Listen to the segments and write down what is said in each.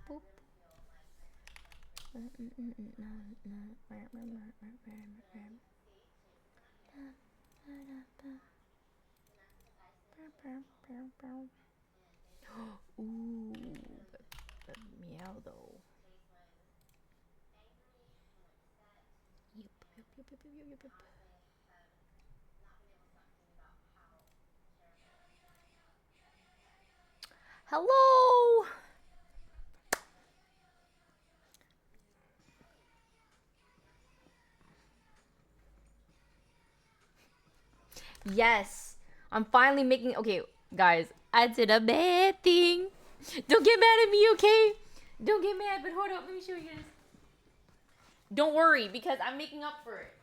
boop. Ooh, but meow though. Yep. Hello. Yes, I'm finally making. Okay, guys, I did a bad thing. Don't get mad at me, okay? Don't get mad. But hold up, let me show you guys. Don't worry, because I'm making up for it.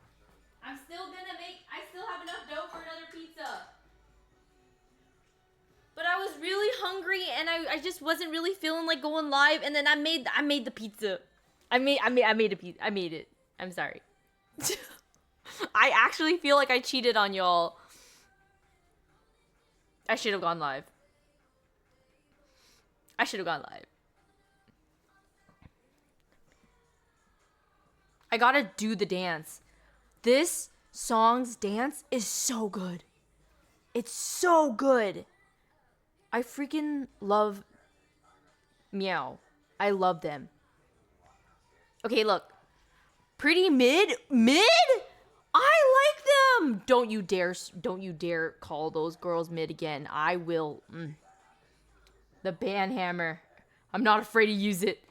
I'm still gonna make. I still have enough dough for another pizza. But I was really hungry and I just wasn't really feeling like going live, and then I made the pizza. I made a pizza. I made it. I'm sorry. I actually feel like I cheated on y'all. I should have gone live. I should have gone live. I gotta do the dance. This song's dance is so good. It's so good. I freaking love Meow. I love them. Okay, look. Pretty mid? Mid? I like them. Don't you dare call those girls mid again. I will. The band hammer. I'm not afraid to use it.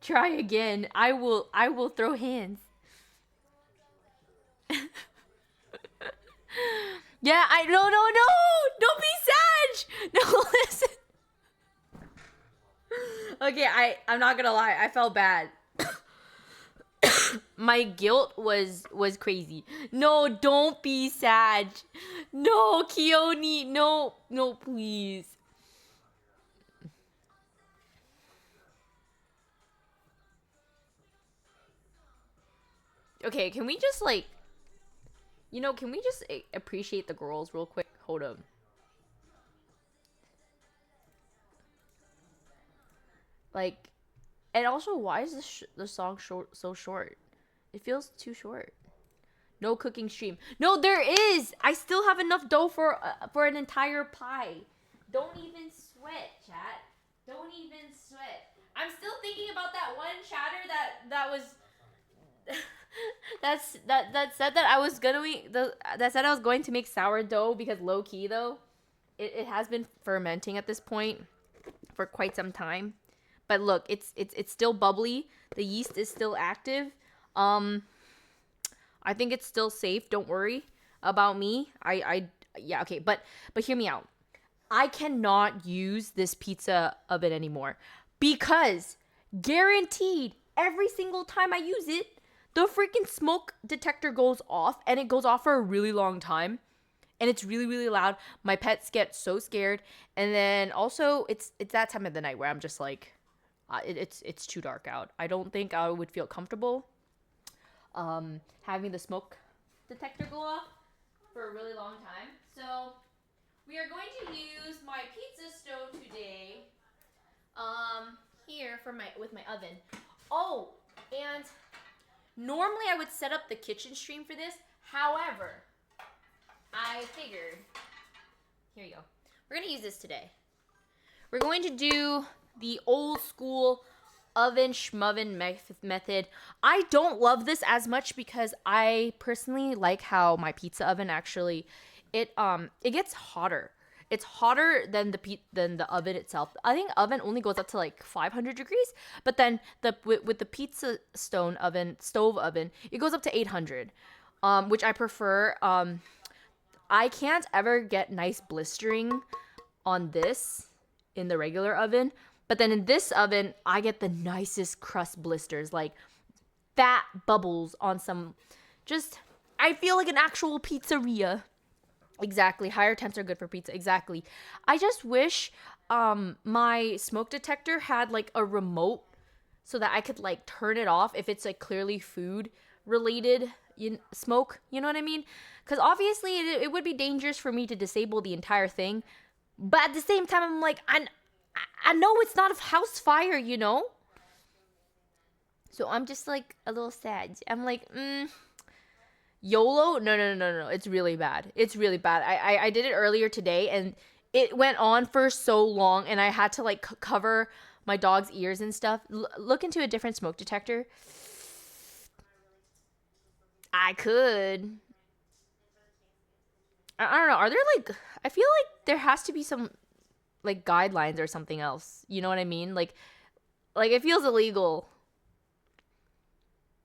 Try again. I will throw hands. Yeah, no. Don't be Sag. No, listen. Okay, I'm not gonna lie. I felt bad. My guilt was crazy. No, don't be Sag. No, Keone. No, please. Okay, can we just like, can we just appreciate the girls real quick? Hold up. Like, and also, why is the song so short? It feels too short. No cooking stream. No, there is. I still have enough dough for an entire pie. Don't even sweat, chat. Don't even sweat. I'm still thinking about that one chatter that was that said that I was gonna that said I was going to make sourdough, because low key though, it has been fermenting at this point for quite some time. But look, it's still bubbly. The yeast is still active. I think it's still safe. Don't worry about me. Yeah, okay, but hear me out. I cannot use this pizza oven anymore, because guaranteed every single time I use it, the freaking smoke detector goes off, and it goes off for a really long time. And it's really, really loud. My pets get so scared. And then also it's that time of the night where I'm just like, it's too dark out. I don't think I would feel comfortable having the smoke detector go off for a really long time. So we are going to use my pizza stove today. Here with my oven. Oh, and normally I would set up the kitchen stream for this. However, I figured, here you go. We're gonna use this today. We're going to do the old school oven schmoven method. I don't love this as much because I personally like how my pizza oven actually it gets hotter. It's hotter than the oven itself. I think oven only goes up to like 500 degrees, but then with the pizza stove oven, it goes up to 800, which I prefer. I can't ever get nice blistering on this in the regular oven, but then in this oven, I get the nicest crust blisters, like fat bubbles on some, I feel like an actual pizzeria. Exactly. Higher temps are good for pizza. Exactly. I just wish my smoke detector had like a remote so that I could like turn it off if it's like clearly food related smoke. You know what I mean? Because obviously it would be dangerous for me to disable the entire thing. But at the same time, I'm like, I know it's not a house fire, you know? So I'm just like a little sad. I'm like, YOLO? No. It's really bad. It's really bad. I did it earlier today and it went on for so long and I had to like cover my dog's ears and stuff. Look into a different smoke detector. I could. I don't know. Are there like, I feel like there has to be some like guidelines or something else. You know what I mean? Like it feels illegal.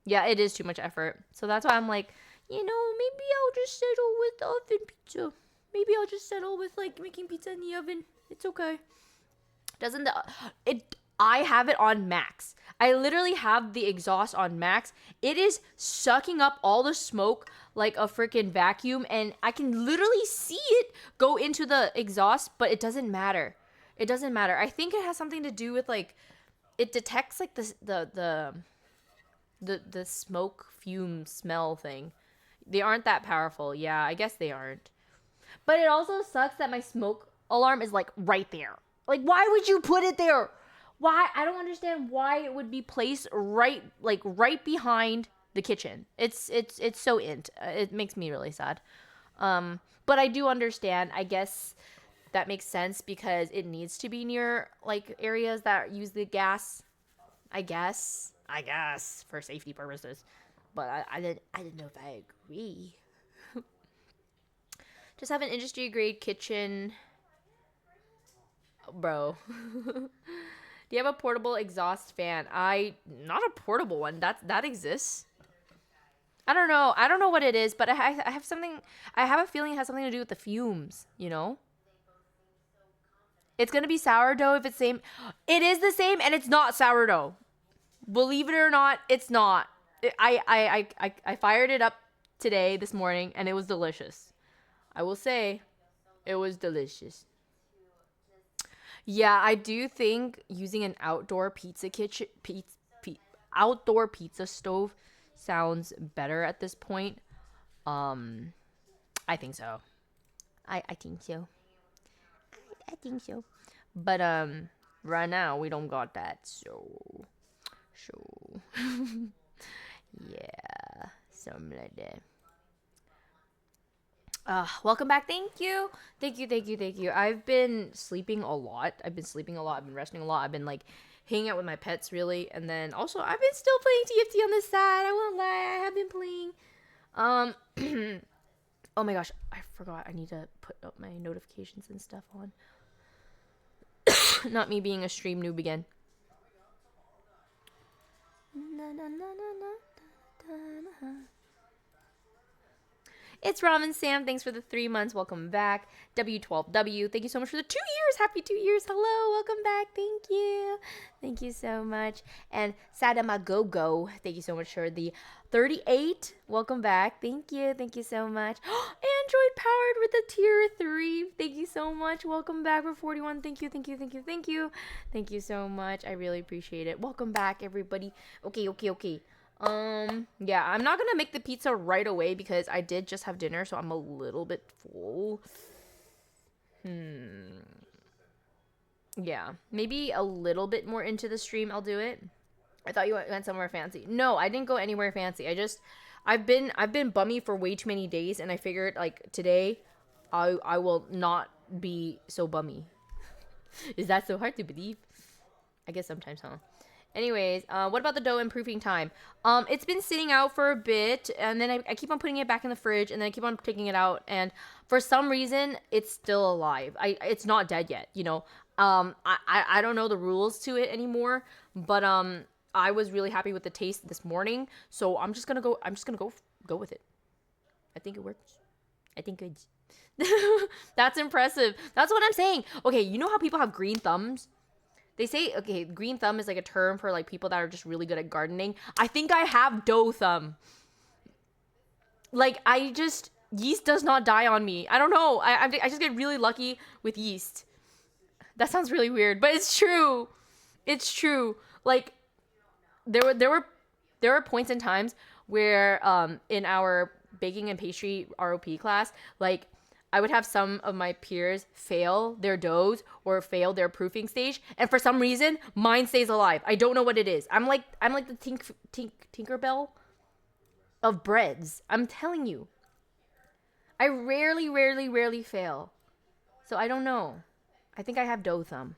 Yeah, it is too much effort. So that's why I'm like, maybe I'll just settle with oven pizza. Maybe I'll just settle with like making pizza in the oven. It's okay. Doesn't the it I have it on max. I literally have the exhaust on max. It is sucking up all the smoke like a freaking vacuum and I can literally see it go into the exhaust, but it doesn't matter. It doesn't matter. I think it has something to do with like it detects like the smoke fume smell thing. They aren't that powerful. Yeah, I guess they aren't. But it also sucks that my smoke alarm is like right there. Like why would you put it there? Why? I don't understand why it would be placed right behind the kitchen. It's so int. It makes me really sad. But I do understand. I guess that makes sense because it needs to be near like areas that use the gas. I guess for safety purposes. But I didn't know if I agree. Just have an industry grade kitchen, bro. Do you have a portable exhaust fan? Not a portable one. That exists. I don't know. I don't know what it is, but I have something. I have a feeling it has something to do with the fumes. You know. It's gonna be sourdough if it's same. It is the same, and it's not sourdough. Believe it or not, it's not. I fired it up this morning, and it was delicious. I will say, it was delicious. Yeah, I do think using an outdoor outdoor pizza stove sounds better at this point. Um, I think so. I think so. I think so. But right now we don't got that, so yeah, something like that. Welcome back. Thank you. I've been sleeping a lot. I've been resting a lot. I've been like hanging out with my pets really. And then also I've been still playing TFT on the side. I won't lie. I have been playing. Oh my gosh. I forgot. I need to put up my notifications and stuff on. Not me being a stream noob again. It's Ramen Sam. Thanks for the 3 months. Welcome back. W12W. Thank you so much for the 2 years. Happy 2 years. Hello. Welcome back. Thank you. Thank you so much. And Sadamagogo. Thank you so much for the 38. Welcome back. Thank you. Thank you so much. Android powered with a tier 3. Thank you so much. Welcome back for 41. Thank you. Thank you so much. I really appreciate it. Welcome back, everybody. Okay. Yeah, I'm not gonna make the pizza right away because I did just have dinner, so I'm a little bit full. Yeah, maybe a little bit more into the stream I'll do it. I thought you went somewhere fancy. No, I didn't go anywhere fancy. I've been bummy for way too many days, and I figured like today, I will not be so bummy. Is that so hard to believe? I guess sometimes, huh? Anyways, what about the dough improving time? It's been sitting out for a bit, and then I keep on putting it back in the fridge, and then I keep on taking it out, and for some reason, it's still alive. It's not dead yet, you know. I don't know the rules to it anymore, but I was really happy with the taste this morning, so I'm just gonna go with it. I think it works. I think it's that's impressive. That's what I'm saying. Okay, you know how people have green thumbs? They say, okay, green thumb is like a term for like people that are just really good at gardening. I think I have dough thumb. Like, yeast does not die on me. I don't know. I just get really lucky with yeast. That sounds really weird, but it's true. It's true. Like, there were points in times where in our baking and pastry ROP class, like, I would have some of my peers fail their doughs or fail their proofing stage, and for some reason, mine stays alive. I don't know what it is. I'm like the Tinkerbell of breads. I'm telling you. I rarely fail. So I don't know. I think I have dough thumb.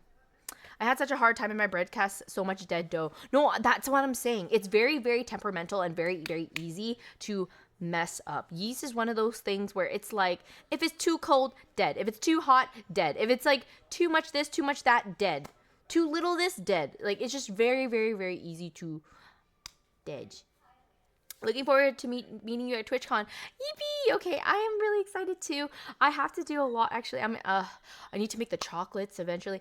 I had such a hard time in my bread cast, so much dead dough. No, that's what I'm saying. It's very temperamental and very easy to mess up. Yeast is one of those things where it's like, if it's too cold, dead. If it's too hot, dead. If it's like too much this, too much that, dead. Too little this, dead. Like, it's just very easy to dead. Looking forward to meeting you at TwitchCon. Yippee! Okay, I am really excited too. I have to do a lot. Actually, I need to make the chocolates eventually.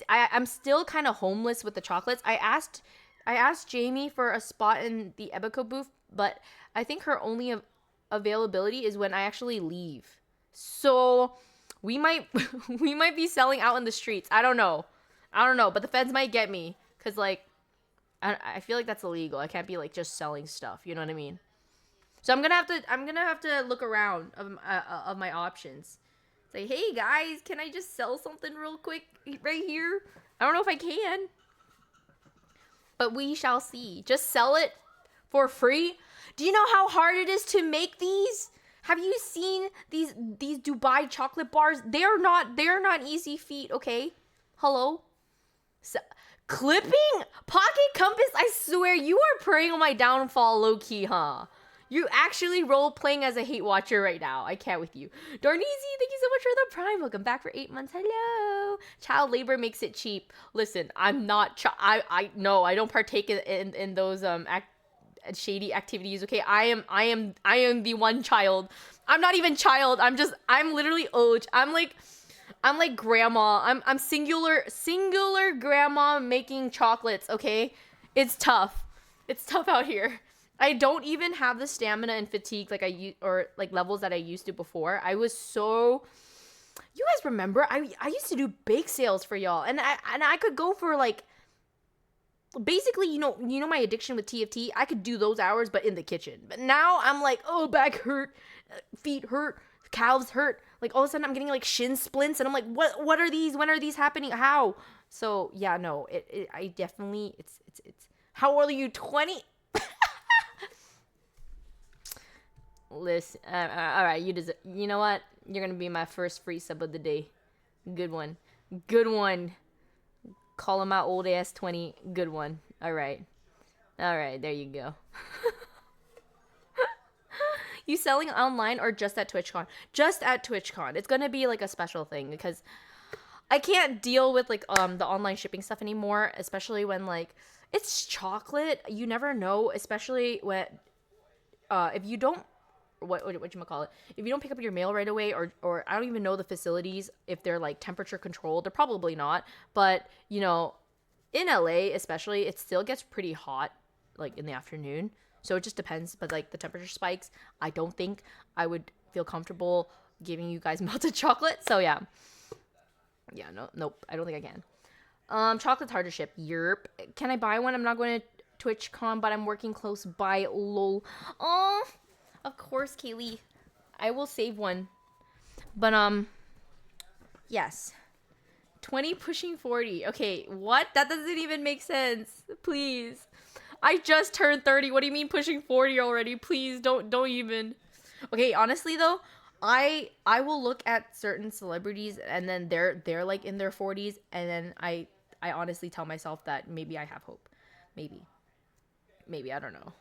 I'm still kind of homeless with the chocolates. I asked Jamie for a spot in the Ebico booth, but I think her only availability is when I actually leave. So we might be selling out in the streets. I don't know, but the feds might get me because like. I feel like that's illegal. I can't be like just selling stuff. You know what I mean? So I'm gonna have to look around of my options. Say, hey guys, can I just sell something real quick right here? I don't know if I can, but we shall see. Just sell it for free. Do you know how hard it is to make these? Have you seen these Dubai chocolate bars? They're not easy feat. Okay, hello. So, clipping? Pocket compass? I swear, you are preying on my downfall low-key, huh? You actually role-playing as a hate watcher right now. I can't with you. Darneezy, thank you so much for the Prime. Welcome back for 8 months. Hello. Child labor makes it cheap. Listen, I'm not... I don't partake in those shady activities, okay? I am the one child. I'm not even child. I'm literally old. I'm like grandma. I'm singular grandma making chocolates, okay? It's tough. It's tough out here. I don't even have the stamina and fatigue or levels that I used to before. I was so... You guys remember? I used to do bake sales for y'all. And I could go for like... Basically, you know my addiction with TFT? I could do those hours, but in the kitchen. But now I'm like, oh, back hurt, feet hurt, calves hurt. Like, all of a sudden, I'm getting, like, shin splints, and I'm like, what are these? When are these happening? How? So, yeah, no, I definitely, it's, how old are you, 20? Listen, all right, you know what? You're gonna be my first free sub of the day. Good one. Call him out, old-ass 20. Good one. All right, there you go. You selling online or just at TwitchCon? Just at TwitchCon. It's gonna be like a special thing because I can't deal with like the online shipping stuff anymore, especially when like it's chocolate. You never know, especially when if you don't if you don't pick up your mail right away, or I don't even know the facilities if they're like temperature controlled. They're probably not, but you know, in LA especially, it still gets pretty hot like in the afternoon. So it just depends, but like the temperature spikes, I don't think I would feel comfortable giving you guys melted chocolate. So yeah, nope, I don't think I can. Chocolate's hard to ship. Yerp. Can I buy one? I'm not going to TwitchCon, but I'm working close by. Lol. Oh, of course, Kaylee. I will save one. But yes. 20 pushing 40. Okay, what? That doesn't even make sense. Please. I just turned 30. What do you mean pushing 40 already? Please don't even. Okay, honestly though, I will look at certain celebrities and then they're like in their 40s, and then I honestly tell myself that maybe I have hope. Maybe I don't know.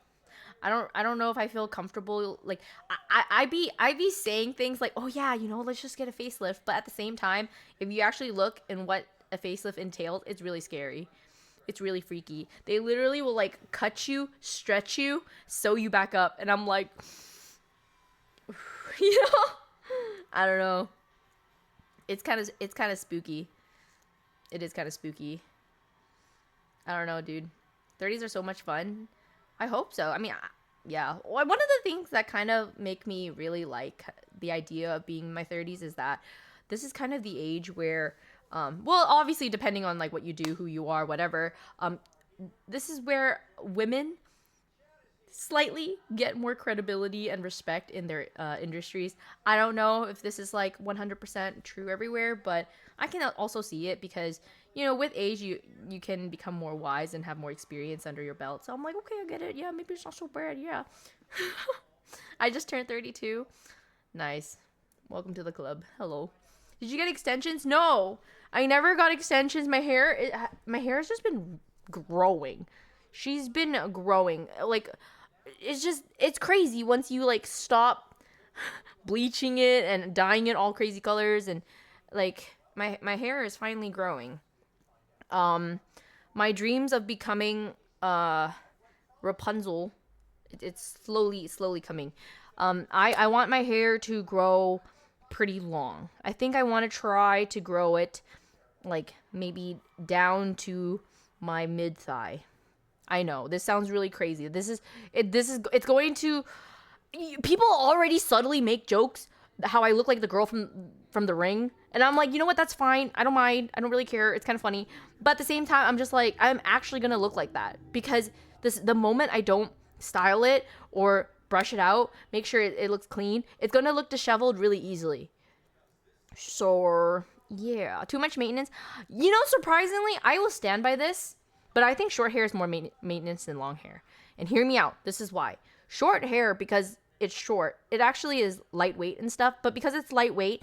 I don't know if I feel comfortable. Like I be saying things like, oh yeah, you know, let's just get a facelift, but at the same time, if you actually look in what a facelift entails, it's really scary. It's really freaky. They literally will like cut you, stretch you, sew you back up, and I'm like, you know, I don't know. It's kind of spooky. It is kind of spooky. I don't know, dude. 30s are so much fun. I hope so. I mean, yeah. One of the things that kind of make me really like the idea of being in my 30s is that this is kind of the age where well, obviously depending on like what you do, who you are, whatever, this is where women slightly get more credibility and respect in their industries. I don't know if this is like 100% true everywhere, but I can also see it because, you know, with age, you can become more wise and have more experience under your belt. So I'm like, okay, I get it. Yeah, maybe it's not so bad. Yeah. I just turned 32. Nice. Welcome to the club. Hello. Did you get extensions? No, I never got extensions. My hair has just been growing. She's been growing. Like, it's crazy once you like stop bleaching it and dyeing it all crazy colors, and like my hair is finally growing. My dreams of becoming Rapunzel, it's slowly coming. I want my hair to grow pretty long. I think I want to try to grow it like maybe down to my mid thigh. I know this sounds really crazy. It's going to, people already subtly make jokes how I look like the girl from The Ring, and I'm like, you know what, that's fine. I don't mind. I don't really care. It's kind of funny. But at the same time, I'm just like, I'm actually going to look like that because the moment I don't style it or brush it out, make sure it looks clean, it's going to look disheveled really easily. So, yeah, too much maintenance. You know, surprisingly, I will stand by this, but I think short hair is more maintenance than long hair. And hear me out. This is why. Short hair, because it's short, it actually is lightweight and stuff, but because it's lightweight,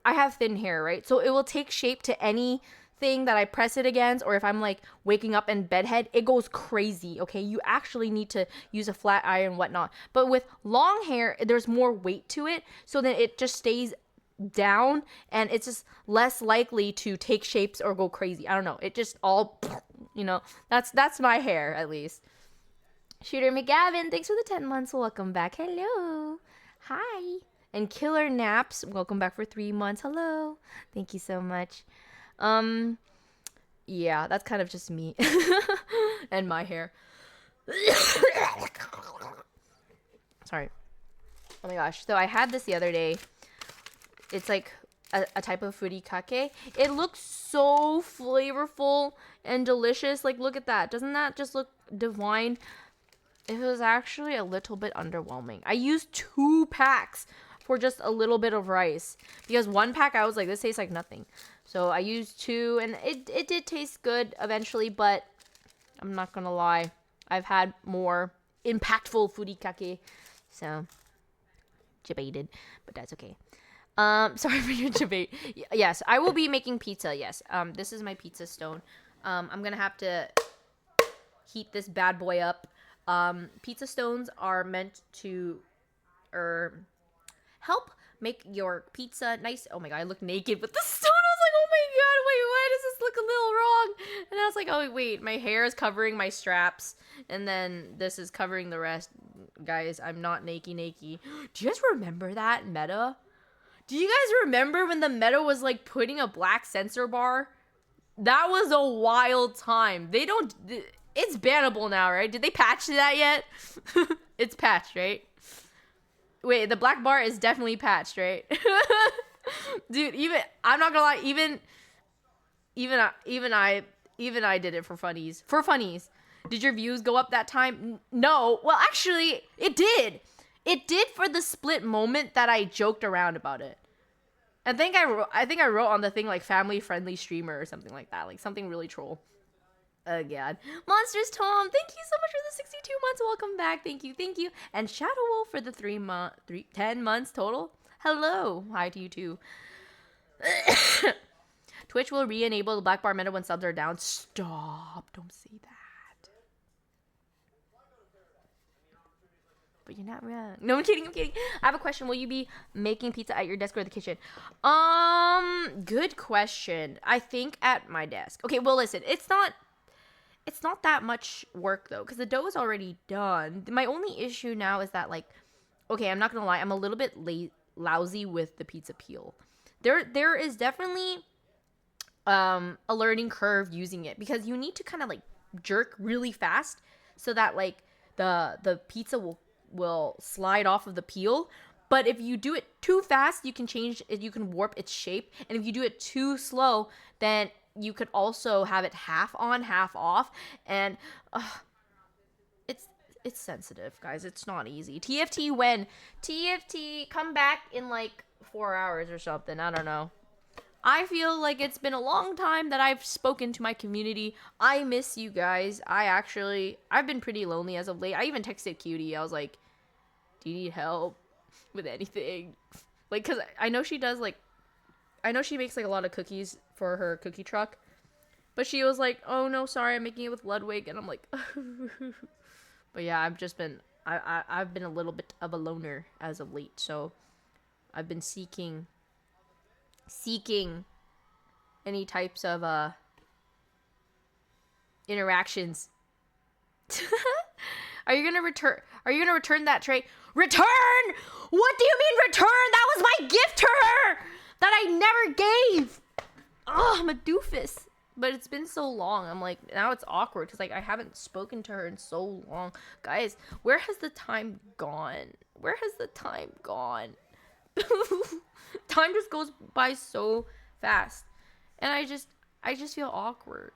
I have thin hair, right? So it will take shape to anything that I press it against, or if I'm like waking up in bedhead, it goes crazy, okay? You actually need to use a flat iron and whatnot. But with long hair, there's more weight to it, so then it just stays down and it's just less likely to take shapes or go crazy. I don't know. It just all, you know, that's my hair at least. Shooter McGavin, thanks for the 10 months. Welcome back. Hello. Hi. And Killer Naps, welcome back for 3 months. Hello. Thank you so much. Yeah, that's kind of just me and my hair. Sorry. Oh my gosh. So I had this the other day. It's like a type of furikake. It looks so flavorful and delicious. Like, look at that. Doesn't that just look divine? It was actually a little bit underwhelming. I used 2 packs for just a little bit of rice. Because 1 pack, I was like, this tastes like nothing. So I used 2, and it did taste good eventually, but I'm not gonna lie. I've had more impactful furikake. So, debated, but that's okay. Sorry for your debate. Yes, I will be making pizza. Yes. This is my pizza stone. I'm gonna have to heat this bad boy up. Pizza stones are meant to, help make your pizza nice. Oh my god, I look naked with the stone. I was like, oh my god, wait, why does this look a little wrong? And I was like, oh wait, my hair is covering my straps, and then this is covering the rest. Guys, I'm not naked. Do you guys remember that meta? Do you guys remember when the meta was like putting a black censor bar? That was a wild time. It's bannable now, right? Did they patch that yet? It's patched, right? Wait, the black bar is definitely patched, right? Dude, I'm not gonna lie, even I did it for funnies. For funnies. Did your views go up that time? No. Well, actually, it did. It did for the split moment that I joked around about it. I think I wrote on the thing like family friendly streamer or something like that, like something really troll. Oh god. Monsters Tom, thank you so much for the 62 months. Welcome back. Thank you. And Shadow Wolf for the 10 months total. Hello. Hi to you too. Twitch will re-enable the black bar meta when subs are down. Stop. Don't say that. But you're not wrong. No, I'm kidding. I have a question. Will you be making pizza at your desk or the kitchen? Good question. I think at my desk. Okay, well, listen. It's not that much work, though, because the dough is already done. My only issue now is that, like, okay, I'm not going to lie. I'm a little bit lousy with the pizza peel. There is definitely a learning curve using it, because you need to kind of, like, jerk really fast so that, like, the pizza will slide off of the peel. But if you do it too fast, you can warp its shape. And if you do it too slow, then you could also have it half on, half off. And it's sensitive, guys. It's not easy. TFT when? TFT come back in like 4 hours or something. I don't know. I feel like it's been a long time that I've spoken to my community. I miss you guys. I've been pretty lonely as of late. I even texted Cutie. I was like, do you need help with anything? Like, cause I know she does like, I know she makes like a lot of cookies for her cookie truck. But she was like, oh no, sorry, I'm making it with Ludwig. And I'm like, but yeah, I've been a little bit of a loner as of late. So I've been seeking any types of interactions. Are you gonna return that tray? Return? What do you mean return? That was my gift to her that I never gave. Oh, I'm a doofus. But it's been so long. I'm like, now it's awkward because like I haven't spoken to her in so long. Guys, where has the time gone? Where has the time gone? Time just goes by so fast. And I just feel awkward.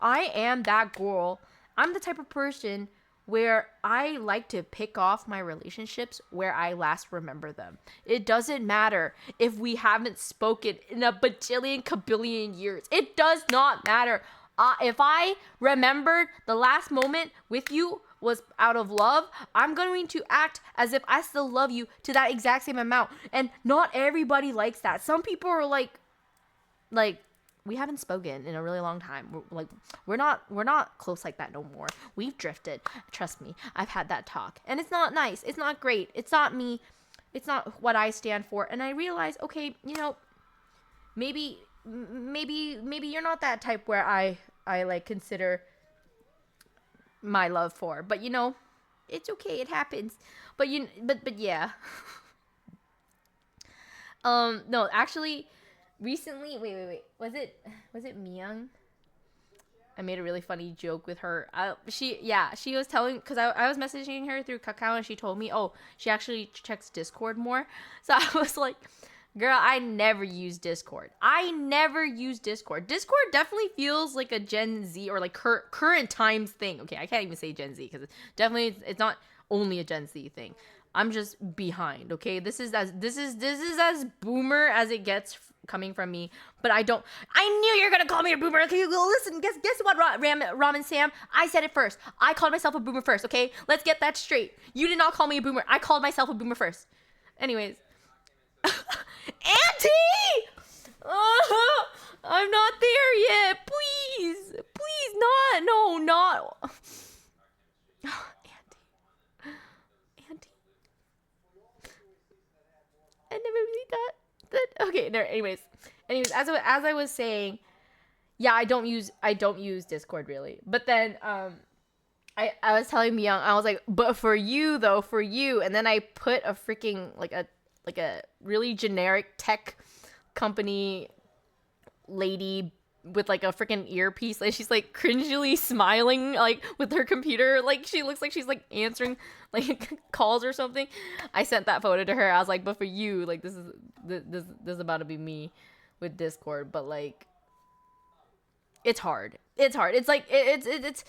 I am that girl. I'm the type of person where I like to pick off my relationships where I last remember them. It doesn't matter if we haven't spoken in a bajillion kabillion years. It does not matter. If I remembered the last moment with you was out of love, I'm going to act as if I still love you to that exact same amount. And not everybody likes that. Some people are like, we haven't spoken in a really long time. We're not close like that no more. We've drifted. Trust me, I've had that talk. And it's not nice. It's not great. It's not me. It's not what I stand for. And I realize, okay, you know, maybe you're not that type where I like consider my love for. But you know, it's okay. It happens. But yeah. No, actually, recently, wait. Was it Myung? I made a really funny joke with her. She was telling, because I was messaging her through Kakao and she told me, oh, she actually checks Discord more. So I was like, girl, I never use Discord. Discord definitely feels like a Gen Z or like current times thing. Okay, I can't even say Gen Z because it's not only a Gen Z thing. I'm just behind, okay? This is as boomer as it gets coming from me, but I knew you were gonna call me a boomer. Okay, well, listen, guess what, Ramen Sam? I said it first. I called myself a boomer first, okay? Let's get that straight. You did not call me a boomer. I called myself a boomer first. Anyways. Auntie! I'm not there yet. Please, not. No, not. Auntie. I never really thought that. Okay, no. Anyways, as I was saying, yeah, I don't use Discord really. But then I was telling Myung, I was like, but for you, and then I put a freaking like a really generic tech company lady with like a freaking earpiece, and she's like cringily smiling like with her computer, like she looks like she's like answering like calls or something. I sent that photo to her. I was like, but for you, like this is about to be me with Discord. But like it's hard. It's like it's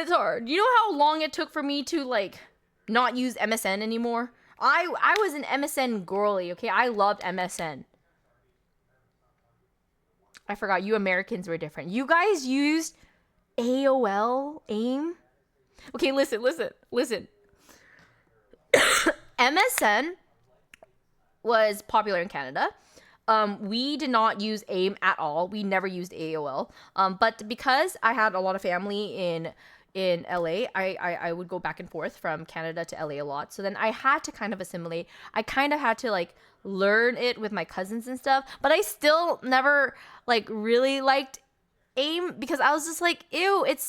hard. You know how long it took for me to like not use MSN anymore? I was an MSN girly, okay? I loved MSN. I forgot, you Americans were different. You guys used AOL, AIM? Okay, listen. MSN was popular in Canada. We did not use AIM at all. We never used AOL. But because I had a lot of family in LA, I would go back and forth from Canada to LA a lot. So then I had to kind of assimilate. I kind of had to like learn it with my cousins and stuff, but I still never like really liked AIM because I was just like, ew, it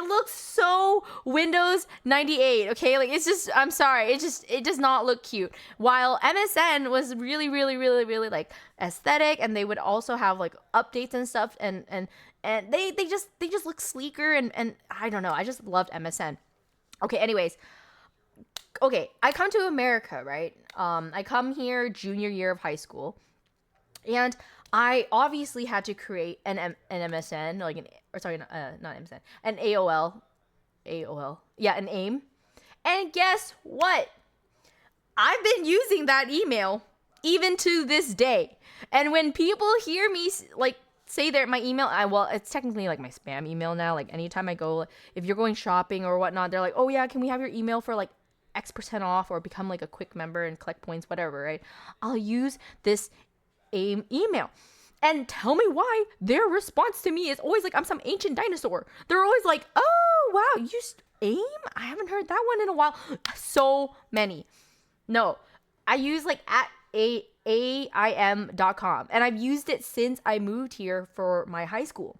looks so Windows 98, okay? Like it's just, I'm sorry, it does not look cute. While MSN was really, really, really, really like aesthetic, and they would also have like updates and stuff, and they just look sleeker, and I don't know, I just loved MSN. Okay, anyways. Okay, I come to America, right? I come here junior year of high school, and I obviously had to create an MSN, like not MSN, an AOL AOL. Yeah, an AIM. And guess what? I've been using that email even to this day. And when people hear me like say that my email, well, it's technically like my spam email now. Like anytime I go, if you're going shopping or whatnot, they're like, oh yeah, can we have your email for like X% off or become like a quick member and collect points, whatever, right? I'll use this AIM email. And tell me why their response to me is always like I'm some ancient dinosaur. They're always like, oh wow, you used AIM? I haven't heard that one in a while. So many. No, I use like at AIM.com, and I've used it since I moved here for my high school.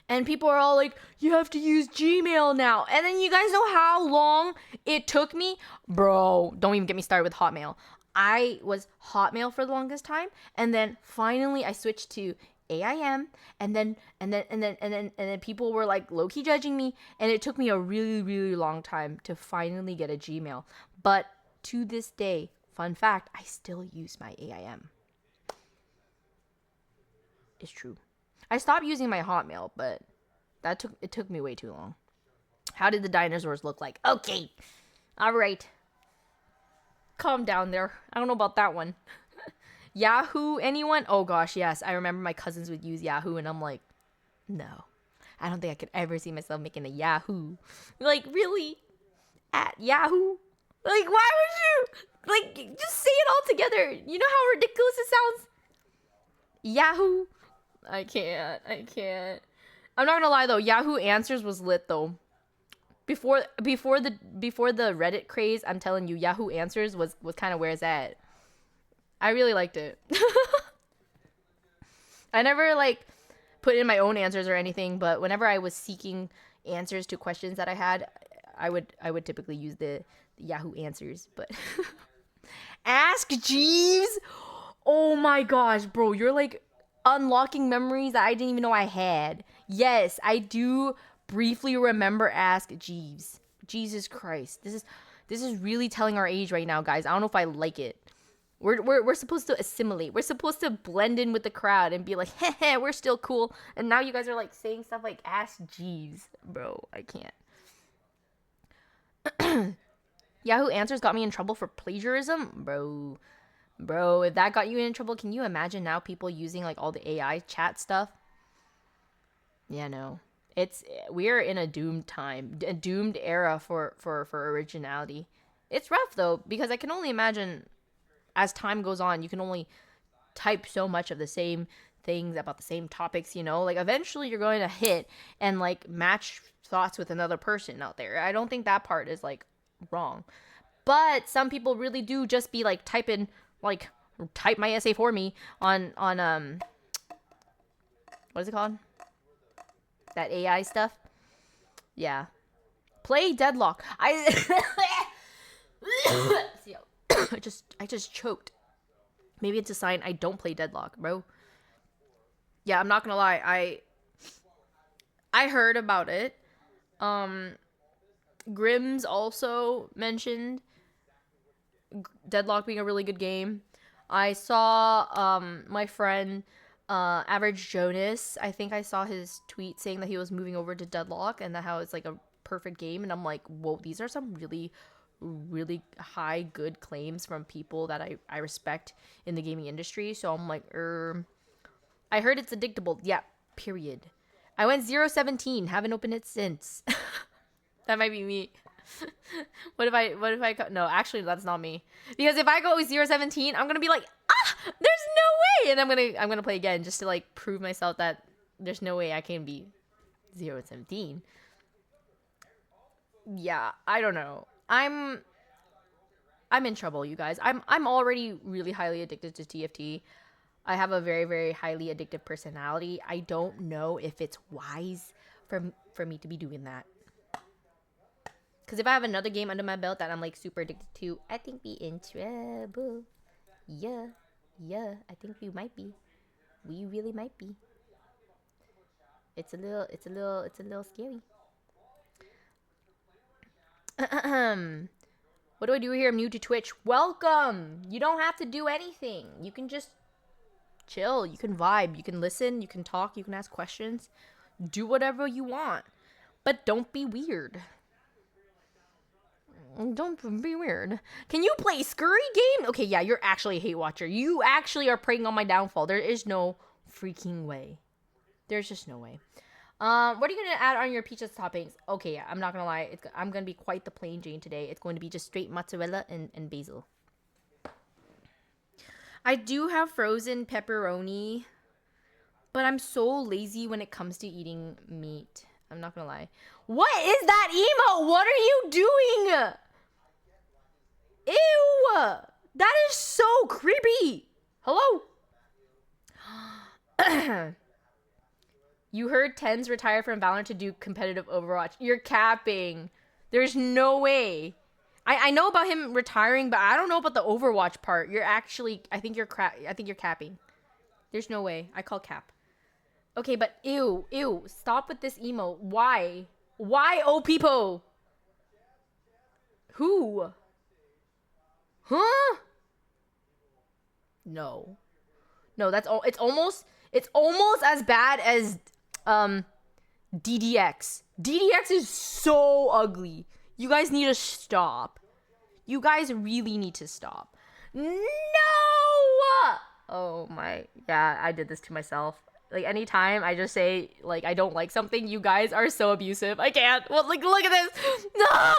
And people are all like, you have to use Gmail now. And then you guys know how long it took me? Bro, don't even get me started with Hotmail. I was Hotmail for the longest time, and then finally I switched to AIM, and then people were like low-key judging me, and it took me a really, really long time to finally get a Gmail. But to this day, fun fact, I still use my AIM. It's true. I stopped using my Hotmail, but it took me way too long. How did the dinosaurs look like? Okay. All right. Calm down there. I don't know about that one. Yahoo, anyone? Oh gosh, yes. I remember my cousins would use Yahoo, and I'm like, no. I don't think I could ever see myself making a Yahoo. Like, really? At Yahoo? Like, why would you? Like, just say it all together. You know how ridiculous it sounds? Yahoo? I can't. I'm not gonna lie though, Yahoo Answers was lit though. Before the Reddit craze, I'm telling you, Yahoo Answers was kind of where it's at. I really liked it. I never like put in my own answers or anything, but whenever I was seeking answers to questions that I had, I would typically use the Yahoo Answers. But Ask Jeeves. Oh my gosh, bro, you're like unlocking memories that I didn't even know I had. Yes, I do briefly remember Ask Jeeves. Jesus Christ. This is really telling our age right now, guys. I don't know if I like it. We're supposed to assimilate. We're supposed to blend in with the crowd and be like, heh, we're still cool. And now you guys are like saying stuff like Ask Jeeves. Bro, I can't. Yahoo Answers got me in trouble for plagiarism? Bro, if that got you in trouble, can you imagine now people using like all the AI chat stuff? Yeah, no. We're in a doomed time, a doomed era for originality. It's rough though, because I can only imagine as time goes on, you can only type so much of the same things about the same topics, you know? Like eventually you're going to hit and like match thoughts with another person out there. I don't think that part is like wrong. But some people really do just be like type my essay for me on what is it called? That AI stuff. Yeah. Play Deadlock. I just choked. Maybe it's a sign I don't play Deadlock, bro. Yeah, I'm not gonna lie. I heard about it. Grimm's also mentioned Deadlock being a really good game. I saw my friend Average Jonas, I think I saw his tweet saying that he was moving over to Deadlock and that how it's like a perfect game, and I'm like, whoa, these are some really, really high good claims from people that I respect in the gaming industry. So I'm like, I heard it's addictable. Yeah, period. I went 0-17, haven't opened it since. That might be me. What if I no, actually that's not me. Because if I go 0-17, I'm gonna be like, there's no way, and I'm gonna play again just to like prove myself that there's no way I can be 0-17. Yeah, I don't know. I'm in trouble, you guys. I'm already really highly addicted to TFT. I have a very, very highly addictive personality. I don't know if it's wise for me to be doing that. Because if I have another game under my belt that I'm like super addicted to, I think we in trouble. Yeah, I think we might be. We really might be. It's a little scary. What do I do here? I'm new to Twitch. Welcome. You don't have to do anything. You can just chill. You can vibe. You can listen. You can talk. You can ask questions. Do whatever you want. But don't be weird. Don't be weird. Can you play Scurry game? Okay, yeah, you're actually a hate watcher. You actually are preying on my downfall. There is no freaking way. There's just no way. What are you gonna add on your peaches toppings? Okay, yeah, I'm not gonna lie. I'm gonna be quite the plain Jane today. It's going to be just straight mozzarella and basil. I do have frozen pepperoni, but I'm so lazy when it comes to eating meat. I'm not gonna lie. What is that emote? What are you doing? Ew! That is so creepy. Hello? You heard Tens retired from Valorant to do competitive Overwatch. You're capping. There's no way. I know about him retiring, but I don't know about the Overwatch part. You're actually, I think you're capping. There's no way. I call cap. Okay, but ew. Stop with this emote. Why? Why, oh people? Who? Huh? No, that's all. It's almost as bad as DDX. DDX is so ugly. You guys need to stop. You guys really need to stop. No! Oh my, yeah, I did this to myself. Like, anytime I just say, like, I don't like something, you guys are so abusive. I can't. Well, like, look at this. No!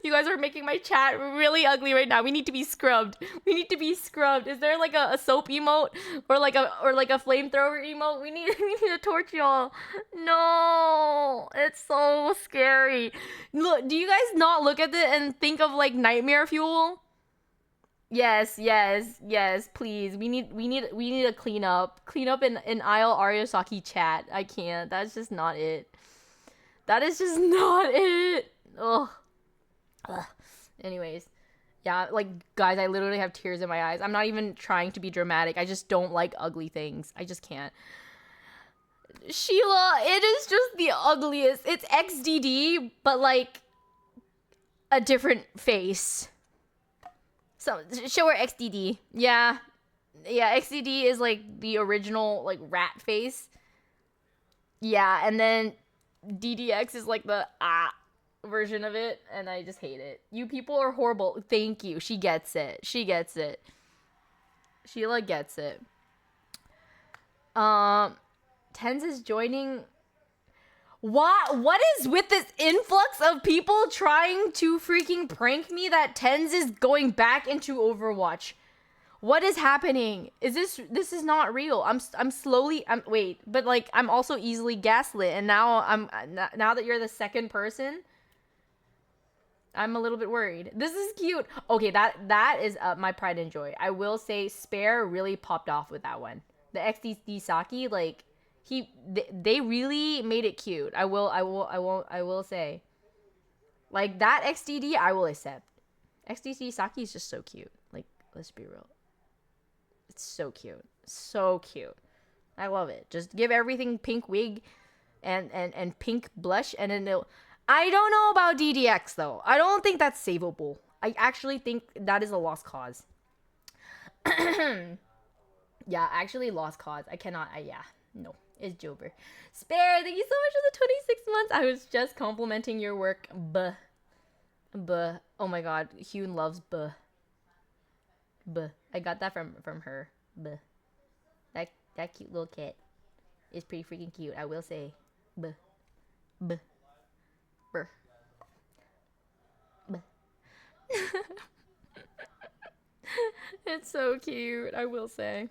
You guys are making my chat really ugly right now. We need to be scrubbed. We need to be scrubbed. Is there, like, a soap emote? Or like a flamethrower emote? We need to torch y'all. No! It's so scary. Look, do you guys not look at it and think of, like, nightmare fuel? Yes, please. We need a clean up in aisle ariasaki chat. I can't. That's just not it. That is just not it. Ugh. Anyways, yeah, like, guys, I literally have tears in my eyes. I'm not even trying to be dramatic. I just don't like ugly things. I just can't. Sheila, it is just the ugliest. It's XDD, but like a different face. So, show her XDD. Yeah, XDD is, like, the original, like, rat face. Yeah, and then DDX is, like, the version of it, and I just hate it. You people are horrible. Thank you. She gets it. Sheila gets it. Tens is joining... What is with this influx of people trying to freaking prank me that Tens is going back into Overwatch? What is happening? This is not real. Wait, but like, I'm also easily gaslit, and now that you're the second person, I'm a little bit worried. This is cute. Okay, that is my pride and joy. I will say Spare really popped off with that one. The XD Saki, like, they really made it cute. I will say. Like, that XDD, I will accept. XDC Saki is just so cute. Like, let's be real. It's so cute. So cute. I love it. Just give everything pink wig and pink blush, and then it'll... I don't know about DDX, though. I don't think that's savable. I actually think that is a lost cause. Yeah, actually lost cause. I cannot... no. It's Jober. Spare, thank you so much for the 26 months. I was just complimenting your work. Buh. Oh my god. Hyun loves buh. I got that from her. Buh. That cute little cat is pretty freaking cute, I will say. Buh. Brr. Buh. It's so cute, I will say.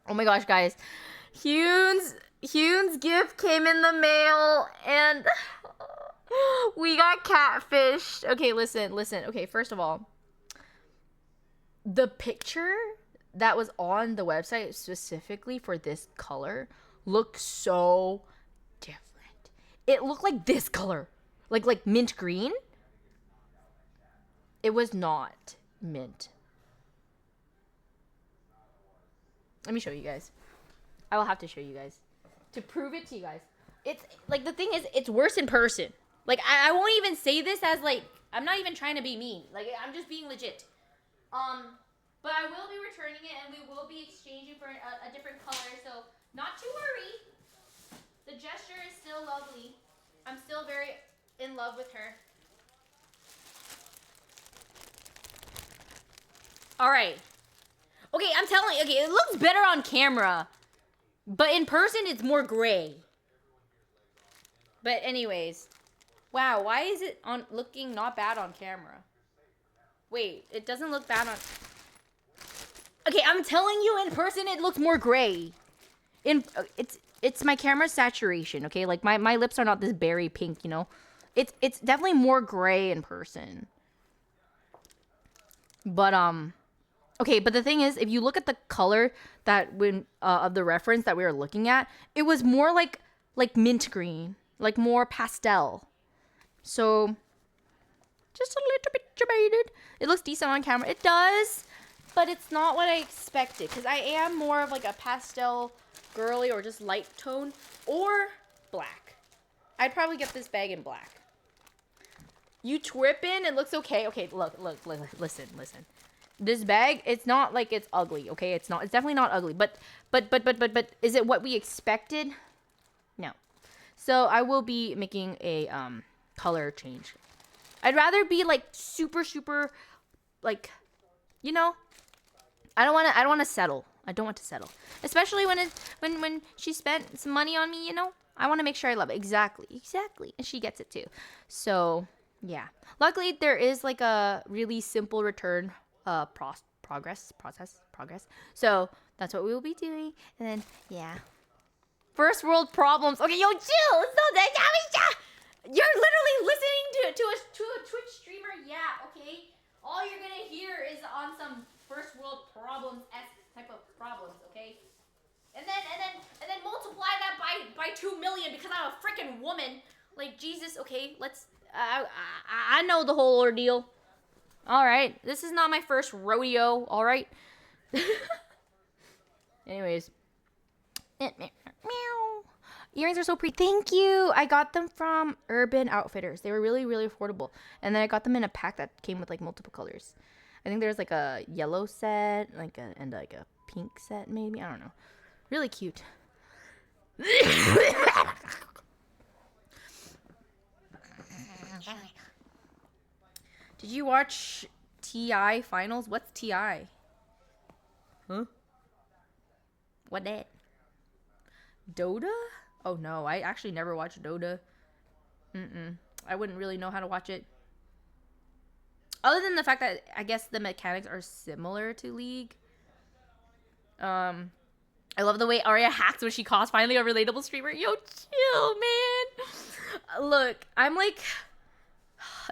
Oh my gosh, guys. Hyun's gift came in the mail, and we got catfished. Okay, listen. Okay, first of all, the picture that was on the website specifically for this color looked so different. It looked like this color, like mint green. It was not mint. Let me show you guys. I will have to show you guys to prove it to you guys. It's like, the thing is, it's worse in person. Like, I won't even say this as, like, I'm not even trying to be mean. Like, I'm just being legit. But I will be returning it, and we will be exchanging for a different color. So not to worry. The gesture is still lovely. I'm still very in love with her. All right. Okay, I'm telling you. Okay, it looks better on camera, but in person, it's more gray. But anyways, wow. Why is it on looking not bad on camera? Wait, it doesn't look bad on. Okay, I'm telling you, in person, it looks more gray. It's my camera saturation. Okay, like my lips are not this berry pink. You know, it's definitely more gray in person. But okay, but the thing is, if you look at the color that when of the reference that we were looking at, it was more like mint green, like more pastel. So just a little bit jaded. It looks decent on camera. It does, but it's not what I expected because I am more of like a pastel girly or just light tone or black. I'd probably get this bag in black. You tripping? It looks okay. Okay, look, listen. This bag, it's not like it's ugly, okay? It's not. It's definitely not ugly. But is it what we expected? No. So I will be making a color change. I'd rather be like super like, you know. I don't want to settle. I don't want to settle, especially when she spent some money on me. You know, I want to make sure I love it exactly, and she gets it too. So. Yeah. Luckily, there is like a really simple return process. So that's what we will be doing. And then, yeah. First world problems. Okay, yo, chill. It's not that. You're literally listening to a Twitch streamer. Yeah, okay. All you're gonna hear is on some first world problems-esque type of problems, okay? And then multiply that by 2 million because I'm a freaking woman. Like, Jesus, okay, let's... I know the whole ordeal. All right. This is not my first rodeo. All right. Anyways. Meow. Earrings are so pretty. Thank you. I got them from Urban Outfitters. They were really, really affordable. And then I got them in a pack that came with like multiple colors. I think there's like a yellow set, and like a pink set maybe. I don't know. Really cute. Did you watch TI finals? What's TI? Huh? What that? Dota? Oh no, I actually never watched Dota. I wouldn't really know how to watch it. Other than the fact that I guess the mechanics are similar to League. I love the way Arya hacks when she calls finally a relatable streamer. Yo, chill, man. Look, I'm like...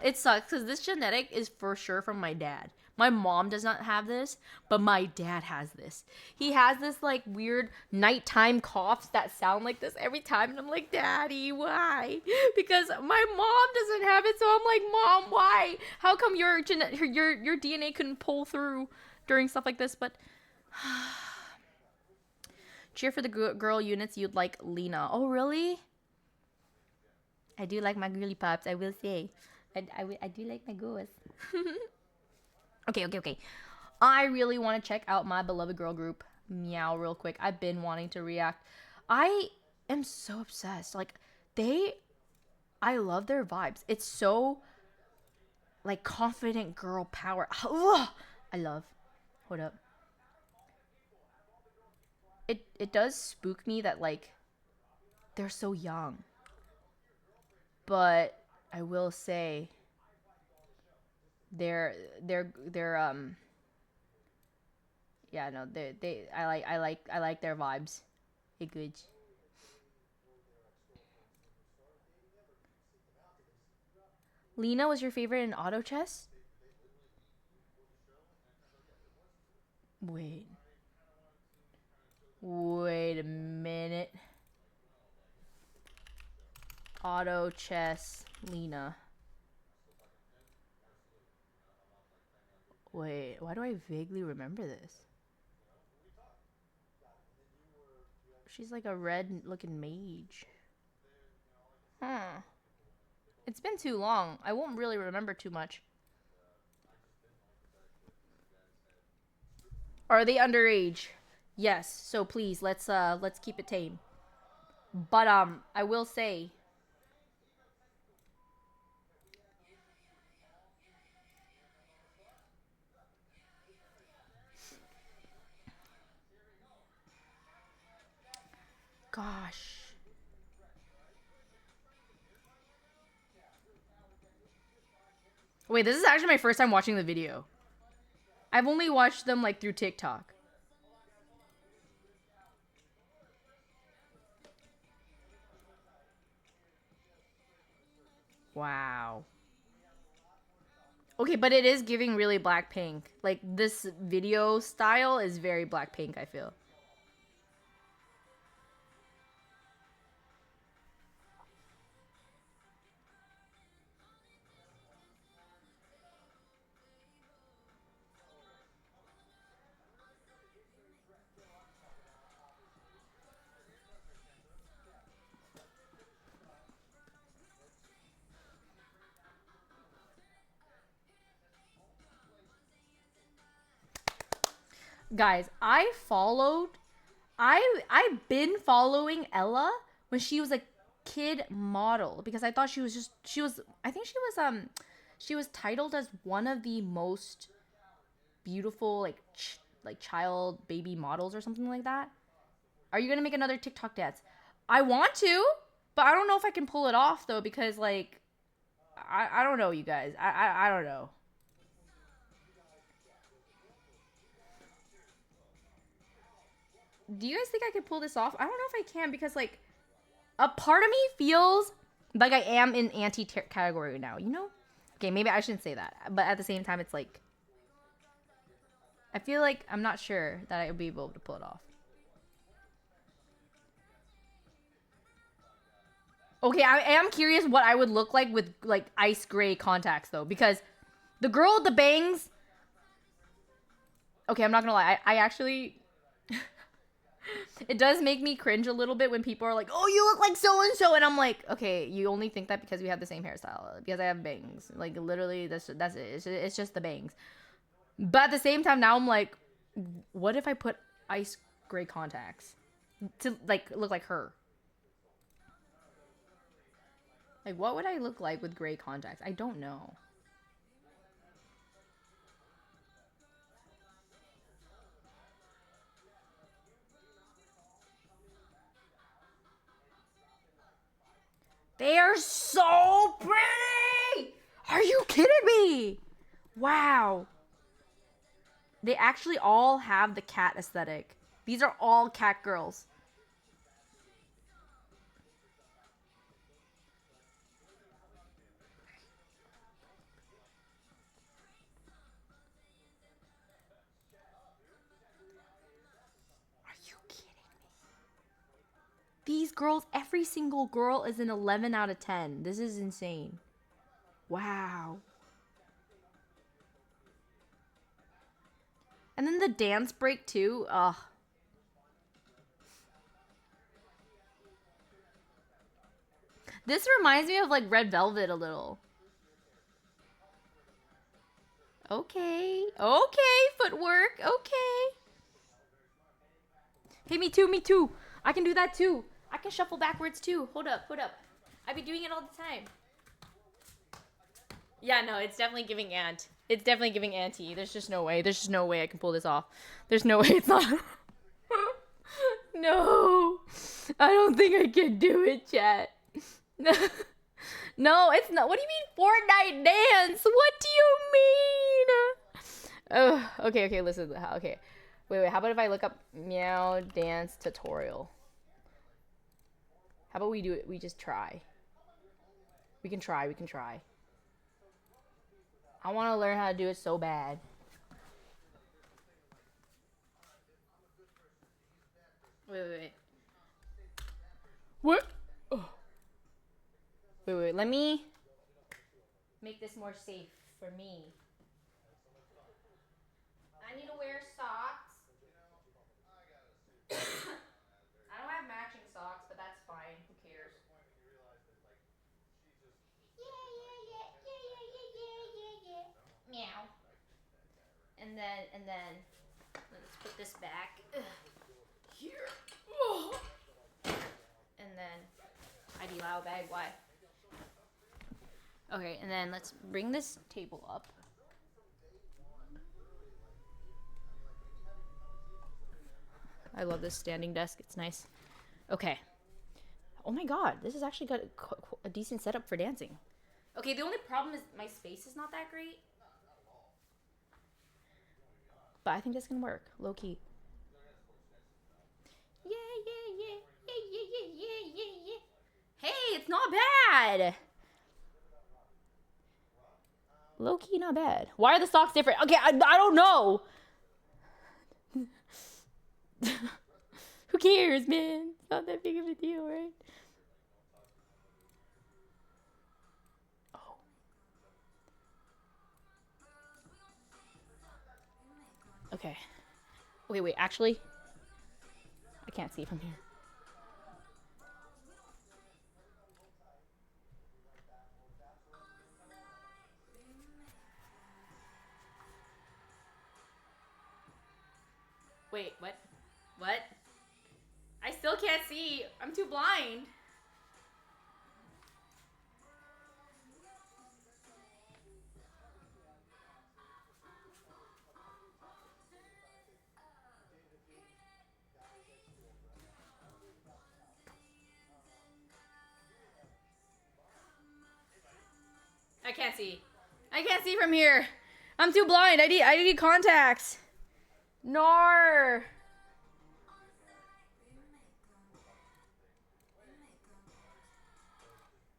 It sucks because this genetic is for sure from my dad. My mom does not have this, but my dad has this. He has this like weird nighttime coughs that sound like this every time. And I'm like, Daddy, why? Because my mom doesn't have it. So I'm like, Mom, why? How come your DNA couldn't pull through during stuff like this? But cheer for the girl units. You'd like Lena. Oh, really? I do like my girly pops, I will say. I do like my girls. Okay. I really want to check out my beloved girl group, Meow, real quick. I've been wanting to react. I am so obsessed. Like, I love their vibes. It's so, like, confident girl power. I love. Hold up. It does spook me that, like, they're so young. But I will say they're yeah, no, I like their vibes. It good. Lena was your favorite in auto chess? Wait a minute. Auto chess Lena. Wait, why do I vaguely remember this? She's like a red looking mage. Huh. It's been too long. I won't really remember too much. Are they underage? Yes. So please, let's keep it tame. But I will say gosh. Wait, this is actually my first time watching the video. I've only watched them like through TikTok. Wow. Okay, but it is giving really Blackpink. Like, this video style is very Blackpink, I feel. Guys, I've been following Ella when she was a kid model because I thought she was she was titled as one of the most beautiful like child baby models or something like that. Are you going to make another TikTok dance? I want to, but I don't know if I can pull it off though because like I don't know, you guys. I don't know. Do you guys think I could pull this off? I don't know if I can because like a part of me feels like I am in anti category now, you know? Okay, maybe I shouldn't say that, but at the same time it's like I feel like I'm not sure that I would be able to pull it off. Okay, I am curious what I would look like with like ice gray contacts though, because the girl with the bangs. Okay, I'm not gonna lie. I actually it does make me cringe a little bit when people are like, "Oh, you look like so and so," and I'm like, "Okay, you only think that because we have the same hairstyle, because I have bangs. Like literally, that's it. It's just the bangs." But at the same time, now I'm like, what if I put ice gray contacts to like look like her? Like, what would I look like with gray contacts? I don't know. They are so pretty! Are you kidding me? Wow. They actually all have the cat aesthetic. These are all cat girls. Are you kidding me? These girls, every single girl is an 11 out of 10. This is insane. Wow. And then the dance break too. Ugh. This reminds me of like Red Velvet a little. Okay. Okay, footwork. Okay. Hey, me too, me too. I can do that too. I can shuffle backwards too. Hold up, hold up. I be doing it all the time. Yeah, no, it's definitely giving ant. It's definitely giving auntie. There's just no way. There's just no way I can pull this off. There's no way it's not. No. I don't think I can do it, chat. No, it's not. What do you mean Fortnite dance? What do you mean? Oh, okay, listen. Okay. Wait, how about if I look up meow dance tutorial? How about we do it? We just try. We can try. I want to learn how to do it so bad. Wait. What? Oh. Wait. Let me make this more safe for me. I need to wear socks. I don't have matching socks, but that's fine. Who cares? Yeah. Meow. And then let's put this back here. Oh. And then ID Lao bag. Why? Okay, and then let's bring this table up. I love this standing desk. It's nice. Okay. Oh my god, this has actually got a decent setup for dancing. Okay, the only problem is my space is not that great. But I think that's gonna work, low key. Yeah, yeah, yeah, yeah, yeah, yeah, yeah, yeah, yeah. Hey, it's not bad. Low key, not bad. Why are the socks different? Okay, I don't know. Who cares, man? It's not that big of a deal, right? Oh. Okay. Okay, wait, actually, I can't see from here. Wait, what? What? I still can't see. I'm too blind. I can't see. I can't see from here. I'm too blind. I need contacts. No.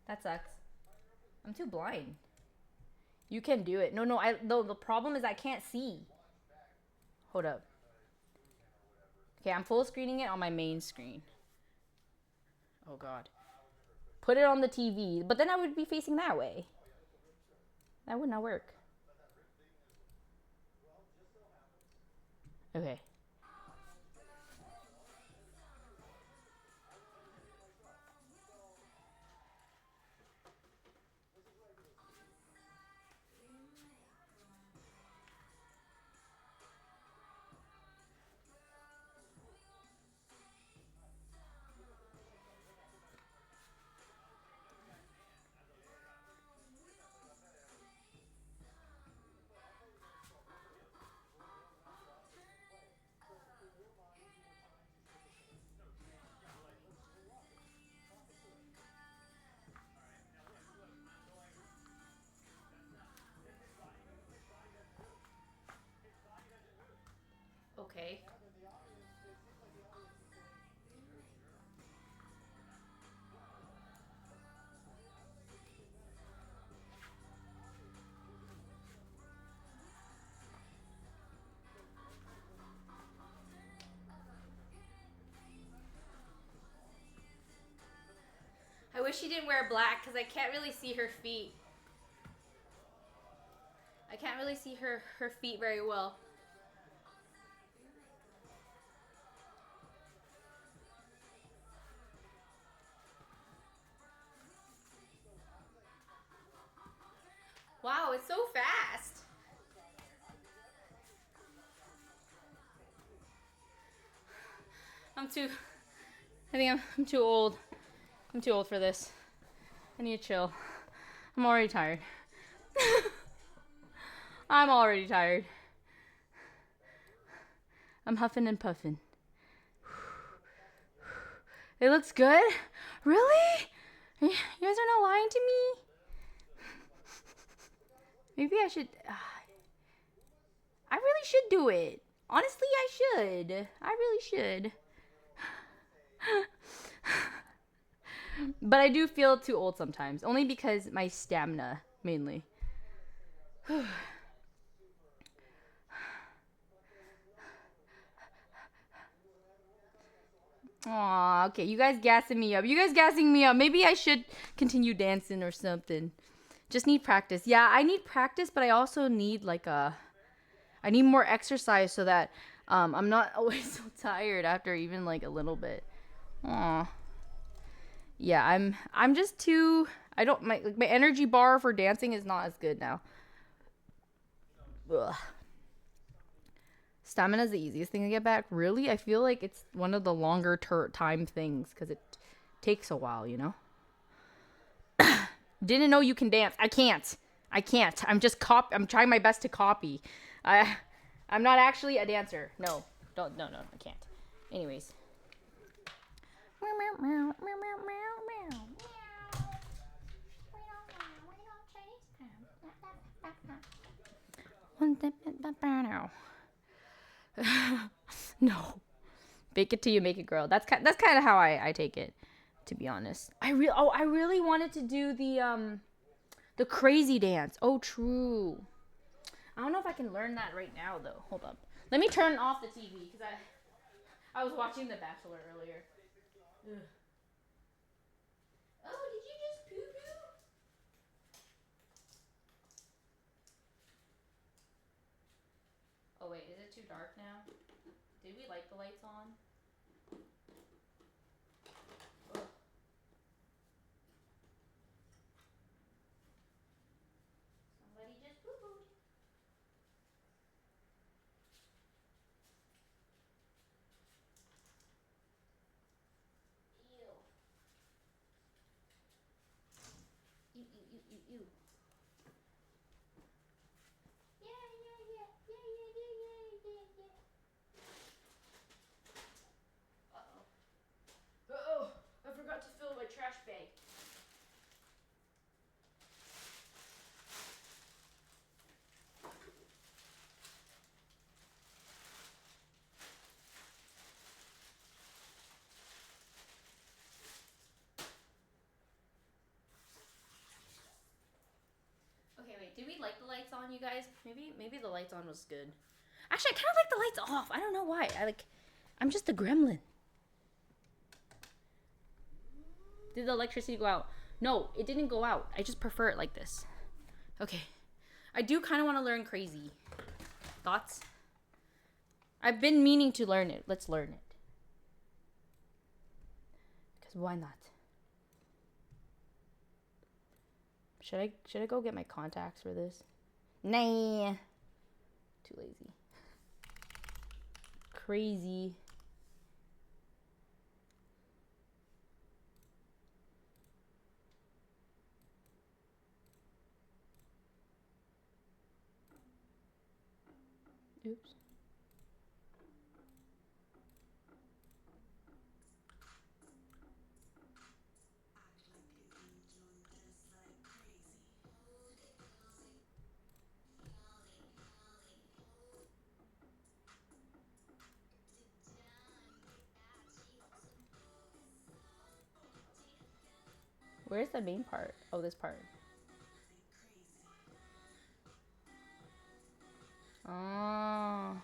That sucks. I'm too blind. You can do it. No, the problem is I can't see. Hold up. Okay, I'm full screening it on my main screen. Oh god. Put it on the TV, but then I would be facing that way. That would not work. Okay. Okay. I wish she didn't wear black because I can't really see her feet. I can't really see her feet very well. Wow, it's so fast. I think I'm too old. I'm too old for this. I need to chill. I'm already tired. I'm already tired. I'm huffing and puffing. It looks good? Really? You guys are not lying to me? Maybe I should... I really should do it. Honestly, I should. I really should. But I do feel too old sometimes. Only because my stamina, mainly. Aw, okay. You guys gassing me up. You guys gassing me up. Maybe I should continue dancing or something. Just need practice. Yeah, I need practice, but I also need I need more exercise so that I'm not always so tired after even like a little bit. Aw. Yeah, I'm just too... my energy bar for dancing is not as good now. Ugh. Stamina is the easiest thing to get back. Really? I feel like it's one of the longer time things because it takes a while, you know? Didn't know you can dance. I can't. I'm trying my best to copy. I'm not actually a dancer. No, I can't. Anyways. No. Bake it till you make it grow. That's kind of how I take it, to be honest. I really wanted to do the crazy dance. Oh, true. I don't know if I can learn that right now though. Hold up. Let me turn off the TV because I was watching The Bachelor earlier. Ugh. Oh, did you just poo poo? Oh wait, is it too dark now? Did we light the lights on? Ugh. Somebody just poo pooed. Ew. Ew, ew, ew, ew, ew. Uh-oh. Uh-oh. I forgot to fill my trash bag. Okay, wait. Did we light the lights on, you guys? Maybe the lights on was good. Actually, I kind of like the lights off. I don't know why. I'm just a gremlin. Did the electricity go out? No, it didn't go out. I just prefer it like this. Okay. I do kind of want to learn crazy. Thoughts? I've been meaning to learn it. Let's learn it. Because why not? Should I go get my contacts for this? Nah. Too lazy. Crazy. Oops. Where's the main part? Oh, this part. Oh.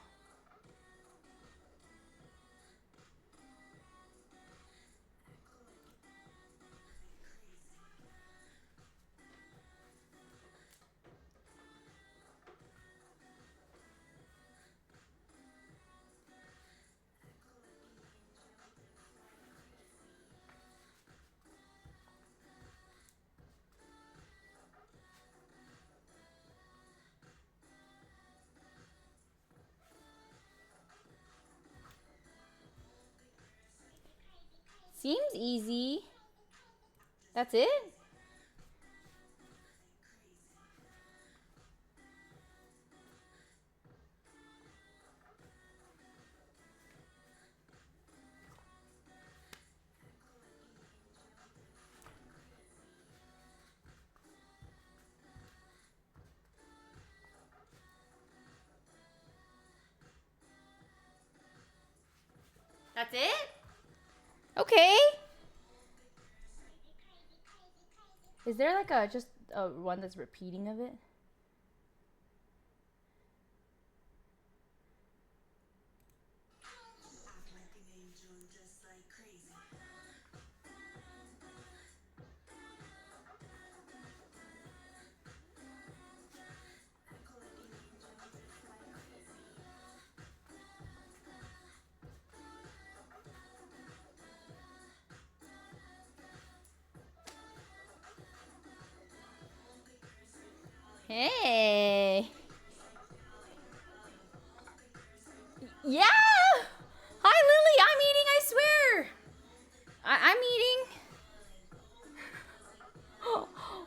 Seems easy. That's it? That's it? Okay. Is there like just a one that's repeating of it? Hey. Yeah. Hi, Lily. I'm eating, I swear. I'm eating.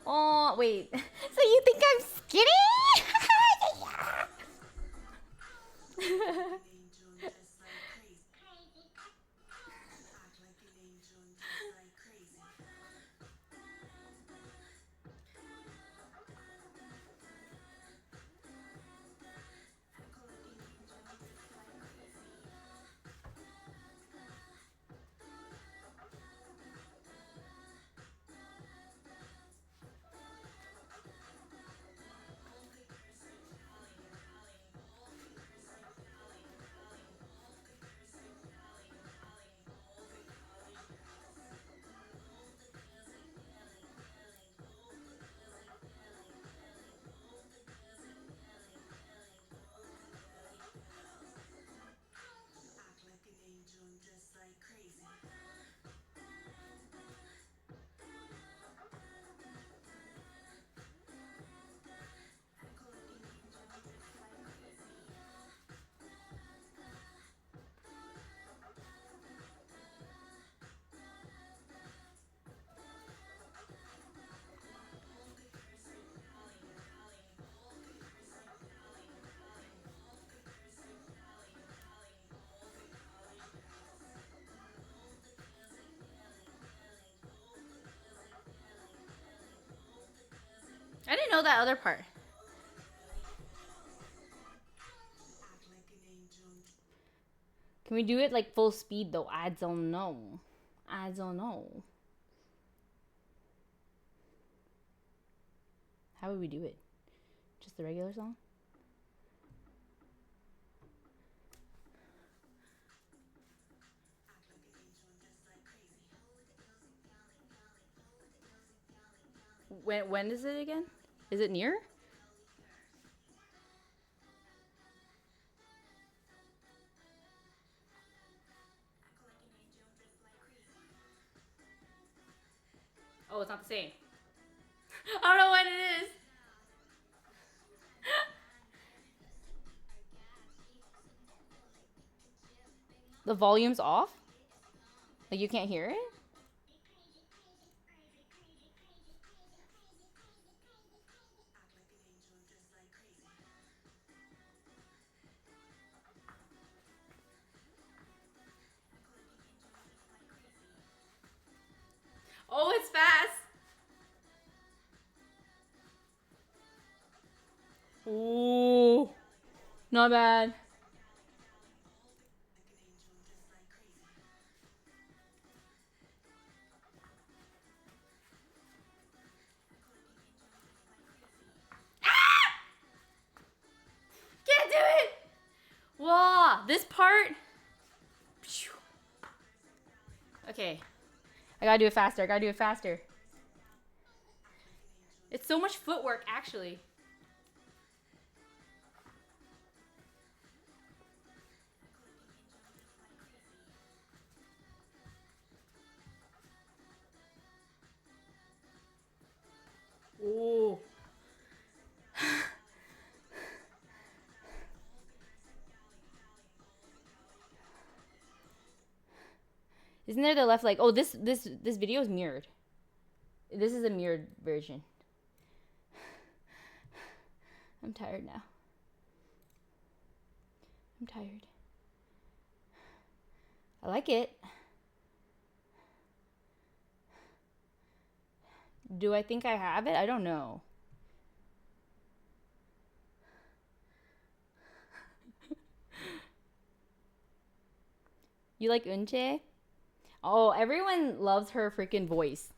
Oh, wait. So you think I'm skinny? know that other part. Can we do it like full speed though? I don't know. I don't know. How would we do it? Just the regular song? When is it again? Is it near? Oh, it's not the same. I don't know what it is. The volume's off? Like you can't hear it? Oh, it's fast. Ooh. Not bad. Can't do it. Wow, this part. Okay. I gotta do it faster. I gotta do it faster. It's so much footwork, actually. Ooh. Isn't there the left like, oh, this video is mirrored. This is a mirrored version. I'm tired now. I'm tired. I like it. Do I think I have it? I don't know. You like Unche? Oh, everyone loves her freaking voice.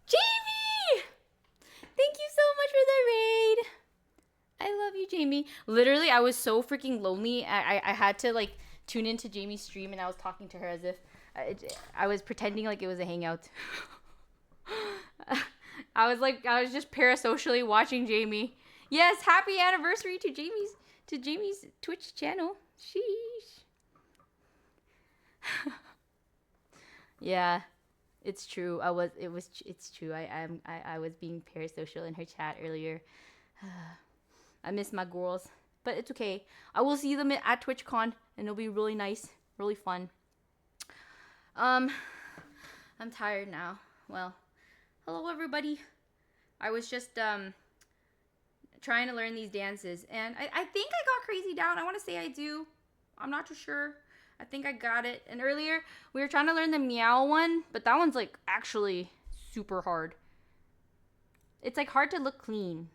Jamie! Thank you so much for the raid. I love you, Jamie. Literally, I was so freaking lonely. I had to like tune into Jamie's stream and I was talking to her as if I was pretending like it was a hangout. I was just parasocially watching Jamie. Yes, happy anniversary to Jamie's Twitch channel. Sheesh. Yeah, it's true. It's true. I was being parasocial in her chat earlier. I miss my girls, but it's okay. I will see them at TwitchCon, and it'll be really nice, really fun. I'm tired now. Well, hello everybody. I was just trying to learn these dances, and I think I got Crazy down. I want to say I do. I'm not too sure. I think I got it. And earlier we were trying to learn the meow one, but that one's like actually super hard. It's like hard to look clean.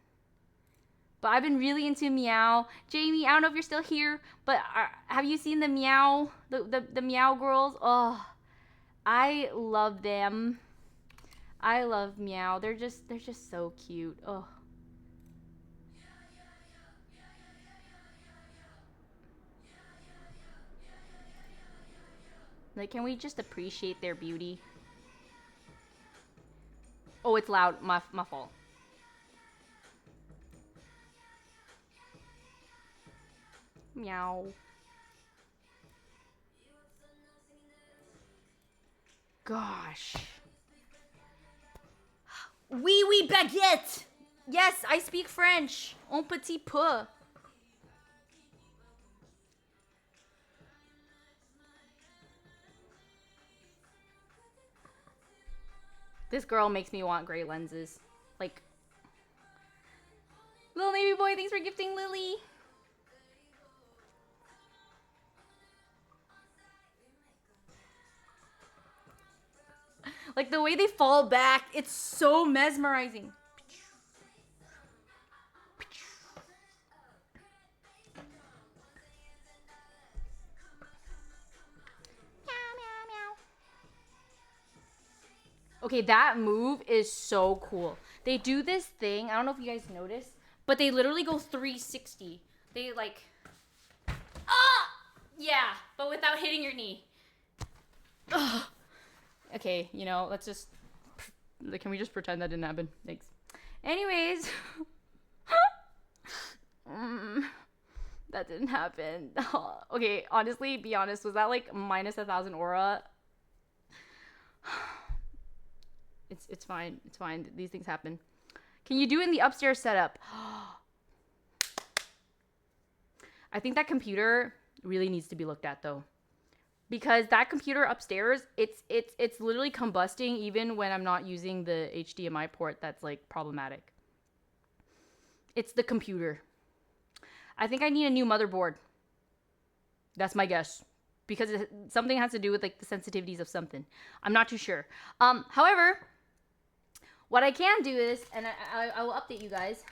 But I've been really into meow. Jamie, I don't know if you're still here, but have you seen the meow, the meow girls? Oh, I love them. I love meow. They're just so cute. Oh. Like, can we just appreciate their beauty? Oh, it's loud. My fault. Meow. Gosh. Oui, baguette. Yes, I speak French. Un petit peu. This girl makes me want gray lenses. Like, little navy boy, thanks for gifting Lily. Like the way they fall back, it's so mesmerizing. Okay, that move is so cool. They do this thing. I don't know if you guys noticed, but they literally go 360. They like, yeah, but without hitting your knee. Ugh. Okay, you know, let's just, can we just pretend that didn't happen? Thanks. Anyways, that didn't happen. Okay, honestly, be honest, was that like minus 1,000 aura? It's fine. It's fine. These things happen. Can you do it in the upstairs setup? I think that computer really needs to be looked at though. Because that computer upstairs, it's literally combusting even when I'm not using the HDMI port that's like problematic. It's the computer. I think I need a new motherboard. That's my guess. Because something has to do with like the sensitivities of something. I'm not too sure. However, what I can do is, and I will update you guys.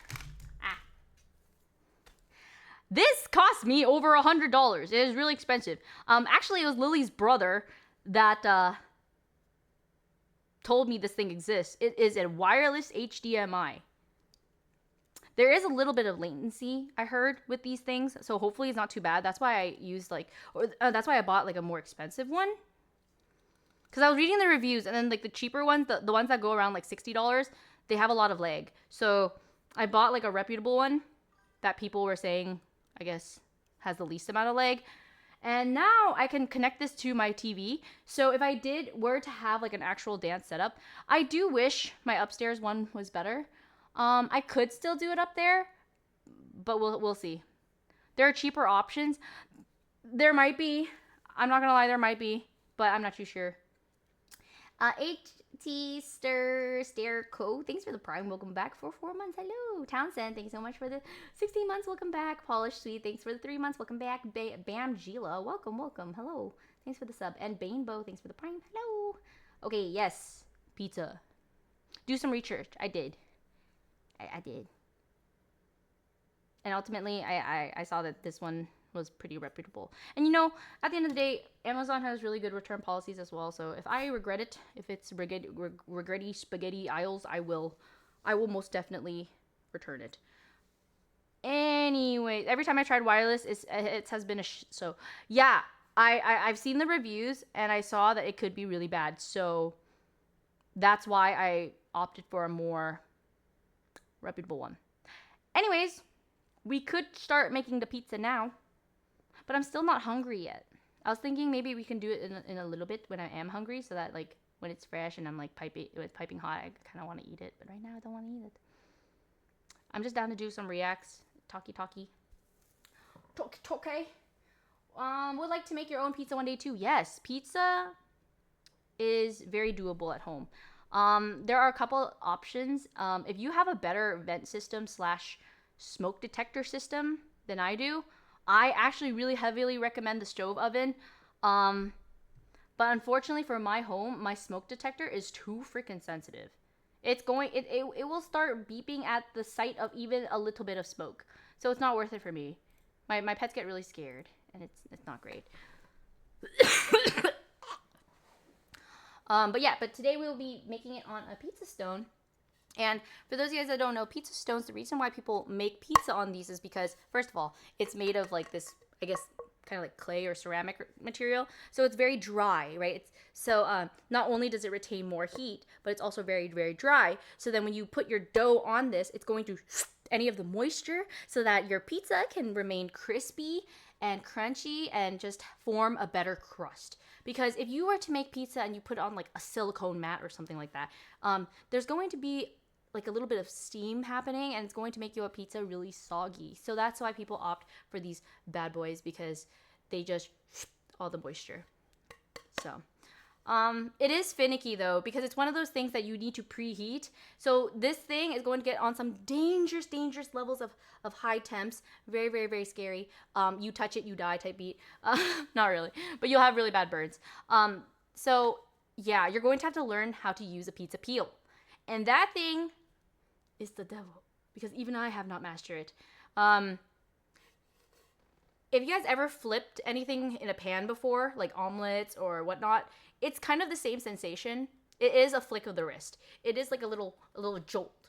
This cost me over $100. It is really expensive. Actually, it was Lily's brother that told me this thing exists. It is a wireless HDMI. There is a little bit of latency, I heard, with these things, so hopefully it's not too bad. That's why I used that's why I bought like a more expensive one. Because I was reading the reviews, and then like the cheaper ones, the ones that go around like $60, they have a lot of lag. So I bought like a reputable one that people were saying, I guess, has the least amount of lag. And now I can connect this to my TV. So if I were to have like an actual dance setup, I do wish my upstairs one was better. I could still do it up there, but we'll see. There are cheaper options. There might be. I'm not gonna lie, there might be, but I'm not too sure. HT Stair Co. Thanks for the Prime. Welcome back for 4 months. Hello. Townsend, thanks so much for the 16 months. Welcome back. Polish Sweet, thanks for the 3 months. Welcome back. Bam Gila, welcome. Hello. Thanks for the sub. And Banebo, thanks for the Prime. Hello. Okay, yes. Pizza. Do some research. I did. I did. And ultimately, I saw that this one was pretty reputable. And you know, at the end of the day, Amazon has really good return policies as well. So if I regret it, if it's regretty spaghetti aisles, I will most definitely return it. Anyway, every time I tried wireless, it has been so yeah. I've seen the reviews and I saw that it could be really bad. So that's why I opted for a more reputable one. Anyways, we could start making the pizza now. But I'm still not hungry yet. I was thinking maybe we can do it in a little bit when I am hungry, so that like when it's fresh and I'm like piping hot, I kind of want to eat it. But right now I don't want to eat it. I'm just down to do some reacts. Talkie. Would like to make your own pizza one day too. Yes, pizza is very doable at home. There are a couple options. If you have a better vent system / smoke detector system than I do, I actually really heavily recommend the stove oven. But unfortunately for my home, my smoke detector is too freaking sensitive. It will start beeping at the sight of even a little bit of smoke. So it's not worth it for me. My pets get really scared and it's not great. But today we'll be making it on a pizza stone. And for those of you guys that don't know, pizza stones, the reason why people make pizza on these is because, first of all, it's made of like this, I guess, kind of like clay or ceramic material. So it's very dry, right? Not only does it retain more heat, but it's also very, very dry. So then when you put your dough on this, it's going to any of the moisture so that your pizza can remain crispy and crunchy and just form a better crust. Because if you were to make pizza and you put it on like a silicone mat or something like that, there's going to be like a little bit of steam happening and it's going to make your pizza really soggy. So that's why people opt for these bad boys, because they just all the moisture. So it is finicky though, because it's one of those things that you need to preheat. So this thing is going to get on some dangerous levels of high temps. Very, very, very scary. You touch it, you die type beat. Not really, but you'll have really bad burns. So yeah, you're going to have to learn how to use a pizza peel. And that thing is the devil, because even I have not mastered it. If you guys ever flipped anything in a pan before, like omelets or whatnot, it's kind of the same sensation. It is a flick of the wrist. It is like a little jolt.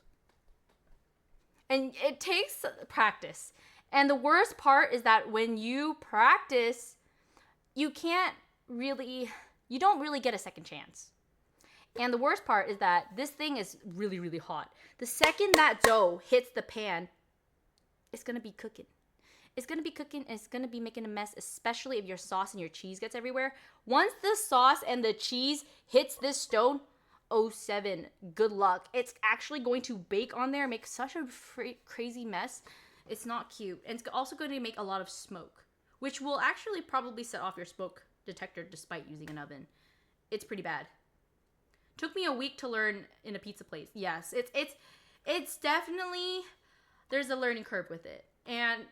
And it takes practice. And the worst part is that when you practice, you don't really get a second chance. And the worst part is that this thing is really, really hot. The second that dough hits the pan, it's going to be cooking. It's going to be cooking and it's going to be making a mess, especially if your sauce and your cheese gets everywhere. Once the sauce and the cheese hits this stone, 07, good luck. It's actually going to bake on there, make such a crazy mess. It's not cute. And it's also going to make a lot of smoke, which will actually probably set off your smoke detector despite using an oven. It's pretty bad. Took me a week to learn in a pizza place. Yes, it's definitely, there's a learning curve with it. And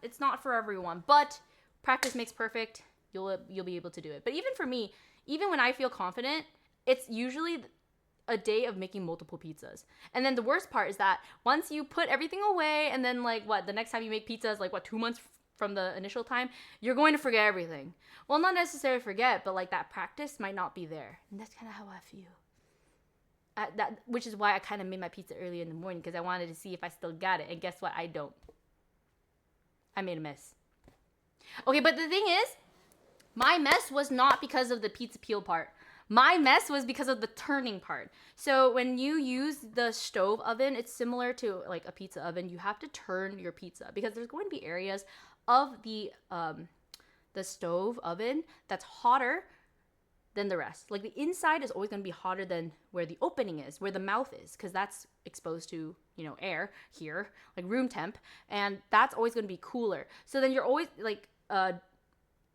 it's not for everyone, but practice makes perfect. You'll be able to do it. But even for me, even when I feel confident, it's usually a day of making multiple pizzas. And then the worst part is that once you put everything away and then the next time you make pizzas, 2 months from the initial time, you're going to forget everything. Well, not necessarily forget, but that practice might not be there. And that's kind of how I feel. Which is why I kind of made my pizza early in the morning, because I wanted to see if I still got it. And guess what? I don't. I made a mess. Okay, but the thing is, my mess was not because of the pizza peel part. My mess was because of the turning part. So when you use the stove oven, it's similar to a pizza oven. You have to turn your pizza because there's going to be areas of the stove oven that's hotter than the rest. The inside is always going to be hotter than where the opening is, where the mouth is, because that's exposed to, air here, room temp, and that's always going to be cooler. So then you're always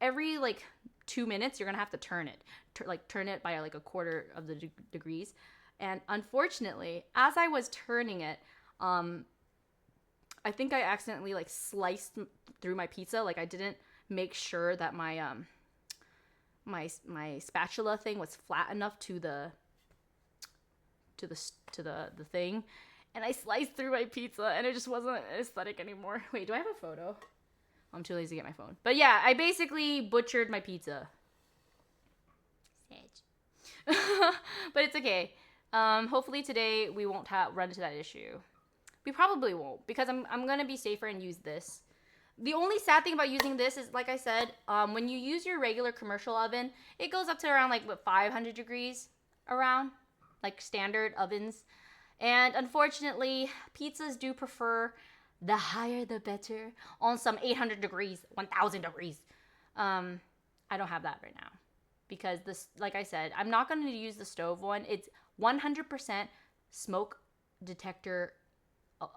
every 2 minutes you're going to have to turn it. Turn it by a quarter of the degrees. And unfortunately, as I was turning it, I think I accidentally sliced through my pizza. I didn't make sure that my my spatula thing was flat enough to the thing, and I sliced through my pizza, and it just wasn't aesthetic anymore. Wait, do I have a photo? I'm too lazy to get my phone. But yeah, I basically butchered my pizza. But it's okay. Hopefully today we won't run into that issue. We probably won't, because I'm gonna be safer and use this. The only sad thing about using this is, like I said, when you use your regular commercial oven, it goes up to around 500 degrees around, standard ovens. And unfortunately, pizzas do prefer the higher the better on some 800 degrees, 1000 degrees. I don't have that right now because this, like I said, I'm not going to use the stove one. It's 100% smoke detector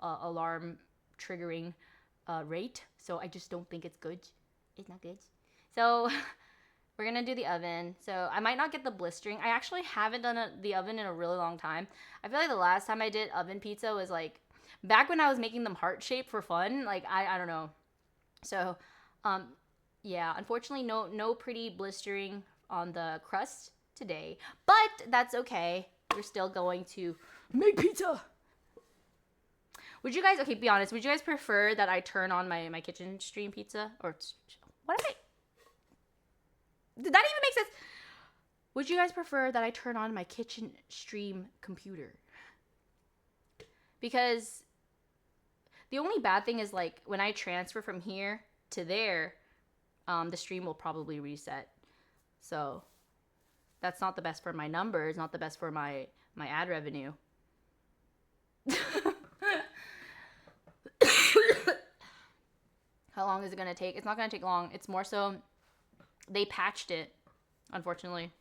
alarm triggering rate. So I just don't think it's good. It's not good. So we're going to do the oven. So I might not get the blistering. I actually haven't done the oven in a really long time. I feel like the last time I did oven pizza was back when I was making them heart shaped for fun. I don't know. So yeah, unfortunately no pretty blistering on the crust today, but that's okay. We're still going to make pizza. Would you guys, okay, be honest, would you guys prefer that I turn on my kitchen stream pizza? Or what am I? Did that even make sense? Would you guys prefer that I turn on my kitchen stream computer? Because the only bad thing is when I transfer from here to there, the stream will probably reset. So that's not the best for my numbers, not the best for my ad revenue. How long is it going to take? It's not going to take long. It's more so they patched it, unfortunately.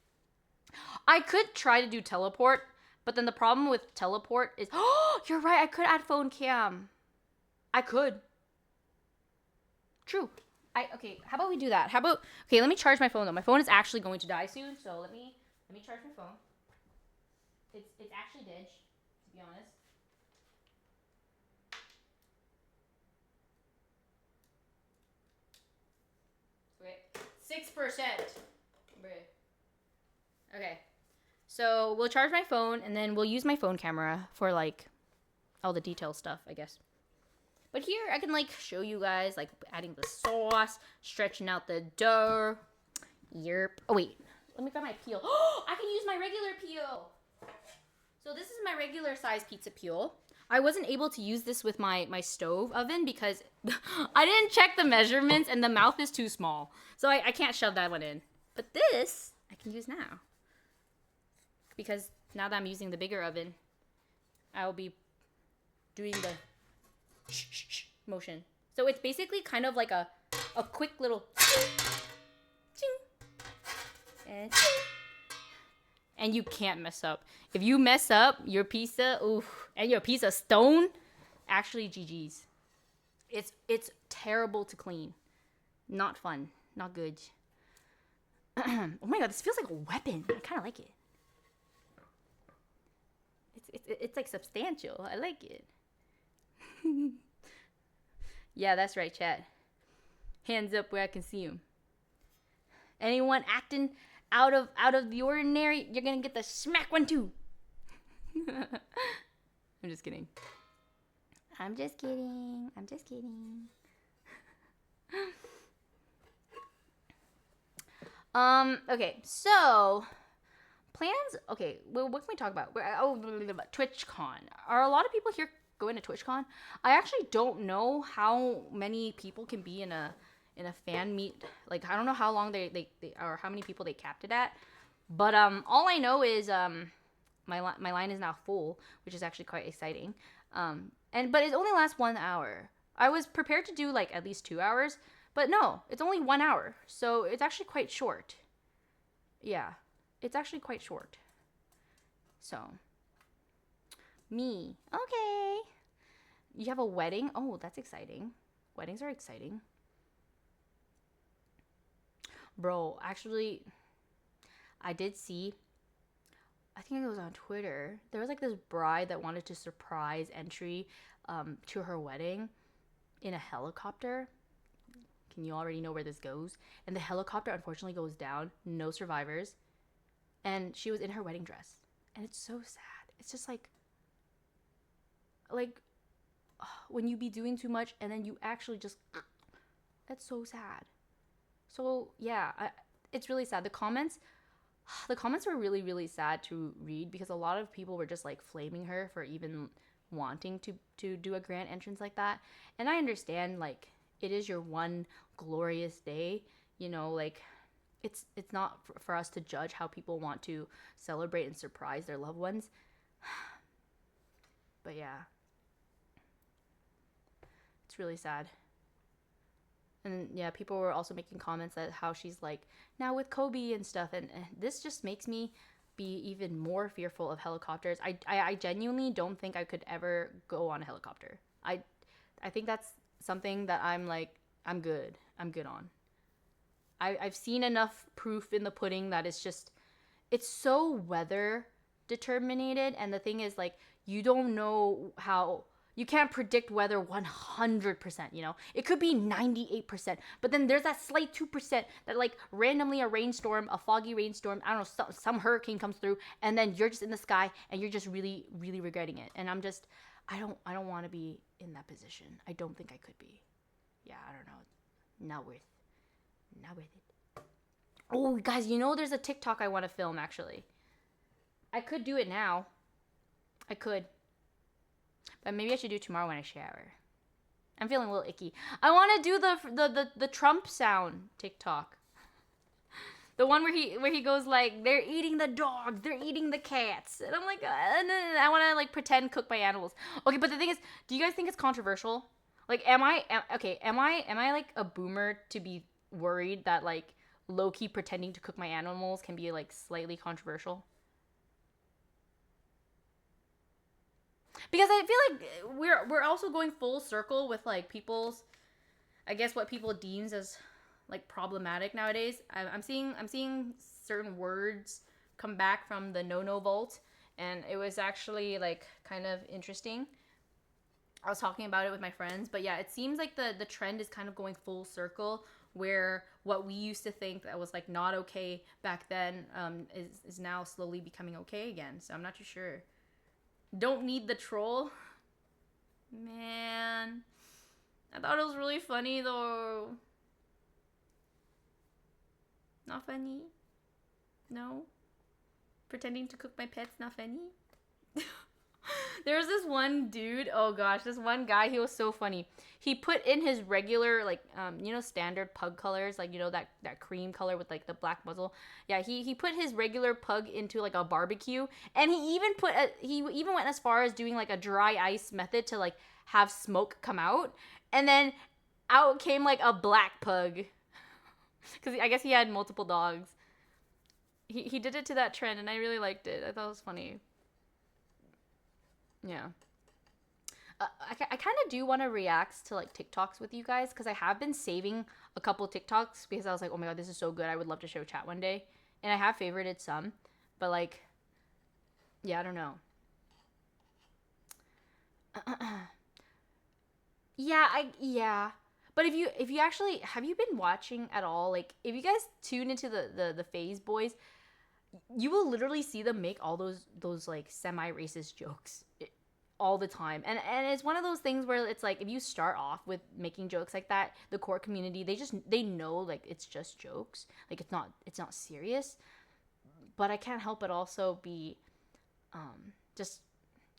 I could try to do teleport, but then the problem with teleport is, oh, you're right, I could add phone cam. I could. True. Okay, how about we do that? Okay, let me charge my phone though. My phone is actually going to die soon, so let me charge my phone. It's actually dead, to be honest. Okay, 6%. Okay, so we'll charge my phone and then we'll use my phone camera for all the detail stuff, I guess. But here I can show you guys adding the sauce, stretching out the dough. Yerp. Oh wait, let me grab my peel. Oh, I can use my regular peel. So this is my regular size pizza peel. I wasn't able to use this with my stove oven because I didn't check the measurements and the mouth is too small. So I can't shove that one in. But this I can use now. Because now that I'm using the bigger oven, I'll be doing the motion. So it's basically kind of like a quick little and you can't mess up. If you mess up your pizza, oof, and your pizza stone, actually GG's. It's terrible to clean. Not fun. Not good. Oh my god, this feels like a weapon. I kind of like it. It's like substantial. I like it. Yeah, that's right, chat. Hands up where I can see them. Anyone acting out of the ordinary, you're gonna get the smack one too. I'm just kidding. I'm just kidding. I'm just kidding. Okay, so plans. Okay, well, what can we talk about? TwitchCon. Are a lot of people here going to TwitchCon? I actually don't know how many people can be in a fan meet. Like, I don't know how long they or how many people they capped it at. But all I know is my line is now full, which is actually quite exciting. But it only lasts 1 hour. I was prepared to do like at least 2 hours, but no, it's only 1 hour. So it's actually quite short. Yeah, it's actually quite short. So me, okay. You have a wedding? Oh, that's exciting. Weddings are exciting. Bro, actually, I did see, I think it was on Twitter, there was like this bride that wanted to surprise entry to her wedding in a helicopter. Can you already know where this goes? And the helicopter unfortunately goes down, no survivors, and she was in her wedding dress. And it's so sad. It's just like when you be doing too much and then you actually just, that's so sad. So yeah, it's really sad. The comments were really, really sad to read because a lot of people were just like flaming her for even wanting to do a grand entrance like that. And I understand, like, it is your one glorious day, you know, like it's not for us to judge how people want to celebrate and surprise their loved ones. But yeah, it's really sad. And yeah, people were also making comments that how she's like now with Kobe and stuff, and this just makes me be even more fearful of helicopters. I genuinely don't think I could ever go on a helicopter. I think that's something that I'm good on. I've seen enough proof in the pudding that it's so weather determinated, and the thing is, like, you don't know how. You can't predict weather 100%, you know? It could be 98%, but then there's that slight 2% that, like, randomly a rainstorm, a foggy rainstorm, I don't know, some hurricane comes through, and then you're just in the sky, and you're just really, really regretting it. And I'm just, I don't want to be in that position. I don't think I could be. Yeah, I don't know. Not worth it. Oh, guys, you know there's a TikTok I want to film, actually. I could do it now. I could. But maybe I should do it tomorrow when I shower. I'm feeling a little icky. I want to do the Trump sound TikTok. The one where he goes like, they're eating the dogs, they're eating the cats. And I'm like, I want to like pretend cook my animals. Okay, but the thing is, do you guys think it's controversial? Like, am I like a boomer to be worried that like low-key pretending to cook my animals can be like slightly controversial? Because I feel like we're also going full circle with like people's, I guess, what people deems as like problematic nowadays. I'm seeing certain words come back from the no vault, and it was actually like kind of interesting. I was talking about it with my friends, but yeah, it seems like the trend is kind of going full circle, where what we used to think that was like not okay back then is now slowly becoming okay again. So I'm not too sure. Don't need the troll. Man, I thought it was really funny though. Not funny? No? Pretending to cook my pets, not funny? There was this one dude, oh gosh, this one guy, he was so funny. He put in his regular, like, standard pug colors, like, that cream color with, like, the black muzzle. Yeah, he put his regular pug into, like, a barbecue, and he even went as far as doing, like, a dry ice method to, like, have smoke come out, and then out came, like, a black pug. Because I guess he had multiple dogs. He did it to that trend, and I really liked it. I thought it was funny. Yeah. I kind of do want to react to like TikToks with you guys because I have been saving a couple TikToks because I was like, oh my god, this is so good. I would love to show chat one day. And I have favorited some, but like, yeah, I don't know. Yeah. But if you actually have you been watching at all? Like, if you guys tune into the Phase Boys, you will literally see them make all those like semi-racist jokes all the time, and it's one of those things where it's like if you start off with making jokes like that, the core community they know like it's just jokes, like it's not serious. But I can't help but also be just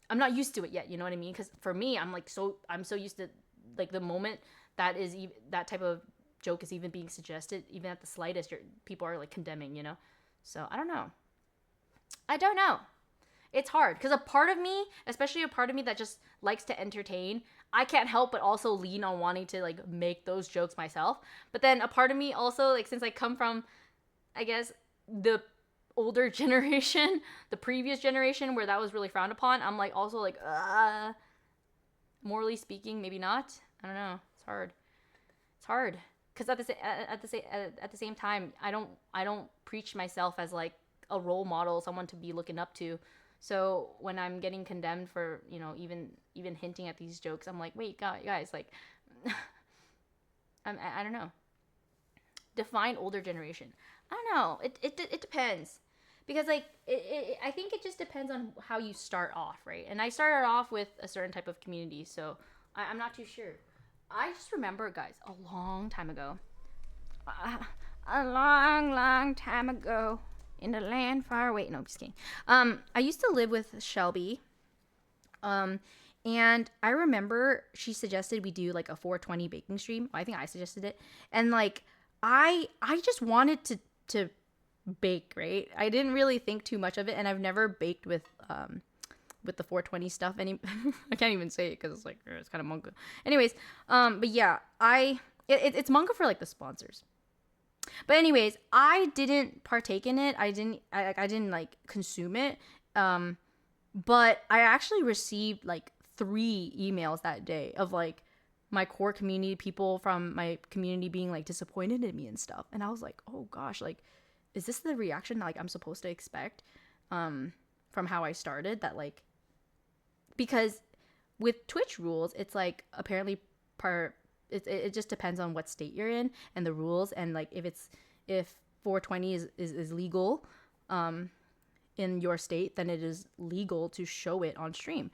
I'm not used to it yet, you know what I mean? Because for me, I'm so used to like the moment that type of joke is even being suggested, even at the slightest, people are like condemning, you know. So I don't know. It's hard because a part of me, especially a part of me that just likes to entertain, I can't help but also lean on wanting to like make those jokes myself. But then a part of me also, like, since I come from, I guess, the older generation, the previous generation where that was really frowned upon, I'm like also like, morally speaking, maybe not. I don't know. It's hard because at the same time, I don't preach myself as like a role model, someone to be looking up to. So when I'm getting condemned for, even hinting at these jokes, I'm like, wait, guys, like, I don't know. Define older generation. I don't know. It depends. Because, like, I think it just depends on how you start off, right? And I started off with a certain type of community, so I'm not too sure. I just remember, guys, a long time ago. A long time ago. In the land far away. No, I'm just kidding. I used to live with Shelby. And I remember she suggested we do like a 420 baking stream. I think I suggested it. And like I just wanted to bake, right? I didn't really think too much of it, and I've never baked with the 420 stuff any I can't even say it because it's like it's kind of manga. Anyways, but yeah, it's manga for like the sponsors. But anyways, I didn't partake in it. I didn't like consume it. But I actually received like 3 emails that day of like my core community, people from my community being like disappointed in me and stuff. And I was like, oh gosh, like, is this the reaction like I'm supposed to expect from how I started? That like, because with Twitch rules, it's like apparently it just depends on what state you're in and the rules, and like if 420 is legal in your state, then it is legal to show it on stream.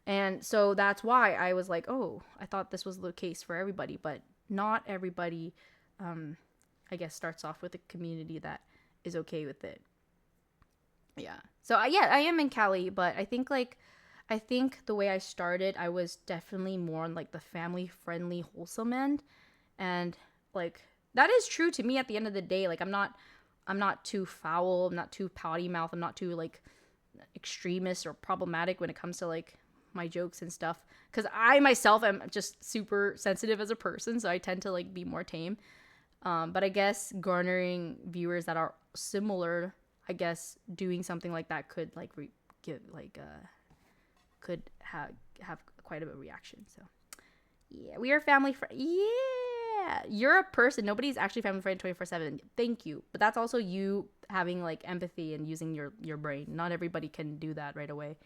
And so that's why I was like, oh, I thought this was the case for everybody, but not everybody I guess starts off with a community that is okay with it. Yeah. So I am in Cali, but I think the way I started, I was definitely more on like the family friendly, wholesome end. And like that is true to me at the end of the day. Like I'm not too foul, I'm not too potty mouth, I'm not too like extremist or problematic when it comes to like my jokes and stuff. Cause I myself am just super sensitive as a person, so I tend to like be more tame. But I guess garnering viewers that are similar, I guess doing something like that could like could have quite a bit of reaction. So yeah, we are family friend. Yeah, you're a person. Nobody's actually family friend 24/7. Thank you, but that's also you having like empathy and using your brain. Not everybody can do that right away.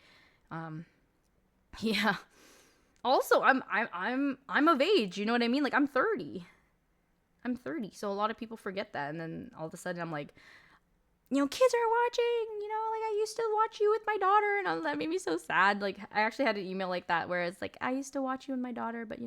Yeah. Also, I'm of age. You know what I mean? Like I'm 30. So a lot of people forget that, and then all of a sudden I'm like, kids are watching, like I used to watch you with my daughter, and that made me so sad. Like I actually had an email like that where it's like, I used to watch you and my daughter, but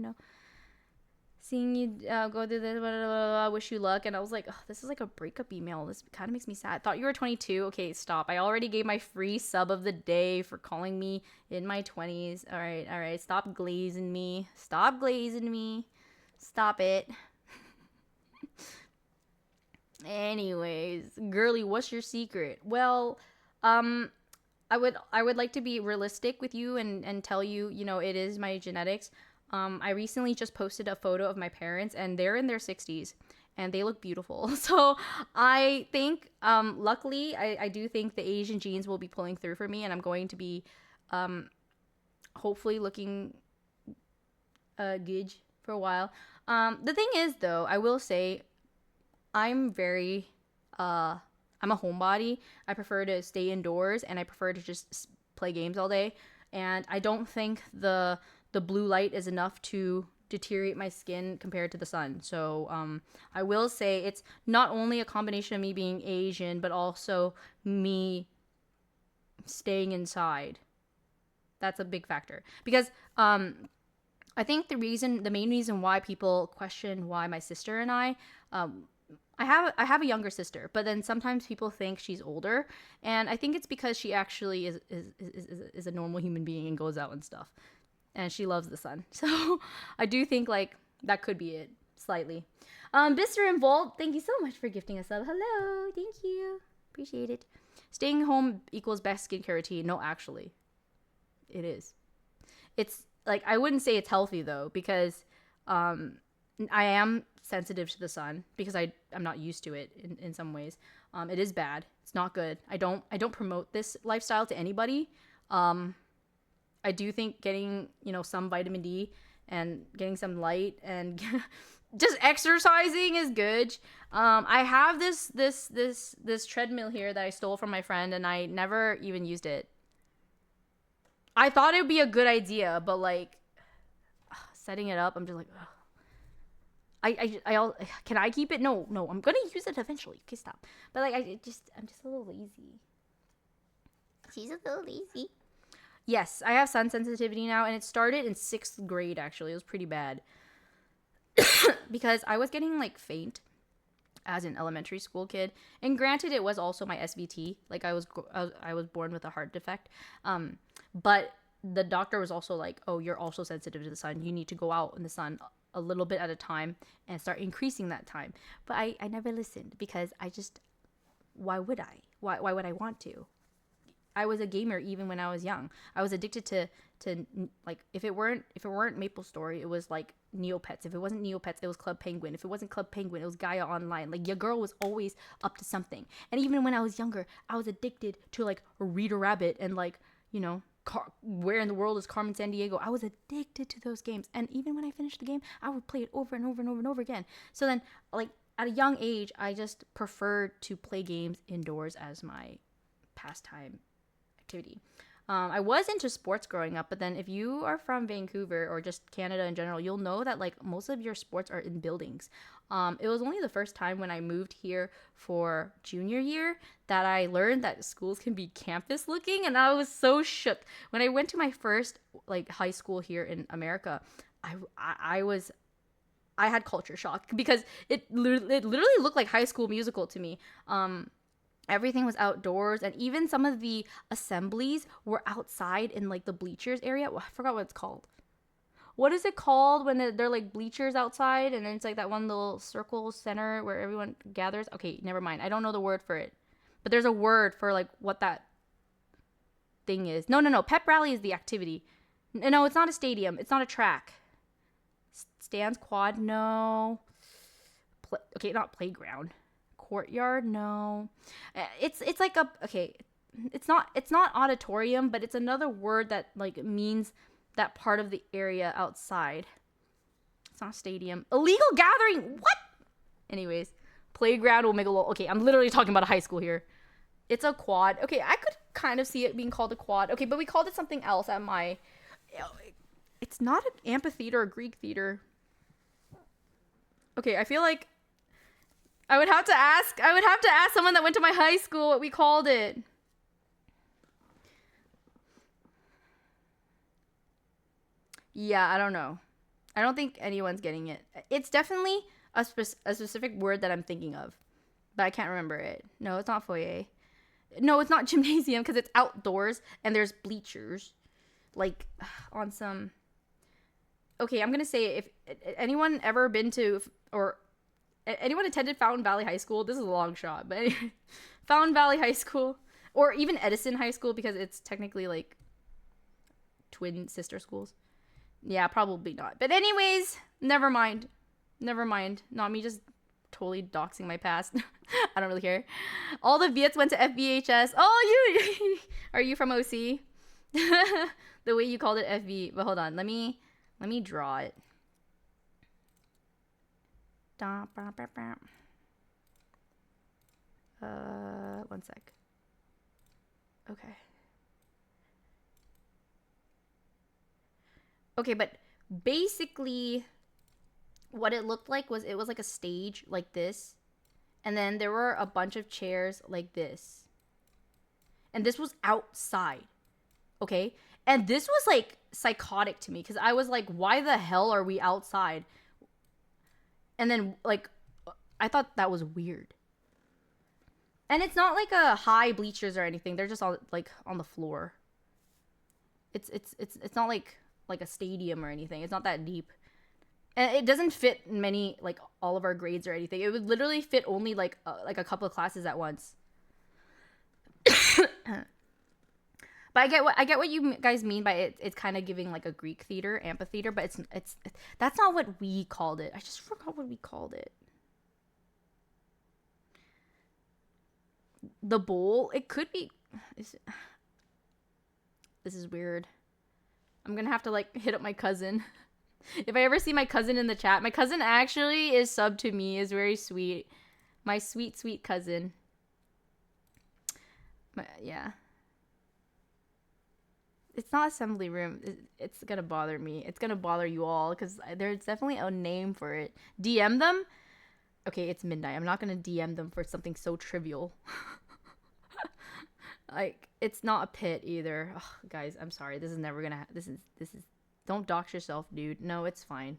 Seeing you go through this, blah, blah, blah, blah, wish you luck. And I was like, oh, this is like a breakup email. This kind of makes me sad. Thought you were 22. Okay, stop. I already gave my free sub of the day for calling me in my 20s. All right. Stop glazing me. Stop glazing me. Stop it. Anyways, girly, what's your secret? Well, I would like to be realistic with you and tell you, you know, it is my genetics. I recently just posted a photo of my parents, and they're in their 60s, and they look beautiful. So I think, luckily, I do think the Asian genes will be pulling through for me, and I'm going to be, hopefully looking good for a while. The thing is, though, I will say, I'm a homebody. I prefer to stay indoors, and I prefer to just play games all day. And I don't think the blue light is enough to deteriorate my skin compared to the sun. So I will say it's not only a combination of me being Asian, but also me staying inside. That's a big factor. Because I think the main reason why people question why my sister and I have a younger sister, but then sometimes people think she's older, and I think it's because she actually is a normal human being and goes out and stuff, and she loves the sun. So I do think like that could be it slightly. Bister and Volt, thank you so much for gifting us up. Hello, thank you, appreciate it. Staying home equals best skincare routine. No, actually, it is. It's like I wouldn't say it's healthy though, because I am sensitive to the sun because I'm not used to it in some ways. It is bad. It's not good. I don't promote this lifestyle to anybody. I do think getting, you know, some vitamin D and getting some light and just exercising is good. I have this treadmill here that I stole from my friend, and I never even used it. I thought it would be a good idea, but like setting it up, I'm just like, ugh. Can I keep it? No, I'm gonna use it eventually. Okay, stop. But like, I'm just a little lazy. She's a little lazy. Yes, I have sun sensitivity now, and it started in 6th grade. Actually, it was pretty bad because I was getting like faint as an elementary school kid, and granted, it was also my SVT. Like I was born with a heart defect, but the doctor was also like, "Oh, you're also sensitive to the sun. You need to go out in the sun a little bit at a time and start increasing that time." But I never listened because why would I? Why would I want to? I was a gamer even when I was young. I was addicted to like if it weren't MapleStory, it was like Neopets. If it wasn't Neopets, it was Club Penguin. If it wasn't Club Penguin, it was Gaia Online. Like your girl was always up to something. And even when I was younger, I was addicted to like Reader Rabbit and like, you know, Where in the World is Carmen Sandiego. I was addicted to those games, and even when I finished the game, I would play it over and over and over and over again. So then, like at a young age, I just preferred to play games indoors as my pastime activity. I was into sports growing up, but then if you are from Vancouver or just Canada in general, you'll know that like most of your sports are in buildings. It was only the first time when I moved here for junior year that I learned that schools can be campus looking, and I was so shook. When I went to my first like high school here in America, I had culture shock because it literally looked like High School Musical to me. Everything was outdoors, and even some of the assemblies were outside in like the bleachers area. Well, I forgot what it's called. What is it called when they're like bleachers outside, and then it's like that one little circle center where everyone gathers? Okay, never mind. I don't know the word for it, but there's a word for like what that thing is. No. Pep rally is the activity. No, it's not a stadium. It's not a track. Stands, quad, no. Okay, not playground. Courtyard, no. It's like it's not auditorium, but it's another word that like means that part of the area outside. It's not stadium. Illegal gathering. What? Anyways, playground will make a little. Okay, I'm literally talking about a high school here. It's a quad. Okay, I could kind of see it being called a quad. Okay, but we called it something else at my. It's not an amphitheater or Greek theater. Okay, I feel like I would have to ask someone that went to my high school what we called it. Yeah, I don't know. I don't think anyone's getting it. It's definitely a specific word that I'm thinking of, but I can't remember it. No, it's not foyer. No, it's not gymnasium because it's outdoors and there's bleachers. Like, on some... Okay, I'm going to say if anyone ever been to... Or anyone attended Fountain Valley High School, this is a long shot, but anyway, Fountain Valley High School, or even Edison High School, because it's technically like twin sister schools. Yeah, probably not. But anyways, never mind. Not me just totally doxing my past. I don't really care. All the Viets went to FVHS. Oh, you are you from OC? The way you called it FV. But hold on, let me draw it. One sec. Okay. Okay, but basically what it looked like was it was like a stage like this, and then there were a bunch of chairs like this. And this was outside. Okay? And this was like psychotic to me because I was like, why the hell are we outside? And then like I thought that was weird. And it's not like a high bleachers or anything. They're just all like on the floor. It's not like a stadium or anything. It's not that deep. And it doesn't fit many, like all of our grades or anything. It would literally fit only like a couple of classes at once. But I get what you guys mean by it. It's kind of giving like a Greek theater, amphitheater, but it's that's not what we called it. I just forgot what we called it. The bowl, it could be. This is weird. I'm gonna have to like hit up my cousin. If I ever see my cousin in the chat, my cousin actually is sub to me, is very sweet. My sweet, sweet cousin. Yeah. It's not assembly room. It's gonna bother me. It's gonna bother you all because there's definitely a name for it. DM them? Okay, it's midnight. I'm not gonna DM them for something so trivial. Like, it's not a pit either. Ugh, guys, I'm sorry. This is never gonna this is don't dox yourself, dude. No, it's fine.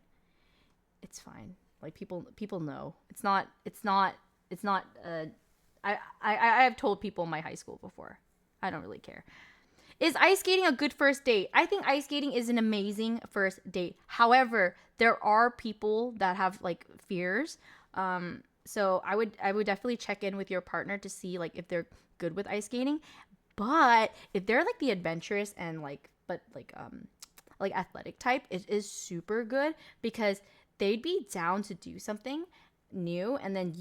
It's fine. Like, people know. It's not I have told people in my high school before. I don't really care. Is ice skating a good first date? I think ice skating is an amazing first date. However, there are people that have like fears. So I would definitely check in with your partner to see like if they're good with ice skating. But if they're like the adventurous and like athletic type, it is super good because they'd be down to do something new, and then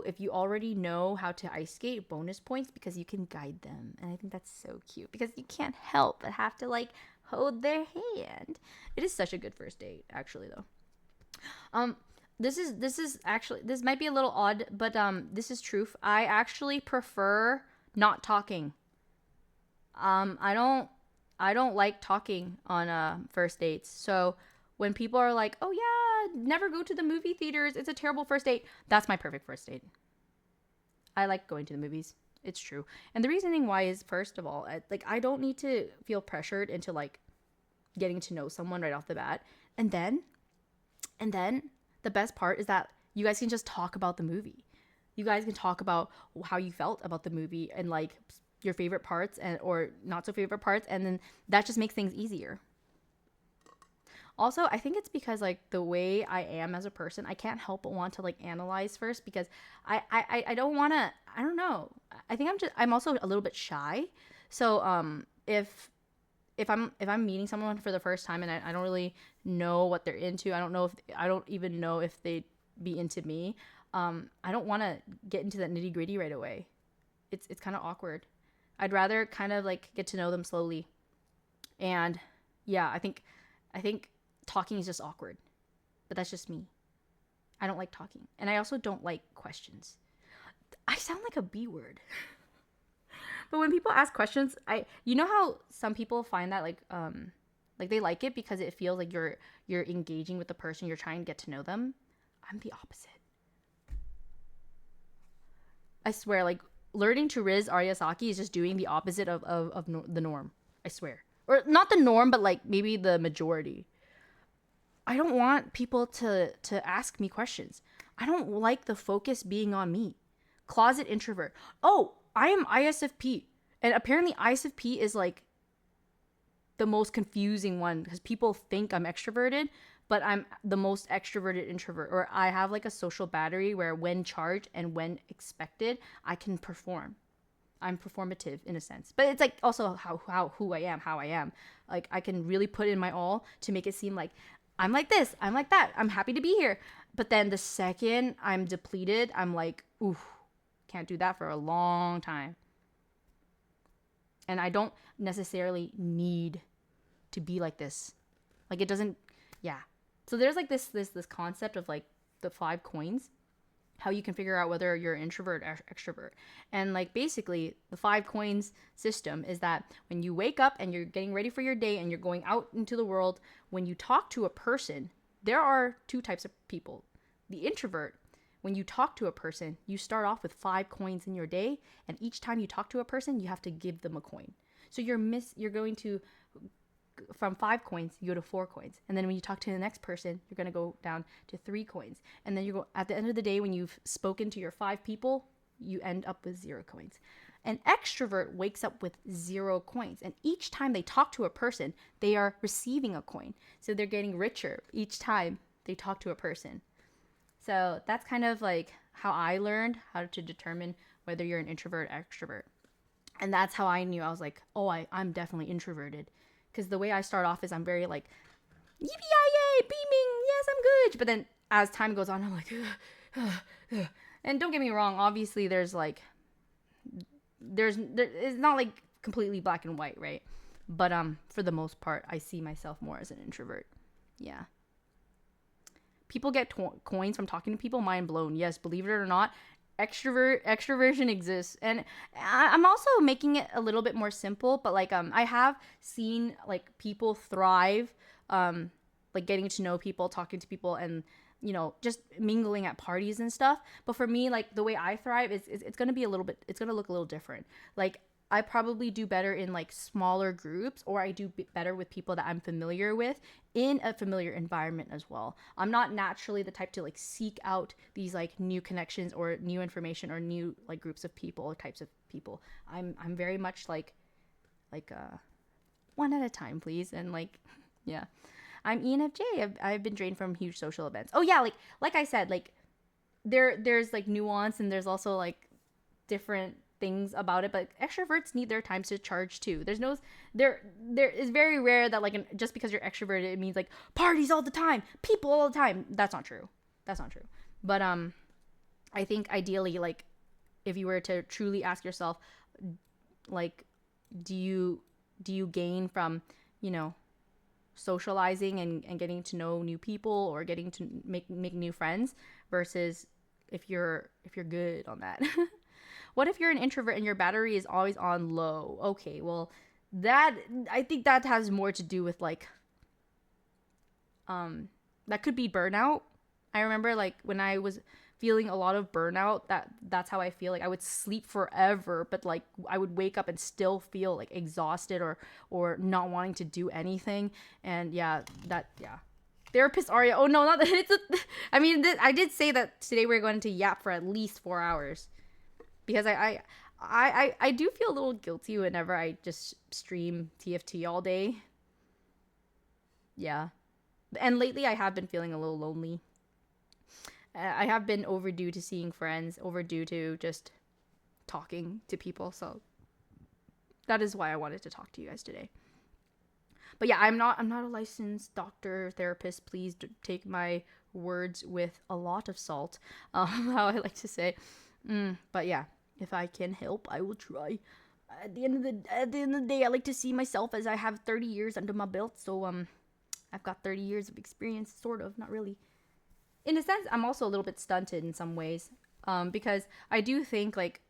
if you already know how to ice skate, bonus points because you can guide them. And I think that's so cute because you can't help but have to like hold their hand. It is such a good first date, actually, though. This is actually, this might be a little odd, but this is truth. I actually prefer not talking. I don't like talking on first dates. So when people are like, oh yeah, never go to the movie theaters, it's a terrible first date, that's my perfect first date. I like going to the movies. It's true. And the reasoning why is, first of all, I don't need to feel pressured into like getting to know someone right off the bat. And then the best part is that you guys can just talk about the movie. You guys can talk about how you felt about the movie and like your favorite parts and or not so favorite parts, and then that just makes things easier. Also, I think it's because like the way I am as a person, I can't help but want to like analyze first because I don't want to, I don't know. I think I'm also a little bit shy. So if I'm meeting someone for the first time and I don't really know what they're into, I don't even know if they'd be into me. I don't want to get into that nitty gritty right away. It's kind of awkward. I'd rather kind of like get to know them slowly. And yeah, I think talking is just awkward, but that's just me. I don't like talking, and I also don't like questions. I sound like a B word. But when people ask questions, you know how some people find that like they like it because it feels like you're engaging with the person, you're trying to get to know them. I'm the opposite. I swear, like learning to Riz Ariasaki is just doing the opposite of the norm. I swear, or not the norm, but like maybe the majority. I don't want people to ask me questions. I don't like the focus being on me. Closet introvert. Oh, I am ISFP. And apparently ISFP is like the most confusing one because people think I'm extroverted, but I'm the most extroverted introvert. Or I have like a social battery where when charged and when expected, I can perform. I'm performative in a sense, but it's like also who I am, how I am. Like I can really put in my all to make it seem like I'm like this, I'm like that, I'm happy to be here. But then the second I'm depleted, I'm like, ooh, can't do that for a long time. And I don't necessarily need to be like this. Like it doesn't, yeah. So there's like this concept of like the 5 coins, how you can figure out whether you're an introvert or extrovert. And like basically the 5 coins system is that when you wake up and you're getting ready for your day and you're going out into the world, when you talk to a person, there are 2 types of people. The introvert, when you talk to a person, you start off with 5 coins in your day, and each time you talk to a person, you have to give them a coin. So you're going to, from 5 coins, you go to 4 coins. And then when you talk to the next person, you're going to go down to 3 coins. And then you go, at the end of the day, when you've spoken to your 5 people, you end up with 0 coins. An extrovert wakes up with 0 coins. And each time they talk to a person, they are receiving a coin. So they're getting richer each time they talk to a person. So that's kind of like how I learned how to determine whether you're an introvert or extrovert. And that's how I knew. I was like, oh, I'm definitely introverted. Because the way I start off is I'm very like, yippee-yay, beaming, yes, I'm good. But then as time goes on, I'm like, and don't get me wrong, obviously there's it's not like completely black and white, right? But for the most part, I see myself more as an introvert. Yeah. People get coins from talking to people. Mind blown. Yes, believe it or not, extroversion exists. And I'm also making it a little bit more simple, but like I have seen like people thrive, like getting to know people, talking to people, and just mingling at parties and stuff. But for me, like the way I thrive is it's gonna be it's gonna look a little different. Like I probably do better in like smaller groups, or I do better with people that I'm familiar with in a familiar environment as well. I'm not naturally the type to like seek out these like new connections or new information or new like groups of people or types of people. I'm very much like one at a time, please. And like, yeah, I'm ENFJ. I've been drained from huge social events. Oh yeah, like I said, like there's like nuance, and there's also like different things about it, but extroverts need their times to charge too. There is very rare that like just because you're extroverted it means like parties all the time, people all the time. That's not true. But I think ideally, like if you were to truly ask yourself, like do you gain from socializing and getting to know new people, or getting to make new friends, versus if you're good on that. What if you're an introvert and your battery is always on low? Okay, well, I think that has more to do with like, that could be burnout. I remember like when I was feeling a lot of burnout, that's how I feel. Like I would sleep forever, but like I would wake up and still feel like exhausted or not wanting to do anything. And yeah. Therapist Aria. Oh no, not that. I did say that today we're going to yap for at least 4 hours. Because I do feel a little guilty whenever I just stream TFT all day. Yeah. And lately I have been feeling a little lonely. I have been overdue to seeing friends, overdue to just talking to people. So that is why I wanted to talk to you guys today. But yeah, I'm not a licensed doctor, therapist. Please take my words with a lot of salt. How I like to say. But yeah, if I can help, I will try. At the end of the day, I like to see myself as I have 30 years under my belt. So I've got 30 years of experience, sort of, not really. In a sense, I'm also a little bit stunted in some ways, because I do think like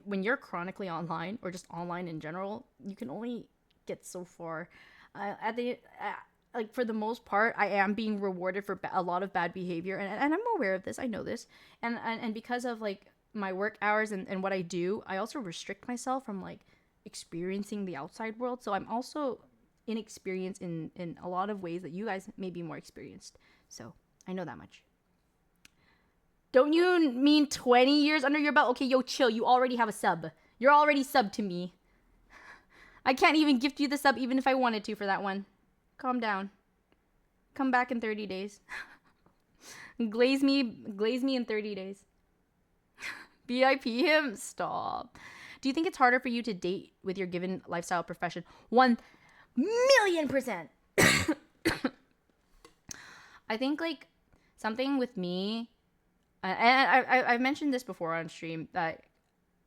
when you're chronically online, or just online in general, you can only get so far. Like for the most part, I am being rewarded for a lot of bad behavior, and I'm aware of this. I know this, and because of like my work hours and what I do, I also restrict myself from like experiencing the outside world. So I'm also inexperienced in a lot of ways that you guys may be more experienced. So I know that much. Don't you mean 20 years under your belt? Okay, yo, chill. You already have a sub. You're already subbed to me. I can't even gift you the sub even if I wanted to for that one. Calm down. Come back in 30 days. glaze me in 30 days. VIP him? Stop. Do you think it's harder for you to date with your given lifestyle profession? 1,000,000%. I think like something with me, and I've mentioned this before on stream, that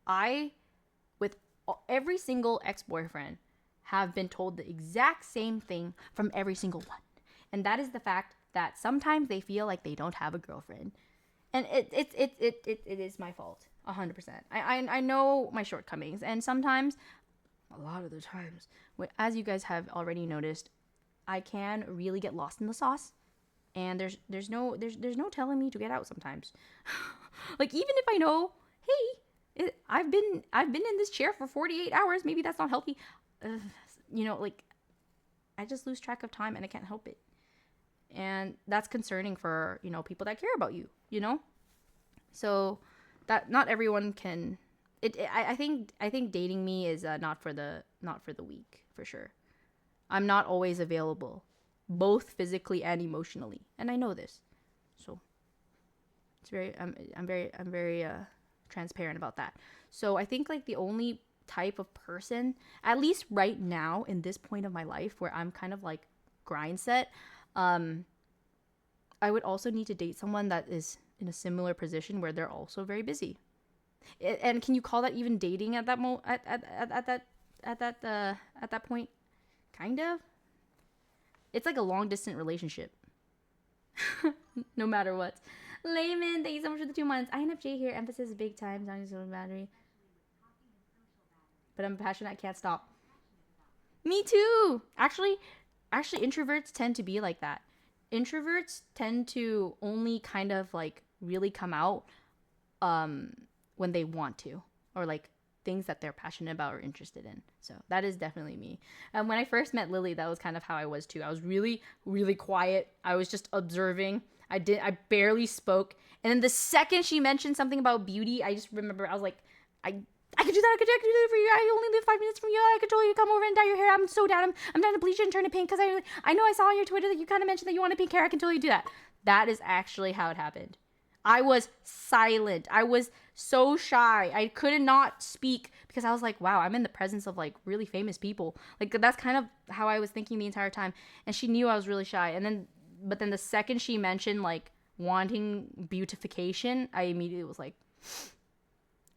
I, with every single ex-boyfriend, have been told the exact same thing from every single one. And that is the fact that sometimes they feel like they don't have a girlfriend. And it is my fault, 100%. I know my shortcomings, and sometimes, a lot of the times, as you guys have already noticed, I can really get lost in the sauce, and there's no telling me to get out sometimes. Like, even if I know, hey, I've been in this chair for 48 hours, maybe that's not healthy. Like, I just lose track of time, and I can't help it. And that's concerning for, people that care about you, So that not everyone can. I think dating me is not for the weak, for sure. I'm not always available, both physically and emotionally, and I know this. So it's I'm very transparent about that. So I think like the only type of person, at least right now in this point of my life where I'm kind of like grind set, I would also need to date someone that is in a similar position where they're also very busy. And can you call that even dating at that at that point? Kind of. It's like a long distance relationship. No matter what. Layman, thank you so much for the 2 months. INFJ here, emphasis big time, not just on battery. But I'm passionate, I can't stop. Me too. Actually, introverts tend to be like that. Introverts tend to only kind of like really come out when they want to, or like things that they're passionate about or interested in. So that is definitely me. And when I first met Lily, that was kind of how I was too. I was really, really quiet. I was just observing. I barely spoke. And then the second she mentioned something about beauty, I just remember I was like, I could do that. I could do that for you. I only live 5 minutes from you. I could totally come over and dye your hair. I'm so down. I'm down to bleach it and turn it pink because I know I saw on your Twitter that you kind of mentioned that you wanted pink hair. I can totally do that. That is actually how it happened. I was silent. I was so shy. I could not speak because I was like, wow, I'm in the presence of like really famous people. Like that's kind of how I was thinking the entire time. And she knew I was really shy. But then the second she mentioned like wanting beautification, I immediately was like,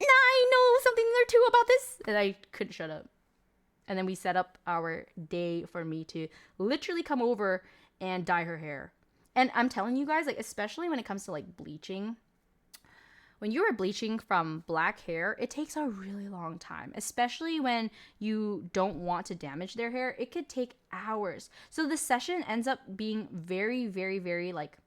I know something or two about this, and I couldn't shut up. And then we set up our day for me to literally come over and dye her hair. And I'm telling you guys, like, especially when it comes to like bleaching, when you are bleaching from black hair, it takes a really long time, especially when you don't want to damage their hair. It could take hours. So the session ends up being very, very, very like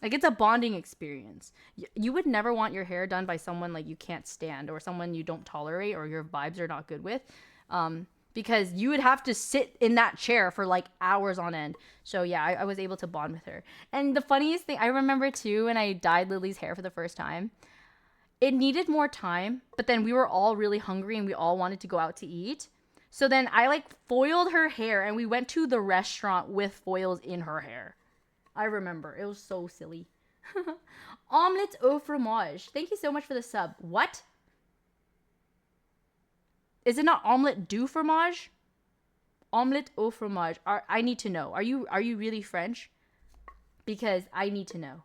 it's a bonding experience. You would never want your hair done by someone like you can't stand, or someone you don't tolerate, or your vibes are not good with, because you would have to sit in that chair for like hours on end. So yeah, I was able to bond with her. And the funniest thing I remember too, when I dyed Lily's hair for the first time, it needed more time, but then we were all really hungry and we all wanted to go out to eat. So then I like foiled her hair and we went to the restaurant with foils in her hair. I remember. It was so silly. Omelette au fromage. Thank you so much for the sub. What? Is it not omelette du fromage? Omelette au fromage. I need to know. Are you really French? Because I need to know.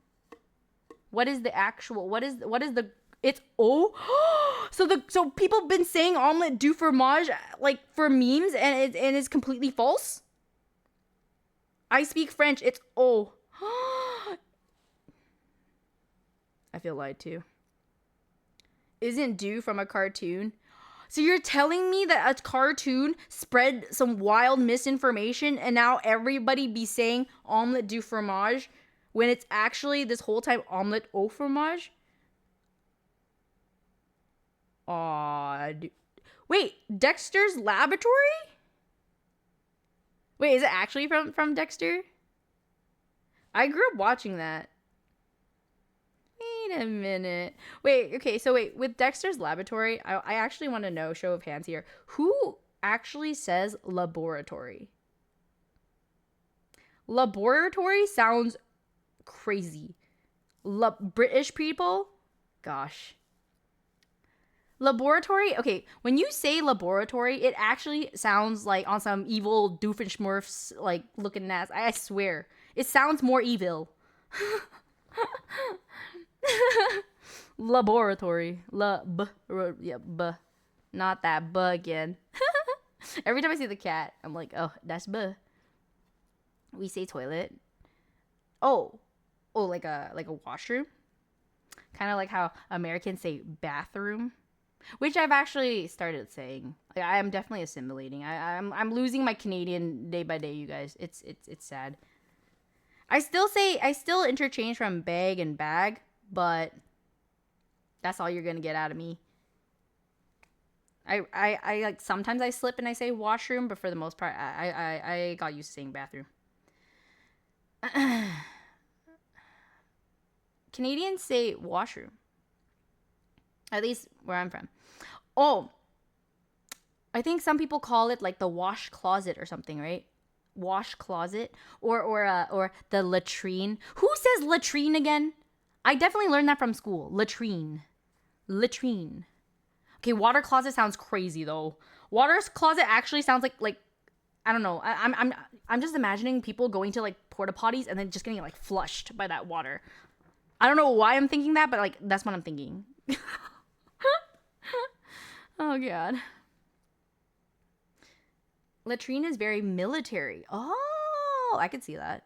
What is the actual? What is the? It's so people have been saying omelette du fromage like for memes, and it's completely false. I speak French. It's oh. I feel lied to. Isn't do from a cartoon? So you're telling me that a cartoon spread some wild misinformation and now everybody be saying omelette du fromage when it's actually this whole time omelette au fromage? Aw, Wait, Dexter's Laboratory? Wait, is it actually from Dexter? I grew up watching that. Wait a minute. Wait, okay, so wait, with Dexter's Laboratory, I actually want to know, show of hands here, who actually says laboratory? Laboratory sounds crazy. British people? Gosh. Laboratory? Okay, when you say laboratory, it actually sounds like on some evil Doofenshmirtz like looking ass. I swear. It sounds more evil. Laboratory. Yeah, b. Not that b again. Every time I see the cat, I'm like, oh, that's b. We say toilet. Oh, like a washroom. Kind of like how Americans say bathroom, which I've actually started saying. Like, I am definitely assimilating. I'm losing my Canadian day by day, you guys. It's sad. I still interchange from bag and bag, but that's all you're gonna get out of me. I like sometimes I slip and I say washroom, but for the most part, I got used to saying bathroom. Canadians say washroom. At least where I'm from. Oh, I think some people call it like the wash closet or something, right? Wash closet or the latrine. Who says latrine again? I definitely learned that from school. Latrine. Okay, water closet sounds crazy though. Water closet actually sounds like I don't know. I'm just imagining people going to like porta potties and then just getting like flushed by that water. I don't know why I'm thinking that, but like that's what I'm thinking. Oh god. Latrine is very military. Oh, I could see that.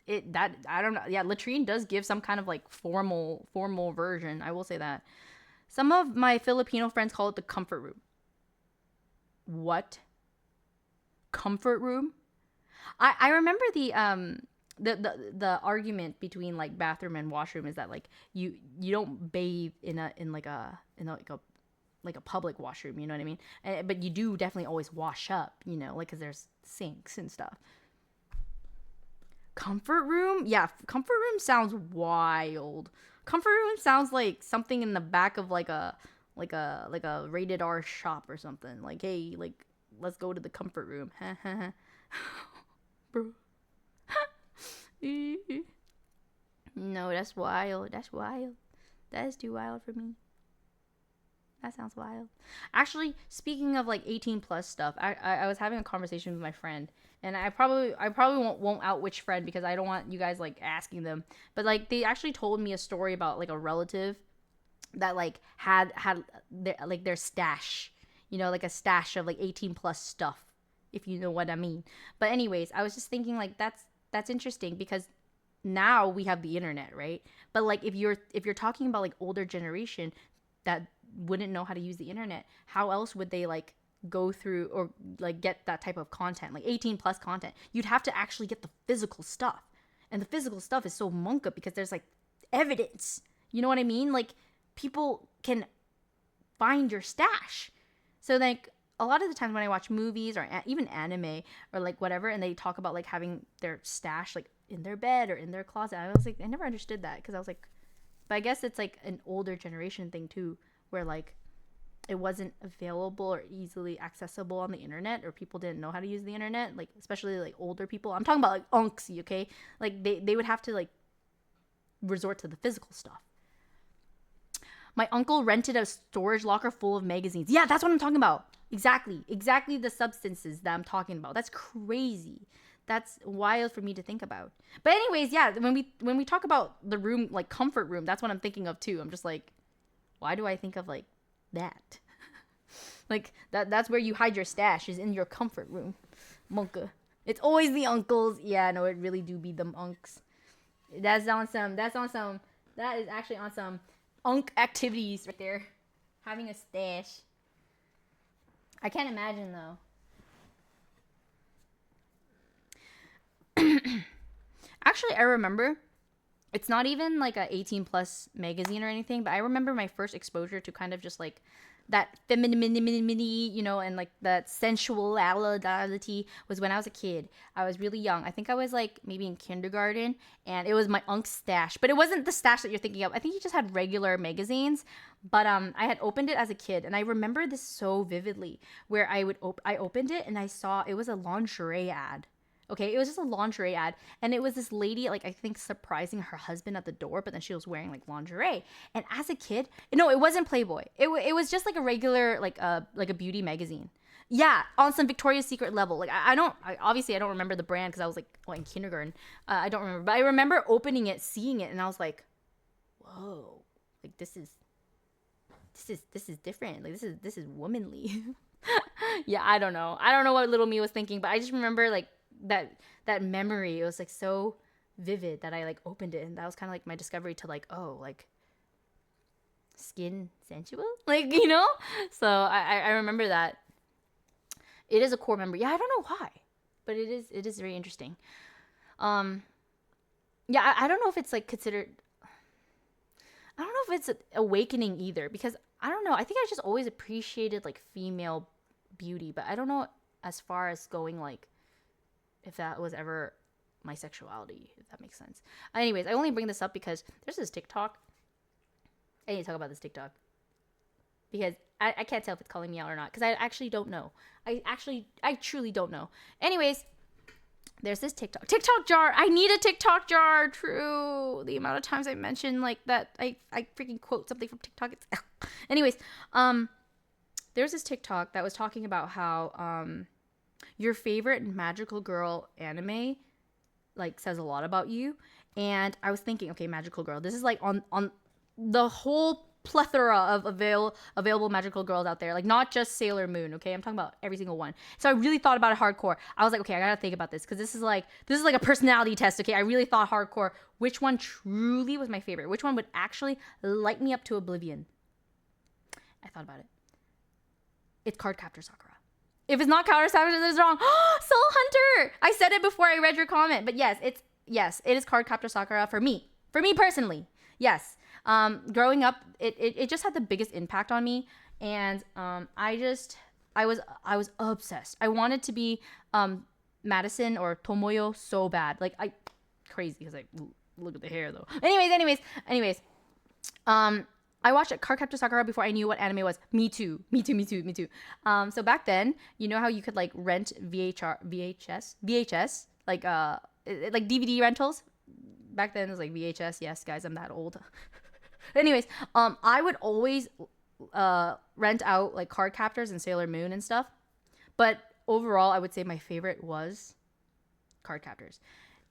I don't know. Yeah, latrine does give some kind of like formal version. I will say that. Some of my Filipino friends call it the comfort room. What? Comfort room? I remember the argument between like bathroom and washroom is that like you don't bathe in a public washroom, you know what I mean? But you do definitely always wash up, you know, like because there's sinks and stuff. Comfort room? Yeah, comfort room sounds wild. Comfort room sounds like something in the back of like a rated R shop or something. Like, hey, like let's go to the comfort room. Bro. No, that's wild. That's wild. That is too wild for me. That sounds wild. Actually, speaking of like 18 plus stuff, I was having a conversation with my friend, and I probably won't out which friend because I don't want you guys like asking them. But like they actually told me a story about like a relative that like had their stash, you know, like a stash of like 18 plus stuff, if you know what I mean. But anyways, I was just thinking like that's interesting because now we have the internet, right? But like if you're talking about like older generation that wouldn't know how to use the internet, how else would they like go through or like get that type of content, like 18 plus content? You'd have to actually get the physical stuff, and the physical stuff is so monka because there's like evidence, you know what I mean? Like people can find your stash. So like a lot of the times when I watch movies or even anime or like whatever, and they talk about like having their stash like in their bed or in their closet, I was like, I never understood that because I was like, but I guess it's like an older generation thing too, where like it wasn't available or easily accessible on the internet, or people didn't know how to use the internet, like especially like older people. I'm talking about like unks, okay? Like they would have to like resort to the physical stuff. My uncle rented a storage locker full of magazines. Yeah, that's what I'm talking about. Exactly the substances that I'm talking about. That's crazy. That's wild for me to think about. But anyways, yeah, when we talk about the room, like comfort room, that's what I'm thinking of too. I'm just like, why do I think of like that? Like that's where you hide your stash, is in your comfort room. Monka. It's always the uncles. Yeah, no, it really do be them unks. That is actually on some unk activities right there. Having a stash. I can't imagine though. Actually, I remember, it's not even like a 18 plus magazine or anything, but I remember my first exposure to kind of just like that femininity, you know, and like that sensuality was when I was a kid. I was really young. I think I was like maybe in kindergarten, and it was my unc's stash. But it wasn't the stash that you're thinking of. I think he just had regular magazines. But I had opened it as a kid, and I remember this so vividly, where I opened it and I saw it was a lingerie ad. Okay, it was just a lingerie ad, and it was this lady, like I think surprising her husband at the door, but then she was wearing like lingerie. And as a kid, no, it wasn't Playboy. It was just like a regular like a beauty magazine. Yeah, on some Victoria's Secret level. Like obviously I don't remember the brand because I was like in kindergarten. I don't remember, but I remember opening it, seeing it, and I was like, whoa, like this is different. Like this is womanly. Yeah, I don't know what little me was thinking, but I just remember like that memory. It was like so vivid that I like opened it, and that was kind of like my discovery to like, oh, like skin sensual, like, you know. So I remember that. It is a core memory. Yeah, I don't know why, but it is very interesting. Yeah, I don't know if it's like considered, I don't know if it's awakening either, because I don't know, I think I just always appreciated like female beauty, but I don't know as far as going like if that was ever my sexuality, if that makes sense. Anyways, I only bring this up because there's this TikTok. I need to talk about this TikTok because I can't tell if it's calling me out or not, because I actually don't know. I truly don't know. Anyways, there's this TikTok jar. I need a TikTok jar. True. The amount of times I mention like that, I freaking quote something from TikTok. It's anyways, there's this TikTok that was talking about how your favorite magical girl anime like says a lot about you. And I was thinking, okay, magical girl. This is like on the whole plethora of available magical girls out there, like not just Sailor Moon. Okay, I'm talking about every single one. So I really thought about it hardcore. I was like, okay, I gotta think about this, because this is like a personality test. Okay, I really thought hardcore which one truly was my favorite, which one would actually light me up to oblivion. I thought about it. It's Cardcaptor Sakura. If it's not Cardcaptor Sakura, then it's wrong. Soul Hunter. I said it before I read your comment, but yes, it is Cardcaptor Sakura for me personally. Yes. Growing up, it just had the biggest impact on me, and I was obsessed. I wanted to be Madison or Tomoyo so bad, like crazy, because like look at the hair though. Anyways, I watched Cardcaptor Sakura before I knew what anime was. Me too. So back then, you know how you could like rent VHS, like DVD rentals. Back then it was like VHS. Yes, guys, I'm that old. Anyways, I would always rent out like Cardcaptors and Sailor Moon and stuff. But overall, I would say my favorite was Cardcaptors.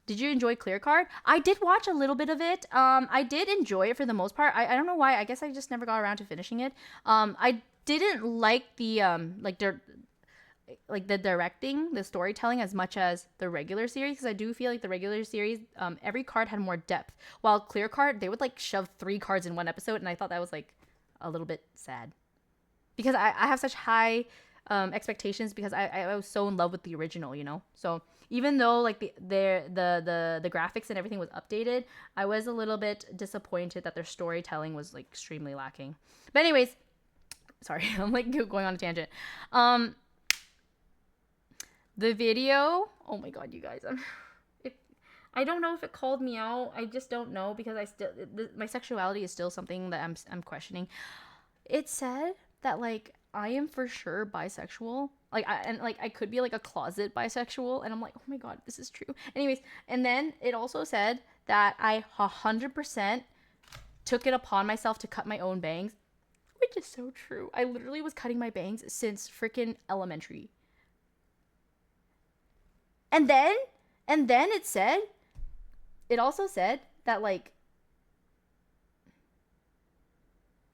Did you enjoy Clear Card? I did watch a little bit of it. I did enjoy it for the most part. I don't know why. I guess I just never got around to finishing it. I didn't like the the directing, the storytelling as much as the regular series, because I do feel like the regular series, every card had more depth, while Clear Card, they would like shove 3 cards in one episode, and I thought that was like a little bit sad, because I have such high expectations, because I was so in love with the original, you know. So even though like the graphics and everything was updated, I was a little bit disappointed that their storytelling was like extremely lacking. But anyways, sorry, I'm like going on a tangent. The video, oh my god, you guys, I don't know if it called me out. I just don't know, because my sexuality is still something that I'm questioning. It said that like I am for sure bisexual, like I could be like a closet bisexual, and I'm like, oh my god, this is true. Anyways, and then it also said that I 100% took it upon myself to cut my own bangs, which is so true. I literally was cutting my bangs since freaking elementary. And then it also said that like,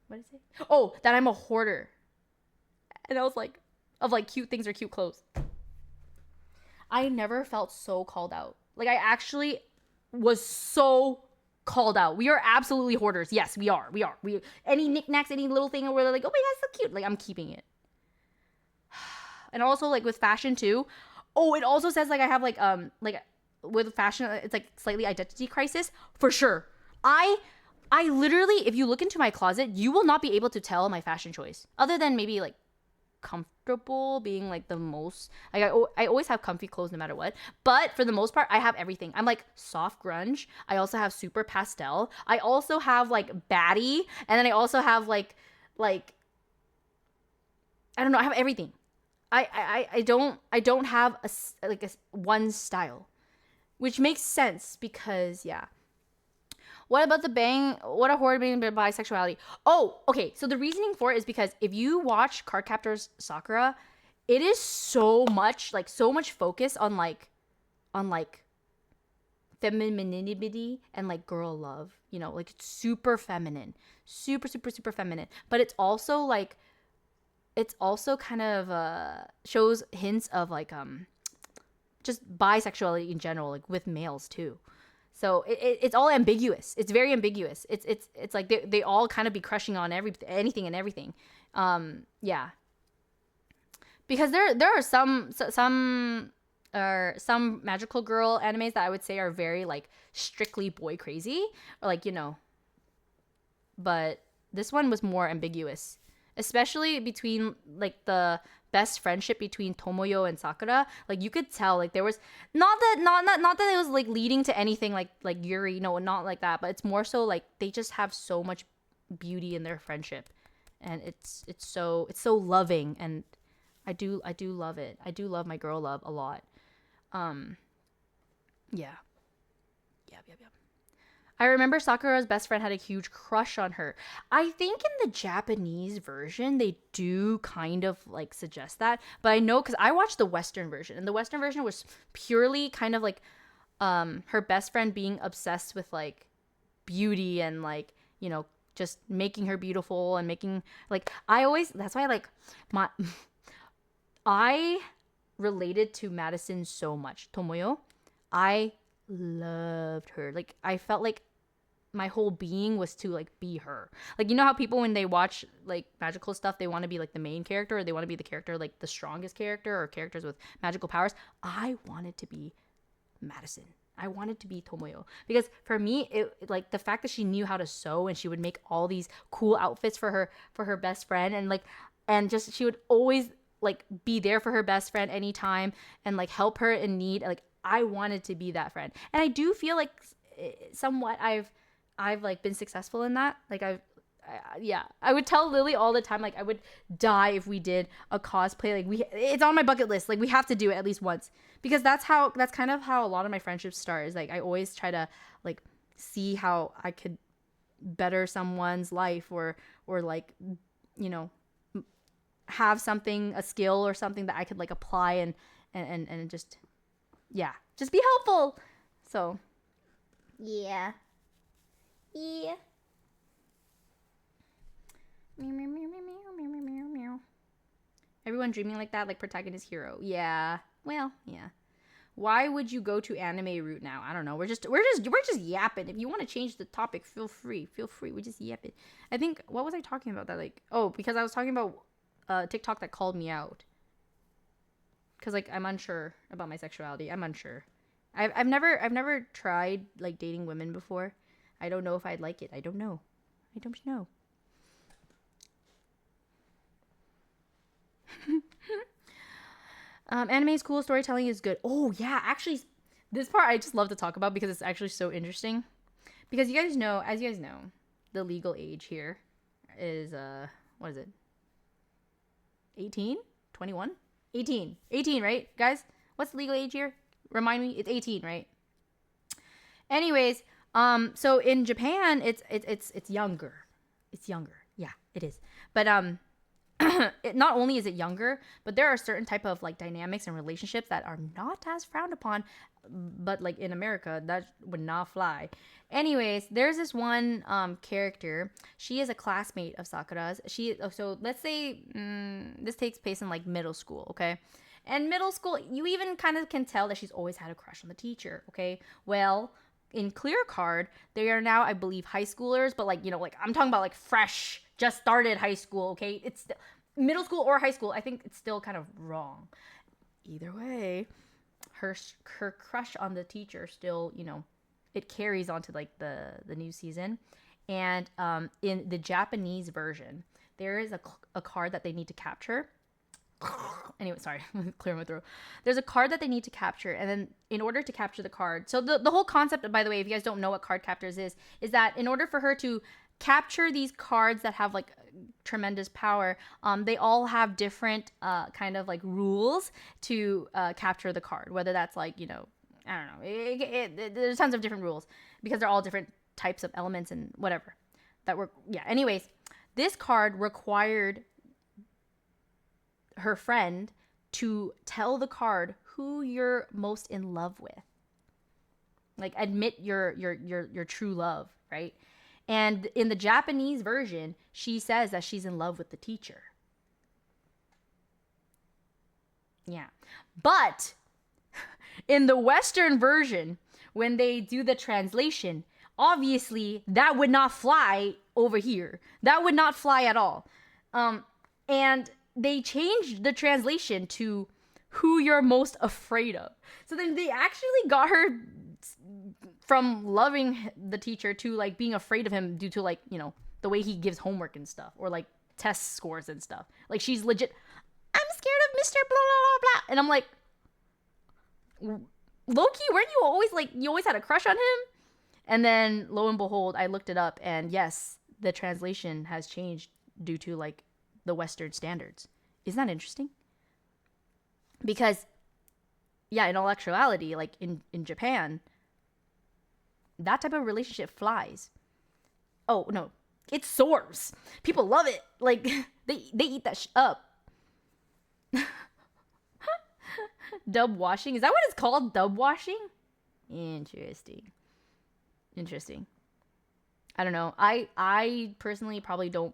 what did it say? Oh, that I'm a hoarder. And I was like, of like cute things or cute clothes. I never felt so called out. Like I actually was so called out. We are absolutely hoarders. Yes, we are. We any knickknacks, any little thing where they're like, oh my god, so cute. Like I'm keeping it. And also like with fashion too. Oh, it also says like I have like with fashion, it's like slightly identity crisis for sure. I literally, if you look into my closet, you will not be able to tell my fashion choice, other than maybe like comfortable being like the most. Like I always have comfy clothes no matter what, but for the most part I have everything. I'm like soft grunge, I also have super pastel, I also have like baddie, and then I also have like I don't know, I have everything. I don't have a one style, which makes sense because yeah. What about the bang? What a horror bang by bisexuality. Oh, okay. So the reasoning for it is because if you watch Cardcaptor's Sakura, it is so much focus on like femininity and like girl love. You know, like it's super feminine, super feminine. But it's also kind of shows hints of like just bisexuality in general, like with males too. So it's all ambiguous. It's very ambiguous. It's like they all kind of be crushing on anything and everything. Yeah. Because there are some magical girl animes that I would say are very like strictly boy crazy, or like, you know, but this one was more ambiguous, especially between like the best friendship between Tomoyo and Sakura. Like you could tell like there was not that it was like leading to anything like Yuri, no, not like that, but it's more so like they just have so much beauty in their friendship, and it's so loving, and I do love it. I do love my girl love a lot. Um yeah. Yeah. I remember Sakura's best friend had a huge crush on her. I think in the Japanese version, they do kind of like suggest that. But I know because I watched the Western version, and the Western version was purely kind of like her best friend being obsessed with like beauty and like, you know, just making her beautiful and making like that's why like my I related to Madison so much. Tomoyo. I loved her. Like I felt like my whole being was to like be her. Like, you know how people when they watch like magical stuff, they want to be like the main character, or they want to be the character like the strongest character, or characters with magical powers. I wanted to be Madison. I wanted to be Tomoyo because for me it like the fact that she knew how to sew and she would make all these cool outfits for her best friend, and like and just she would always like be there for her best friend anytime and like help her in need. Like I wanted to be that friend. And I do feel like somewhat I've like been successful in that. Like yeah, I would tell Lily all the time, like I would die if we did a cosplay. Like it's on my bucket list. Like we have to do it at least once, because that's kind of how a lot of my friendships start. Is like I always try to like see how I could better someone's life, or like, you know, have something, a skill or something that I could like apply and just, yeah, just be helpful. So yeah. Yeah. Meow, meow, meow, meow, meow, meow, meow, meow. Everyone dreaming like that, like protagonist hero. Yeah. Well, yeah. Why would you go to anime route now? I don't know. We're just yapping. If you want to change the topic, feel free. Feel free. We're just yapping. I think, what was I talking about that? Like, oh, because I was talking about TikTok that called me out. Because like I'm unsure about my sexuality. I'm unsure. I've never tried like dating women before. I don't know if I'd like it. I don't know. Anime is cool. Storytelling is good. Oh yeah, actually, this part I just love to talk about because it's actually so interesting. Because as you guys know, the legal age here is what is it? 18? 21? 18. 18, right, guys? What's the legal age here? Remind me. It's 18, right? Anyways, so in Japan, it's younger. It's younger. Yeah, it is. But not only is it younger, but there are certain type of like dynamics and relationships that are not as frowned upon. But like in America, that would not fly. Anyways, there's this one character. She is a classmate of Sakura's. So let's say this takes place in like middle school, okay? And middle school, you even kind of can tell that she's always had a crush on the teacher, okay? Well, in Clear Card, they are now, I believe, high schoolers, but like, you know, like I'm talking about like fresh, just started high school, okay? It's middle school or high school. I think it's still kind of wrong. Either way, her crush on the teacher still, you know, it carries on to like the new season. And in the Japanese version, there is a card that they need to capture. Anyway, sorry, clear my throat. There's a card that they need to capture, and then in order to capture the card, so the whole concept, by the way, if you guys don't know what card captors is that in order for her to capture these cards that have like tremendous power, they all have different kind of like rules to capture the card. Whether that's like, you know, I don't know, there's tons of different rules because they're all different types of elements and whatever that were, yeah. Anyways, this card required her friend to tell the card who you're most in love with, like admit your true love, right? And in the Japanese version, she says that she's in love with the teacher. Yeah. But in the Western version, when they do the translation, obviously that would not fly over here. That would not fly at all. And they changed the translation to who you're most afraid of. So then they actually got her from loving the teacher to like being afraid of him due to like, you know, the way he gives homework and stuff, or like test scores and stuff. Like she's legit, I'm scared of Mr. blah blah blah. And I'm like, low-key, weren't you always like, you always had a crush on him? And then lo and behold, I looked it up, and yes, the translation has changed due to like the Western standards. Isn't that interesting? Because yeah, in all actuality, like in Japan, that type of relationship flies. Oh no, it soars. People love it. Like they eat that up. Dub washing, is that what it's called? Dub washing? Interesting. I don't know. I personally probably don't.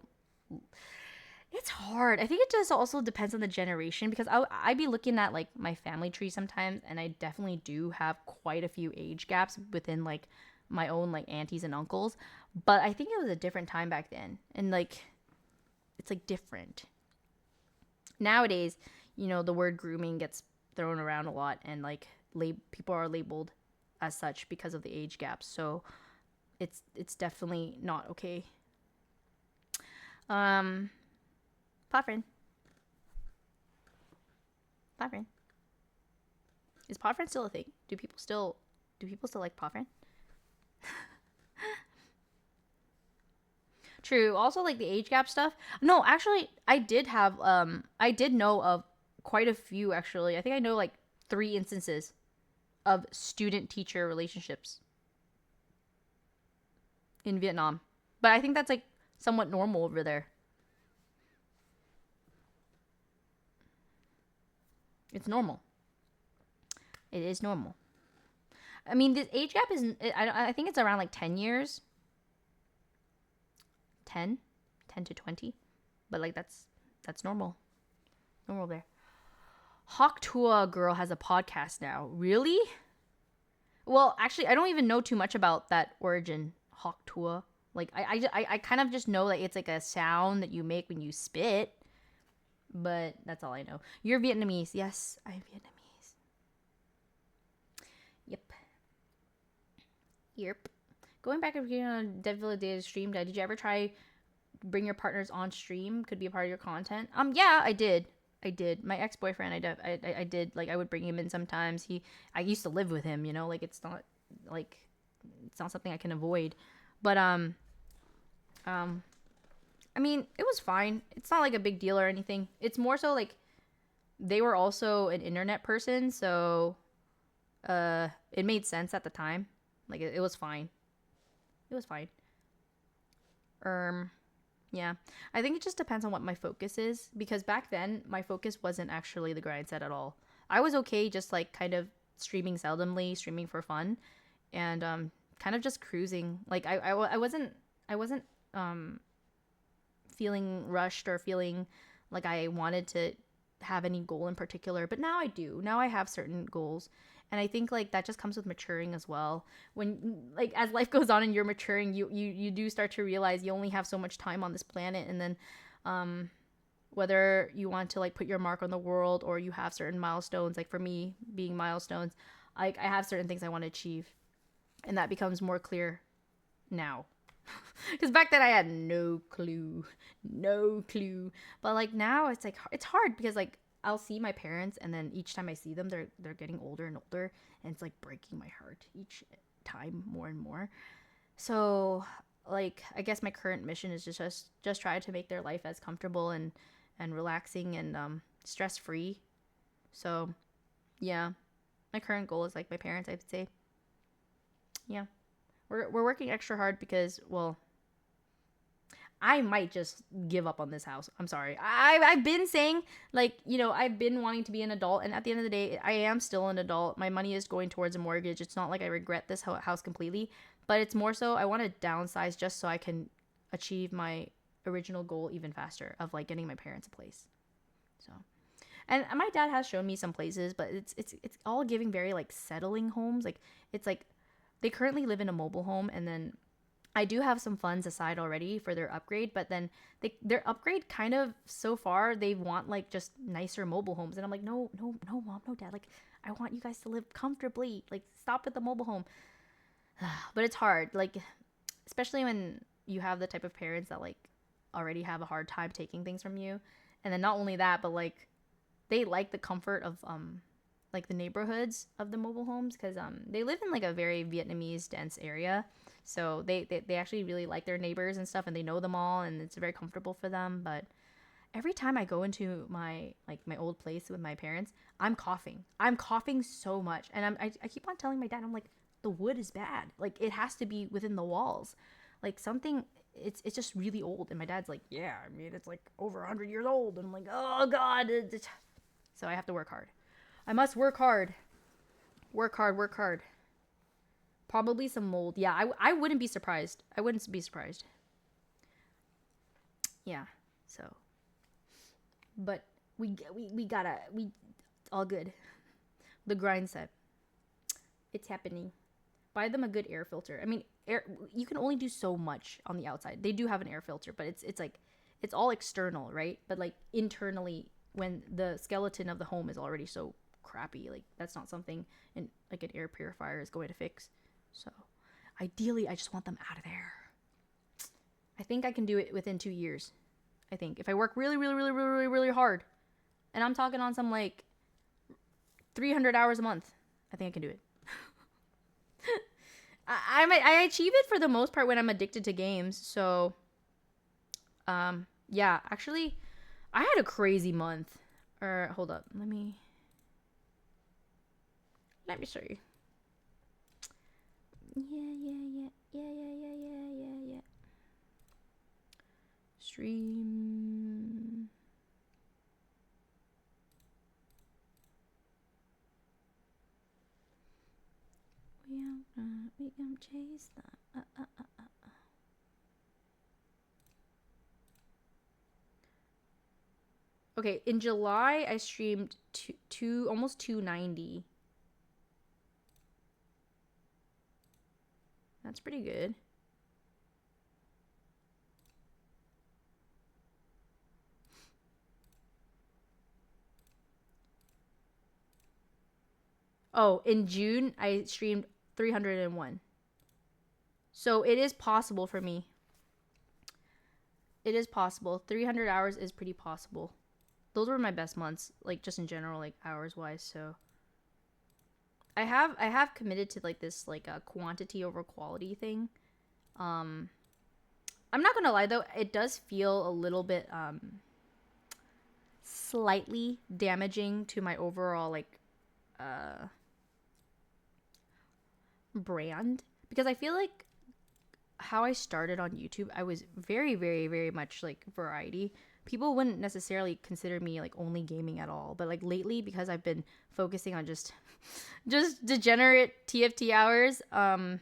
It's hard. I think it just also depends on the generation, because I'd be looking at like my family tree sometimes, and I definitely do have quite a few age gaps within like my own like aunties and uncles. But I think it was a different time back then, and like it's like different. Nowadays, you know, the word grooming gets thrown around a lot, and like people are labeled as such because of the age gaps. So it's definitely not okay. Podfriend. Is Podfriend still a thing? Do people still like Podfriend? True. Also, like the age gap stuff. No, actually, I did know of quite a few, actually. I think I know like 3 instances of student-teacher relationships in Vietnam. But I think that's like somewhat normal over there. It's normal. It is normal. I mean, this age gap is, I think it's around like 10 years. 10 to 20. But like that's normal. Normal there. Hawk Tuah girl has a podcast now. Really? Well, actually, I don't even know too much about that origin, Hawk Tuah. Like, I kind of just know that it's like a sound that you make when you spit. But that's all I know. You're Vietnamese. Yes, I'm Vietnamese. Yep. Going back and on Deadville Data stream, did you ever try bring your partners on stream? Could be a part of your content. Yeah, I did. My ex-boyfriend, I did. Like, I would bring him in sometimes. I used to live with him, you know. Like, it's not something I can avoid. But I mean, it was fine. It's not like a big deal or anything. It's more so like they were also an internet person, so it made sense at the time. Like it was fine. Yeah. I think it just depends on what my focus is, because back then my focus wasn't actually the grind set at all. I was okay just like kind of streaming seldomly, streaming for fun, and kind of just cruising. Like I wasn't feeling rushed or feeling like I wanted to have any goal in particular, but now I do. Now I have certain goals, and I think like that just comes with maturing as well. When like as life goes on and you're maturing, you do start to realize you only have so much time on this planet, and then whether you want to like put your mark on the world or you have certain milestones, like for me being milestones, I have certain things I want to achieve, and that becomes more clear now. Because back then I had no clue. No clue. But like now it's like it's hard because like I'll see my parents and then each time I see them they're getting older and older and it's like breaking my heart each time more and more. So like I guess my current mission is just try to make their life as comfortable and relaxing and stress free. So yeah, my current goal is like my parents, I'd say. Yeah. We're working extra hard because, well, I might just give up on this house. I'm sorry. I've been saying, like, I've been wanting to be an adult, and at the end of the day, I am still an adult. My money is going towards a mortgage. It's not like I regret this house completely, but it's more so I want to downsize just so I can achieve my original goal even faster of, like, getting my parents a place. So, and my dad has shown me some places, but it's all giving very, like, settling homes. Like, it's like they currently live in a mobile home, and then I do have some funds aside already for their upgrade, but then their upgrade kind of so far they want like just nicer mobile homes, and I'm like, no, no, no, mom, no, dad, like I want you guys to live comfortably. Like stop with the mobile home. But it's hard, like especially when you have the type of parents that like already have a hard time taking things from you, and then not only that, but like they like the comfort of like the neighborhoods of the mobile homes because they live in like a very Vietnamese dense area. So they actually really like their neighbors and stuff and they know them all and it's very comfortable for them. But every time I go into my old place with my parents, I'm coughing. I'm coughing so much. And I keep on telling my dad, I'm like, the wood is bad. Like it has to be within the walls. Like something it's just really old. And my dad's like, yeah, I mean it's like over 100 years old. And I'm like, oh God. So I have to work hard. I must work hard. Work hard, work hard. Probably some mold. Yeah, I wouldn't be surprised. I wouldn't be surprised. Yeah, so. But we gotta, all good. The grind set. It's happening. Buy them a good air filter. I mean, you can only do so much on the outside. They do have an air filter, but it's like, it's all external, right? But like internally, when the skeleton of the home is already so crappy, like that's not something in like an air purifier is going to fix. So ideally I just want them out of there. I think I can do it within 2 years. I think if I work really really really really really really hard, and I'm talking on some like 300 hours a month, I think I can do it. I achieve it for the most part when I'm addicted to games. So yeah, actually I had a crazy month. Or hold up, let me see. Yeah. Stream. We gonna chase them. Okay, in July I streamed almost 290. That's pretty good. Oh, in June I streamed 301. So it is possible for me. It is possible. 300 hours is pretty possible. Those were my best months, like just in general, like hours wise. So I have committed to like this like a quantity over quality thing. I'm not gonna lie though, it does feel a little bit slightly damaging to my overall like brand, because I feel like how I started on YouTube, I was very very very much like variety. People wouldn't necessarily consider me like only gaming at all, but like lately, because I've been focusing on just degenerate TFT hours, I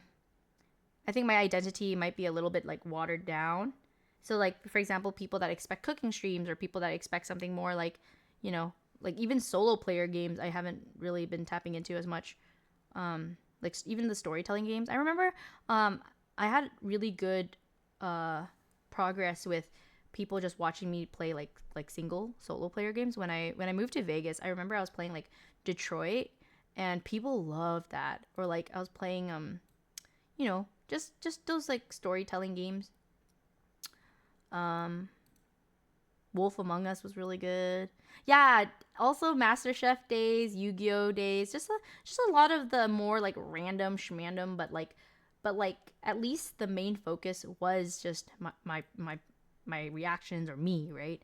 think my identity might be a little bit like watered down. So like for example, people that expect cooking streams or people that expect something more like, like even solo player games I haven't really been tapping into as much. Like even the storytelling games. I remember I had really good progress with people just watching me play like single solo player games. When I moved to Vegas, I remember I was playing like Detroit and people loved that. Or like I was playing Just those like storytelling games. Wolf Among Us was really good. Yeah, also MasterChef days, Yu-Gi-Oh days, just a lot of the more like random schmandom, but like at least the main focus was just my reactions or me, right?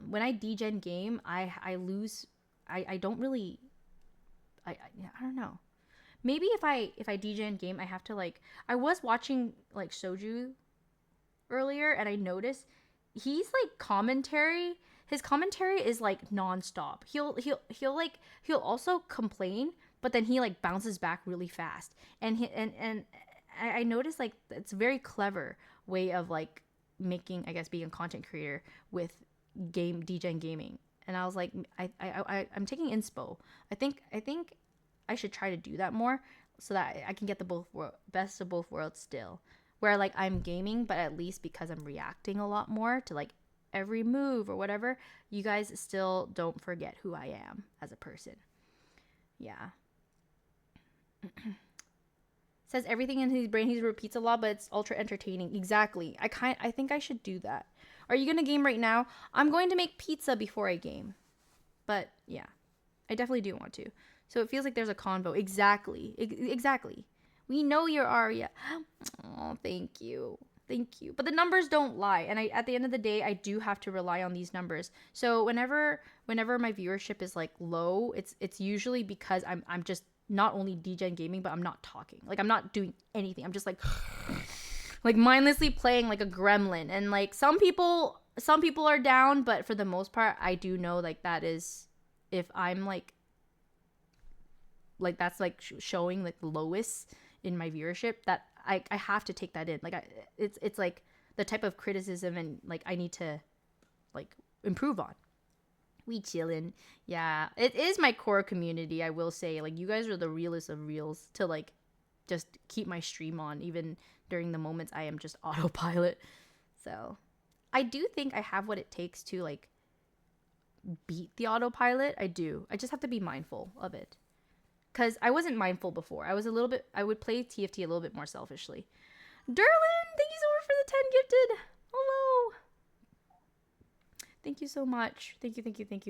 When I degen game, I lose. I don't really. I don't know. Maybe if I degen game, I have to like. I was watching like Soju earlier, and I noticed he's like commentary. His commentary is like nonstop. He'll also complain, but then he like bounces back really fast. And I noticed like it's a very clever way of like making, I guess, being a content creator with game degen gaming. And I was like, I'm taking inspo. I think I should try to do that more so that I can get the best of both worlds still. Where like I'm gaming, but at least because I'm reacting a lot more to like every move or whatever, you guys still don't forget who I am as a person. Yeah. Says everything in his brain he repeats a lot, but it's ultra entertaining. Exactly. I think I should do that. Are you gonna game right now? I'm going to make pizza before I game. But yeah, I definitely do want to. So it feels like there's a convo. Exactly. Exactly. We know you're Aria. Oh, thank you. Thank you. But the numbers don't lie. And at the end of the day, I do have to rely on these numbers. So whenever my viewership is like low, it's usually because I'm just not only degen gaming, but I'm not talking. Like I'm not doing anything. I'm just like mindlessly playing like a gremlin. And like some people are down, but for the most part, I do know like that is if I'm like that's like showing like the lowest in my viewership, that I have to take that in. Like it's like the type of criticism and like I need to like improve on. We chillin'. Yeah, it is my core community, I will say. Like you guys are the realest of reals to like just keep my stream on even during the moments I am just autopilot. So I do think I have what it takes to like beat the autopilot. I do. I just have to be mindful of it. Because I wasn't mindful before. I would play TFT a little bit more selfishly. Derlin, thank you so much for the 10 gifted. Hello. Thank you so much. Thank you. Thank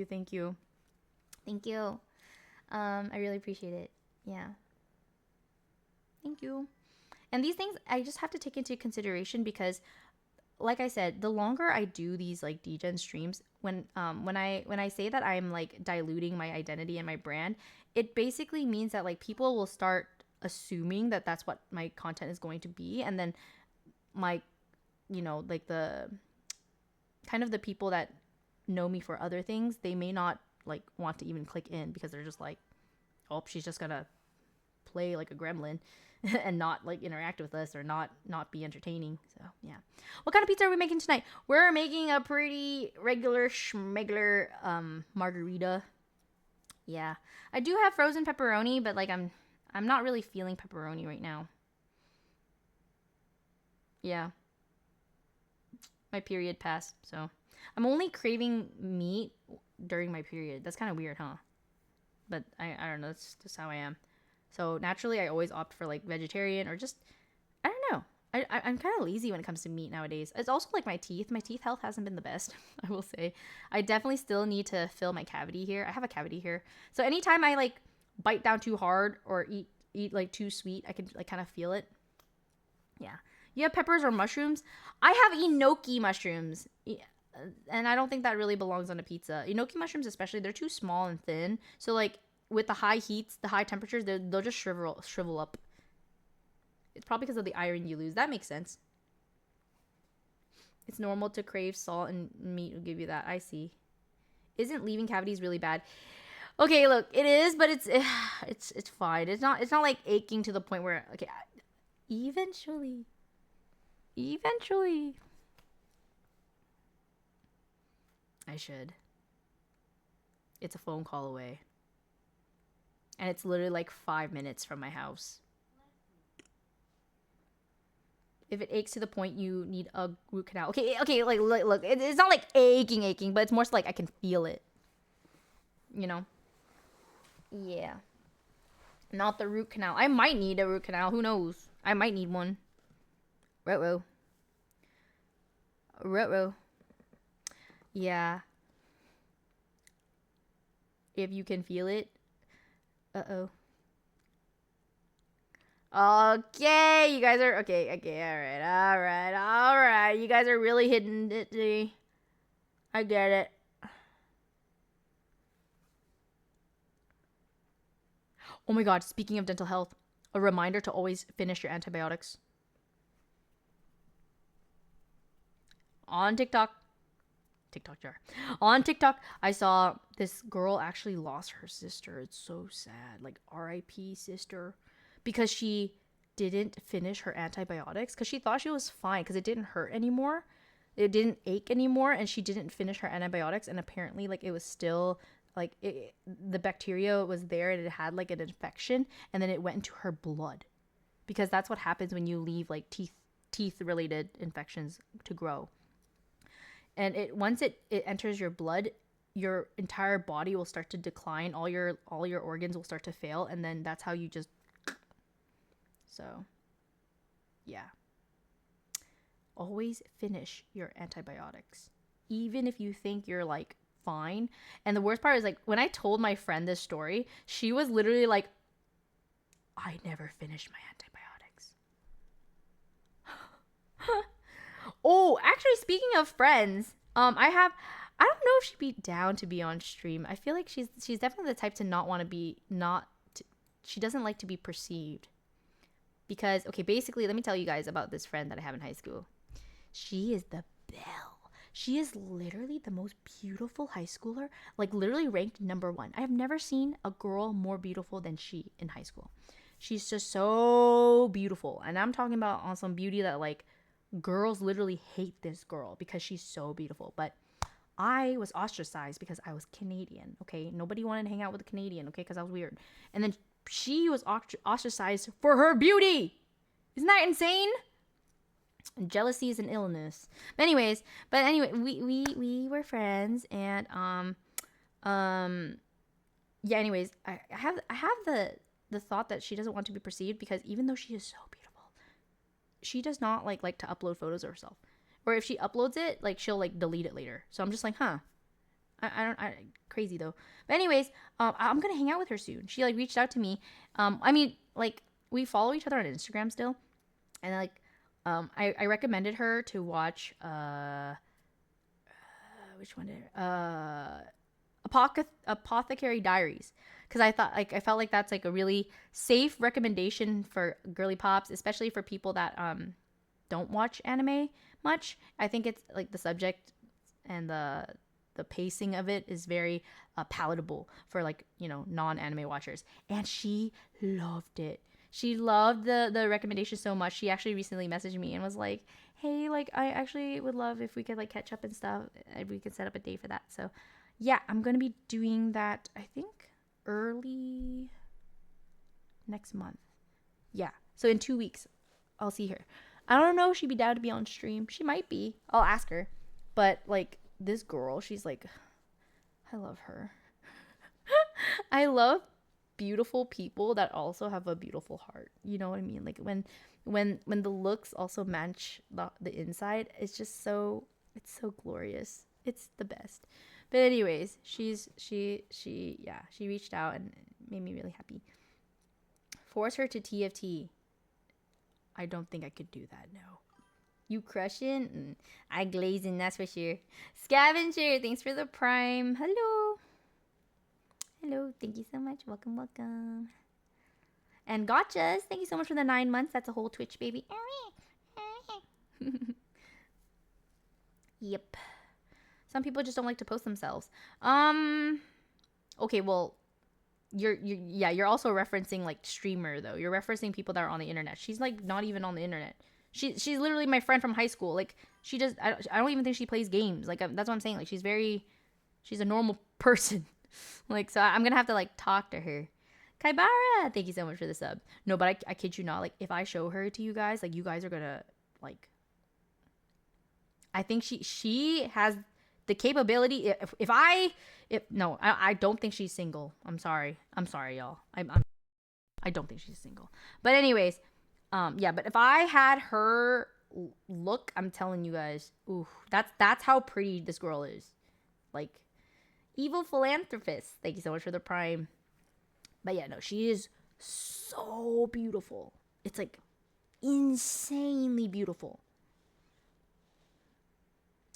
you. I really appreciate it. Yeah. Thank you. And these things I just have to take into consideration because like I said, the longer I do these like degen streams, when I say that I'm like diluting my identity and my brand, it basically means that like people will start assuming that that's what my content is going to be, and then my, like the kind of the people that know me for other things, they may not like want to even click in because they're just like, oh, she's just gonna play like a gremlin and not like interact with us or not be entertaining. So yeah. What kind of pizza are we making tonight? We're making a pretty regular schmegler margarita. Yeah. I do have frozen pepperoni, but like I'm not really feeling pepperoni right now. Yeah. My period passed, so I'm only craving meat during my period. That's kind of weird, huh? But I don't know. That's just how I am. So naturally, I always opt for like vegetarian or just, I don't know. I'm kind of lazy when it comes to meat nowadays. It's also like my teeth. My teeth health hasn't been the best, I will say. I definitely still need to fill my cavity here. I have a cavity here. So anytime I like bite down too hard or eat like too sweet, I can like kind of feel it. Yeah. You have peppers or mushrooms? I have enoki mushrooms. And I don't think that really belongs on a pizza. Enoki mushrooms especially, they're too small and thin. So like with the high heats, the high temperatures, they'll just shrivel up. It's probably because of the iron you lose. That makes sense. It's normal to crave salt, and meat will give you that. I see. Isn't leaving cavities really bad? Okay, look, it is, but it's fine. It's not like aching to the point where okay, eventually. I should. It's a phone call away. And it's literally like 5 minutes from my house. If it aches to the point you need a root canal. Okay, like look, it's not like aching, but it's more so like I can feel it. You know? Yeah. Not the root canal. I might need a root canal. Who knows? I might need one. Ruh-roh. Ruh-roh. Yeah. If you can feel it. Uh-oh. Okay, you guys are okay, all right. You guys are really hitting it. I get it. Oh my god, speaking of dental health, a reminder to always finish your antibiotics. On TikTok, on TikTok, I saw this girl actually lost her sister. It's so sad. Like, RIP sister. Because she didn't finish her antibiotics because she thought she was fine because it didn't hurt anymore. It didn't ache anymore, and she didn't finish her antibiotics, and apparently like it was still like the bacteria was there and it had like an infection, and then it went into her blood, because that's what happens when you leave like teeth related infections to grow. And once it enters your blood, your entire body will start to decline, all your organs will start to fail, and then that's how you just. So, yeah. Always finish your antibiotics. Even if you think you're like fine. And the worst part is, like, when I told my friend this story, she was literally like, I never finished my antibiotics. Oh, actually, speaking of friends, I don't know if she'd be down to be on stream. I feel like she's definitely the type to not want to be, she doesn't like to be perceived. Because, okay, basically, let me tell you guys about this friend that I have in high school. She is the belle. She is literally the most beautiful high schooler, like literally ranked #1. I have never seen a girl more beautiful than she in high school. She's just so beautiful. And I'm talking about on some beauty that, like, girls literally hate this girl because she's so beautiful. But I was ostracized because I was Canadian, okay? Nobody wanted to hang out with a Canadian, okay? Because I was weird. And then she was ostracized for her beauty. Isn't that insane? Jealousy is an illness. But anyway, we were friends, and yeah. Anyways, I have the thought that she doesn't want to be perceived, because even though she is so beautiful, she does not like to upload photos of herself, or if she uploads it, like, she'll like delete it later. So I'm just like, huh. I crazy though. But anyways, I'm gonna hang out with her soon. She like reached out to me. I mean, like, we follow each other on Instagram still, and like, I recommended her to watch which one did Apothecary Diaries, because I felt like that's like a really safe recommendation for girly pops, especially for people that don't watch anime much. I think it's like the subject and the pacing of it is very palatable for, like, non-anime watchers. And she loved it. She loved the recommendation so much. She actually recently messaged me and was like, hey, like, I actually would love if we could like catch up and stuff, and we could set up a day for that. So yeah, I'm gonna be doing that, I think, early next month. Yeah, so in 2 weeks I'll see her. I don't know if she'd be down to be on stream. She might be. I'll ask her. But like, this girl, she's like, I love her. I love beautiful people that also have a beautiful heart. You know what I mean? Like, when the looks also match the inside, it's just so, it's so glorious. It's the best. But anyways, she reached out and made me really happy. Force her to TFT. I don't think I could do that, no. You crushing? I glazing, that's for sure. Scavenger, thanks for the prime. Hello. Thank you so much. Welcome. And Gotchas, thank you so much for the 9 months. That's a whole Twitch, baby. Yep. Some people just don't like to post themselves. Okay, well, you're also referencing like streamer though. You're referencing people that are on the internet. She's like not even on the internet. She's literally my friend from high school. Like, she just, I don't even think she plays games. Like, that's what I'm saying. Like, she's a normal person. Like, so I'm gonna have to like talk to her. Kaibara, thank you so much for the sub. No, but I kid you not. Like, if I show her to you guys, like, you guys are gonna like. I think she has the capability. I don't think she's single. I'm sorry, y'all. I don't think she's single. But anyways. Yeah, but if I had her look, I'm telling you guys, ooh, that's how pretty this girl is. Like, evil philanthropist. Thank you so much for the prime. But yeah, no, she is so beautiful. It's like insanely beautiful.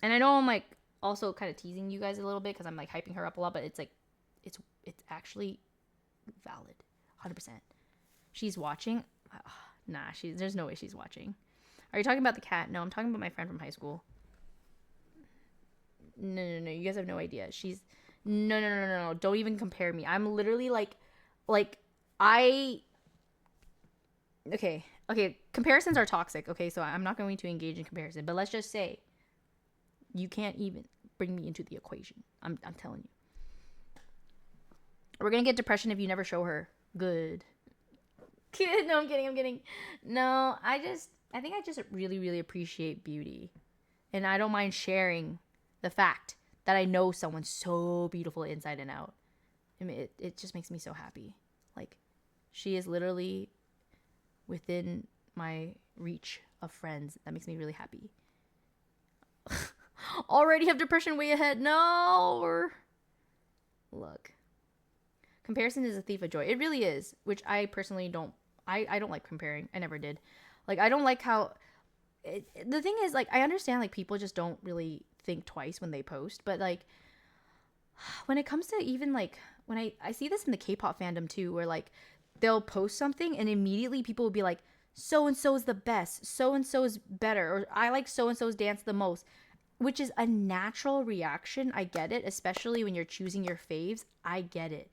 And I know I'm like also kind of teasing you guys a little bit because I'm like hyping her up a lot, but it's like it's actually valid, 100%. She's watching. Nah, there's no way she's watching. Are you talking about the cat? No, I'm talking about my friend from high school. No. You guys have no idea. She's no. Don't even compare me. I'm literally like I. Okay. Comparisons are toxic. Okay, so I'm not going to engage in comparison. But let's just say you can't even bring me into the equation. I'm telling you. We're gonna get depression if you never show her. Good. No, I'm kidding. No, I think I just really appreciate beauty. And I don't mind sharing the fact that I know someone's so beautiful inside and out. I mean, it just makes me so happy. Like, she is literally within my reach of friends. That makes me really happy. Already have depression way ahead. No. Look. Comparison is a thief of joy. It really is, which I personally don't. I don't like comparing. I never did. Like, I don't like how. The thing is, like, I understand, like, people just don't really think twice when they post. But, like, when it comes to even, like, when I see this in the K-pop fandom, too, where, like, they'll post something and immediately people will be like, so-and-so is the best. So-and-so is better. Or I like so-and-so's dance the most. Which is a natural reaction. I get it. Especially when you're choosing your faves. I get it.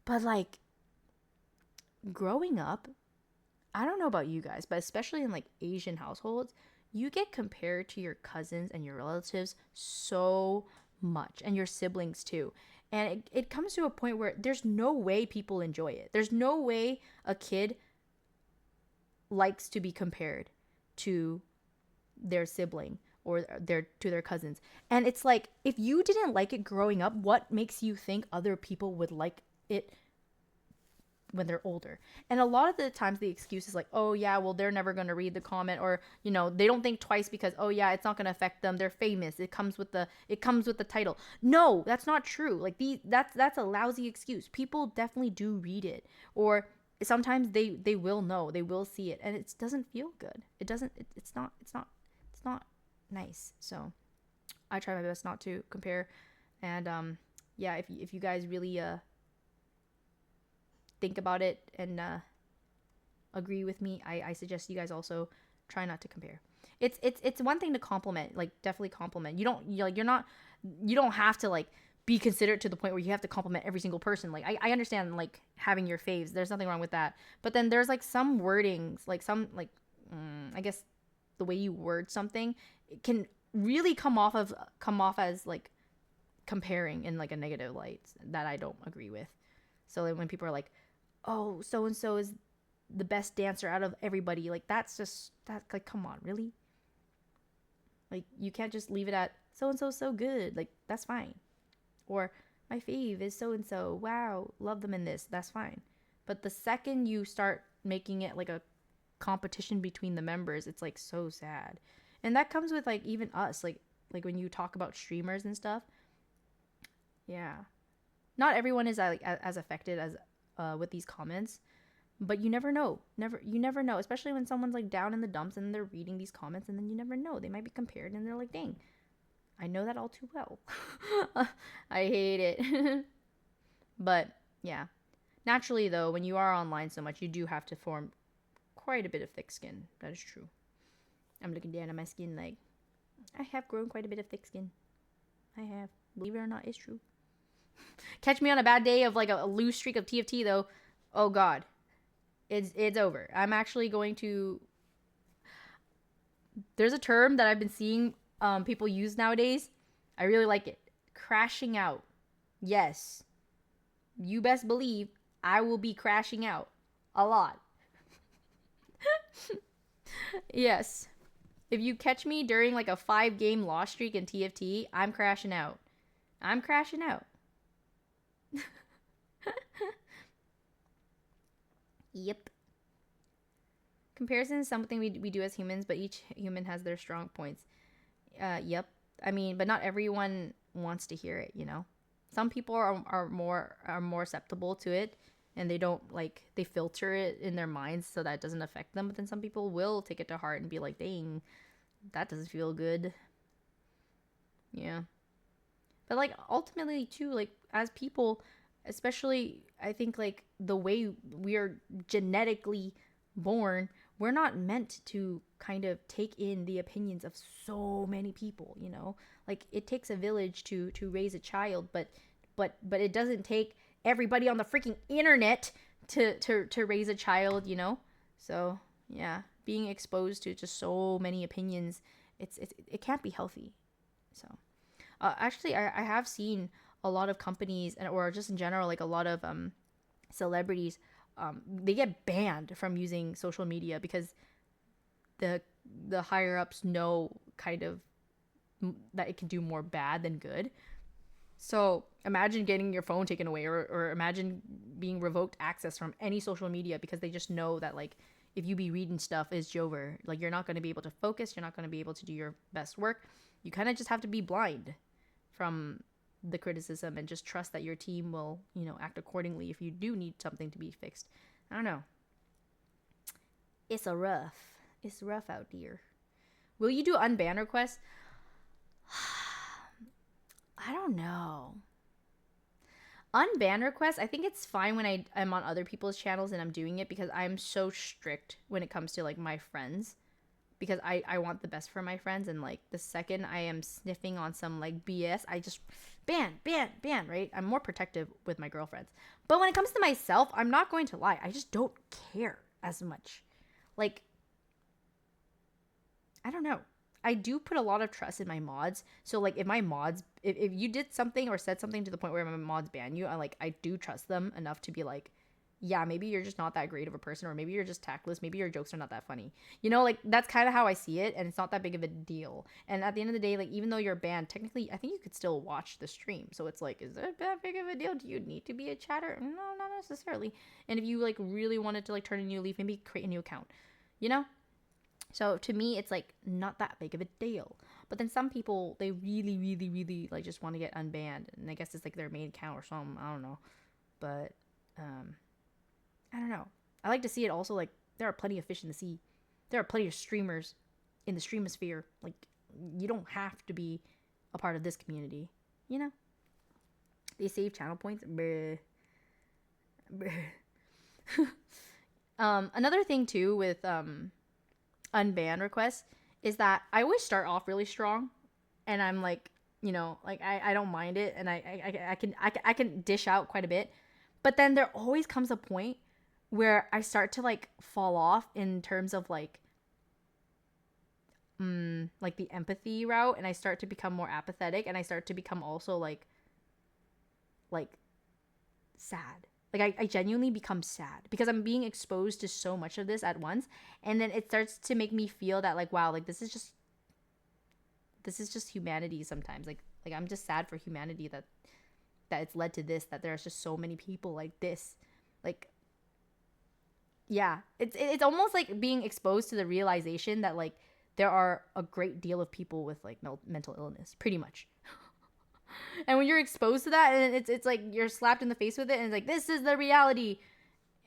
But, like, growing up, I don't know about you guys, but especially in, like, Asian households, you get compared to your cousins and your relatives so much, and your siblings too. And it comes to a point where there's no way people enjoy it. There's no way a kid likes to be compared to their sibling or to their cousins. And it's like, if you didn't like it growing up, what makes you think other people would like it when they're older? And a lot of the times the excuse is like, oh yeah, well, they're never going to read the comment, or, you know, they don't think twice because, oh yeah, it's not going to affect them, they're famous, it comes with the title. No, that's not true. Like, that's a lousy excuse. People definitely do read it, or sometimes they will know, they will see it, and it doesn't feel good. It's not nice. So I try my best not to compare. And yeah, if you guys really think about it and agree with me, I suggest you guys also try not to compare. It's one thing to compliment, like, definitely compliment. You don't have to, like, be considerate to the point where you have to compliment every single person. Like, I understand, like, having your faves, there's nothing wrong with that. But then there's, like, some wordings, like, some, like, I guess the way you word something, it can really come off as, like, comparing in, like, a negative light that I don't agree with. So, like, when people are like, oh, so and so is the best dancer out of everybody, like, like, come on, really? Like, you can't just leave it at so and so good. Like, that's fine. Or my fave is so and so. Wow, love them in this. That's fine. But the second you start making it like a competition between the members, it's, like, so sad. And that comes with, like, even us, like when you talk about streamers and stuff. Yeah, not everyone is, like, as affected as with these comments, but you never know. You never know, especially when someone's, like, down in the dumps and they're reading these comments, and then you never know, they might be compared and they're like, dang, I know that all too well. I hate it. But yeah, naturally though, when you are online so much, you do have to form quite a bit of thick skin. That is true. I'm looking down at my skin, like, I have grown quite a bit of thick skin. I have. Believe it or not, it's true. Catch me on a bad day of, like, a loose streak of TFT though. Oh god. It's over. I'm actually going to... There's a term that I've been seeing people use nowadays. I really like it. Crashing out. Yes. You best believe I will be crashing out. A lot. Yes. If you catch me during, like, a 5-game loss streak in TFT, I'm crashing out. I'm crashing out. Yep. Comparison is something we do as humans, but each human has their strong points. Yep. I mean, but not everyone wants to hear it, you know? Some people are more acceptable to it, and they don't like, they filter it in their minds so that it doesn't affect them. But then some people will take it to heart and be like, dang, that doesn't feel good. Yeah. But like ultimately too, like as people, especially I think like the way we are genetically born, we're not meant to kind of take in the opinions of so many people, you know? Like it takes a village to raise a child, but it doesn't take everybody on the freaking internet to raise a child, you know? So, yeah, being exposed to just so many opinions, it can't be healthy. So, actually, I have seen a lot of companies, or just in general, like a lot of celebrities, they get banned from using social media because the higher ups know kind of that it can do more bad than good. So imagine getting your phone taken away, or imagine being revoked access from any social media because they just know that like if you be reading stuff, it's over. Like you're not going to be able to focus. You're not going to be able to do your best work. You kind of just have to be blind from the criticism and just trust that your team will, you know, act accordingly if you do need something to be fixed. I don't know. It's rough out here. Will you do unban requests? I don't know. Unban requests, I think it's fine when I'm on other people's channels and I'm doing it because I'm so strict when it comes to like my friends, because I want the best for my friends, and like the second I am sniffing on some like BS, I just ban, right? I'm more protective with my girlfriends. But when it comes to myself, I'm not going to lie, I just don't care as much. Like, I don't know. I do put a lot of trust in my mods. So like if my mods, if you did something or said something to the point where my mods ban you, I do trust them enough to be like, yeah, maybe you're just not that great of a person, or maybe you're just tactless, maybe your jokes are not that funny. You know, like that's kind of how I see it, and it's not that big of a deal. And at the end of the day, like even though you're banned, technically I think you could still watch the stream. So it's like, is it that big of a deal? Do you need to be a chatter? No, not necessarily. And if you like really wanted to like turn a new leaf, maybe create a new account. You know? So to me, it's like not that big of a deal. But then some people, they really, really, really like just want to get unbanned, and I guess it's like their main account or something. I don't know, but I don't know. I like to see it also like there are plenty of fish in the sea. There are plenty of streamers in the streamosphere. Like you don't have to be a part of this community. You know, they save channel points. Bleh. Bleh. Another thing too with unban requests is that I always start off really strong, and I'm like, you know, like I don't mind it, and I can dish out quite a bit, but then there always comes a point where I start to like fall off in terms of like the empathy route, and I start to become more apathetic, and I start to become also like sad. Like I genuinely become sad because I'm being exposed to so much of this at once, and then it starts to make me feel that like, wow, like this is just humanity sometimes. Like I'm just sad for humanity that it's led to this, that there's just so many people like this. Like yeah, it's almost like being exposed to the realization that like there are a great deal of people with like mental illness, pretty much. And when you're exposed to that, and it's like you're slapped in the face with it, and it's like, this is the reality,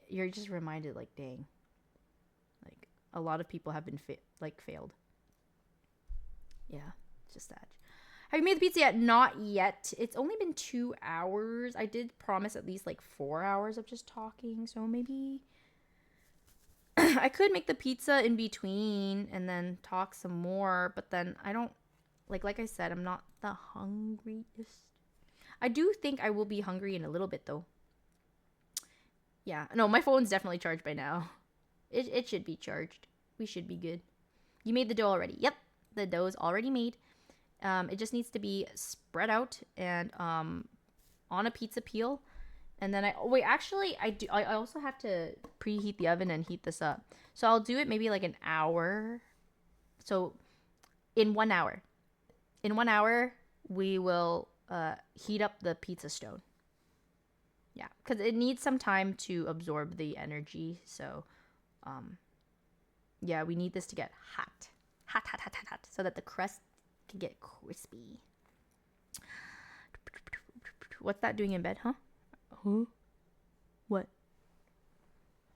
you're just reminded like, dang, like a lot of people have been failed. Yeah, it's just sad. Have you made the pizza yet? Not yet. It's only been 2 hours. I did promise at least like 4 hours of just talking, so maybe I could make the pizza in between and then talk some more, but then I don't like I said, I'm not the hungriest. I do think I will be hungry in a little bit though. Yeah, no, my phone's definitely charged by now. It should be charged. We should be good. You made the dough already. Yep, the dough is already made. It just needs to be spread out and on a pizza peel. And then I also have to preheat the oven and heat this up. So I'll do it maybe like an hour. So in 1 hour. In 1 hour, we will heat up the pizza stone. Yeah, because it needs some time to absorb the energy. So Yeah, we need this to get hot. Hot, hot, hot, hot, hot. So that the crust can get crispy. What's that doing in bed, huh? Huh? What?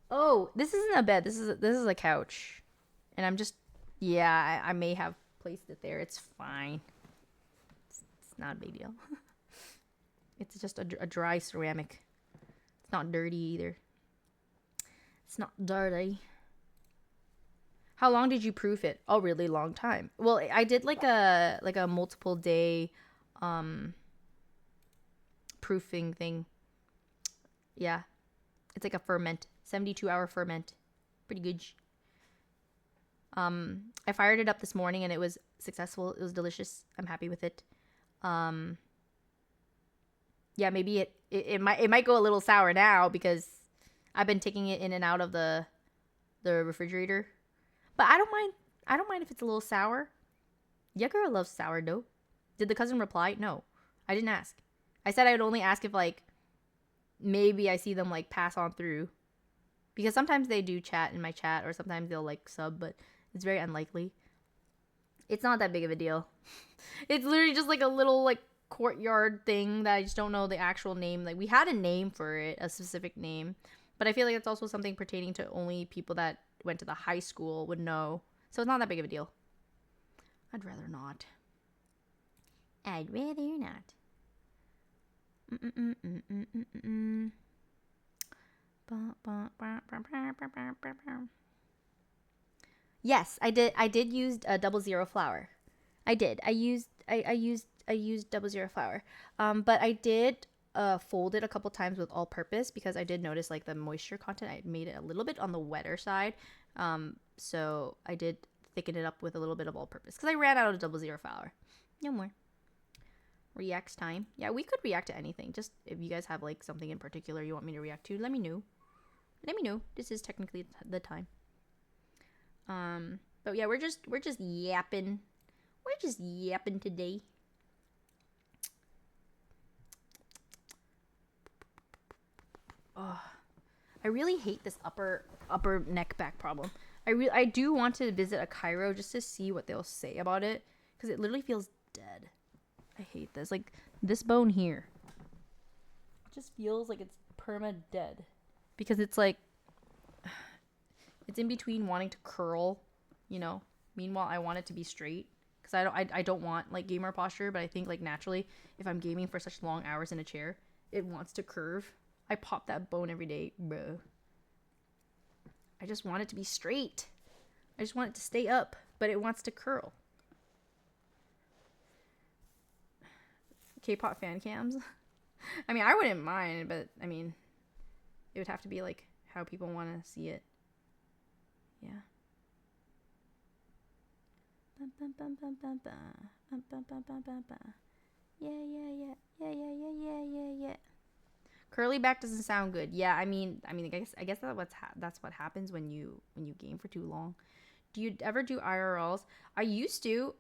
Oh, this isn't a bed. This is a couch. And I'm just, yeah, I may have placed it there. It's fine. It's not a big deal. It's just a dry ceramic. It's not dirty either. It's not dirty. How long did you proof it? Oh, really long time. Well, I did like a multiple day proofing thing. Yeah. It's like a ferment. 72-hour ferment. Pretty good. I fired it up this morning and it was successful. It was delicious. I'm happy with it. Yeah, maybe it might go a little sour now because I've been taking it in and out of the refrigerator. But I don't mind. I don't mind if it's a little sour. Yagura loves sourdough. Did the cousin reply? No, I didn't ask. I said I would only ask if like maybe I see them like pass on through, because sometimes they do chat in my chat or sometimes they'll like sub, but it's very unlikely. It's not that big of a deal. It's literally just like a little like courtyard thing that I just don't know the actual name. Like we had a name for it, a specific name, but I feel like it's also something pertaining to only people that went to the high school would know. So it's not that big of a deal. I'd rather not. I'd rather not. Yes, I did. I did use a 00 flour. I did. I used 00 flour. But I did fold it a couple times with all-purpose because I did notice like the moisture content. I made it a little bit on the wetter side. So I did thicken it up with a little bit of all-purpose because I ran out of 00 flour. No more. Reacts time. Yeah, we could react to anything. Just if you guys have like something in particular you want me to react to, let me know. Let me know. This is technically the time. But yeah, we're just yapping. We're just yapping today. Oh, I really hate this upper neck back problem. I do want to visit a chiro just to see what they'll say about it because it literally feels dead. I hate this. Like this bone here. It just feels like it's perma dead because it's like it's in between wanting to curl, you know. Meanwhile, I want it to be straight because I don't want like gamer posture, but I think like naturally, if I'm gaming for such long hours in a chair, it wants to curve. I pop that bone every day, bro. I just want it to be straight. I just want it to stay up, but it wants to curl. K-pop fan cams. I mean, I wouldn't mind, but I mean, it would have to be like how people want to see it. Yeah. Yeah. Curly back doesn't sound good. Yeah, I mean, I guess that's what happens when you game for too long. Do you ever do IRLs? I used to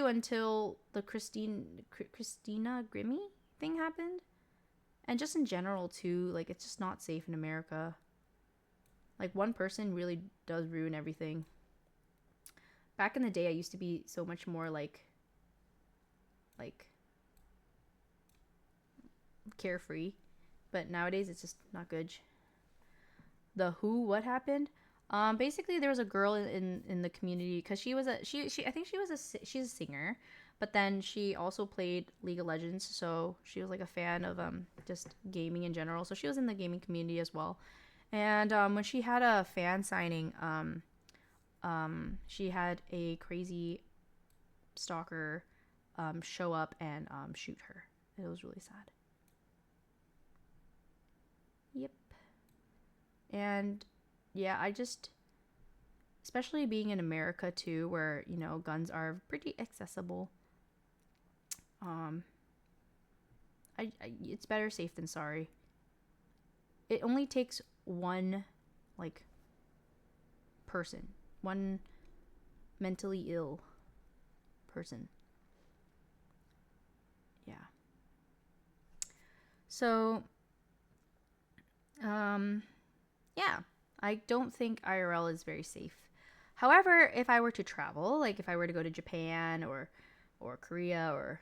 until the Christina Grimmie thing happened, and just in general too. Like it's just not safe in America. Like one person really does ruin everything. Back in the day, I used to be so much more like carefree, but nowadays it's just not good. The who, what happened? Basically there was a girl in the community because she I think she's a singer, but then she also played League of Legends, so she was like a fan of just gaming in general. So she was in the gaming community as well. And when she had a fan signing, she had a crazy stalker show up and shoot her. It was really sad. Yep. And yeah, I just, especially being in America too, where you know guns are pretty accessible. It's better safe than sorry. It only takes one, like, person, one mentally ill person. Yeah. So, yeah, I don't think IRL is very safe. However, if I were to travel, like if I were to go to Japan or Korea or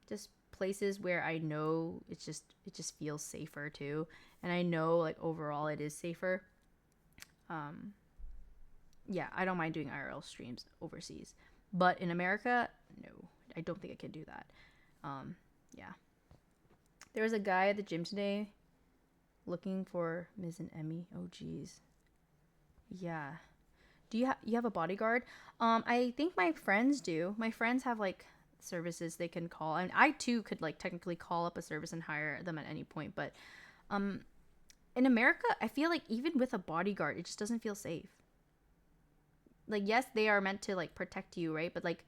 just places where I know it just feels safer too, and I know like overall it is safer. Um, yeah, I don't mind doing IRL streams overseas, but in America, no, I don't think I can do that. Yeah, there was a guy at the gym today looking for Ms. and Emmy. Oh, geez. Yeah. Do you have a bodyguard? I think my friends do. My friends have like services they can call, and I too could like technically call up a service and hire them at any point. But um, in America, I feel like even with a bodyguard, it just doesn't feel safe. Like yes, they are meant to like protect you, right? But like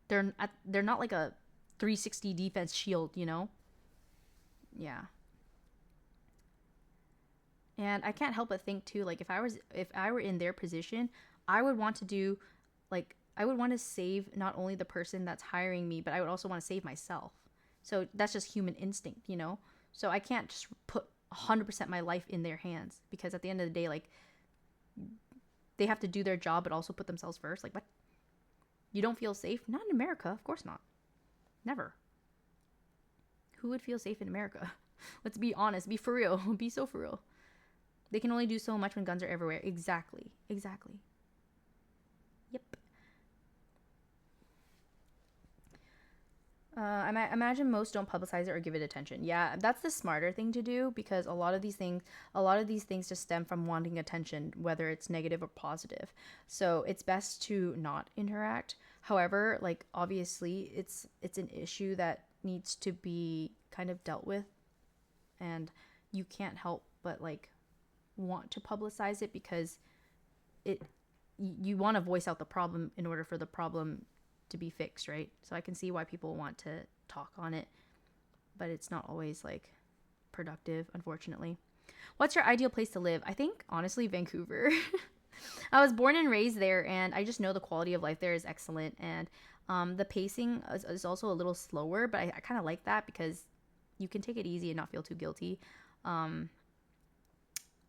they're not like a 360 defense shield, you know? Yeah. And I can't help but think too, like if I were in their position, I would want to do like I would want to save not only the person that's hiring me, but I would also want to save myself. So that's just human instinct, you know? So I can't just put 100% my life in their hands because at the end of the day, like they have to do their job but also put themselves first. Like what? You don't feel safe? Not in America, of course not. Never. Who would feel safe in America? Let's be honest, be for real. Be so for real. They can only do so much when guns are everywhere. Exactly. Exactly. Yep. I imagine most don't publicize it or give it attention. Yeah, that's the smarter thing to do because a lot of these things just stem from wanting attention, whether it's negative or positive. So it's best to not interact. However, like obviously, it's an issue that needs to be kind of dealt with, and you can't help but like want to publicize it because it you want to voice out the problem in order for the problem to be fixed, right? So I can see why people want to talk on it, but it's not always like productive, unfortunately. What's your ideal place to live? I think honestly Vancouver. I was born and raised there, and I just know the quality of life there is excellent, and the pacing is also a little slower, but I kind of like that because you can take it easy and not feel too guilty.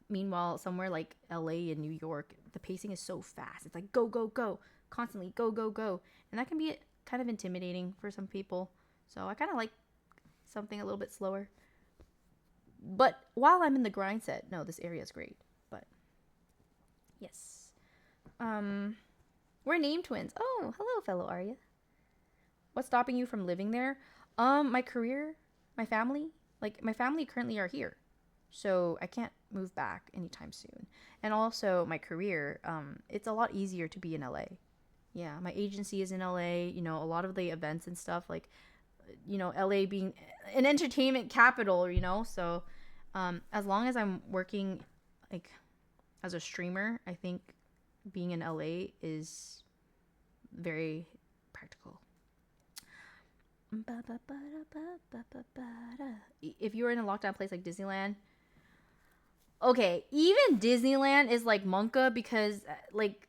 Meanwhile, somewhere like LA and New York, the pacing is so fast. It's like go, go, go, constantly go, go, go. And that can be kind of intimidating for some people. So I kind of like something a little bit slower. But while I'm in the grind set, no, this area is great. But yes. We're name twins. Oh, hello, fellow Arya. What's stopping you from living there? My career, my family. Like my family currently are here. So I can't move back anytime soon. And also my career, it's a lot easier to be in LA. Yeah, my agency is in LA, you know, a lot of the events and stuff, like, you know, LA being an entertainment capital, you know, so as long as I'm working like as a streamer, I think being in LA is very practical. If you were in a lockdown place like Disneyland, okay, even Disneyland is like Monka because like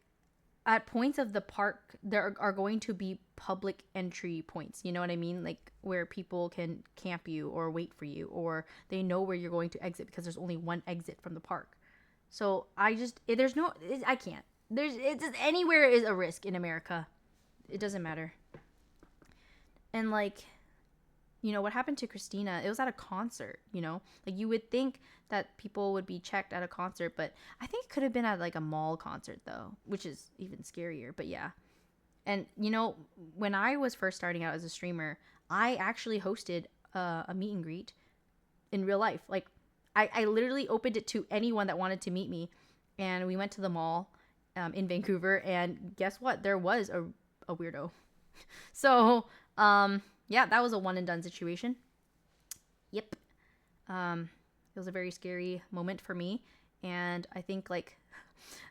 at points of the park there are going to be public entry points, you know what I mean, like where people can camp you or wait for you, or they know where you're going to exit because there's only one exit from the park. So there's no, I can't, it's just anywhere is a risk in America. It doesn't matter. And like, you know, what happened to Christina, it was at a concert, you know? Like you would think that people would be checked at a concert, but I think it could have been at like a mall concert though, which is even scarier, but yeah. And you know, when I was first starting out as a streamer, I actually hosted a meet and greet in real life. Like I literally opened it to anyone that wanted to meet me, and we went to the mall in Vancouver, and guess what? There was a weirdo. So, yeah, that was a one and done situation. Yep. It was a very scary moment for me. And I think like,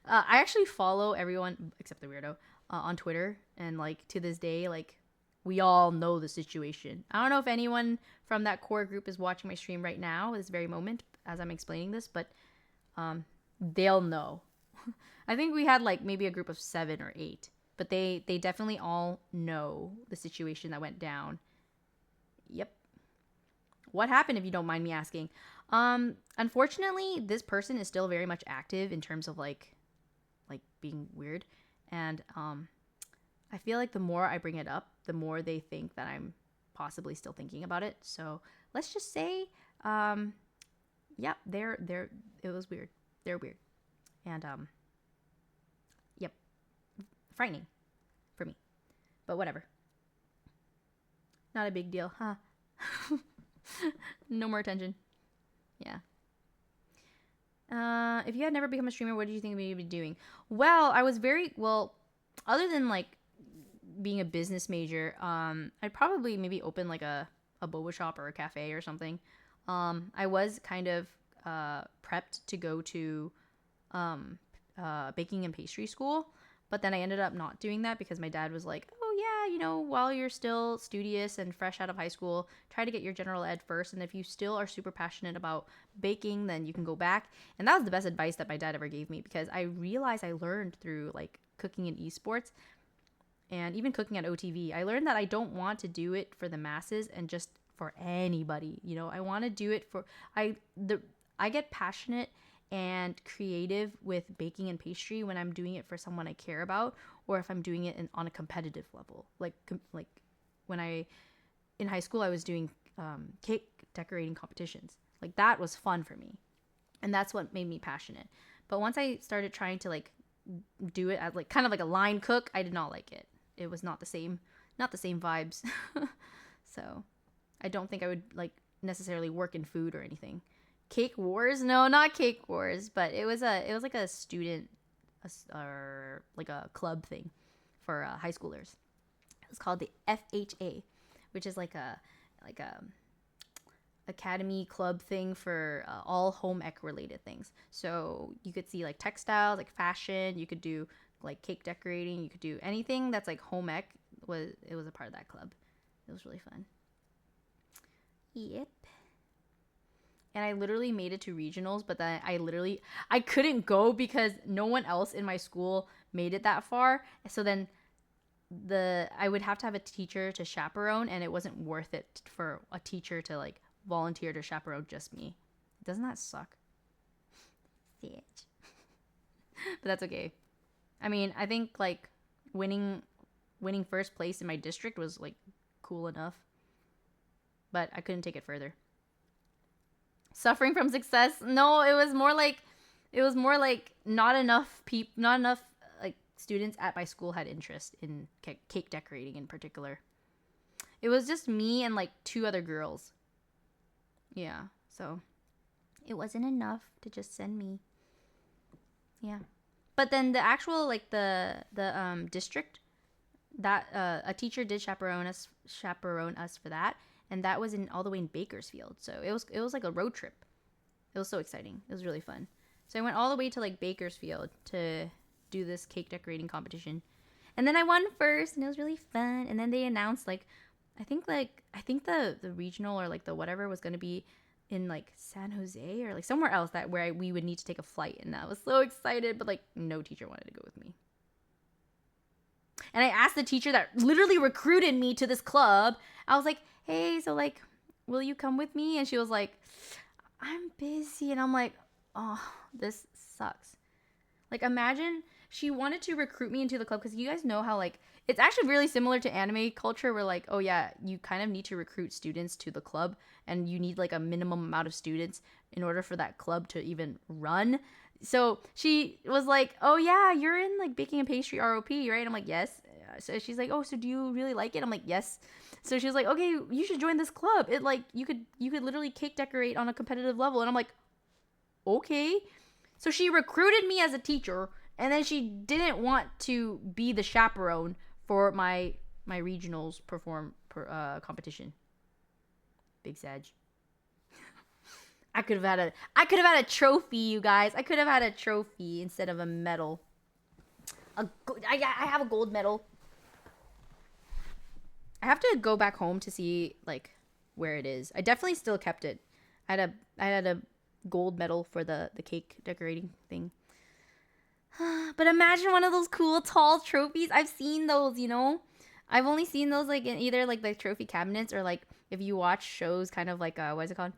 I actually follow everyone except the weirdo on Twitter. And like to this day, like we all know the situation. I don't know if anyone from that core group is watching my stream right now, this very moment as I'm explaining this, but they'll know. I think we had like maybe a group of 7 or 8. But they definitely all know the situation that went down. Yep. What happened, if you don't mind me asking? Unfortunately, this person is still very much active in terms of like being weird. And I feel like the more I bring it up, the more they think that I'm possibly still thinking about it. So let's just say, yeah, it was weird. They're weird. And, yep, frightening for me. But whatever. Not a big deal, huh? No more attention. Yeah. If you had never become a streamer, what did you think you'd be doing? Well, I was other than like being a business major, I'd probably maybe open like a boba shop or a cafe or something. I was kind of prepped to go to baking and pastry school, but then I ended up not doing that because my dad was like, oh yeah, you know, while you're still studious and fresh out of high school, try to get your general ed first, and if you still are super passionate about baking, then you can go back. And that was the best advice that my dad ever gave me, because I realized I learned through like cooking in esports and even cooking at OTV, I learned that I don't want to do it for the masses and just for anybody. You know, I want to do it for I get passionate and creative with baking and pastry when I'm doing it for someone I care about, or if I'm doing it on a competitive level. Like when in high school I was doing cake decorating competitions. Like that was fun for me, and that's what made me passionate. But once I started trying to like do it as like kind of like a line cook, I did not like it. It was not the same vibes. So I don't think I would like necessarily work in food or anything. Cake Wars? No, not Cake Wars, but it was like a student or like a club thing for high schoolers. It was called the FHA, which is like a academy club thing for all home ec related things. So you could see like textiles, like fashion. You could do like cake decorating. You could do anything that's like home ec. It was a part of that club. It was really fun. Yep. And I literally made it to regionals, but then I couldn't go because no one else in my school made it that far. So then I would have to have a teacher to chaperone, and it wasn't worth it for a teacher to like volunteer to chaperone just me. Doesn't that suck? But that's okay. I mean, I think like winning first place in my district was like cool enough, but I couldn't take it further. Suffering from success? No, it was more like not enough like students at my school had interest in cake decorating in particular. It was just me and like 2 other girls. Yeah, so it wasn't enough to just send me. Yeah. But then the actual like the district, that a teacher did chaperone us for that, and that was all the way in Bakersfield. So it was like a road trip. It was so exciting. It was really fun. So I went all the way to like Bakersfield to do this cake decorating competition, and then I won first, and it was really fun. And then they announced like I think the regional or like the whatever was going to be in like San Jose or like somewhere else where we would need to take a flight, and I was so excited, but like no teacher wanted to go with me. And I asked the teacher that literally recruited me to this club. I was like, hey, so like, will you come with me? And she was like, I'm busy. And I'm like, oh, this sucks. Like, imagine she wanted to recruit me into the club, because you guys know how like it's actually really similar to anime culture, where like, oh yeah, you kind of need to recruit students to the club, and you need like a minimum amount of students in order for that club to even run. So she was like, oh yeah, you're in like baking and pastry ROP, right? I'm like, yes. So she's like, oh, so do you really like it? I'm like, yes. So she was like, okay, you should join this club. It like you could literally cake decorate on a competitive level. And I'm like, okay. So she recruited me as a teacher, and then she didn't want to be the chaperone for my regionals competition. Big Sag. I could have had a trophy, you guys. I could have had a trophy instead of a medal. I have a gold medal. I have to go back home to see like where it is. I definitely still kept it. I had a gold medal for the cake decorating thing. But imagine one of those cool tall trophies. I've seen those, you know. I've only seen those like in either like the trophy cabinets, or like if you watch shows kind of like what is it called?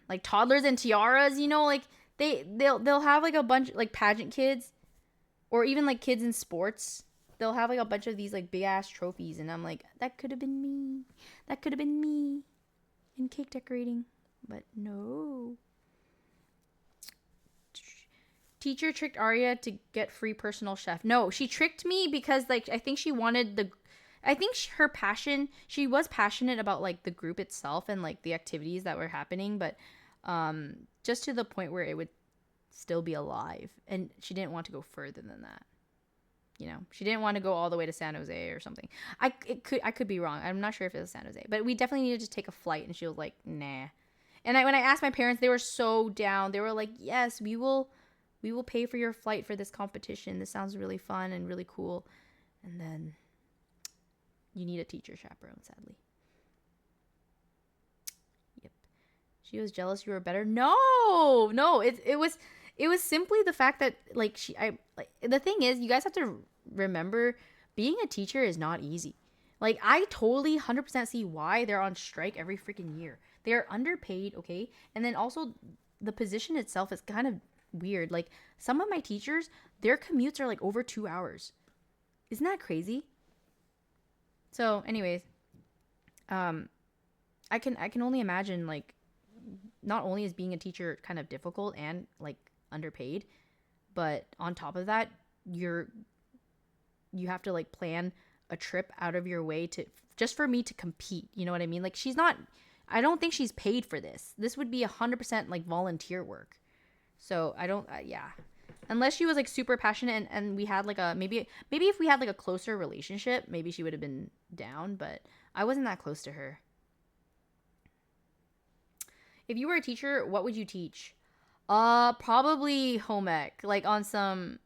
Like Toddlers and Tiaras, you know, like they'll have like a bunch like pageant kids, or even like kids in sports. They'll have like a bunch of these like big ass trophies, and I'm like, that could have been me. That could have been me in cake decorating, but no. Teacher tricked Arya to get free personal chef. No, she tricked me because like I think she wanted the I think her passion, she was passionate about like the group itself and like the activities that were happening, but just to the point where it would still be alive, and she didn't want to go further than that. You know, she didn't want to go all the way to San Jose or something. I could be wrong. I'm not sure if it was San Jose, but we definitely needed to take a flight, and she was like, "Nah." And when I asked my parents, they were so down. They were like, "Yes, we will pay for your flight for this competition. This sounds really fun and really cool." And then you need a teacher chaperone, sadly. Yep. She was jealous you were better. No. It was simply the fact that like the thing is, you guys have to remember, being a teacher is not easy. Like, I totally 100% see why they're on strike every freaking year. They are underpaid, okay? And then also the position itself is kind of weird. Like, some of my teachers, their commutes are like over 2 hours. Isn't that crazy? So, anyways, I can only imagine, like, not only is being a teacher kind of difficult and like underpaid, but on top of that, you have to like plan a trip out of your way to just for me to compete. You know what I mean? Like, I don't think she's paid for this. This would be 100% like volunteer work. So I don't, yeah. Unless she was like super passionate and we had like maybe if we had like a closer relationship, maybe she would have been down, but I wasn't that close to her. If you were a teacher, what would you teach? Probably home ec. Like on some,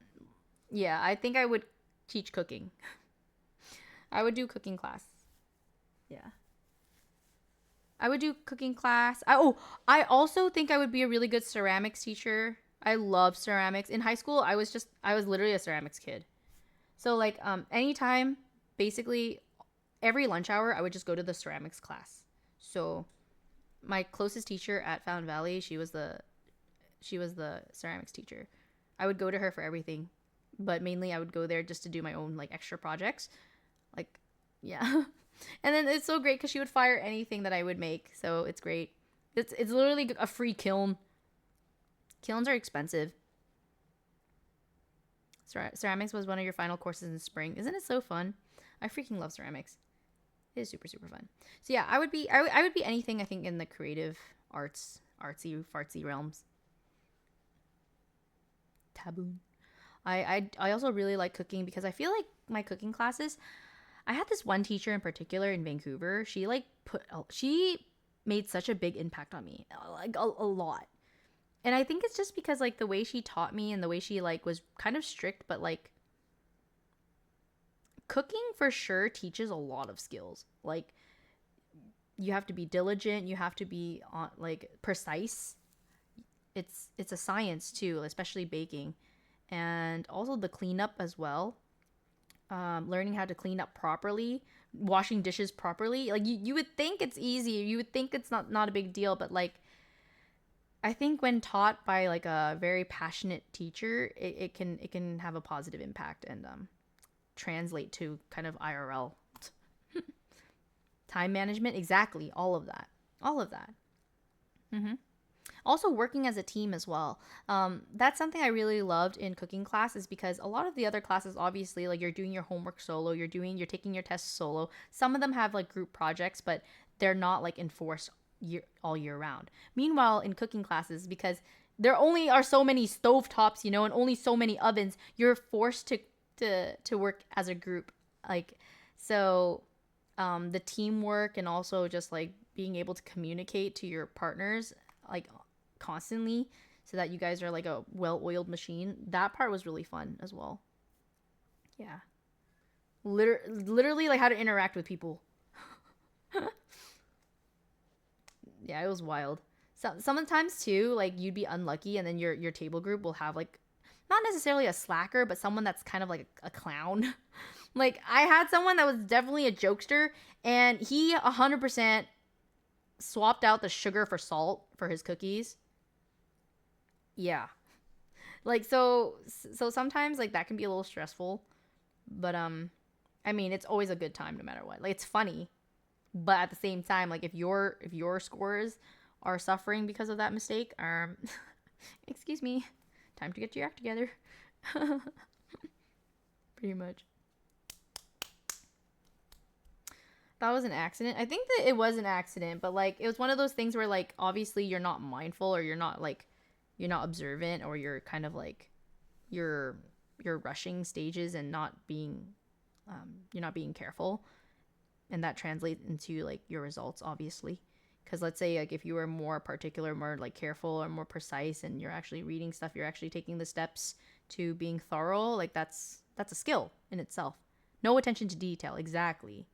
yeah, I think I would teach cooking. I would do cooking class. Yeah. I would do cooking class. I also think I would be a really good ceramics teacher. I love ceramics. In high school, I was literally a ceramics kid. So like anytime, basically every lunch hour, I would just go to the ceramics class. So my closest teacher at Fountain Valley, she was the ceramics teacher. I would go to her for everything, but mainly I would go there just to do my own like extra projects. Like, yeah. And then it's so great because she would fire anything that I would make. So it's great. It's literally a free kiln. Kilns are expensive. Ceramics was one of your final courses in spring. Isn't it so fun? I freaking love ceramics. It is super, super fun. So yeah, I would be anything, I think, in the creative arts, artsy, fartsy realms. Taboo. I also really like cooking because I feel like my cooking classes, I had this one teacher in particular in Vancouver. She made such a big impact on me, like a lot. And I think it's just because like the way she taught me and the way she like was kind of strict, but like cooking for sure teaches a lot of skills. Like, you have to be diligent, you have to be on like precise. It's a science too, especially baking. And also the cleanup as well. Learning how to clean up properly, washing dishes properly. Like, you would think it's easy, you would think it's not a big deal, but like I think when taught by like a very passionate teacher, it can have a positive impact and translate to kind of IRL. Time management, exactly, all of that. Also working as a team as well. That's something I really loved in cooking classes, because a lot of the other classes, obviously, like, you're doing your homework solo, you're taking your tests solo. Some of them have like group projects, but they're not like enforced all year round. Meanwhile, in cooking classes, because there only are so many stovetops, and only so many ovens, you're forced to work as a group. Like, so the teamwork and also just like being able to communicate to your partners like constantly, so that you guys are like a well-oiled machine. That part was really fun as well. Yeah. Literally like how to interact with people. Yeah, it was wild. Sometimes too, like, you'd be unlucky and then your table group will have like, not necessarily a slacker, but someone that's kind of like a clown. Like, I had someone that was definitely a jokester, and he 100% swapped out the sugar for salt for his cookies. Yeah. Like so sometimes like that can be a little stressful, but I mean, it's always a good time no matter what. Like it's funny, but at the same time, like if your scores are suffering because of that mistake, excuse me, time to get your act together. Pretty much. That was an accident. I think that it was an accident, but like it was one of those things where like obviously you're not mindful or you're not observant or you're kind of like you're you're rushing stages and not being you're not being careful, and that translates into like your results obviously. Because let's say like if you were more particular, more like careful or more precise, and you're actually reading stuff, you're actually taking the steps to being thorough, like that's a skill in itself. No attention to detail, exactly.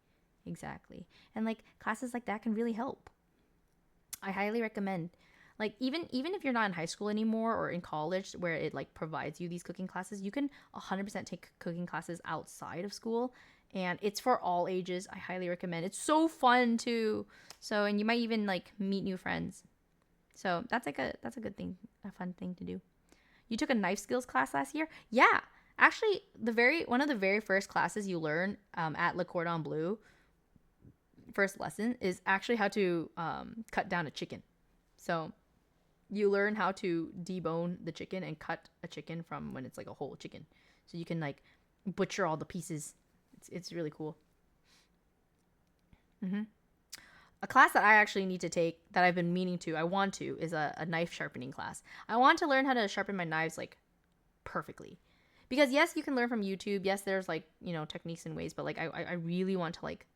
Exactly. And like classes like that can really help. I highly recommend. Like even if you're not in high school anymore or in college where it like provides you these cooking classes, you can 100% take cooking classes outside of school, and it's for all ages. I highly recommend. It's so fun too. So and you might even like meet new friends. So that's a good thing, a fun thing to do. You took a knife skills class last year? Yeah. Actually, the very one of the very first classes you learn at Le Cordon Bleu, first lesson is actually how to cut down a chicken. So you learn how to debone the chicken and cut a chicken from when it's like a whole chicken. So you can like butcher all the pieces. It's really cool. hmm A class that I actually need to take that I've been meaning to, I want to, is a knife sharpening class. I want to learn how to sharpen my knives like perfectly. Because yes, you can learn from YouTube. Yes, there's like, techniques and ways, but like I really want to like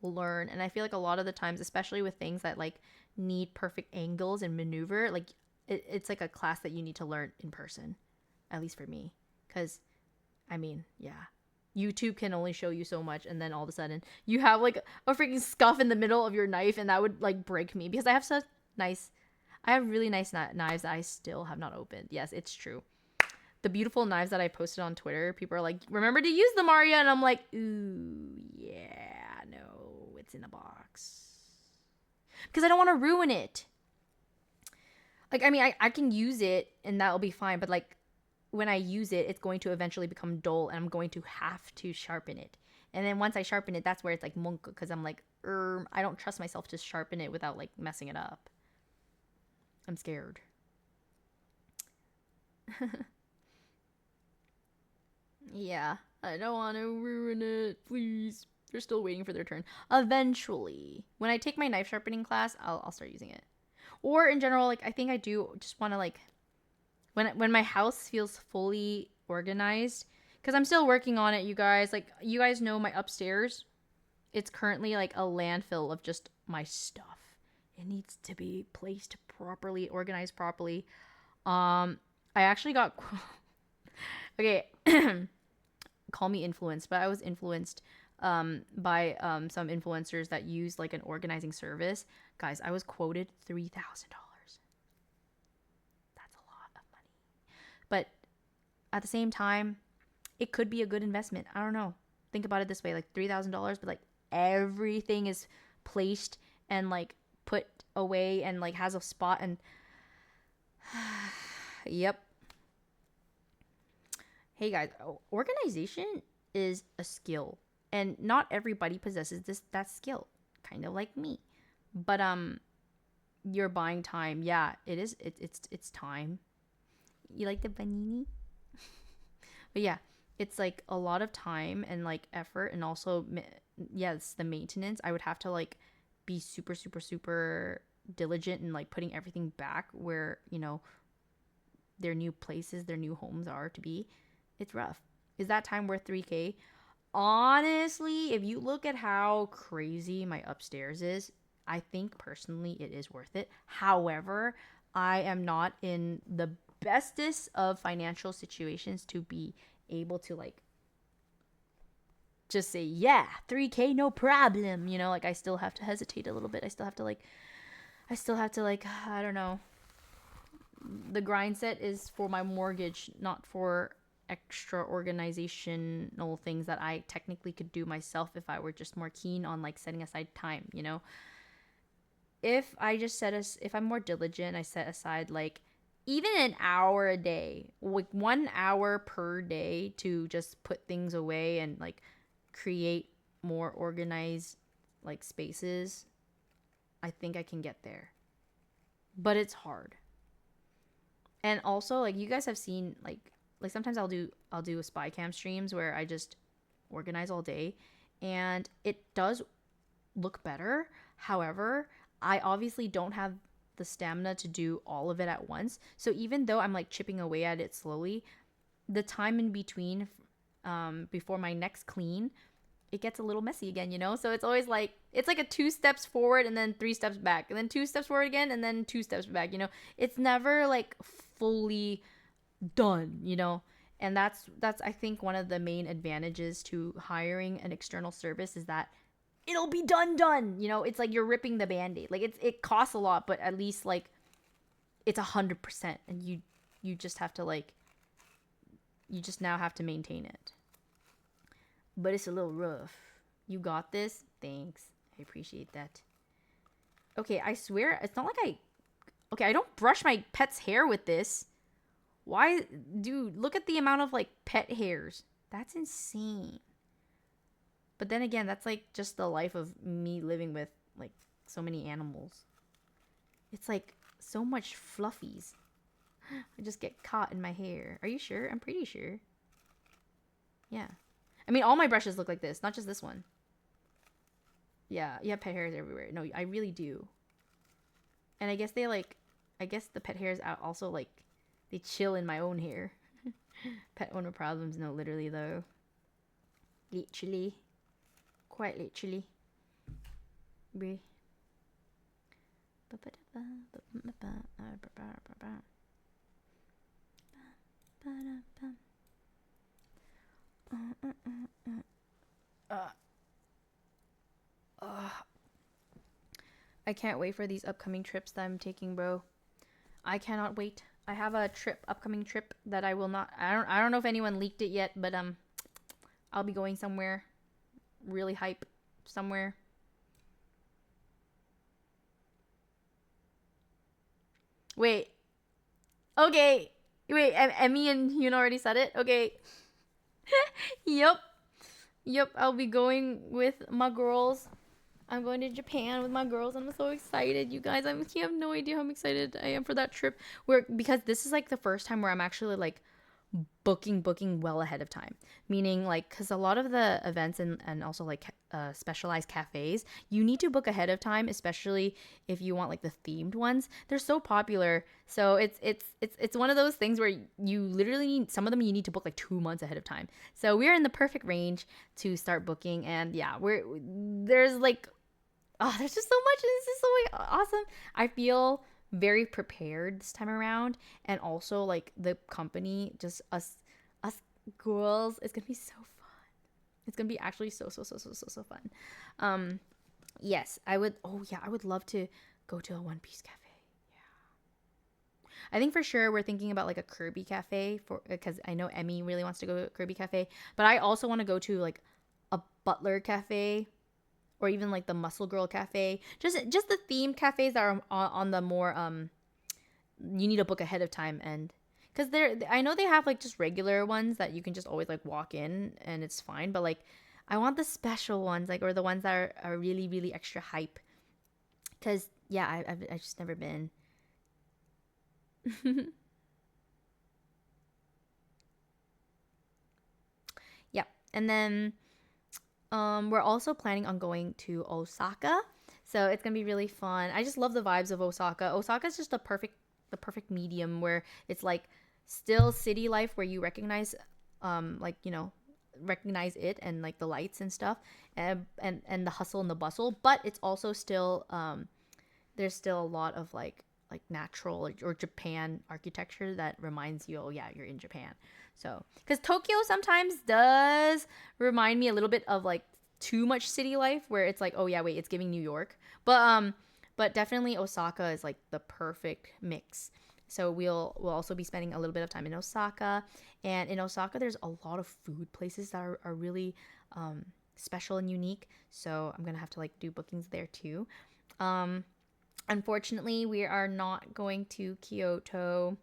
learn. And I feel like a lot of the times, especially with things that like need perfect angles and maneuver, like it's like a class that you need to learn in person, at least for me. Because I mean, yeah, YouTube can only show you so much, and then all of a sudden you have like a freaking scuff in the middle of your knife, and that would like break me because I have really nice knives that I still have not opened. Yes, it's true. The beautiful knives that I posted on Twitter, people are like, remember to use them, Aria. And I'm like, ooh, yeah, no, it's in a box. Because I don't want to ruin it. Like, I mean, I can use it and that'll be fine. But like, when I use it, it's going to eventually become dull and I'm going to have to sharpen it. And then once I sharpen it, that's where it's like monk. Because I'm like, I don't trust myself to sharpen it without like messing it up. I'm scared. Yeah, I don't want to ruin it. Please. They're still waiting for their turn. Eventually, when I take my knife sharpening class, I'll start using it. Or in general, like I think I do just want to like when my house feels fully organized, because I'm still working on it, you guys. Like you guys know my upstairs, it's currently like a landfill of just my stuff. It needs to be placed properly, organized properly. I actually got okay. Call me influenced, but I was influenced by some influencers that use like an organizing service. Guys, I was quoted $3,000. That's a lot of money. But at the same time, it could be a good investment. I don't know. Think about it this way, like $3,000, but like everything is placed and like put away and like has a spot and yep. Hey guys, organization is a skill, and not everybody possesses that skill. Kind of like me, but you're buying time. Yeah, it is. It's time. You like the panini? But yeah, it's like a lot of time and like effort, and also yes, the maintenance. I would have to like be super super super diligent and like putting everything back where their new places, their new homes are to be. It's rough. Is that time worth 3K? Honestly, if you look at how crazy my upstairs is, I think personally it is worth it. However, I am not in the bestest of financial situations to be able to like just say, yeah, 3K, no problem. Like I still have to hesitate a little bit. I still have to like, I don't know. The grind set is for my mortgage, not for extra organizational things that I technically could do myself if I were just more keen on like setting aside time. If I'm more diligent, I set aside like even an hour a day, like 1 hour per day to just put things away and like create more organized like spaces, I think I can get there. But it's hard. And also, like, you guys have seen like sometimes I'll do a spy cam streams where I just organize all day, and it does look better. However, I obviously don't have the stamina to do all of it at once. So even though I'm like chipping away at it slowly, the time in between before my next clean, it gets a little messy again, you know? So it's always like, it's like a 2 steps forward and then 3 steps back, and then 2 steps forward again and then 2 steps back, you know? It's never like fully done, you know? And that's I think one of the main advantages to hiring an external service is that it'll be done, you know? It's like you're ripping the band-aid. Like it costs a lot, but at least like it's 100%, and you just have to like, you just now have to maintain it. But it's a little rough. You got this? Thanks. I appreciate that. Okay, I swear, it's not like I don't brush my pet's hair with this. Why? Dude, look at the amount of, like, pet hairs. That's insane. But then again, that's, like, just the life of me living with, like, so many animals. It's, like, so much fluffies. I just get caught in my hair. Are you sure? I'm pretty sure. Yeah. I mean, all my brushes look like this, not just this one. Yeah, you have pet hairs everywhere. No, I really do. And I guess I guess the pet hairs also, like, they chill in my own hair. Pet owner problems, no, literally, though. Literally. Quite literally. I can't wait for these upcoming trips that I'm taking, bro. I cannot wait. I have a upcoming trip that I will not. I don't know if anyone leaked it yet, but I'll be going somewhere really hype somewhere. Wait. Okay. Wait, Emmy and Yuno already said it? Okay. Yep, I'll be going with my girls. I'm going to Japan with my girls. I'm so excited, you guys. You have no idea how excited I am for that trip. Because this is like the first time where I'm actually like booking well ahead of time, meaning like, because a lot of the events and also like specialized cafes, you need to book ahead of time, especially if you want like the themed ones. They're so popular, so it's one of those things where you literally need, some of them you need to book like 2 months ahead of time. So we're in the perfect range to start booking, and yeah, there's like, oh, there's just so much, and this is so awesome. I feel very prepared this time around, and also like the company, just us girls, it's gonna be so fun. It's gonna be actually so fun. Yes, I would love to go to a One Piece cafe. Yeah, I think for sure we're thinking about like a Kirby cafe, because I know Emmy really wants to go to a Kirby cafe, but I also want to go to like a Butler cafe, or even like the Muscle Girl cafe. Just the themed cafes that are on the more you need to book ahead of time, and because I know they have like just regular ones that you can just always like walk in and it's fine, but like I want the special ones, like, or the ones that are really really extra hype, because yeah, I've just never been. Yeah, and then we're also planning on going to Osaka. So it's gonna be really fun. I just love the vibes of Osaka. Osaka is just the perfect medium where it's like still city life, where you recognize like, you know, recognize it and like the lights and stuff, and the hustle and the bustle, but it's also still there's still a lot of like natural or Japan architecture that reminds you, oh yeah, you're in Japan. So, because Tokyo sometimes does remind me a little bit of like too much city life, where it's like, oh yeah, wait, it's giving New York. But definitely Osaka is like the perfect mix. So we'll also be spending a little bit of time in Osaka, and in Osaka there's a lot of food places that are really special and unique. So I'm gonna have to like do bookings there too. Unfortunately, we are not going to Kyoto.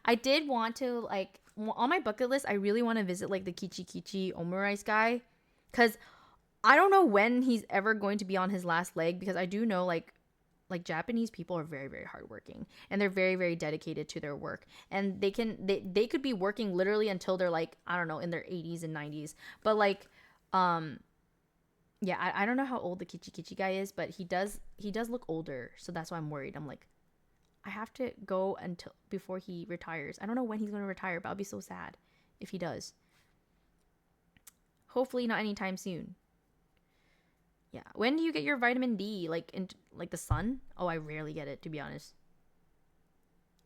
I did want to, like, on my bucket list, I really want to visit, like, the Kichi Kichi omurice guy. Because I don't know when he's ever going to be on his last leg. Because I do know, like Japanese people are very, very hardworking. And they're very, very dedicated to their work. And they could be working literally until they're, like, I don't know, in their 80s and 90s. But, like, yeah, I don't know how old the Kichi Kichi guy is. But he does look older. So that's why I'm worried. I'm like, I have to go until before he retires. I don't know when he's going to retire, but I'll be so sad if he does. Hopefully not anytime soon. Yeah. When do you get your vitamin D? Like in like the sun? Oh, I rarely get it, to be honest.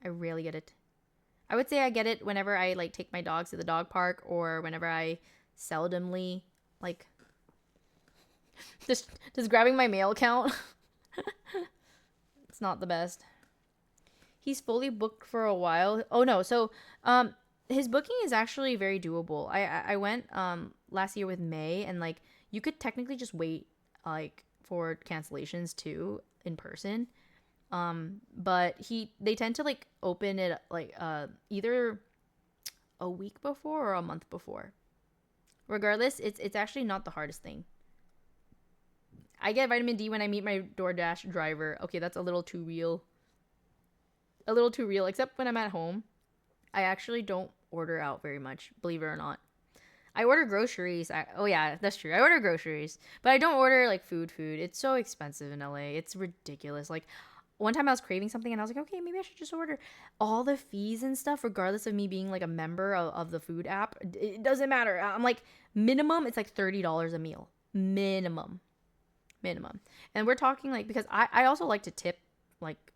I rarely get it. I would say I get it whenever I like take my dogs to the dog park or whenever I seldomly like just grabbing my mail account. It's not the best. He's fully booked for a while. Oh no, so his booking is actually very doable. I went last year with May, and like you could technically just wait like for cancellations too in person. But they tend to like open it like either a week before or a month before. Regardless, it's actually not the hardest thing. I get vitamin D when I meet my DoorDash driver. Okay, that's a little too real. A little too real, except when I'm at home. I actually don't order out very much, believe it or not. I order groceries. Oh yeah, that's true. I order groceries, but I don't order like food. It's so expensive in LA. It's ridiculous. Like one time I was craving something and I was like, okay, maybe I should just order. All the fees and stuff, regardless of me being like a member of the food app, it doesn't matter. I'm like, minimum, it's like $30 a meal. Minimum. And we're talking like, because I also like to tip like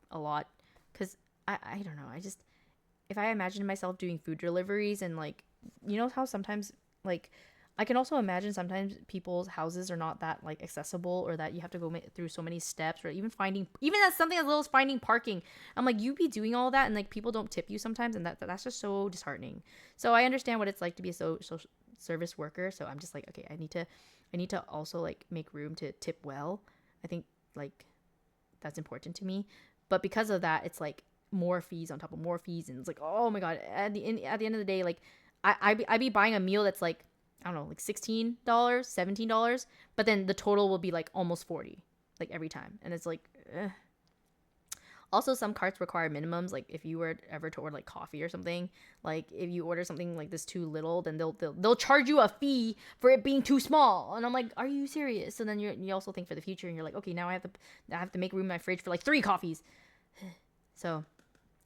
a lot. Because I don't know. If I imagine myself doing food deliveries and like, you know how sometimes like, I can also imagine sometimes people's houses are not that like accessible, or that you have to go through so many steps, or even that's something as little as finding parking. I'm like, you be doing all that and like people don't tip you sometimes, and that's just so disheartening. So I understand what it's like to be a social service worker. So I'm just like, okay, I need to also like make room to tip well. I think like that's important to me. But because of that, it's like more fees on top of more fees, and it's like, oh my god! At the end of the day, like I be buying a meal that's like, I don't know, like $16, $17, but then the total will be like almost 40, like every time, and it's like, ugh. Also, some carts require minimums. Like if you were ever to order like coffee or something, like if you order something like this too little, then they'll charge you a fee for it being too small. And I'm like, are you serious? So then you also think for the future, and you're like, okay, now I have to make room in my fridge for like 3 coffees. So,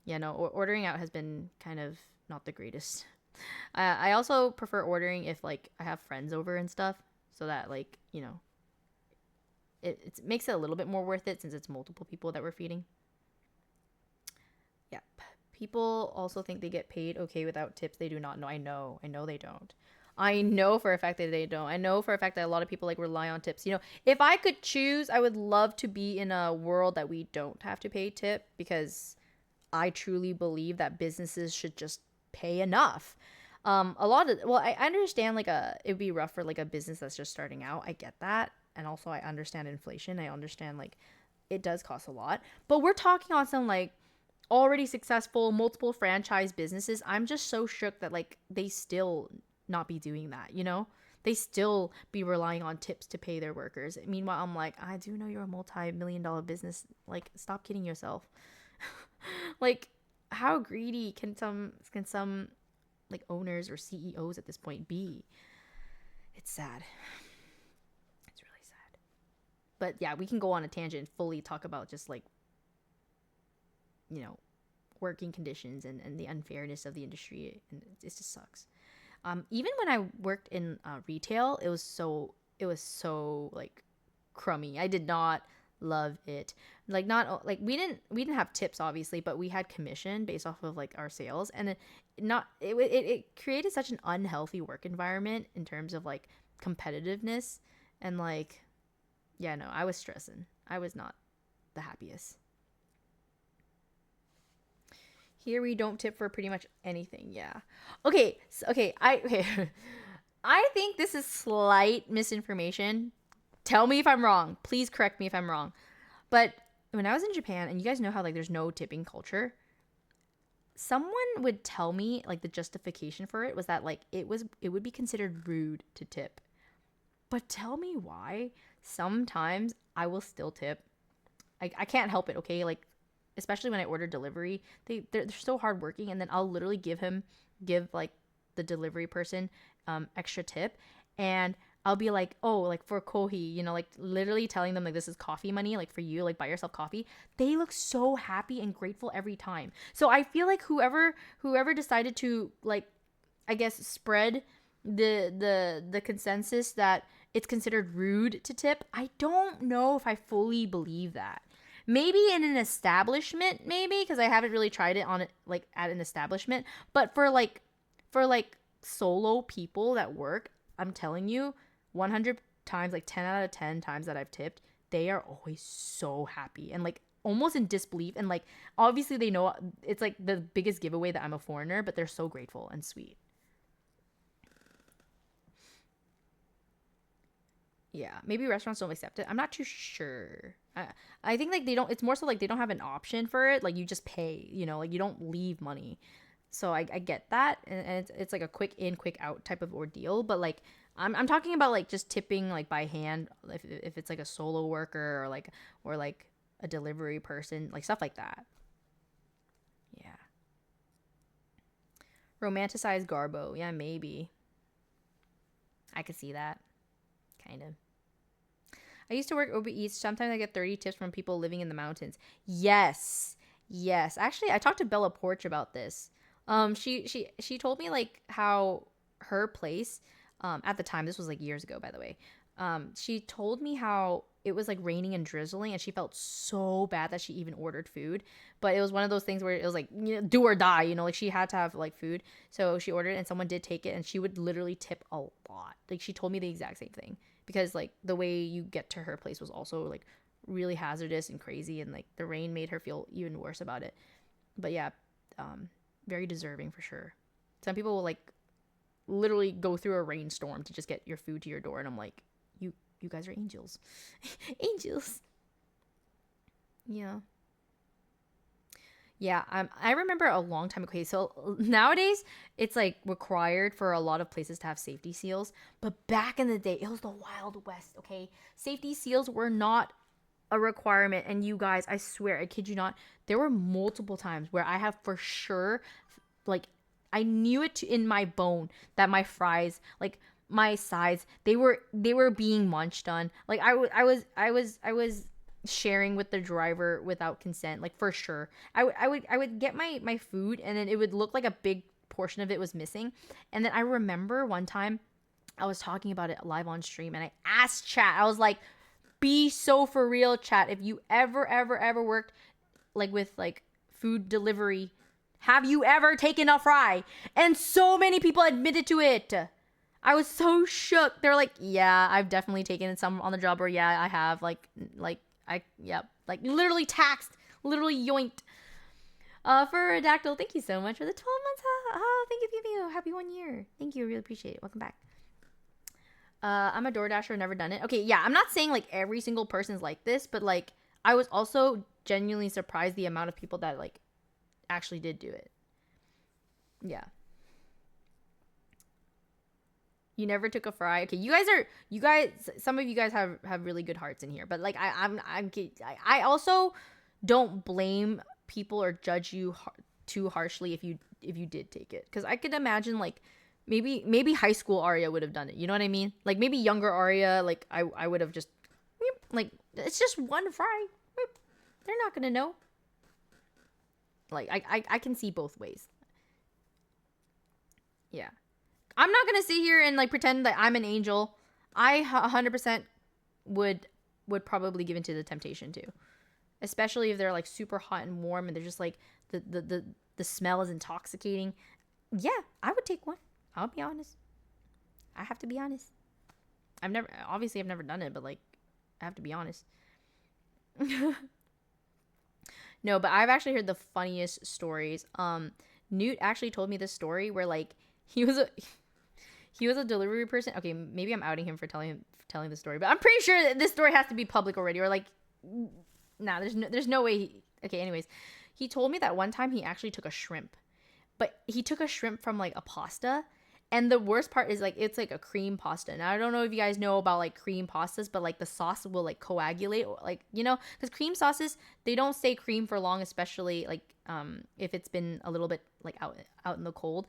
yeah, no, ordering out has been kind of not the greatest. I also prefer ordering if like I have friends over and stuff, so that like, you know, it makes it a little bit more worth it since it's multiple people that we're feeding. Yep. People also think they get paid okay without tips. They do not know. I know they don't. I know for a fact that they don't. I know for a fact that a lot of people like rely on tips. You know, if I could choose, I would love to be in a world that we don't have to pay tip, because I truly believe that businesses should just pay enough. I understand like it'd be rough for like a business that's just starting out. I get that. And also I understand inflation. I understand like it does cost a lot. But we're talking on some like already successful multiple franchise businesses. I'm just so shook that like they still not be doing that, you know? They still be relying on tips to pay their workers. Meanwhile, I'm like, I do know you're a multi-million-dollar business. Like, stop kidding yourself. Like, how greedy can some like owners or CEOs at this point be? It's sad. It's really sad. But yeah, we can go on a tangent and fully talk about just like, you know, working conditions and the unfairness of the industry, and it just sucks. Even when I worked in retail, it was so like crummy. I did not love it. Like not like we didn't have tips obviously, but we had commission based off of like our sales, and it created such an unhealthy work environment in terms of like competitiveness, and like, yeah, no, I was stressing. I was not the happiest. Here we don't tip for pretty much anything. Yeah. Okay. I think this is slight misinformation. Tell me if I'm wrong. Please correct me if I'm wrong. But when I was in Japan, and you guys know how like there's no tipping culture. someone would tell me like the justification for it was that like it would be considered rude to tip. But tell me why sometimes I will still tip. I can't help it, okay? Like especially when I order delivery, they're so hardworking, and then I'll literally give like the delivery person extra tip, and I'll be like, oh, like for kohi, you know, like literally telling them like this is coffee money, like for you, like buy yourself coffee. They look so happy and grateful every time. So I feel like whoever decided to like, I guess, spread the consensus that it's considered rude to tip, I don't know if I fully believe that. Maybe in an establishment, maybe, because I haven't really tried it on it like at an establishment. But for like solo people that work, I'm telling you, 100 times, like 10 out of 10 times that I've tipped, they are always so happy and like almost in disbelief. And like obviously they know it's like the biggest giveaway that I'm a foreigner, but they're so grateful and sweet. Yeah, maybe restaurants don't accept it. I'm not too sure. I think like they don't. It's more so like they don't have an option for it. Like you just pay. You know, like you don't leave money. So I get that, and it's like a quick in, quick out type of ordeal. But like I'm talking about like just tipping like by hand if it's like a solo worker or like a delivery person, like stuff like that. Yeah. Romanticized garbo. Yeah, maybe. I could see that. Kind of. I used to work Uber Eats. Sometimes I get 30 tips from people living in the mountains. Yes. Yes. Actually, I talked to Bella Porch about this. She told me like how her place, at the time, this was like years ago, by the way. She told me how it was like raining and drizzling, and she felt so bad that she even ordered food. But it was one of those things where it was like, you know, do or die, you know, like she had to have like food. So she ordered it, and someone did take it, and she would literally tip a lot. Like she told me the exact same thing, because like the way you get to her place was also like really hazardous and crazy, and like the rain made her feel even worse about it. But yeah, very deserving for sure. Some people will like literally go through a rainstorm to just get your food to your door, and I'm like, you guys are angels. Angels. Yeah. Yeah, I remember a long time ago. Okay, so nowadays it's like required for a lot of places to have safety seals, but back in the day it was the Wild West. Okay, safety seals were not a requirement, and you guys, I swear, I kid you not, there were multiple times where I have for sure, like, I knew it in my bone that my fries, like my sides, they were being munched on. Like I was sharing with the driver without consent, like for sure. I would get my food, and then it would look like a big portion of it was missing. And then I remember one time I was talking about it live on stream, and I asked chat, I was like, be so for real, chat, if you ever worked like with like food delivery, have you ever taken a fry? And so many people admitted to it. I was so shook. They're like, yeah, I've definitely taken some on the job, or yeah, I have, like like literally taxed, literally yoinked. For Dactyl, thank you so much for the 12 months. Oh, thank you. Happy 1 year. Thank you. I really appreciate it. Welcome back. I'm a DoorDasher, never done it. Okay, yeah, I'm not saying like every single person's like this, but like I was also genuinely surprised the amount of people that like actually did do it. Yeah. You never took a fry. Okay, you guys, some of you guys have really good hearts in here, but like I also don't blame people or judge you too harshly if you did take it, because I could imagine like maybe high school Arya would have done it. You know what I mean? Like maybe younger Arya, like I would have just like, it's just one fry. They're not gonna know. Like I can see both ways. Yeah. I'm not gonna sit here and like pretend that I'm an angel. I 100% would probably give into the temptation too, especially if they're like super hot and warm and they're just like the smell is intoxicating. Yeah, I would take one. I'll be honest. I have to be honest. I've never done it, but like I have to be honest. No, but I've actually heard the funniest stories. Newt actually told me this story where like he was a delivery person. Okay, maybe I'm outing him for telling the story, but I'm pretty sure that this story has to be public already, or like, nah, there's no way. Okay, anyways, he told me that one time he actually took a shrimp, but he took a shrimp from like a pasta. And the worst part is like it's like a cream pasta. Now I don't know if you guys know about like cream pastas, but like the sauce will like coagulate, or, like, you know, because cream sauces, they don't stay cream for long, especially like if it's been a little bit like out in the cold.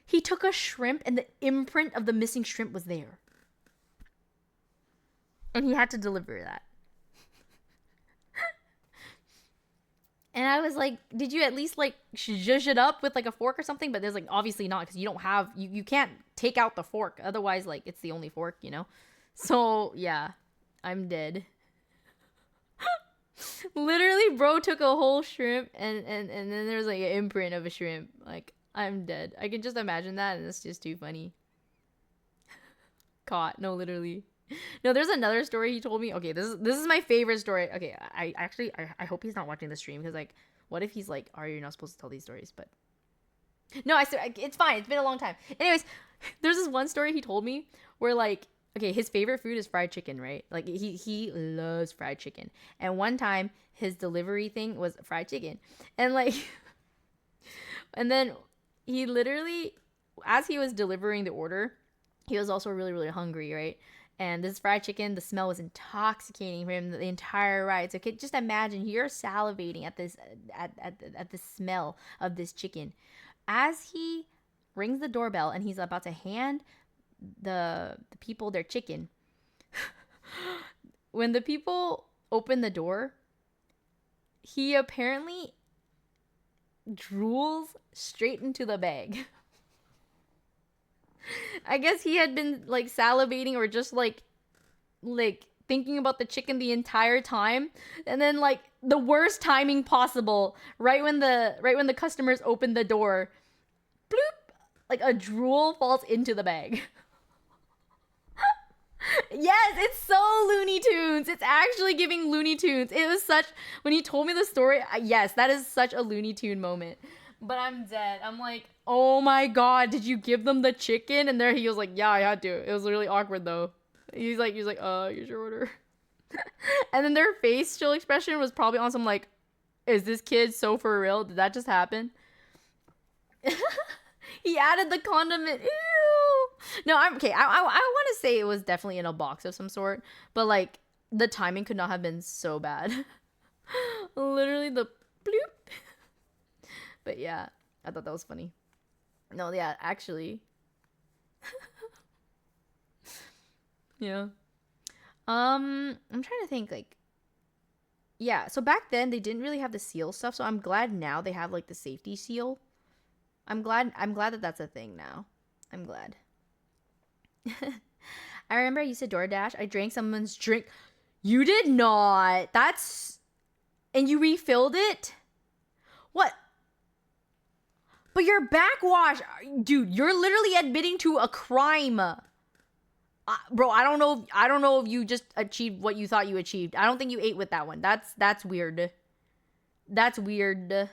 He took a shrimp and the imprint of the missing shrimp was there. And he had to deliver that. And I was like, did you at least like zhuzh it up with like a fork or something? But there's like obviously not, because you don't have, you can't take out the fork. Otherwise, like it's the only fork, you know? So yeah, I'm dead. Literally, bro took a whole shrimp and then there's like an imprint of a shrimp. Like, I'm dead. I can just imagine that, and it's just too funny. Caught. No, literally. No, there's another story he told me. Okay, this is my favorite story. Okay, I actually I hope he's not watching the stream, because like, what if he's like, "Are you not supposed to tell these stories?" But no, it's fine. It's been a long time. Anyways, there's this one story he told me where like, okay, his favorite food is fried chicken, right? Like he loves fried chicken. And one time his delivery thing was fried chicken, and like, and then he literally, as he was delivering the order, he was also really really hungry, right? And this fried chicken, the smell was intoxicating for him the entire ride. So just imagine you're salivating at this at the smell of this chicken. As he rings the doorbell and he's about to hand the people their chicken, when the people open the door, he apparently drools straight into the bag. I guess he had been like salivating or just like thinking about the chicken the entire time, and then like the worst timing possible, right when the customers open the door, bloop, like a drool falls into the bag. Yes, it's so Looney Tunes. It's actually giving Looney Tunes. It was such, when he told me the story, yes, that is such a Looney Tune moment. But I'm dead. I'm like, oh my god, did you give them the chicken? And there he was like, yeah, I had to. It was really awkward though. He's like, here's your order. And then their facial expression was probably on some like, is this kid so for real? Did that just happen? He added the condiment. Ew. No, I'm okay. I want to say it was definitely in a box of some sort, but like the timing could not have been so bad. Literally the bloop. But yeah, I thought that was funny. No, yeah, actually. Yeah. I'm trying to think, like, yeah, so back then they didn't really have the seal stuff, so I'm glad now they have like the safety seal. I'm glad that that's a thing now. I'm glad. I remember I used to DoorDash. I drank someone's drink. You did not. And you refilled it? What? But your backwash, dude, you're literally admitting to a crime. Bro, I don't know if you just achieved what you thought you achieved. I don't think you ate with that one. That's weird. That's weird.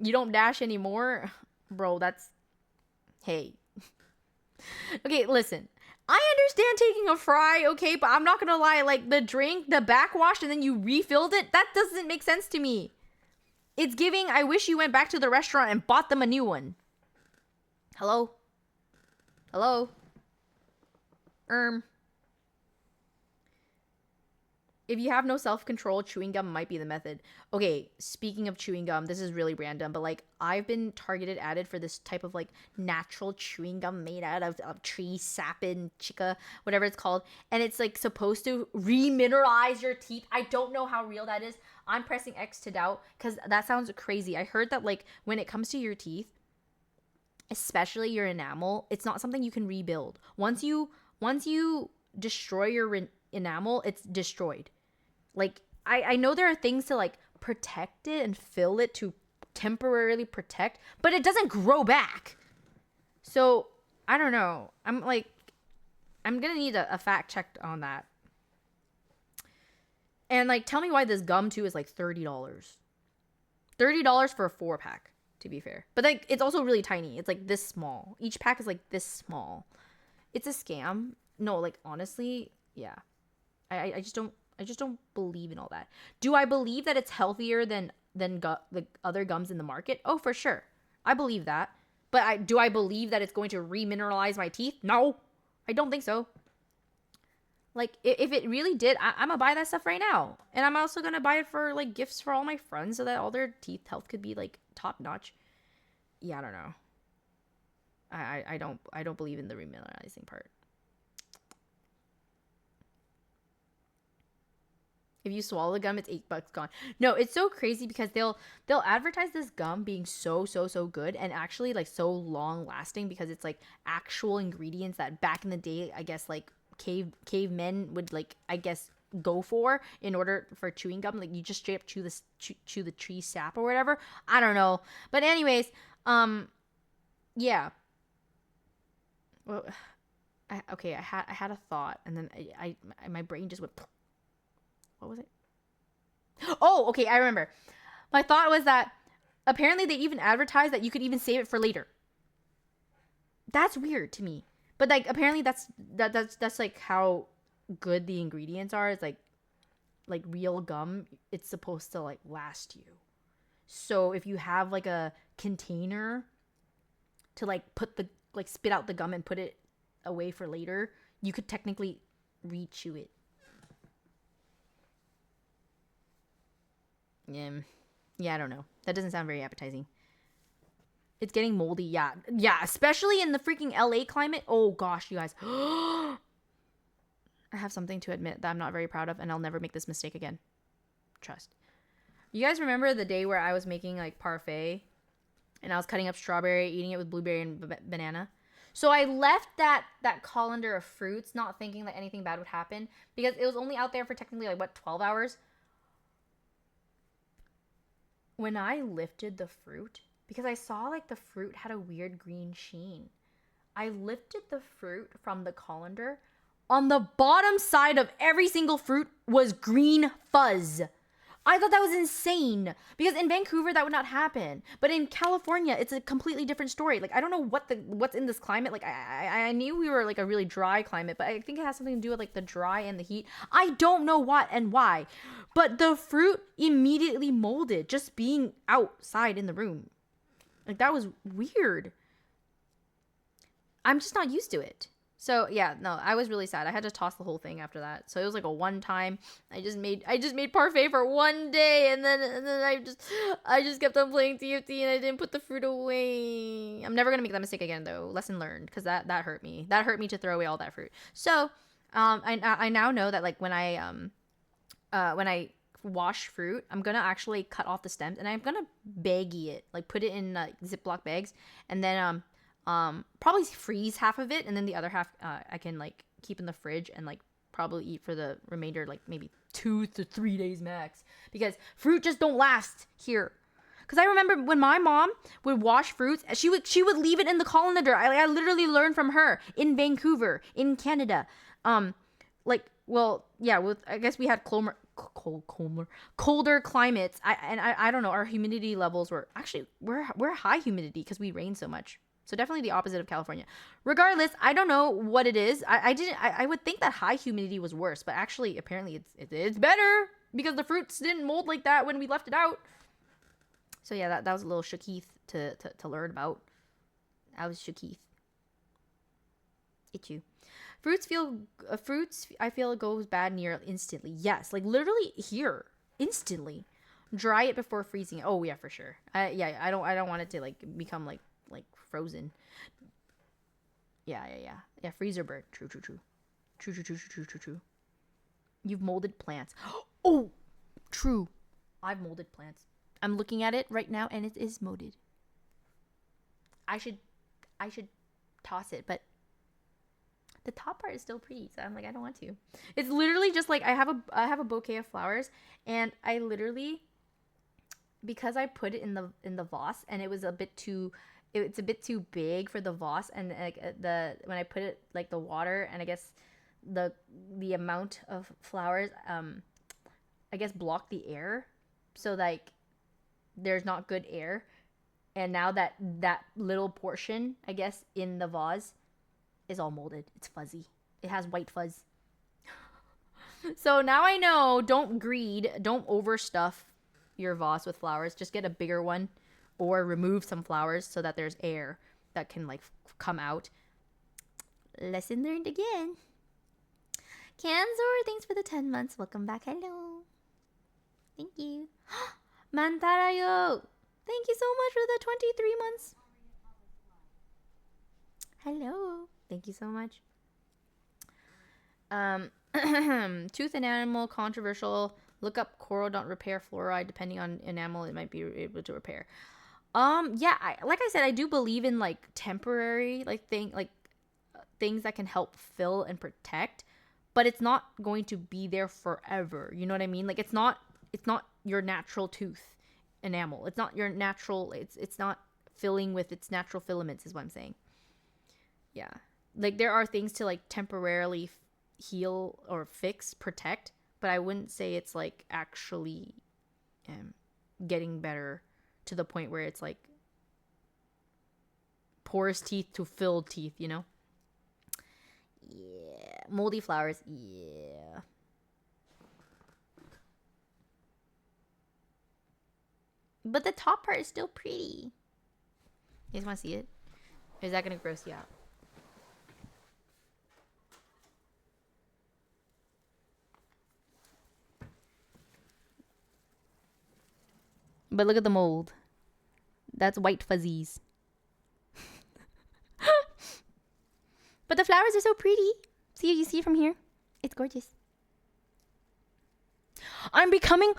You don't dash anymore? Bro, hey. Okay, listen. I understand taking a fry, okay, but I'm not gonna lie, like the drink, the backwash, and then you refilled it, that doesn't make sense to me. It's giving, I wish you went back to the restaurant and bought them a new one. Hello? Hello? If you have no self-control, chewing gum might be the method. Okay, speaking of chewing gum, this is really random, but like I've been targeted added for this type of like natural chewing gum made out of tree sapin, chica, whatever it's called. And it's like supposed to remineralize your teeth. I don't know how real that is. I'm pressing X to doubt because that sounds crazy. I heard that like when it comes to your teeth, especially your enamel, it's not something you can rebuild. Once you destroy your enamel, it's destroyed. Like I know there are things to like protect it and fill it to temporarily protect, but it doesn't grow back. So I don't know. I'm gonna need a fact check on that. And like tell me why this gum too is like $30. $30 for a 4-pack, to be fair. But like it's also really tiny. It's like this small. Each pack is like this small. It's a scam. No, like honestly, yeah. I just don't believe in all that. Do I believe that it's healthier than the other gums in the market? Oh, for sure. I believe that. But do I believe that it's going to remineralize my teeth? No, I don't think so. Like, if it really did, I'm gonna buy that stuff right now. And I'm also gonna buy it for, like, gifts for all my friends so that all their teeth health could be, like, top notch. Yeah, I don't know. I don't believe in the remineralizing part. If you swallow the gum, it's $8 gone. No, it's so crazy because they'll advertise this gum being so good and actually like so long lasting because it's like actual ingredients that back in the day, I guess, like cavemen would, like, I guess, go for in order for chewing gum. Like, you just straight up chew the tree sap or whatever. I don't know. But anyways, yeah. Well, I had a thought and then my brain just went. What was it? Oh, okay, I remember. My thought was that apparently they even advertised that you could even save it for later. That's weird to me. But like apparently that's like how good the ingredients are. It's like real gum, it's supposed to like last you. So if you have like a container to like put the like spit out the gum and put it away for later, you could technically re-chew it. Yeah, I don't know. That doesn't sound very appetizing. It's getting moldy. Yeah, especially in the freaking LA climate. Oh gosh, you guys. I have something to admit that I'm not very proud of, and I'll never make this mistake again. Trust. You guys remember the day where I was making like parfait and I was cutting up strawberry, eating it with blueberry and banana? So I left that colander of fruits not thinking that anything bad would happen because it was only out there for technically like what, 12 hours? When I lifted the fruit, because I saw like the fruit had a weird green sheen, I lifted the fruit from the colander. On the bottom side of every single fruit was green fuzz. I thought that was insane because in Vancouver that would not happen, but in California it's a completely different story. Like, I don't know what's in this climate. Like, I knew we were like a really dry climate, but I think it has something to do with like the dry and the heat. I don't know what and why, but the fruit immediately molded just being outside in the room. Like, that was weird. I'm just not used to it. So yeah, no, I was really sad. I had to toss the whole thing after that. So it was like a one time. I just made parfait for one day, and then I just kept on playing TFT, and I didn't put the fruit away. I'm never gonna make that mistake again, though. Lesson learned, because that hurt me. That hurt me to throw away all that fruit. So I now know that like when I wash fruit, I'm gonna actually cut off the stems, and I'm gonna baggie it, like put it in Ziploc bags, and then probably freeze half of it, and then the other half I can like keep in the fridge and like probably eat for the remainder, like maybe 2 to 3 days max, because fruit just don't last here. Because I remember when my mom would wash fruits, she would leave it in the colander. I literally learned from her in Vancouver, in Canada. Like, well, yeah, I guess we had colder climates. I don't know, our humidity levels were actually we're high humidity because we rain so much. So definitely the opposite of California. Regardless, I don't know what it is. I would think that high humidity was worse, but actually apparently it's better because the fruits didn't mold like that when we left it out. So yeah, that was a little shookeeth to learn about. I was shookeeth. Itchy. Fruits I feel goes bad near instantly. Yes, like literally here instantly. Dry it before freezing it. Oh yeah, for sure. I don't want it to like become like frozen. Yeah. Freezer bird. True. You've molded plants. Oh, true. I've molded plants. I'm looking at it right now, and it is molded. I should toss it, but the top part is still pretty, so I'm like, I don't want to. It's literally just like I have a bouquet of flowers, and I literally, because I put it in the vase, and it was a bit too. It's a bit too big for the vase, and like when I put it like the water and I guess the amount of flowers I guess blocked the air, so like there's not good air, and now that little portion I guess in the vase is all molded. It's fuzzy. It has white fuzz. So now I know, don't overstuff your vase with flowers. Just get a bigger one. or remove some flowers so that there's air that can like come out. Lesson learned again. Kanzor, thanks for the 10 months. Welcome back. Hello. Thank you. Mantarayo, thank you so much for the 23 months. Hello. Thank you so much. Tooth and animal, controversial. Look up coral don't repair fluoride. Depending on an animal, it might be able to repair. Yeah, like I said, I do believe in like temporary things that can help fill and protect, but it's not going to be there forever. You know what I mean? Like it's not your natural tooth enamel. It's not your natural. It's not filling with its natural filaments. Is what I'm saying. Yeah, like there are things to like temporarily heal or fix, protect, but I wouldn't say it's like actually getting better to the point where it's like porous teeth to filled teeth, you know? Yeah. Moldy flowers. Yeah. But the top part is still pretty. You guys want to see it? Or is that going to gross you out? But look at the mold. That's white fuzzies. But the flowers are so pretty. See, you see it from here? It's gorgeous. I'm becoming...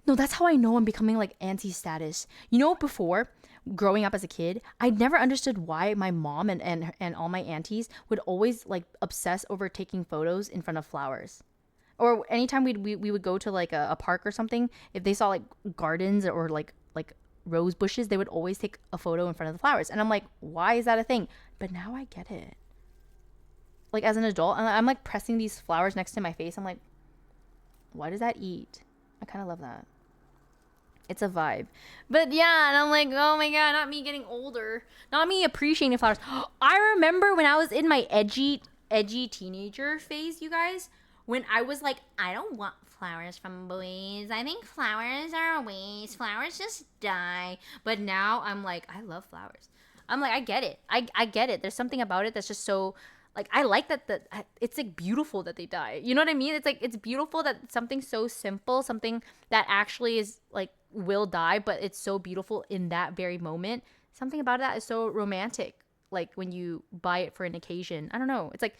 No, that's how I know I'm becoming like anti-status. You know, before, growing up as a kid, I never understood why my mom and all my aunties would always like obsess over taking photos in front of flowers. Or anytime we would go to like a park or something, if they saw like gardens or like rose bushes, they would always take a photo in front of the flowers. And I'm like, why is that a thing? But now I get it. Like as an adult, I'm like pressing these flowers next to my face. I'm like, why does that eat? I kind of love that. It's a vibe. But yeah, and I'm like, oh my god, not me getting older. Not me appreciating flowers. I remember when I was in my edgy teenager phase, you guys. When I was like, I don't want flowers from boys. I think flowers are a waste. Flowers just die. But now I'm like, I love flowers. I'm like, I get it. I get it. There's something about it that's just so... Like, I like that it's, like, beautiful that they die. You know what I mean? It's, like, it's beautiful that something so simple, something that actually is, like, will die, but it's so beautiful in that very moment. Something about that is so romantic. Like, when you buy it for an occasion. I don't know. It's like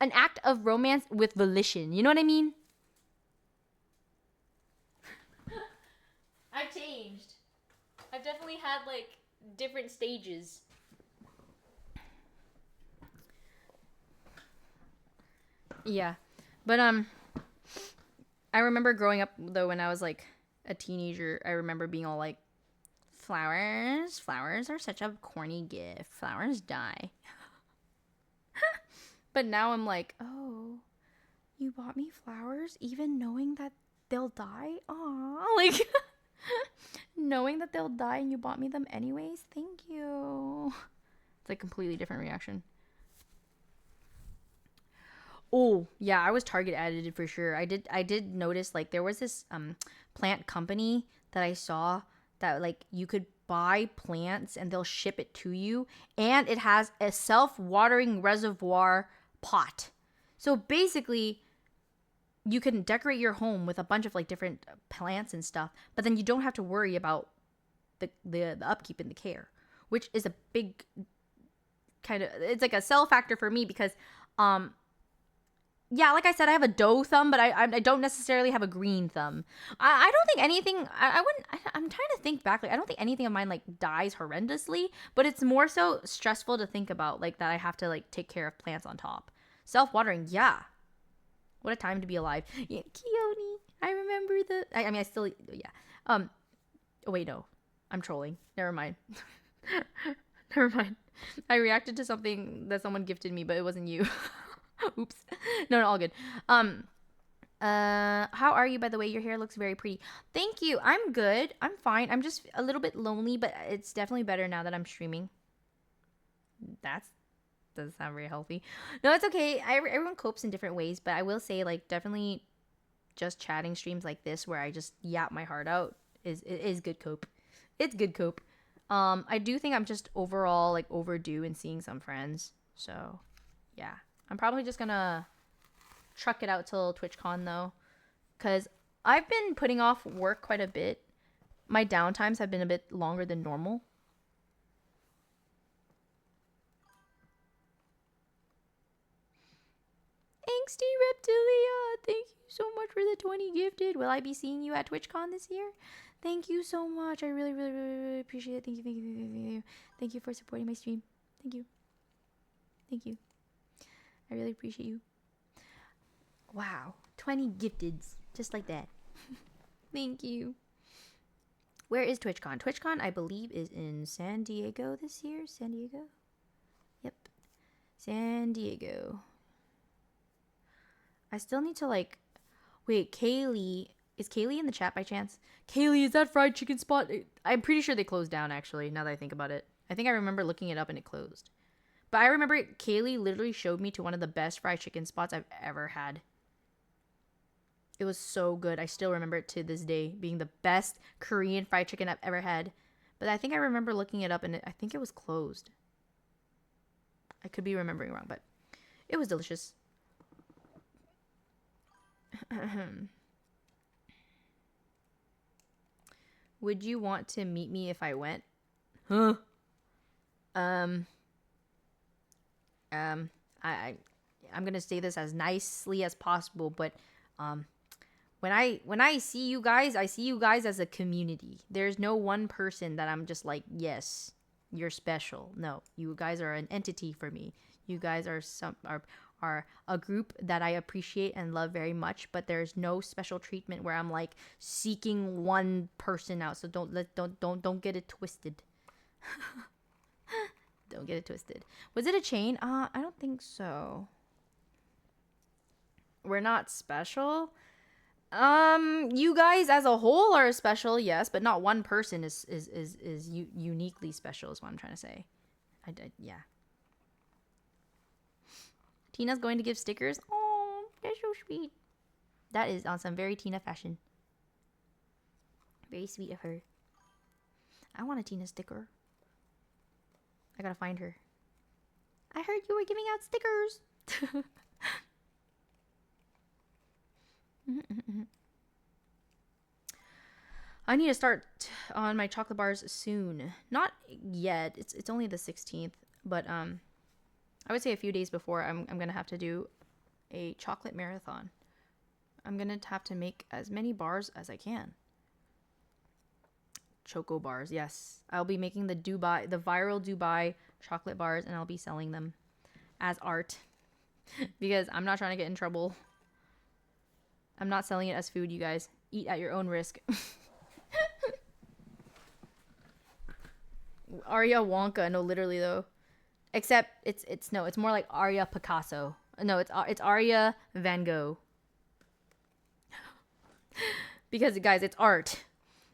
an act of romance with volition. You know what I mean? I've changed. I've definitely had, like, different stages. Yeah, but I remember growing up though when I was like a teenager. I remember being all like, flowers are such a corny gift. Flowers die. But now I'm like, oh, you bought me flowers even knowing that they'll die? Aw, like knowing that they'll die and you bought me them anyways. Thank you. It's like completely different reaction. Oh, yeah, I was target edited for sure. I did notice like there was this plant company that I saw that like you could buy plants and they'll ship it to you, and it has a self-watering reservoir pot. So basically you can decorate your home with a bunch of like different plants and stuff, but then you don't have to worry about the upkeep and the care, which is a big kind of, it's like a sell factor for me because yeah, like I said, I have a doe thumb, but I don't necessarily have a green thumb. I don't think anything, I'm trying to think back, like, I don't think anything of mine, like, dies horrendously, but it's more so stressful to think about, like, that I have to, like, take care of plants on top. Self-watering, yeah. What a time to be alive. Yeah, Keone, I remember I mean, I still, yeah. Oh, wait, no. I'm trolling. Never mind. Never mind. I reacted to something that someone gifted me, but it wasn't you. Oops. No, all good. How are you, by the way? Your hair looks very pretty. Thank you. I'm good. I'm fine. I'm just a little bit lonely, but it's definitely better now that I'm streaming. That doesn't sound very healthy. No, it's okay. Everyone copes in different ways, but I will say, like, definitely just chatting streams like this where I just yap my heart out is good cope. It's good cope. I do think I'm just overall like overdue in seeing some friends. So, yeah. I'm probably just gonna truck it out till TwitchCon though, because I've been putting off work quite a bit. My downtimes have been a bit longer than normal. Angsty Reptilia, thank you so much for the 20 gifted. Will I be seeing you at TwitchCon this year? Thank you so much. I really, really, really, really appreciate it. Thank you, thank you, thank you, thank you. Thank you for supporting my stream. Thank you. Thank you. I really appreciate you. Wow. 20 gifteds. Just like that. Thank you. Where is TwitchCon? TwitchCon, I believe, is in San Diego this year. San Diego? Yep. San Diego. I still need to, like... Wait, Kaylee... Is Kaylee in the chat by chance? Kaylee, is that fried chicken spot? I'm pretty sure they closed down, actually, now that I think about it. I think I remember looking it up and it closed. But I remember Kaylee literally showed me to one of the best fried chicken spots I've ever had. It was so good. I still remember it to this day being the best Korean fried chicken I've ever had. But I think I remember looking it up and I think it was closed. I could be remembering wrong, but it was delicious. Would you want to meet me if I went? Huh? I'm gonna say this as nicely as possible, but when I see you guys, I see you guys as a community. There's no one person that I'm just like, yes, you're special. No, you guys are an entity for me. You guys are are a group that I appreciate and love very much, but there's no special treatment where I'm like seeking one person out. So don't get it twisted. Don't get it twisted. Was it a chain? I don't think so. We're not special. You guys as a whole are special, yes, but not one person is uniquely special is what I'm trying to say. Yeah. Tina's going to give stickers. Oh, that's so sweet. That is on some very Tina fashion. Very sweet of her. I want a Tina sticker. I gotta find her. I heard you were giving out stickers. I need to start on my chocolate bars soon. Not yet. It's only the 16th, but I would say a few days before I'm gonna have to do a chocolate marathon. I'm gonna have to make as many bars as I can. Choco bars, yes. I'll be making the viral Dubai chocolate bars, and I'll be selling them as art because I'm not trying to get in trouble. I'm not selling it as food, you guys. Eat at your own risk. Arya Wonka, no, literally though. Except it's more like Arya Picasso. No, it's Arya Van Gogh. Because guys, it's art.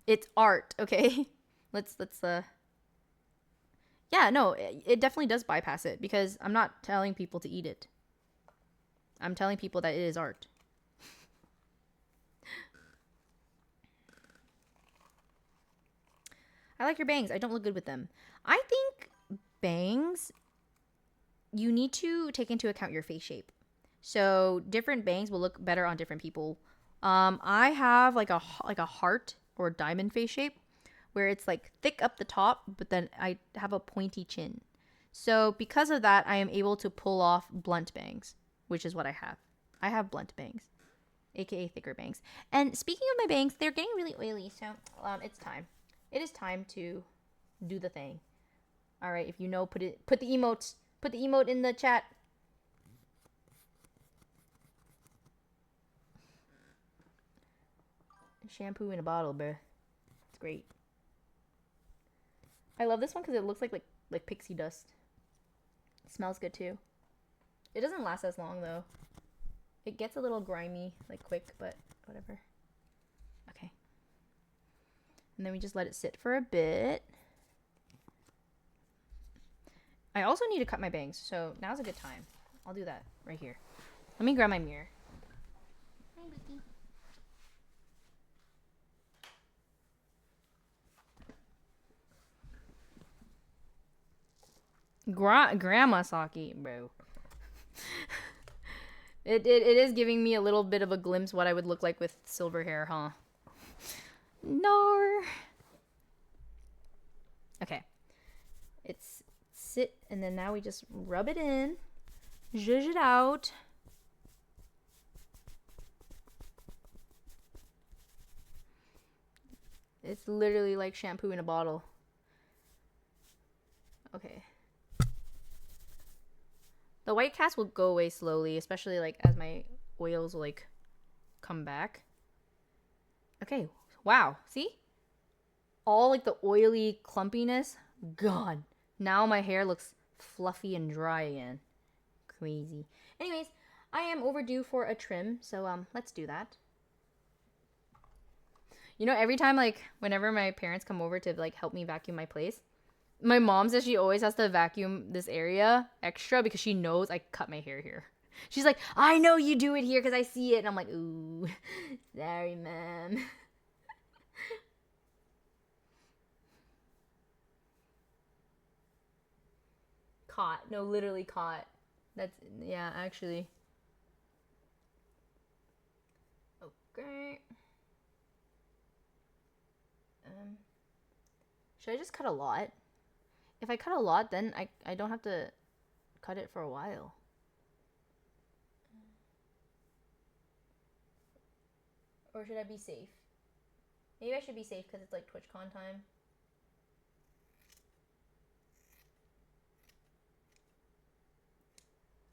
It's art, okay? Let's Yeah, no, it definitely does bypass it because I'm not telling people to eat it. I'm telling people that it is art. I like your bangs. I don't look good with them. I think bangs, you need to take into account your face shape. So different bangs will look better on different people. I have like a heart or diamond face shape where it's like thick up the top, but then I have a pointy chin. So because of that, I am able to pull off blunt bangs, which is what I have. I have blunt bangs, aka thicker bangs. And speaking of my bangs, they're getting really oily, so it's time. It is time to do the thing. All right, if you know, put the emote in the chat. Shampoo in a bottle, bruh. It's great. I love this one because it looks like pixie dust. It smells good too. It doesn't last as long though. It gets a little grimy, like quick, but whatever. Okay. And then we just let it sit for a bit. I also need to cut my bangs, so now's a good time. I'll do that right here. Let me grab my mirror. Hi, Vicky. Grandma Saki, bro. It is giving me a little bit of a glimpse what I would look like with silver hair, huh? No. Okay. It's sit, and then now we just rub it in, zhuzh it out. It's literally like shampoo in a bottle. Okay. The white cast will go away slowly, especially like as my oils will like come back. Okay. Wow. See? All like the oily clumpiness gone. Now my hair looks fluffy and dry again. Crazy. Anyways, I am overdue for a trim, so let's do that. You know, every time like whenever my parents come over to like help me vacuum my place, my mom says she always has to vacuum this area extra because she knows I cut my hair here. She's like, I know you do it here because I see it. And I'm like, ooh, sorry, ma'am. Caught. No, literally caught. That's, yeah, actually. Okay. Should I just cut a lot? If I cut a lot, then I don't have to cut it for a while. Or should I be safe? Maybe I should be safe because it's like TwitchCon time.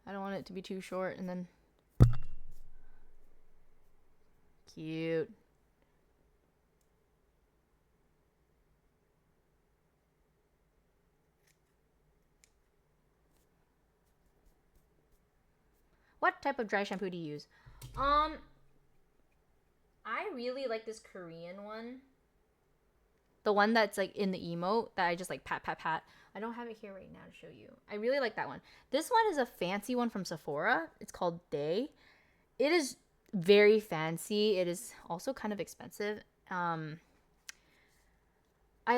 I don't want it to be too short and then... Cute. What type of dry shampoo do you use? I really like this Korean one. The one that's like in the emote that I just like pat, pat, pat. I don't have it here right now to show you. I really like that one. This one is a fancy one from Sephora. It's called Day. It is very fancy. It is also kind of expensive. I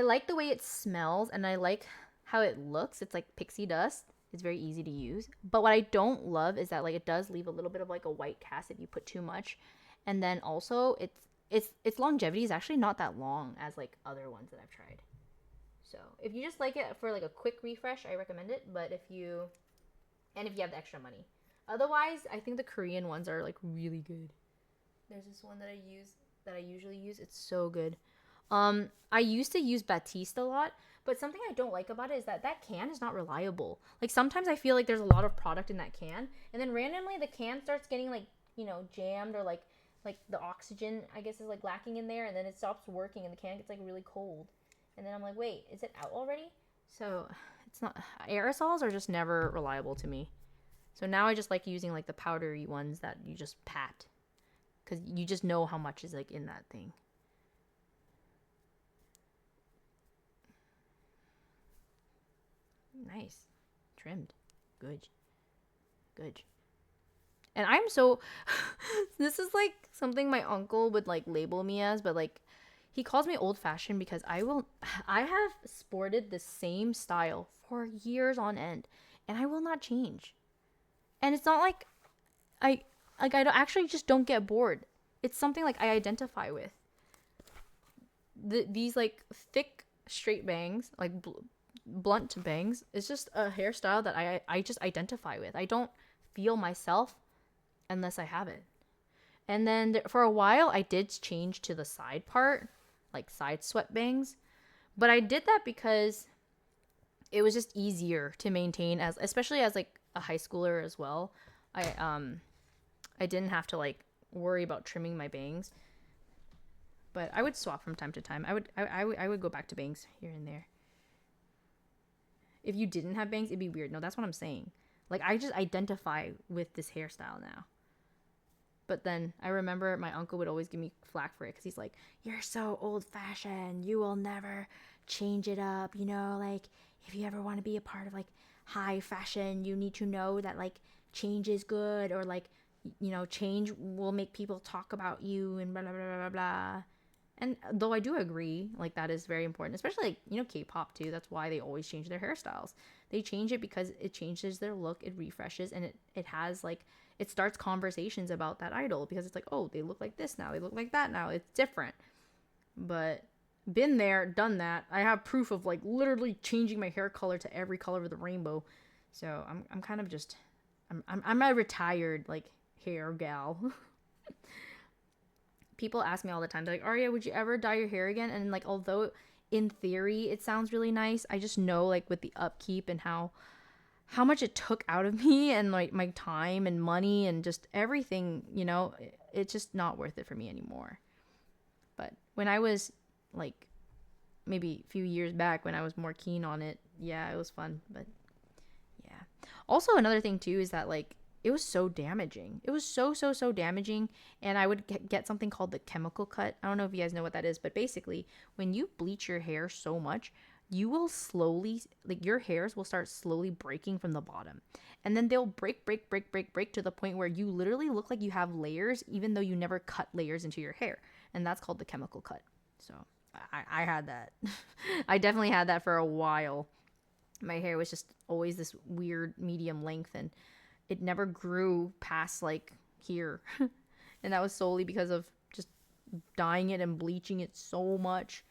like the way it smells and I like how it looks. It's like pixie dust. It's very easy to use. But what I don't love is that like it does leave a little bit of like a white cast if you put too much. And then also its longevity is actually not that long as like other ones that I've tried. So if you just like it for like a quick refresh, I recommend it. But if you have the extra money. Otherwise, I think the Korean ones are like really good. There's this one that I usually use. It's so good. I used to use Batiste a lot, but something I don't like about it is that can is not reliable. Like sometimes I feel like there's a lot of product in that can, and then randomly the can starts getting like, you know, jammed or like the oxygen I guess is like lacking in there, and then it stops working and the can gets like really cold. And then I'm like, wait, is it out already? So it's not, aerosols are just never reliable to me. So now I just like using like the powdery ones that you just pat, because you just know how much is like in that thing. Nice. Trimmed. Good. Good. And I'm so this is like something my uncle would like label me as, but like he calls me old fashioned because I have sported the same style for years on end and I will not change. And it's not like I don't actually just don't get bored. It's something like I identify with. These like thick straight bangs, like blunt bangs, it's just a hairstyle that I just identify with. I don't feel myself unless I have it. And then for a while I did change to the side part, like side swept bangs, but I did that because it was just easier to maintain, as especially as like a high schooler as well. I didn't have to like worry about trimming my bangs, but I would swap from time to time. I would go back to bangs here and there. If you didn't have bangs, it'd be weird. No, that's what I'm saying. Like, I just identify with this hairstyle now. But then I remember my uncle would always give me flack for it because he's like, you're so old fashioned. You will never change it up. You know, like, if you ever want to be a part of like high fashion, you need to know that like change is good, or like, you know, change will make people talk about you and blah, blah, blah, blah, blah. And though I do agree, like that is very important, especially like, K-pop too. That's why they always change their hairstyles. They change it because it changes their look, it refreshes, and it has like it starts conversations about that idol because it's like, oh, they look like this now, they look like that now. It's different. But been there, done that. I have proof of like literally changing my hair color to every color of the rainbow. So I'm kind of just I'm a retired like hair gal. People ask me all the time, they're like, Aria, would you ever dye your hair again? And like, although in theory it sounds really nice, I just know like with the upkeep and how much it took out of me and like my time and money and just everything, it's just not worth it for me anymore. But when I was like maybe a few years back when I was more keen on it, yeah, it was fun. But yeah. Also another thing too is that like it was so damaging. It was so damaging. And I would get something called the chemical cut. I don't know if you guys know what that is, but basically when you bleach your hair so much, you will slowly, like your hairs will start slowly breaking from the bottom. And then they'll break to the point where you literally look like you have layers, even though you never cut layers into your hair. And that's called the chemical cut. So I had that. I definitely had that for a while. My hair was just always this weird medium length and it never grew past like here. And that was solely because of just dyeing it and bleaching it so much.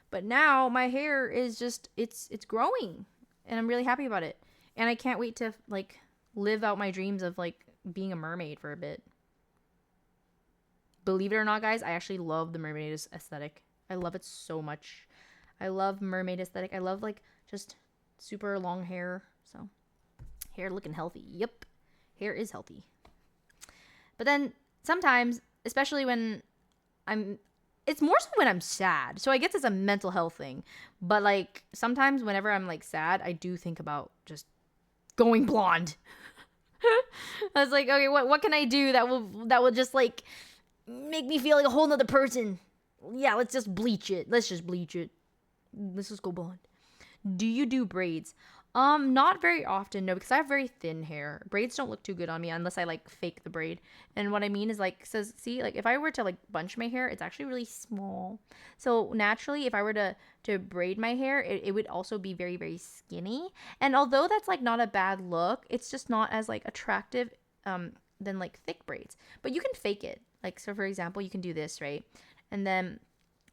But now my hair is just it's growing and I'm really happy about it. And I can't wait to like live out my dreams of like being a mermaid for a bit. Believe it or not, guys, I actually love the mermaid aesthetic. I love it so much. I love mermaid aesthetic. I love like just super long hair. So hair looking healthy. Yep. Hair is healthy. But then sometimes, especially when it's more so when I'm sad. So I guess it's a mental health thing. But like sometimes whenever I'm like sad, I do think about just going blonde. I was like, okay, what can I do that will just like make me feel like a whole nother person? Yeah, let's just bleach it. Let's just go blonde. Do you do braids? Not very often, no, because I have very thin hair. Braids don't look too good on me unless I like fake the braid. And what I mean is like, see, like if I were to like bunch my hair, it's actually really small. So naturally, if I were to braid my hair, it would also be very, very skinny. And although that's like not a bad look, it's just not as like attractive than like thick braids. But you can fake it. Like, so for example, you can do this, right? And then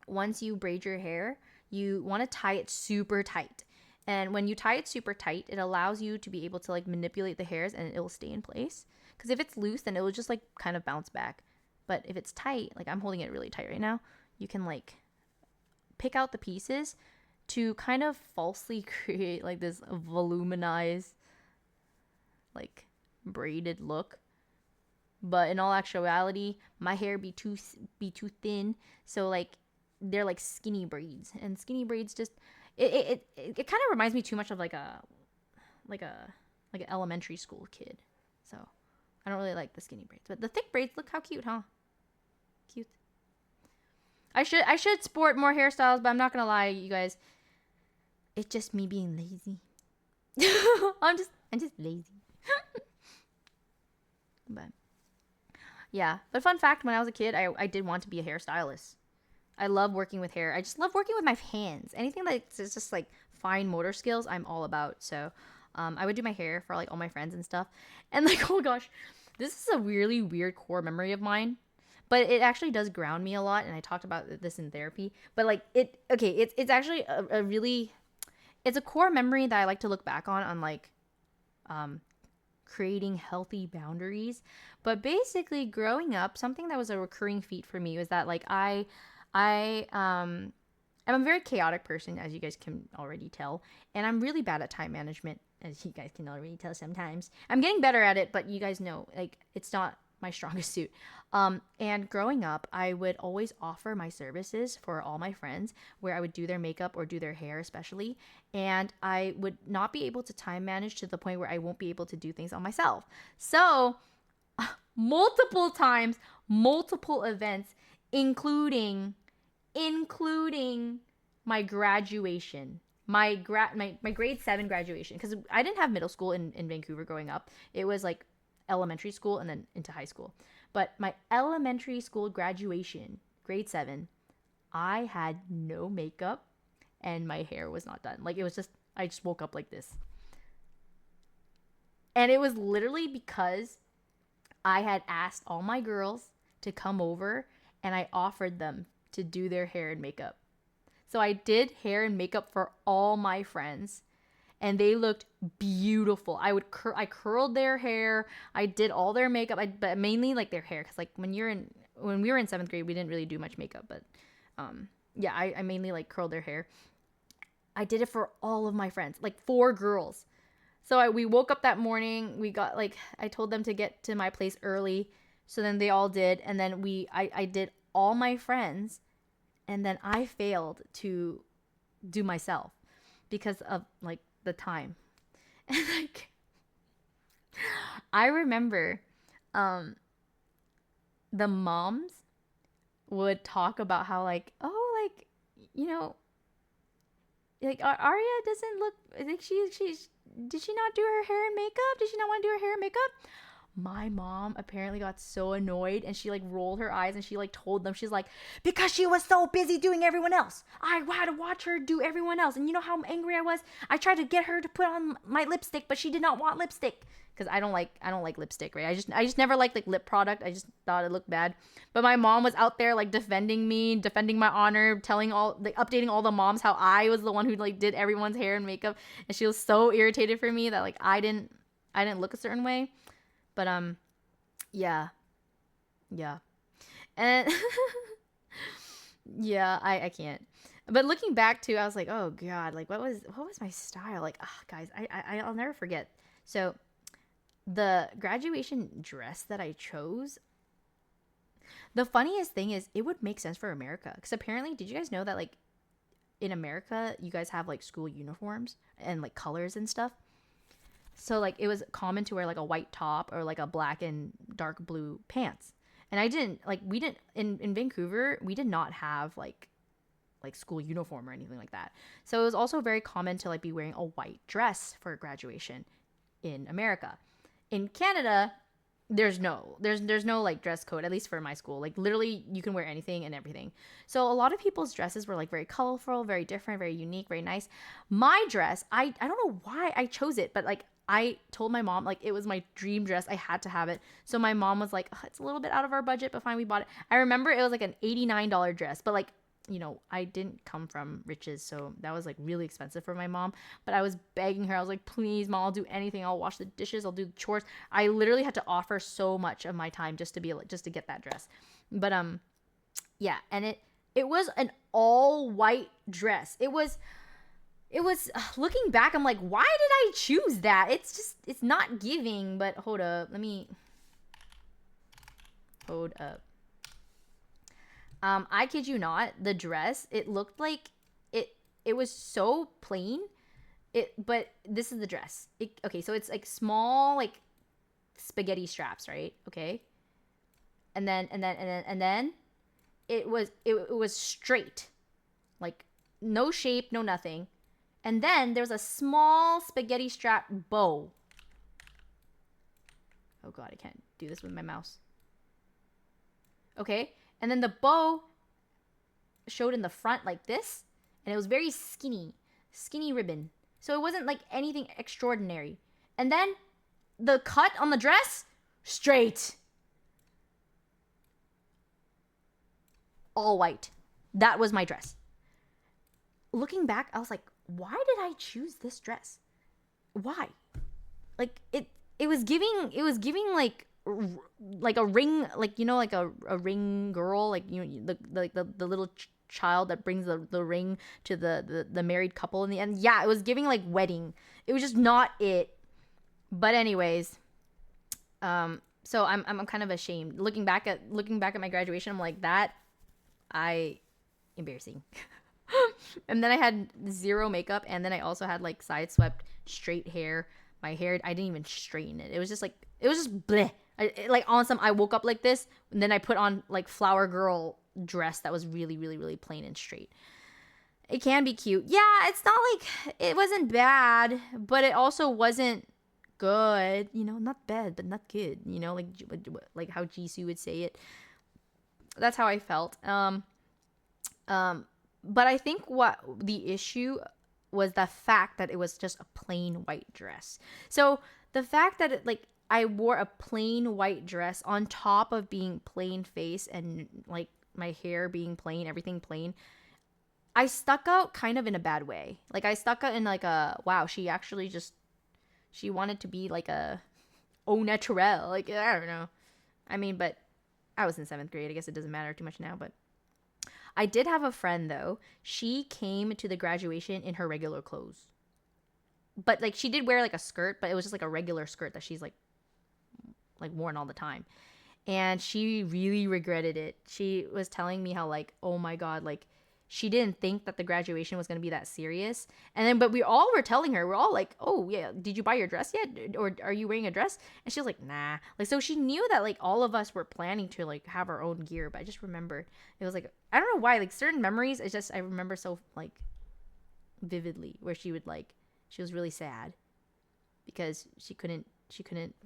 once you braid your hair, you want to tie it super tight. And when you tie it super tight, it allows you to be able to like manipulate the hairs and it will stay in place. Because if it's loose, then it will just like kind of bounce back. But if it's tight, like I'm holding it really tight right now, you can like pick out the pieces to kind of falsely create like this voluminized, like braided look. But in all actuality, my hair be too thin, so like they're like skinny braids, and skinny braids just it kind of reminds me too much of like an elementary school kid. So I don't really like the skinny braids, but the thick braids, look how cute, huh? Cute. I should sport more hairstyles, but I'm not gonna lie, you guys. It's just me being lazy. I'm just lazy. But yeah, but fun fact, when I was a kid, I did want to be a hairstylist. I love working with hair. I just love working with my hands. Anything that's just like fine motor skills, I'm all about. So I would do my hair for like all my friends and stuff. And like, oh gosh, this is a really weird core memory of mine. But it actually does ground me a lot. And I talked about this in therapy. But like it's actually a really, it's a core memory that I like to look back on like creating healthy boundaries. But basically growing up, something that was a recurring feat for me was that like I'm a very chaotic person, as you guys can already tell, and I'm really bad at time management, as you guys can already tell sometimes. I'm getting better at it, but you guys know, like, it's not my strongest suit. And growing up, I would always offer my services for all my friends, where I would do their makeup or do their hair especially, and I would not be able to time manage to the point where I won't be able to do things on myself. So multiple times, multiple events, including my graduation, my grade 7 graduation, because I didn't have middle school in Vancouver growing up. It was like elementary school and then into high school. But my elementary school graduation, grade 7, I had no makeup and my hair was not done. Like it was just I just woke up like this. And it was literally because I had asked all my girls to come over and I offered them to do their hair and makeup. So I did hair and makeup for all my friends and they looked beautiful. I curled their hair. I did all their makeup, but mainly like their hair cuz like when we were in 7th grade, we didn't really do much makeup, but yeah, I mainly like curled their hair. I did it for all of my friends, like 4 girls. So we woke up that morning. We got like I told them to get to my place early, so then they all did, and then I did all my friends, and then I failed to do myself because of like the time. And like I remember the moms would talk about how like, oh, like, you know, like Arya doesn't look like she's did she not do her hair and makeup? Did she not want to do her hair and makeup? My mom apparently got so annoyed and she like rolled her eyes and she like told them, she's like, because she was so busy doing everyone else. I had to watch her do everyone else. And you know how angry I was? I tried to get her to put on my lipstick, but she did not want lipstick. Because I don't like lipstick, right? I just never liked like lip product. I just thought it looked bad. But my mom was out there like defending me, defending my honor, telling all like updating all the moms how I was the one who like did everyone's hair and makeup. And she was so irritated for me that like I didn't look a certain way. But yeah. And yeah, I can't. But looking back to, I was like, oh god, like what was my style? Like, oh, guys, I'll never forget. So the graduation dress that I chose, the funniest thing is it would make sense for America, because apparently, did you guys know that like in America you guys have like school uniforms and like colors and stuff? So like it was common to wear like a white top or like a black and dark blue pants. And we didn't in Vancouver, we did not have like school uniform or anything like that. So it was also very common to like be wearing a white dress for graduation in America. In Canada, there's no like dress code, at least for my school. Like literally you can wear anything and everything. So a lot of people's dresses were like very colorful, very different, very unique, very nice. My dress, I don't know why I chose it, but like I told my mom like it was my dream dress. I had to have it. So my mom was like, oh, it's a little bit out of our budget, but fine, we bought it. I remember it was like an $89 dress, but like, you know, I didn't come from riches, so that was like really expensive for my mom. But I was begging her. I was like, please, mom, I'll do anything. I'll wash the dishes. I'll do the chores. I literally had to offer so much of my time just to get that dress. But yeah, and it was an all white dress. It was looking back, I'm like, why did I choose that? It's not giving. But hold up, hold up. I kid you not, the dress, it looked like it was so plain. But this is the dress. Okay, so it's like small, like spaghetti straps, right? Okay. And then it was straight. Like no shape, no nothing. And then there was a small spaghetti strap bow. Oh god, I can't do this with my mouse. Okay. And then the bow showed in the front like this. And it was very skinny ribbon. So it wasn't like anything extraordinary. And then the cut on the dress, straight. All white. That was my dress. Looking back, I was like, why did I choose this dress? Why? Like it was giving like a ring, like, you know, like a ring girl, like, you know, the little child that brings the ring to the married couple in the end. Yeah, it was giving like wedding. It was just not it. But anyways, so I'm kind of ashamed looking back at my graduation. I'm like, embarrassing. And then I had zero makeup, and then I also had like side swept straight hair. My hair, I didn't even straighten it. It was just bleh. I woke up like this, and then I put on like flower girl dress that was really, really, really plain and straight. It can be cute. Yeah, it's not like it wasn't bad, but it also wasn't good. You know, not bad, but not good. You know, like how Jisoo would say it. That's how I felt. But I think what the issue was the fact that it was just a plain white dress. So the fact that I wore a plain white dress on top of being plain face and like my hair being plain, everything plain, I stuck out kind of in a bad way. Like I stuck out in like a wow, she actually just she wanted to be like a au naturel. Like I don't know. I mean, but I was in 7th grade. I guess it doesn't matter too much now, but I did have a friend though. She came to the graduation in her regular clothes. But like she did wear like a skirt, but it was just like a regular skirt that she's like worn all the time. And she really regretted it. She was telling me how like, oh my god, like she didn't think that the graduation was going to be that serious. And then but we all were telling her, we're all like, "Oh, yeah, did you buy your dress yet? Or are you wearing a dress?" And she was like, "Nah." Like so she knew that like all of us were planning to like have our own gear, but I just remember it was like I don't know why, like certain memories I remember so like vividly where she would like she was really sad because she couldn't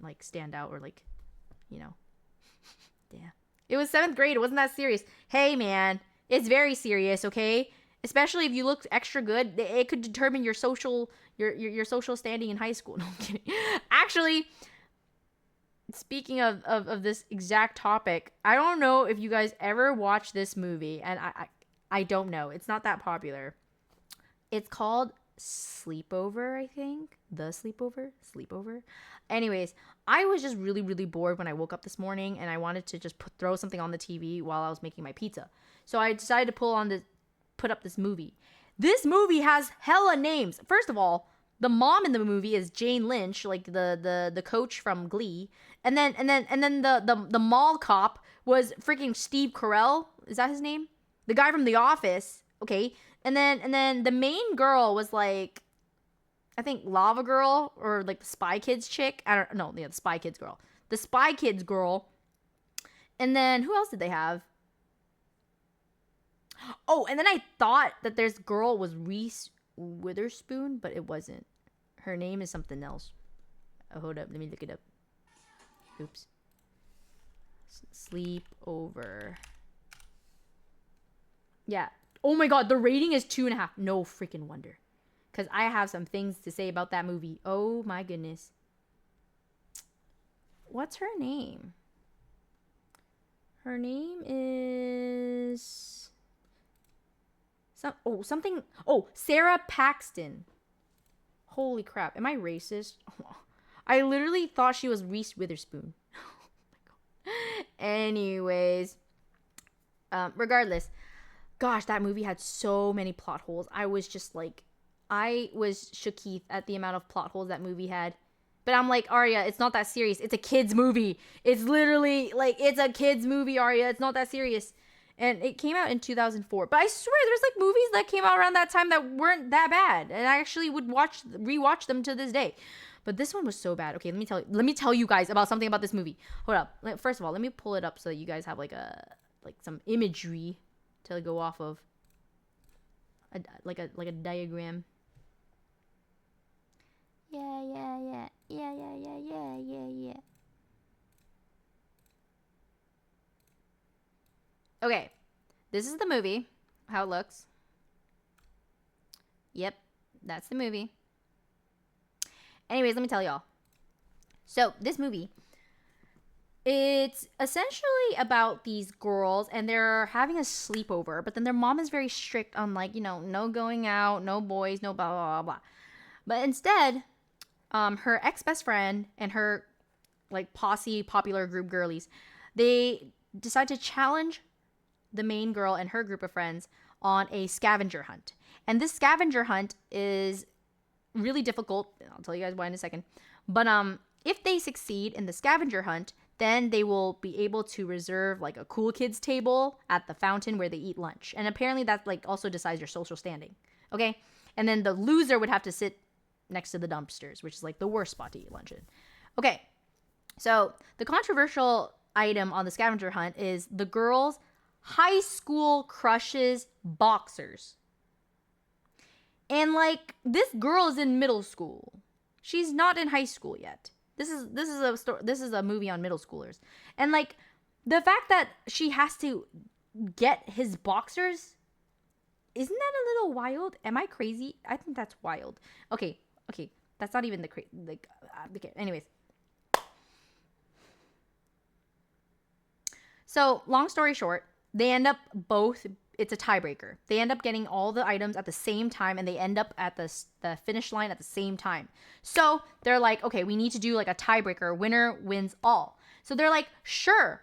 like stand out or like, you know. Yeah. It was 7th grade. It wasn't that serious. Hey, man. It's very serious, okay? Especially if you look extra good. It could determine your social your social standing in high school. No, I'm kidding. Actually, speaking of this exact topic, I don't know if you guys ever watched this movie, and I don't know. It's not that popular. It's called Sleepover, I think. The Sleepover. Anyways, I was just really, really bored when I woke up this morning, and I wanted to just throw something on the TV while I was making my pizza. So I decided to put up this movie. This movie has hella names. First of all, the mom in the movie is Jane Lynch, like the coach from Glee, and then the mall cop was freaking Steve Carell. Is that his name? The guy from The Office. Okay, and then the main girl was like, I think Lava Girl or like the Spy Kids chick. I don't know. Yeah, the Spy Kids girl. The Spy Kids girl. And then who else did they have? Oh, and then I thought that this girl was Reese Witherspoon, but it wasn't. Her name is something else. Oh, hold up. Let me look it up. Oops. Sleepover. Yeah. Oh my god, the rating is 2.5. No freaking wonder. Because I have some things to say about that movie. Oh my goodness. What's her name? Her name is... something... Oh, Sarah Paxton. Holy crap. Am I racist? I literally thought she was Reese Witherspoon. Oh my god. Anyways. Regardless. Gosh, that movie had so many plot holes. I was just like... I was shooketh at the amount of plot holes that movie had. But I'm like, Arya, it's not that serious. It's a kid's movie. It's literally, like, it's a kid's movie, Arya. It's not that serious. And it came out in 2004. But I swear, there's, like, movies that came out around that time that weren't that bad. And I actually would rewatch them to this day. But this one was so bad. Okay, let me tell you guys about something about this movie. Hold up. First of all, let me pull it up so that you guys have, like, some imagery to go off of. Like a diagram. Yeah. Okay, this is the movie. How it looks. Yep, that's the movie. Anyways, let me tell y'all. So, this movie, it's essentially about these girls, and they're having a sleepover, but then their mom is very strict on, like, you know, no going out, no boys, no blah, blah, blah, blah. But instead... her ex-best friend and her, like, posse popular group girlies, they decide to challenge the main girl and her group of friends on a scavenger hunt. And this scavenger hunt is really difficult. I'll tell you guys why in a second. But if they succeed in the scavenger hunt, then they will be able to reserve, like, a cool kids table at the fountain where they eat lunch. And apparently that, like, also decides your social standing. Okay? And then the loser would have to sit next to the dumpsters, which is like the worst spot to eat lunch in. Okay, so the controversial item on the scavenger hunt is the girls' high school crushes boxers. And like, this girl is in middle school. She's not in high school yet. This is a movie on middle schoolers. And like, the fact that she has to get his boxers, Isn't that a little wild? Am I crazy? I think that's wild. Okay. That's not even the okay. Anyways. So, long story short, they end up both, it's a tiebreaker. They end up getting all the items at the same time, and they end up at the finish line at the same time. So, they're like, okay, we need to do like a tiebreaker. Winner wins all. So, they're like, sure.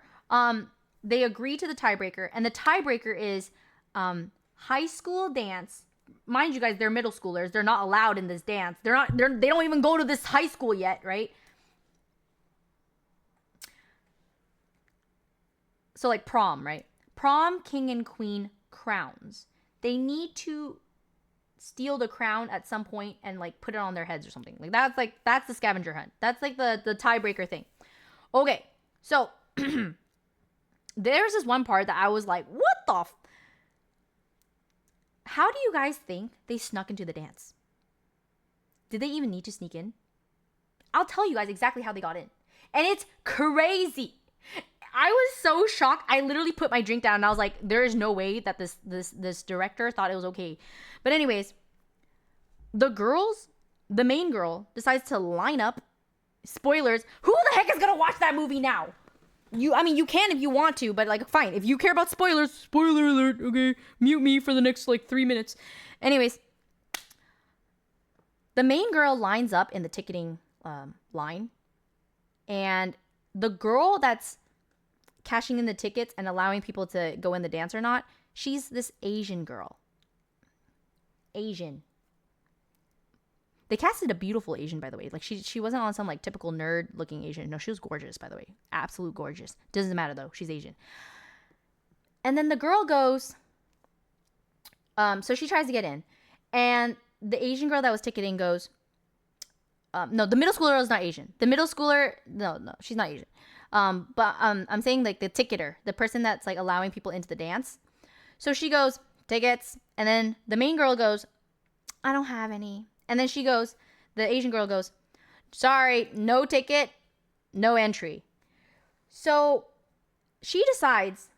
They agree to the tiebreaker, and the tiebreaker is high school dance. Mind you guys, they're middle schoolers. They're not allowed in this dance. They don't even go to this high school yet, right? So like prom, right? Prom, king and queen crowns. They need to steal the crown at some point and like put it on their heads or something. That's the scavenger hunt. That's like the tiebreaker thing. Okay, so there's this one part that I was like, what the how do you guys think they snuck into the dance? Did they even need to sneak in? I'll tell you guys exactly how they got in. And it's crazy. I was so shocked. I literally put my drink down and I was like, there is no way that this director thought it was okay. But anyways, the main girl decides to line up. Spoilers. Who the heck is going to watch that movie now? You can if you want to, but like, fine. If you care about spoilers, spoiler alert, okay? Mute me for the next like 3 minutes. Anyways, the main girl lines up in the ticketing line. And the girl that's cashing in the tickets and allowing people to go in the dance or not, she's this Asian girl. Asian. They casted a beautiful Asian, by the way. Like she wasn't on some like typical nerd looking Asian. No, she was gorgeous, by the way. Absolute gorgeous. Doesn't matter though. She's Asian. And then the girl goes, so she tries to get in. And the Asian girl that was ticketing goes, no, the middle schooler is not Asian. The middle schooler, no, she's not Asian. But I'm saying like the ticketer, the person that's like allowing people into the dance. So she goes, tickets. And then the main girl goes, I don't have any. And then the Asian girl goes, sorry, no ticket, no entry. So she decides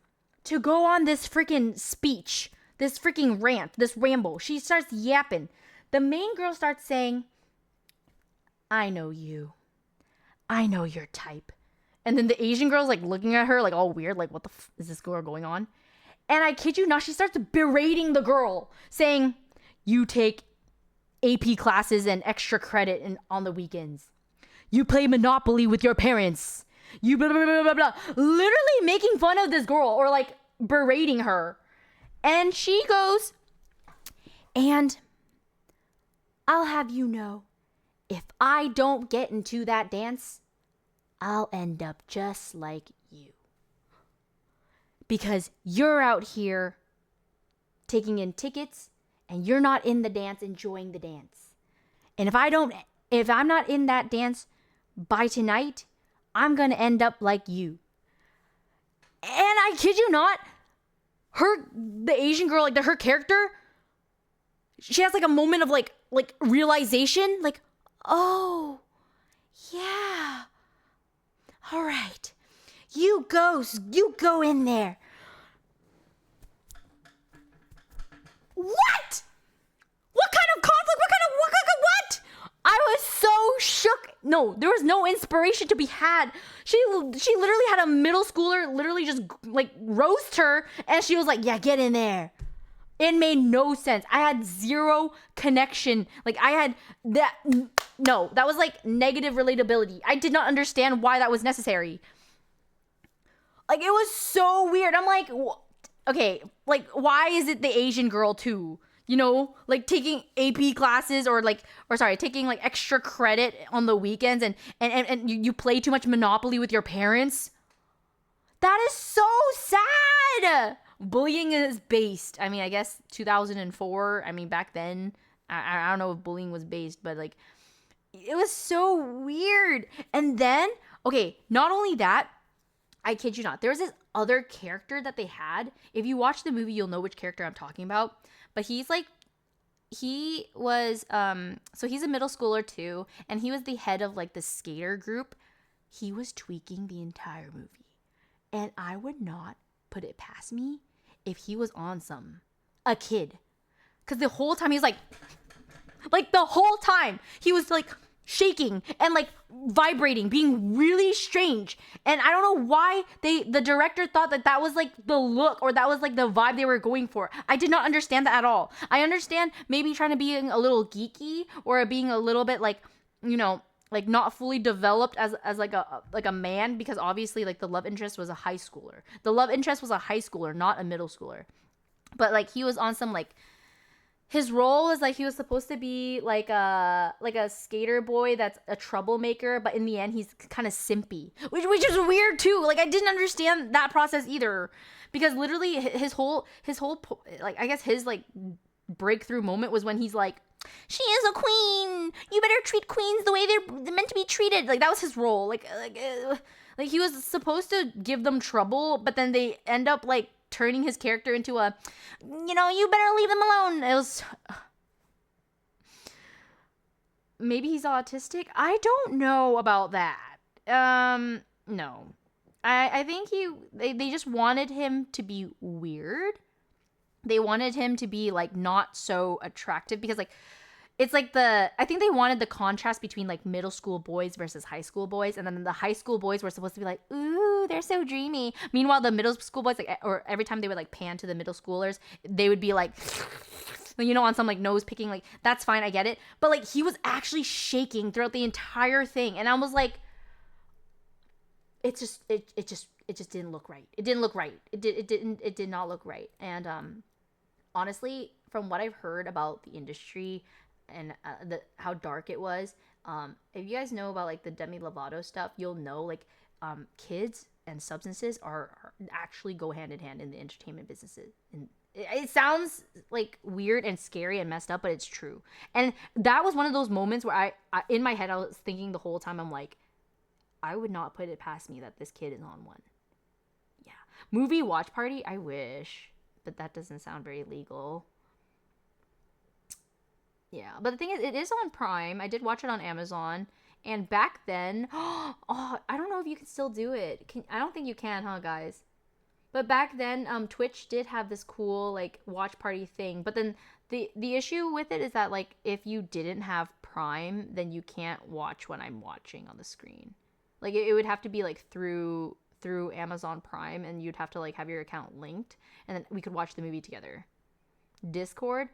to go on this freaking speech, this freaking rant, this ramble. She starts yapping. The main girl starts saying, I know you. I know your type. And then the Asian girl's like looking at her like all weird, like what the is this girl going on? And I kid you not, she starts berating the girl, saying, you take AP classes and extra credit on the weekends. You play Monopoly with your parents. You blah, blah, blah, blah, blah. Literally making fun of this girl or like berating her. And she goes, and I'll have you know, if I don't get into that dance, I'll end up just like you. Because you're out here taking in tickets and you're not in the dance enjoying the dance. And if I'm not in that dance by tonight, I'm going to end up like you. And I kid you not, the Asian girl, like her character, she has like a moment of like realization, like, oh, yeah. All right. You go in there. What? What kind of conflict? What? I was so shook. No, there was no inspiration to be had. She literally had a middle schooler literally just like roast her, and she was like, yeah, get in there. It made no sense. I had zero connection. Like I had that. No, that was like negative relatability. I did not understand why that was necessary. Like it was so weird. I'm like, okay, like why is it the Asian girl too? You know, like taking AP classes or taking like extra credit on the weekends and you play too much Monopoly with your parents. That is so sad. Bullying is based. I mean, I guess 2004. I mean, back then, I don't know if bullying was based, but like, it was so weird. And then, okay, not only that, I kid you not, there was this other character that they had. If you watch the movie, you'll know which character I'm talking about. But he was, so he's a middle schooler too, and he was the head of like the skater group. He was tweaking the entire movie. And I would not put it past me if he was on a kid. because the whole time he was like the whole time he was like shaking and like vibrating, being really strange. And I don't know why the director thought that was like the look, or that was like the vibe they were going for. I did not understand that at all. I understand maybe trying to be a little geeky, or being a little bit like, you know, like not fully developed as like a man, because obviously like the love interest was a high schooler. The love interest was a high schooler, not a middle schooler. But like he was on some like, his role was like he was supposed to be like a skater boy that's a troublemaker, but in the end he's kind of simpy, which is weird too. Like I didn't understand that process either, because literally his whole like, I guess his like breakthrough moment was when he's like, she is a queen, you better treat queens the way they're meant to be treated. Like that was his role. Like he was supposed to give them trouble, but then they end up like turning his character into a, you know, you better leave them alone. It was, maybe he's autistic. I don't know about that. No, I think they just wanted him to be weird. They wanted him to be like not so attractive, because like it's like I think they wanted the contrast between like middle school boys versus high school boys, and then the high school boys were supposed to be like, ooh, they're so dreamy. Meanwhile, the middle school boys, like, or every time they would like pan to the middle schoolers, they would be like, you know, on some like nose picking. Like that's fine, I get it, but like he was actually shaking throughout the entire thing, and I was like, it just didn't look right. It didn't look right. It did not look right. And honestly, from what I've heard about the industry and how dark it was, if you guys know about like the Demi Lovato stuff, you'll know like kids and substances are actually go hand in hand in the entertainment businesses. And it sounds like weird and scary and messed up, but it's true. And that was one of those moments where I in my head I was thinking the whole time, I'm like, I would not put it past me that this kid is on one. Yeah. Movie watch party, I wish, but that doesn't sound very legal. Yeah, but the thing is, it is on Prime. I did watch it on Amazon, and back then, oh, I don't know if you can still do it. I don't think you can, huh, guys? But back then, Twitch did have this cool like watch party thing. But then the issue with it is that like if you didn't have Prime, then you can't watch what I'm watching on the screen. Like it would have to be like through Amazon Prime, and you'd have to like have your account linked, and then we could watch the movie together. Discord.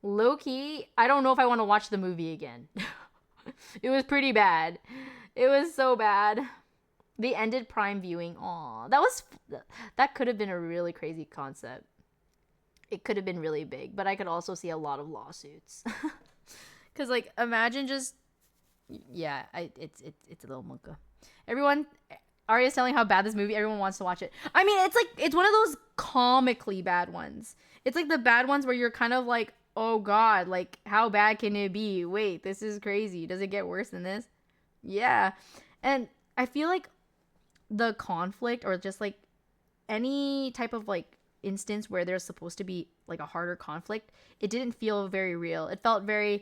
Low-key, I don't know if I want to watch the movie again. It was pretty bad. It was so bad. They ended Prime viewing. Aw, that could have been a really crazy concept. It could have been really big, but I could also see a lot of lawsuits. Cause like imagine just, yeah, it's a little mocha. Everyone, Arya's telling how bad this movie. Everyone wants to watch it. I mean, it's one of those comically bad ones. It's like the bad ones where you're kind of like, oh God, like how bad can it be? Wait, this is crazy. Does it get worse than this? Yeah. And I feel like the conflict, or just like any type of like instance where there's supposed to be like a harder conflict, it didn't feel very real. It felt very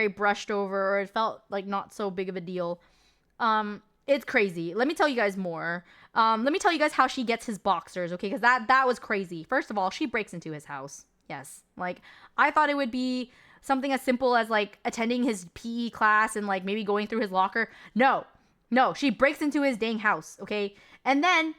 brushed over, or it felt like not so big of a deal. It's crazy. Let me tell you guys more. Let me tell you guys how she gets his boxers, okay? Because that was crazy. First of all, she breaks into his house. Yes. Like, I thought it would be something as simple as, like, attending his PE class and, like, maybe going through his locker. No. She breaks into his dang house, okay? And then,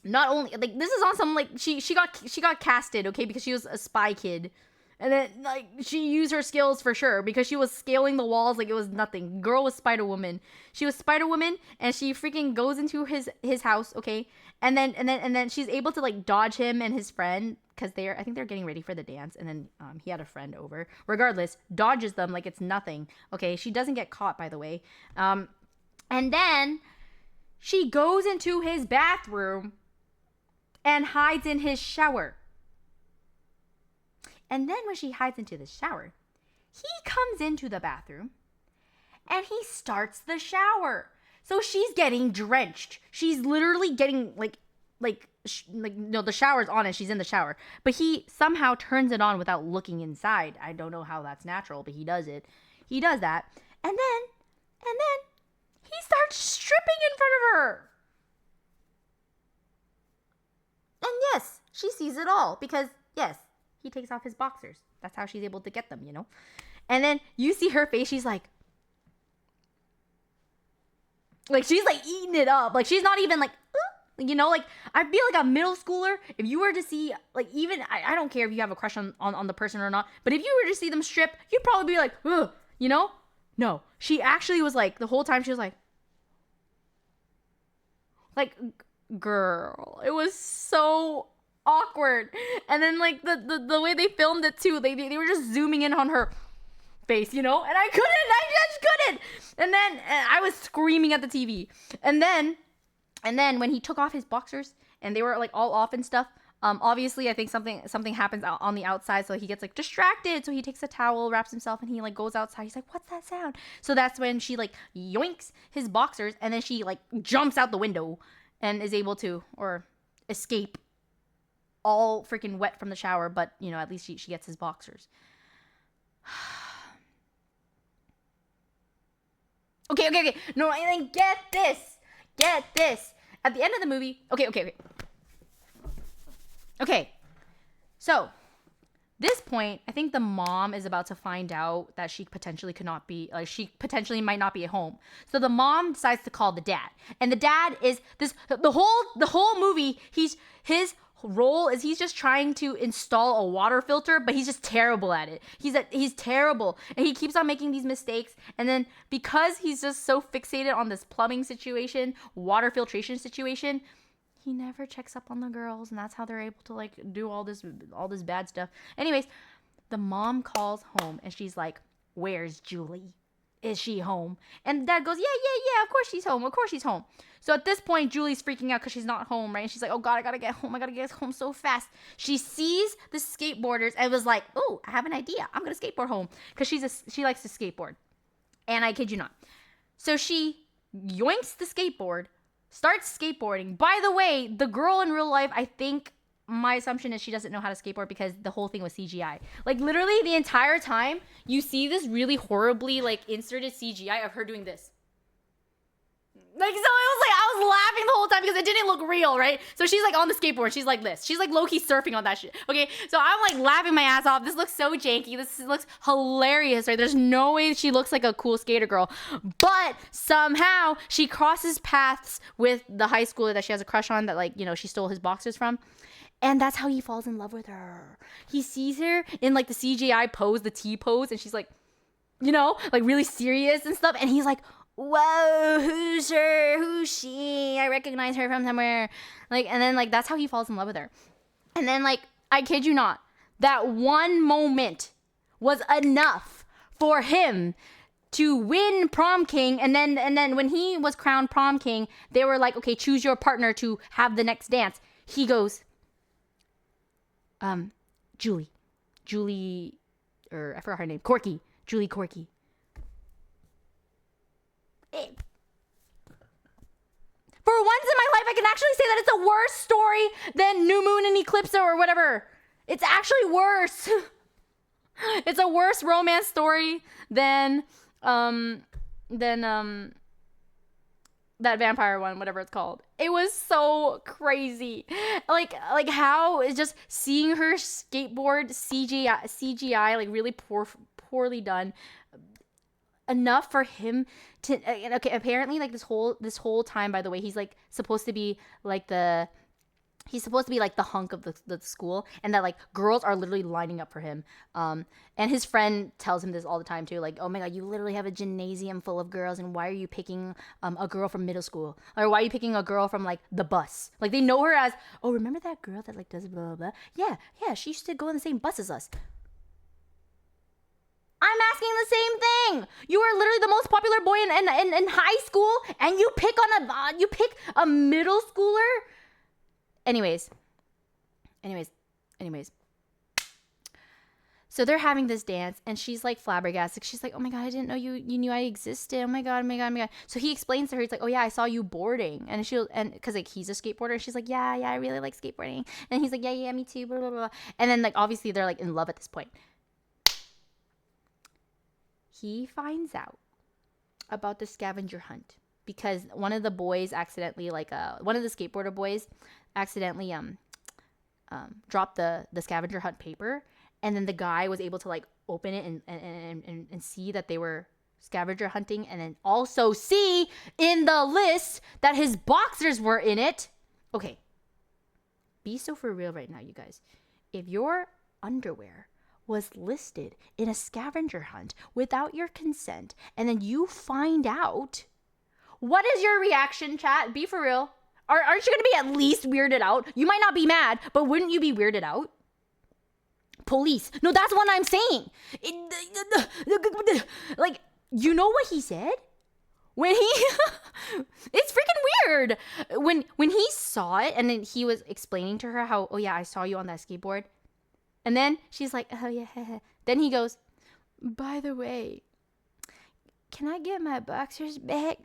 not only, like, this is on some, like, she got casted, okay? Because she was a spy kid. And then, like, she used her skills for sure, because she was scaling the walls like it was nothing. Girl was Spider-Woman. She was Spider-Woman, and she freaking goes into his house, okay? And then she's able to, like, dodge him and his friend, because I think they're getting ready for the dance, and then he had a friend over. Regardless, dodges them like it's nothing, okay? She doesn't get caught, by the way. And then she goes into his bathroom and hides in his shower. And then when she hides into the shower, he comes into the bathroom and he starts the shower. So she's getting drenched. She's literally getting no, the shower's on and she's in the shower. But he somehow turns it on without looking inside. I don't know how that's natural, but he does it. He does that. And then he starts stripping in front of her. And yes, she sees it all because, yes, he takes off his boxers. That's how she's able to get them, you know? And then you see her face. She's like she's like eating it up. Like she's not even like, you know, like I feel like a middle schooler, if you were to see, like, even, I don't care if you have a crush on the person or not, but if you were to see them strip, you'd probably be like, ugh, you know? No, she actually was like, the whole time she was like, girl, it was so awkward. And then like the way they filmed it too, they were just zooming in on her face, you know, and I just couldn't. And then I was screaming at the TV. And then when he took off his boxers and they were like all off and stuff, obviously I think something happens out on the outside, so he gets like distracted, so he takes a towel, wraps himself, and he like goes outside. He's like, what's that sound? So that's when she like yoinks his boxers, and then she like jumps out the window and is able to, or escape, all freaking wet from the shower, but you know, at least she gets his boxers. Okay. No, I mean, get this. At the end of the movie, okay. So, this point, I think the mom is about to find out that she potentially might not be at home. So the mom decides to call the dad. And the dad is the whole movie, his role is he's just trying to install a water filter, but he's just terrible at it. He's terrible, and he keeps on making these mistakes. And then because he's just so fixated on this plumbing situation, water filtration situation, he never checks up on the girls, and that's how they're able to like do all this bad stuff. Anyways, the mom calls home and she's like, "Where's Julie? Is she home?" And dad goes, yeah, of course she's home. So at this point, Julie's freaking out because she's not home, right? And she's like, oh God, I gotta get home so fast. She sees the skateboarders and was like, oh, I have an idea. I'm gonna skateboard home, because she likes to skateboard. And I kid you not. So she yoinks the skateboard, starts skateboarding. By the way, the girl in real life, I think, my assumption is she doesn't know how to skateboard because the whole thing was CGI. Like literally the entire time you see this really horribly like inserted CGI of her doing this. Like, so it was like, I was laughing the whole time because it didn't look real, right? So she's like on the skateboard. She's like this. She's like low-key surfing on that shit. Okay, so I'm like laughing my ass off. This looks so janky. This looks hilarious, right? There's no way she looks like a cool skater girl. But somehow she crosses paths with the high schooler that she has a crush on, that like, you know, she stole his boxers from. And that's how he falls in love with her. He sees her in like the CGI pose, the T pose, and she's like, you know, like really serious and stuff. And he's like, whoa, who's her? Who's she? I recognize her from somewhere. Like, and then like that's how he falls in love with her. And then like, I kid you not, that one moment was enough for him to win prom king. And then when he was crowned prom king, they were like, okay, choose your partner to have the next dance. He goes, Julie, or I forgot her name, Julie Corky. For once in my life, I can actually say that it's a worse story than New Moon and Eclipse or whatever. It's actually worse. It's a worse romance story than that vampire one, whatever it's called. It was so crazy. Like how it's just seeing her skateboard CGI like really poorly done. Enough for him to okay, apparently like this whole time, by the way, he's like supposed to be like the hunk of the school, and that like girls are literally lining up for him. And his friend tells him this all the time too, like, oh my God, you literally have a gymnasium full of girls, and why are you picking a girl from middle school, or why are you picking a girl from like the bus? Like they know her as, oh, remember that girl that like does blah blah blah? Yeah, she used to go in the same bus as us. I'm asking the same thing. You are literally the most popular boy in high school, and you pick a middle schooler. Anyways. So they're having this dance, and she's like flabbergasted. She's like, oh my God, I didn't know you knew I existed. Oh my God. So he explains to her, he's like, oh yeah, I saw you boarding. And cause like he's a skateboarder. And she's like, yeah, I really like skateboarding. And he's like, yeah, me too, blah, blah, blah. And then like, obviously they're like in love at this point. He finds out about the scavenger hunt because one of the boys accidentally, one of the skateboarder boys accidentally dropped the scavenger hunt paper, and then the guy was able to like open it and see that they were scavenger hunting, and then also see in the list that his boxers were in it. Okay, be so for real right now, you guys. If your underwear was listed in a scavenger hunt without your consent, and then you find out, what is your reaction, chat? Be for real. Aren't you gonna be at least weirded out? You might not be mad, but wouldn't you be weirded out? Police. No, that's what I'm saying. Like, you know what he said? When he it's freaking weird. When he saw it, and then he was explaining to her how, oh yeah, I saw you on that skateboard. And then she's like, oh yeah. Then he goes, by the way, can I get my boxers back?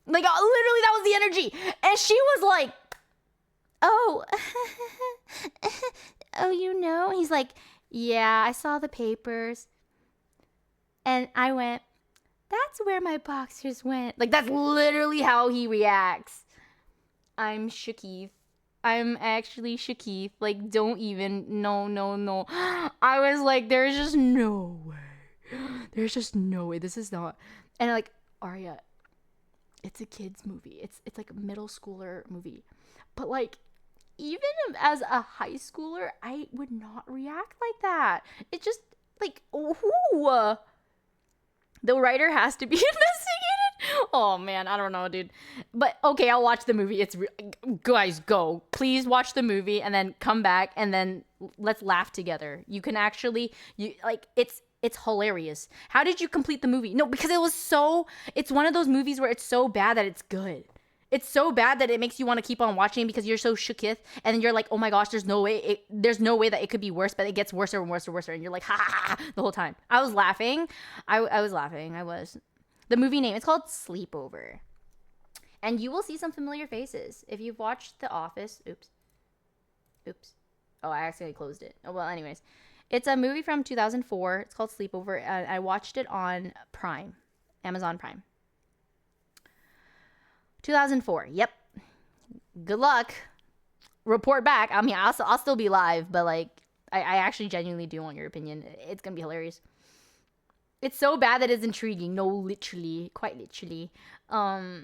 Like, literally, that was the energy. And she was like, oh, oh, you know? He's like, yeah, I saw the papers. And I went, that's where my boxers went. Like, that's literally how he reacts. I'm shooketh. I'm actually shooketh. Like, don't even. No. I was like, there's just no way. There's just no way. This is not. And like, Arya, it's a kid's movie. It's like a middle schooler movie. But like, even as a high schooler, I would not react like that. It just, like, ooh. The writer has to be investigated. Oh man, I don't know, dude. But okay, I'll watch the movie. Guys, go. Please watch the movie and then come back and then let's laugh together. You can actually, it's hilarious. How did you complete the movie? No, because it's one of those movies where it's so bad that it's good. It's so bad that it makes you want to keep on watching because you're so shooketh, and then you're like, oh my gosh, there's no way that it could be worse, but it gets worse and worse and worse, and you're like, ha ha ha, the whole time. I was laughing. I was laughing. I was. The movie name, it's called Sleepover. And you will see some familiar faces. If you've watched The Office, oops. Oh, I accidentally closed it. Oh, well, anyways. It's a movie from 2004. It's called Sleepover. I watched it on Prime, Amazon Prime. 2004. Yep. Good luck. Report back. I mean, I'll still be live, but like, I actually genuinely do want your opinion. It's gonna be hilarious. It's so bad that it's intriguing. No, literally, quite literally. I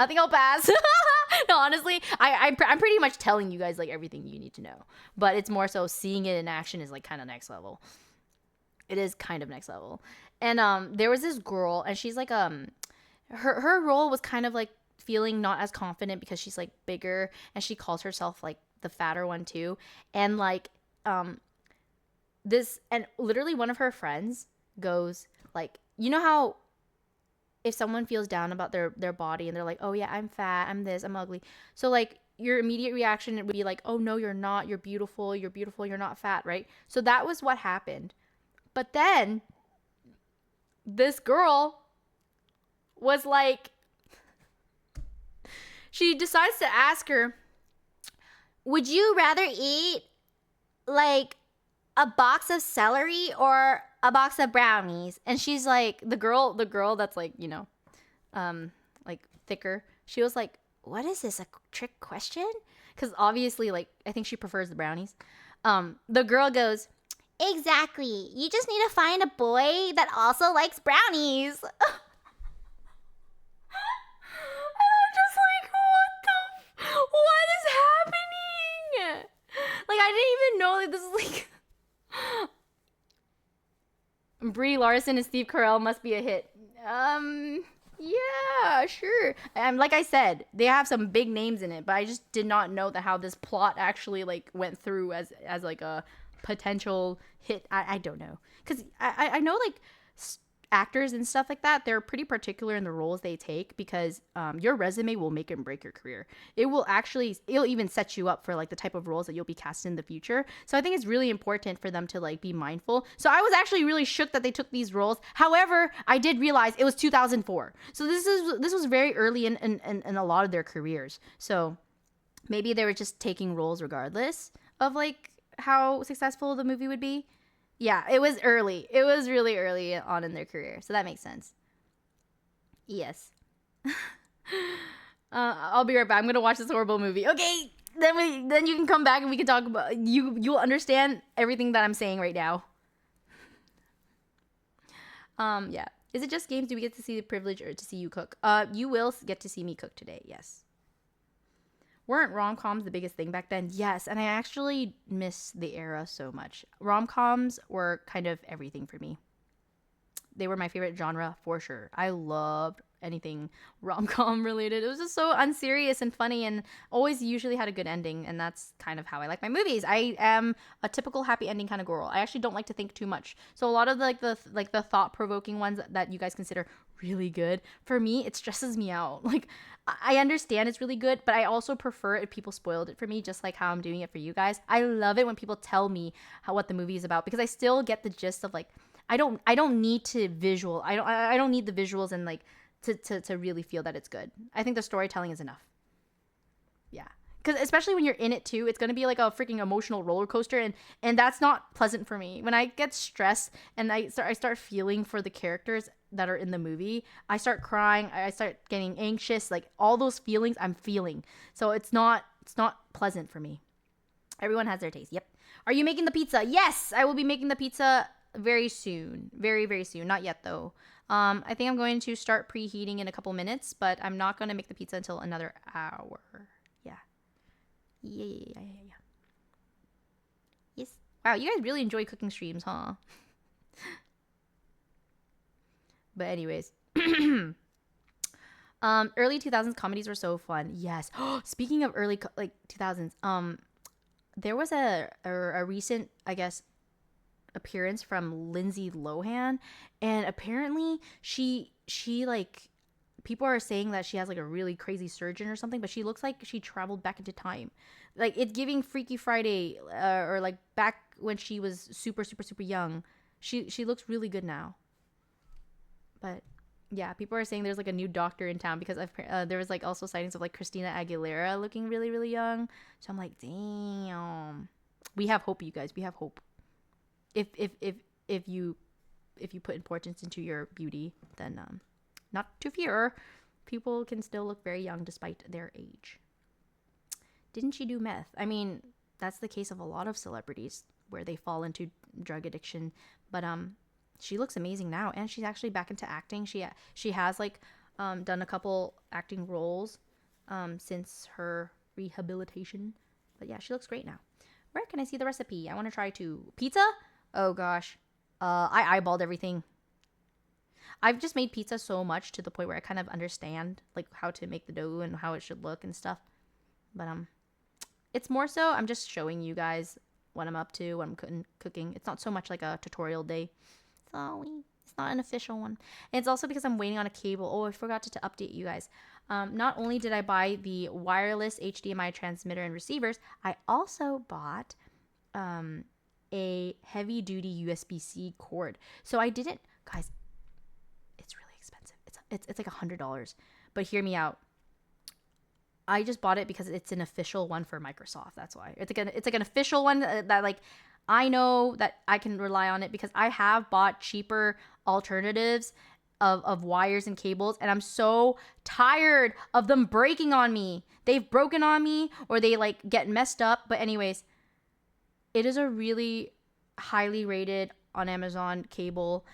think I'll pass. No, honestly, I'm pretty much telling you guys like everything you need to know, but it's more so seeing it in action is like kind of next level. It is kind of next level. And there was this girl, and she's like her role was kind of like feeling not as confident because she's like bigger, and she calls herself like the fatter one too. And like this, and literally one of her friends goes like, you know how if someone feels down about their body and they're like, oh yeah, I'm fat, I'm this, I'm ugly, so like your immediate reaction would be like, oh no, you're not, you're beautiful, you're not fat, right? So that was what happened. But then this girl was like, she decides to ask her, would you rather eat like a box of celery or a box of brownies? And she's like, the girl that's like, you know, like thicker, she was like, what is this, a trick question? Because obviously, like, I think she prefers the brownies. The girl goes, exactly, you just need to find a boy that also likes brownies. What is happening? Like, I didn't even know that this is like Brie Larson and Steve Carell must be a hit. Yeah, sure. And like I said, they have some big names in it, but I just did not know that how this plot actually like went through as like a potential hit. I don't know, because I know like actors and stuff like that, they're pretty particular in the roles they take, because your resume will make and break your career. It'll even set you up for like the type of roles that you'll be cast in the future. So I think it's really important for them to like be mindful. So I was actually really shook that they took these roles. However, I did realize it was 2004, so this was very early in a lot of their careers. So maybe they were just taking roles regardless of like how successful the movie would be. Yeah, it was early. It was really early on in their career. So that makes sense. Yes. I'll be right back. I'm going to watch this horrible movie. Okay. then you can come back and we can talk about you'll understand everything that I'm saying right now. Yeah. Is it just games? Do we get to see the privilege or to see you cook? You will get to see me cook today. Yes. Weren't rom-coms the biggest thing back then? Yes, and I actually miss the era so much. Rom-coms were kind of everything for me. They were my favorite genre for sure. I loved anything rom-com related. It was just so unserious and funny and always usually had a good ending, and that's kind of how I like my movies. I am a typical happy ending kind of girl. I actually don't like to think too much. So a lot of the thought-provoking ones that you guys consider really good, for me it stresses me out. Like I understand it's really good, but I also prefer if people spoiled it for me, just like how I'm doing it for you guys. I love it when people tell me what the movie is about, because I still get the gist of like I don't need to visual. I don't need the visuals and like to really feel that it's good. I think the storytelling is enough. Yeah. Because especially when you're in it too, it's going to be like a freaking emotional roller coaster, and that's not pleasant for me. When I get stressed and I start feeling for the characters that are in the movie, I start crying, I start getting anxious, like all those feelings I'm feeling. So it's not pleasant for me. Everyone has their taste. Yep. Are you making the pizza? Yes, I will be making the pizza very soon. Very, very soon. Not yet though. I think I'm going to start preheating in a couple minutes, but I'm not going to make the pizza until another hour. Yeah. Yeah. Yes. Wow, you guys really enjoy cooking streams, huh? But anyways. Early 2000s comedies were so fun. Yes. Speaking of early 2000s, there was a recent, I guess, appearance from Lindsay Lohan, and apparently she like, people are saying that she has like a really crazy surgeon or something, but she looks like she traveled back into time. Like it's giving Freaky Friday, or like back when she was super young. She looks really good now. But yeah, people are saying there's like a new doctor in town, because there was like also sightings of like Christina Aguilera looking really young. So I'm like, damn, we have hope, you guys. We have hope. If you put importance into your beauty, then not to fear. People can still look very young despite their age. Didn't she do meth? I mean, that's the case of a lot of celebrities where they fall into drug addiction. But she looks amazing now, and she's actually back into acting. She has like done a couple acting roles since her rehabilitation. But yeah, she looks great now. Where can I see the recipe? I want to try pizza. Oh gosh, I eyeballed everything. I've just made pizza so much to the point where I kind of understand like how to make the dough and how it should look and stuff. But it's more so I'm just showing you guys what I'm up to, what I'm cooking. It's not so much like a tutorial day. Sorry, it's not an official one. And it's also because I'm waiting on a cable. Oh, I forgot to update you guys. Not only did I buy the wireless HDMI transmitter and receivers, I also bought a heavy duty USB-C cord. So I didn't, guys, it's really expensive. It's like $100, but hear me out. I just bought it because it's an official one for Microsoft. That's why it's like an official one that like I know that I can rely on it, because I have bought cheaper alternatives of wires and cables, and I'm so tired of them breaking on me. They've broken on me, or they like get messed up. But anyways, it is a really highly rated on Amazon cable,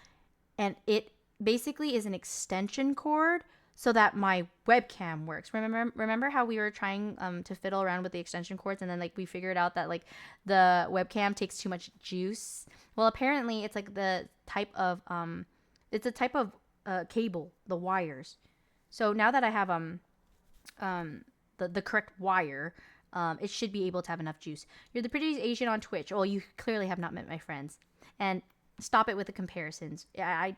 and it basically is an extension cord so that my webcam works. Remember how we were trying to fiddle around with the extension cords, and then like we figured out that like the webcam takes too much juice? Well, apparently it's like the type of it's a type of cable, the wires. So now that I have the correct wire, it should be able to have enough juice. You're the prettiest Asian on Twitch. Oh, you clearly have not met my friends. And stop it with the comparisons. I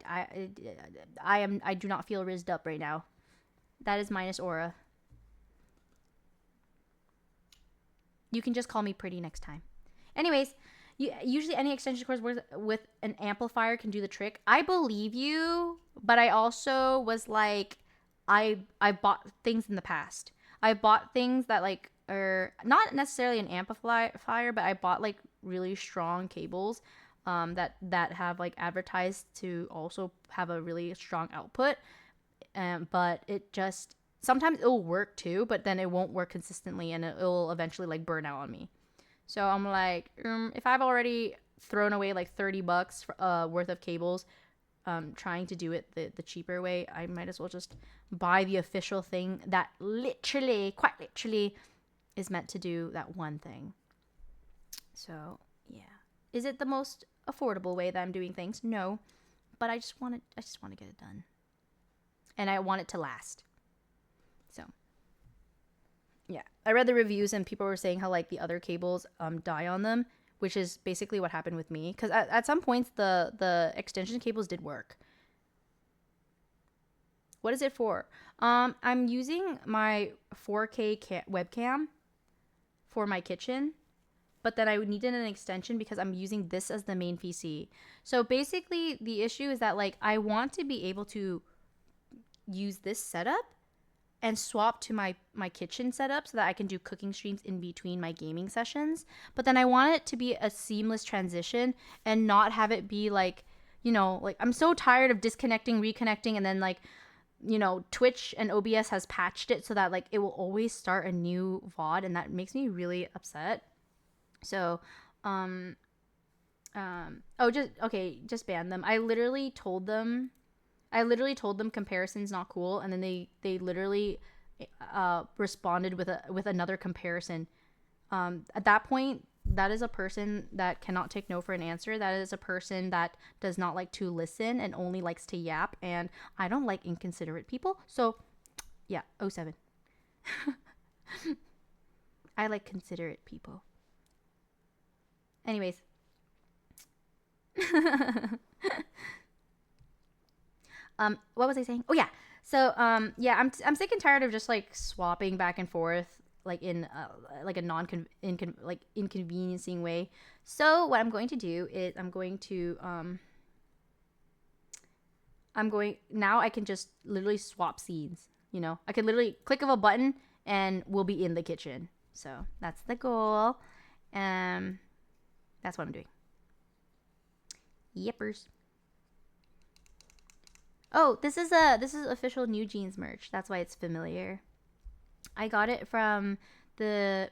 do not feel rizzed up right now. That is minus aura. You can just call me pretty next time. Anyways, usually any extension cords with an amplifier can do the trick. I believe you, but I also was like, I bought things in the past. I bought things that like are not necessarily an amplifier, but I bought like really strong cables that have like advertised to also have a really strong output. But it just sometimes it'll work too, but then it won't work consistently and it'll eventually like burn out on me. So I'm like, if I've already thrown away like $30 worth of cables, trying to do it the cheaper way, I might as well just buy the official thing that quite literally, is meant to do that one thing. So yeah, is it the most affordable way that I'm doing things? No, but I just want to get it done, and I want it to last. So yeah, I read the reviews and people were saying how like the other cables die on them, which is basically what happened with me, because at some points the extension cables did work. What is it for? I'm using my 4K webcam for my kitchen, but then I needed an extension because I'm using this as the main PC. So basically the issue is that like I want to be able to use this setup and swap to my kitchen setup so that I can do cooking streams in between my gaming sessions. But then I want it to be a seamless transition and not have it be like, like I'm so tired of disconnecting, reconnecting, and then like, Twitch and OBS has patched it so that like it will always start a new VOD, and that makes me really upset. So, just ban them. I literally told them comparison's not cool, and then they literally responded with another comparison. At that point, that is a person that cannot take no for an answer. That is a person that does not like to listen and only likes to yap, and I don't like inconsiderate people. So, yeah, 07. I like considerate people. Anyways. What was I saying? Oh yeah. So yeah, I'm sick and tired of just like swapping back and forth like in like a inconveniencing way. So what I'm going to do is I'm going now I can just literally swap scenes. I can literally click of a button and we'll be in the kitchen. So that's the goal. That's what I'm doing. Yippers. Oh, this is official New Jeans merch. That's why it's familiar. I got it from the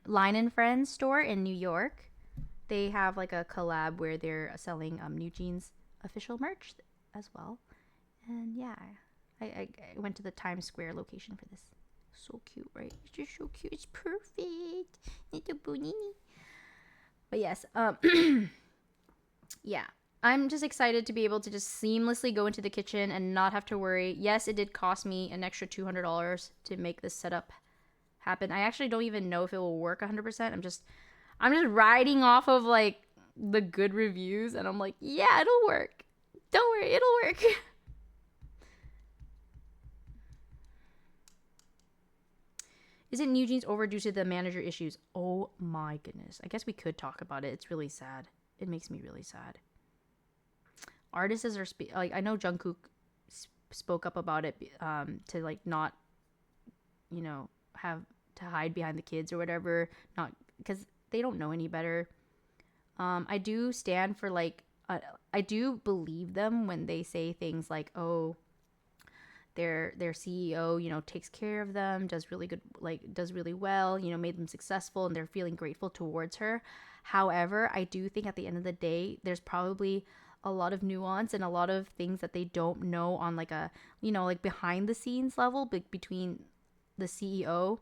Line and Friends store in New York. They have like a collab where they're selling New Jeans official merch as well. And yeah, I went to the Times Square location for this. So cute, right? It's just so cute. It's perfect. It's a bunny. But yes, yeah. I'm just excited to be able to just seamlessly go into the kitchen and not have to worry. Yes, it did cost me an extra $200 to make this setup happen. I actually don't even know if it will work 100%. I'm just riding off of like the good reviews, and I'm like, yeah, it'll work. Don't worry, it'll work. Isn't New Jeans over due to the manager issues? Oh my goodness. I guess we could talk about it. It's really sad. It makes me really sad. Artists are like, I know Jungkook spoke up about it to like not have to hide behind the kids or whatever, not because they don't know any better. I do stand for like I do believe them when they say things like, oh, their CEO takes care of them, does really good, like does really well, made them successful, and they're feeling grateful towards her. However, I do think at the end of the day there's probably a lot of nuance and a lot of things that they don't know on like a like behind the scenes level between the CEO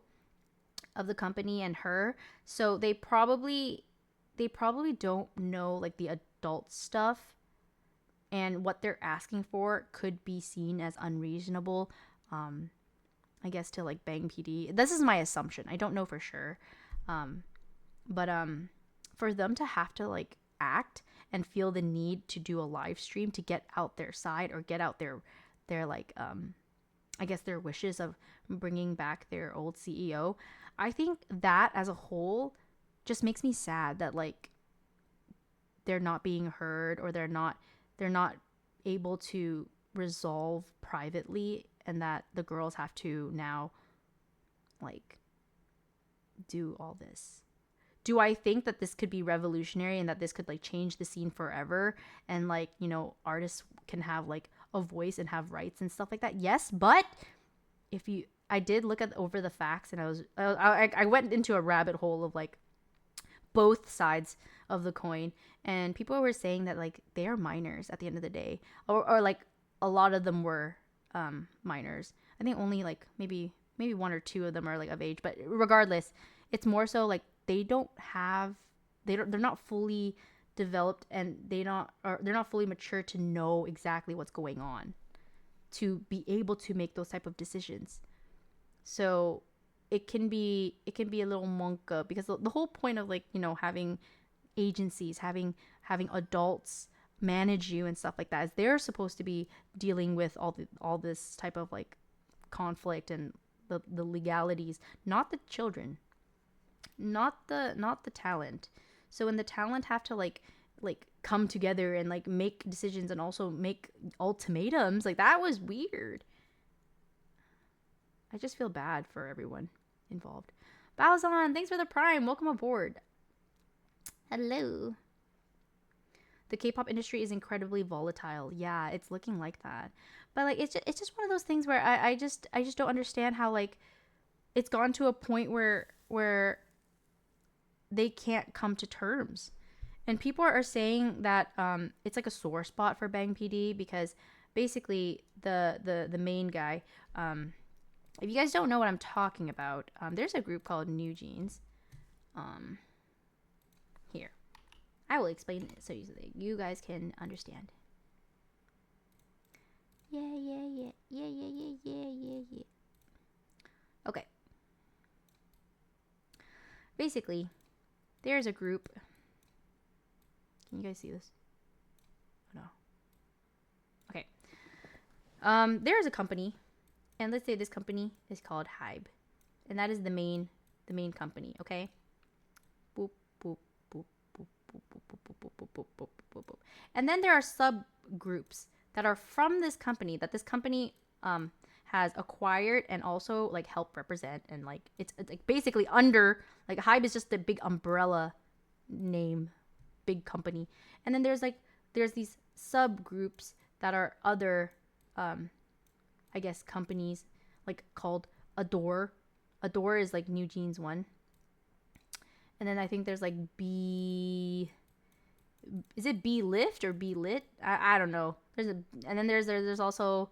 of the company and her. So they probably don't know like the adult stuff, and what they're asking for could be seen as unreasonable, I guess, to like Bang PD. This is my assumption. I don't know for sure. But for them to have to like act and feel the need to do a live stream to get out their side or get out their like I guess their wishes of bringing back their old CEO, I think that as a whole just makes me sad that like they're not being heard, or they're not able to resolve privately, and that the girls have to now like do all this. Do I think that this could be revolutionary and that this could like change the scene forever, and like artists can have like a voice and have rights and stuff like that? Yes, but if you I did look at over the facts, and I went into a rabbit hole of like both sides of the coin, and people were saying that like they are minors at the end of the day, or like a lot of them were minors. I think only like maybe one or two of them are like of age, but regardless, it's more so like they're not fully developed, and they're not fully mature to know exactly what's going on to be able to make those type of decisions. So it can be a little monka, because the whole point of like, having agencies, having adults manage you and stuff like that, is they're supposed to be dealing with all this type of like conflict and the legalities, not the children, not the talent. So when the talent have to like come together and like make decisions and also make ultimatums, like that was weird. I just feel bad for everyone involved. Balzan, thanks for the prime. Welcome aboard. Hello. The K-pop industry is incredibly volatile. Yeah, it's looking like that. But like it's just one of those things where I just don't understand how like it's gone to a point where they can't come to terms. And people are saying that it's like a sore spot for Bang PD, because basically the main guy, if you guys don't know what I'm talking about, there's a group called New Jeans. Here, I will explain it so you guys can understand. Yeah. Okay. Basically, there's a group. Can you guys see this? Oh, no. Okay. There's a company, and let's say this company is called Hybe, and that is the main company. Okay. Boop boop boop boop boop boop boop boop boop boop boop boop boop. And then there are subgroups that are from this company that this company has acquired and also like help represent, and like it's like basically under, like Hybe is just the big umbrella name, big company. And then there's these subgroups that are other I guess companies, like called Adore. Adore is like New Jeans one. And then I think there's like is it B Lift or B Lit? I don't know. And then there's also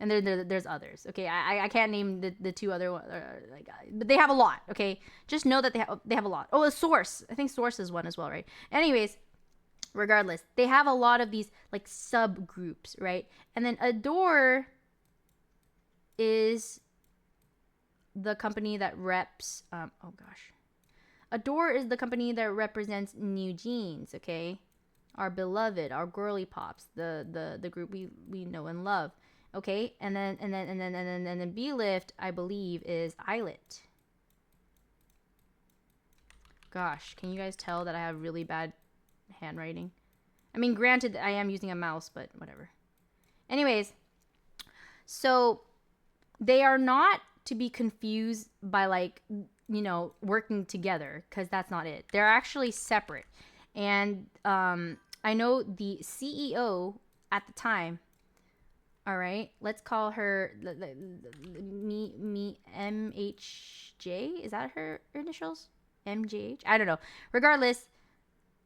and there's others. Okay, I can't name the two other ones, like, but they have a lot. Okay, just know that they have a lot. Oh, a Source. I think Source is one as well, right? Anyways, regardless, they have a lot of these like subgroups, right? And then Adore is the company that reps. Oh gosh, Adore is the company that represents New Jeans. Okay, our beloved, our girly pops, the group we know and love. Okay, and then B Lift, I believe, is Islet. Gosh, can you guys tell that I have really bad handwriting? I mean, granted, I am using a mouse, but whatever. Anyways, so they are not to be confused by like, working together, because that's not it. They're actually separate. And I know the CEO at the time. All right, let's call her MHJ. Is that her initials? MJH? I don't know. Regardless,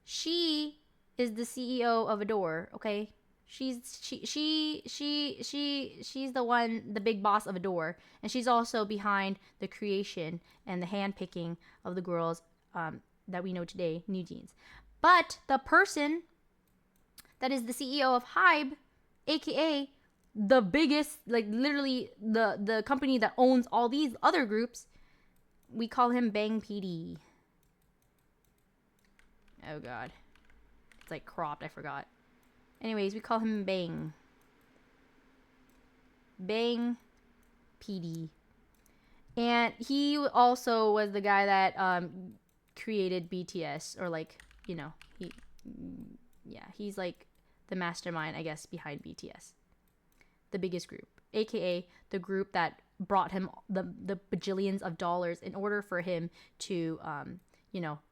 she is the CEO of Adore. Okay, she's the big boss of Adore, and she's also behind the creation and the handpicking of the girls that we know today, New Jeans. But the person that is the CEO of Hybe, aka the biggest, like literally the company that owns all these other groups, we call him Bang PD. Oh god, it's like cropped, I forgot. Anyways, we call him Bang PD. And he also was the guy that created BTS, or like, he's like the mastermind, I guess, behind BTS. The biggest group, aka the group that brought him the bajillions of dollars in order for him to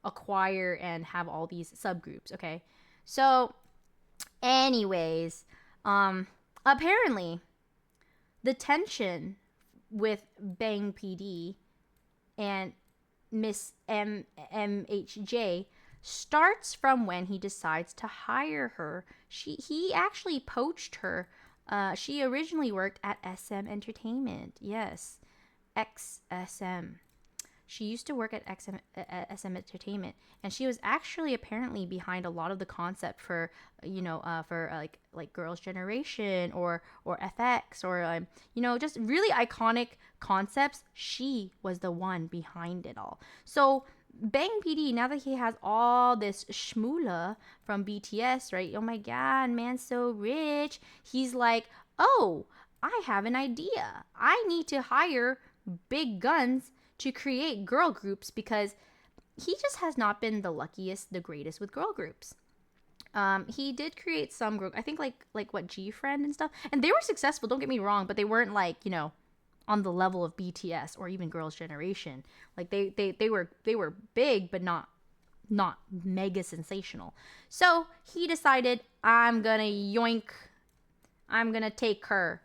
acquire and have all these subgroups. Okay, so anyways, apparently the tension with Bang PD and Miss MHJ starts from when he decides to hire her. He actually poached her. She originally worked at SM Entertainment. Yes, XSM. She used to work at SM Entertainment, and she was actually apparently behind a lot of the concept for like Girls' Generation or FX or just really iconic concepts. She was the one behind it all. So Bang PD, now that he has all this shmoola from BTS, right? Oh my god, man's so rich. He's like, oh, I have an idea. I need to hire big guns to create girl groups because he just has not been the luckiest, the greatest with girl groups. He did create some group, I think like what G Friend and stuff, and they were successful. Don't get me wrong, but they weren't like on the level of BTS or even Girls' Generation. Like they were big, but not mega sensational. So he decided, I'm gonna yoink, I'm gonna take her,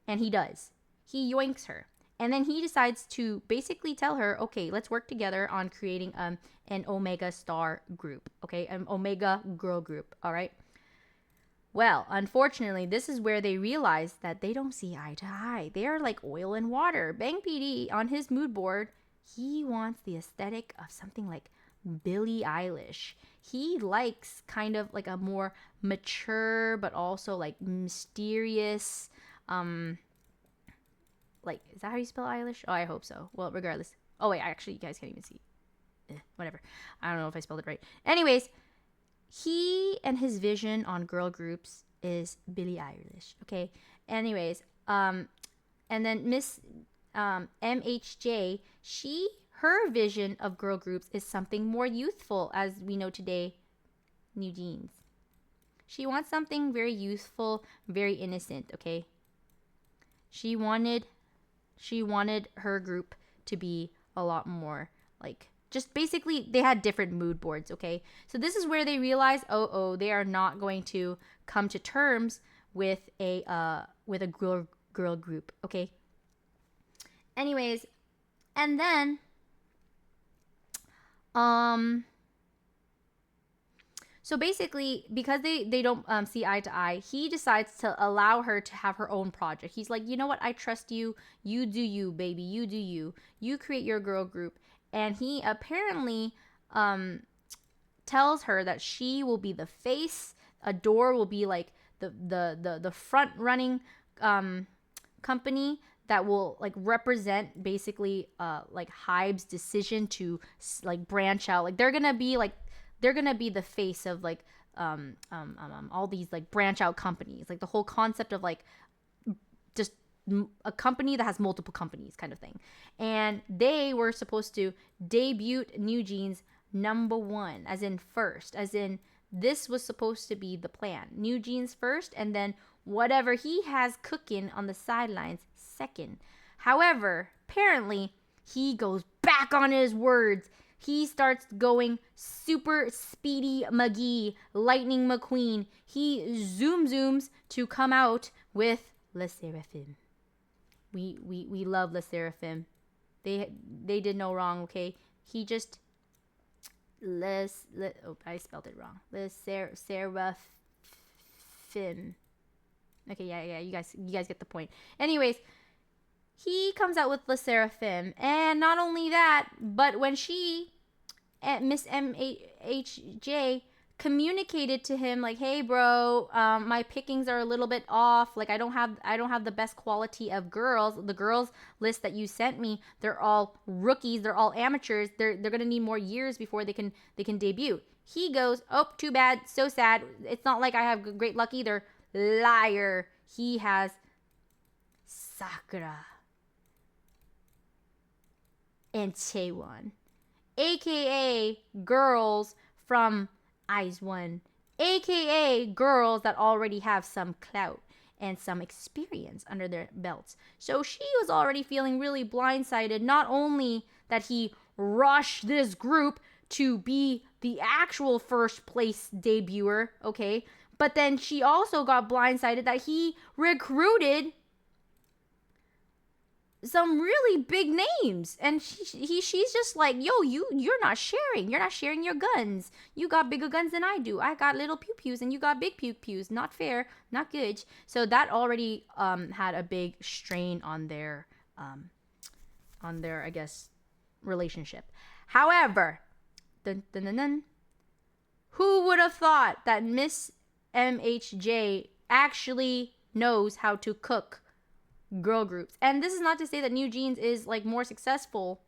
and he does. He yoinks her. And then he decides to basically tell her, okay, let's work together on creating an Omega star group, okay? An Omega girl group, all right? Well, unfortunately, this is where they realize that they don't see eye to eye. They are like oil and water. Bang PD, on his mood board, he wants the aesthetic of something like Billie Eilish. He likes kind of like a more mature, but also like mysterious, like, is that how you spell Eilish? Oh, I hope so. Well, regardless. Oh, wait, actually, you guys can't even see. Whatever. I don't know if I spelled it right. Anyways, he and his vision on girl groups is Billie Eilish. Okay. Anyways, and then Miss MHJ, her vision of girl groups is something more youthful, as we know today, New Jeans. She wants something very youthful, very innocent. Okay. She wanted her group to be a lot more like, just basically they had different mood boards, okay? So this is where they realize, they are not going to come to terms with a girl group, okay? Anyways, and then so basically, because they don't see eye to eye, he decides to allow her to have her own project. He's like, you know what? I trust you. You do you, baby. You do you. You create your girl group. And he apparently tells her that she will be the face. Adore will be like the front running company that will like represent basically like Hybe's decision to like branch out. Like they're gonna be the face of like all these like branch out companies, like the whole concept of like just a company that has multiple companies kind of thing. And they were supposed to debut New Jeans #1, as in first, as in this was supposed to be the plan. New Jeans first, and then whatever he has cooking on the sidelines second. However, apparently he goes back on his words. He starts going super speedy McGee, Lightning McQueen. He zooms to come out with Le Seraphim. We love Le Seraphim. They did no wrong, okay? He just I spelled it wrong. Le Seraphim. Okay, yeah, you guys get the point. Anyways, he comes out with Le Seraphim, and not only that, but when Miss MHJ communicated to him like, hey bro, my pickings are a little bit off, like I don't have the best quality of girls. The girls list that you sent me, they're all rookies, they're all amateurs, they're gonna need more years before they can debut. He goes, oh, too bad, so sad, it's not like I have great luck either. Liar. He has Sakura and Taewon, aka girls from IZ*ONE, aka girls that already have some clout and some experience under their belts. So she was already feeling really blindsided, not only that he rushed this group to be the actual first place debuter, okay, but then she also got blindsided that he recruited some really big names, and she's just like, yo, you're not sharing your guns. You got bigger guns than I do. I got little pew pews and you got big pew pews. Not fair, not good. So that already had a big strain on their I guess relationship. However, dun, dun, dun, dun, who would have thought that Miss MHJ actually knows how to cook girl groups? And this is not to say that New Jeans is like more successful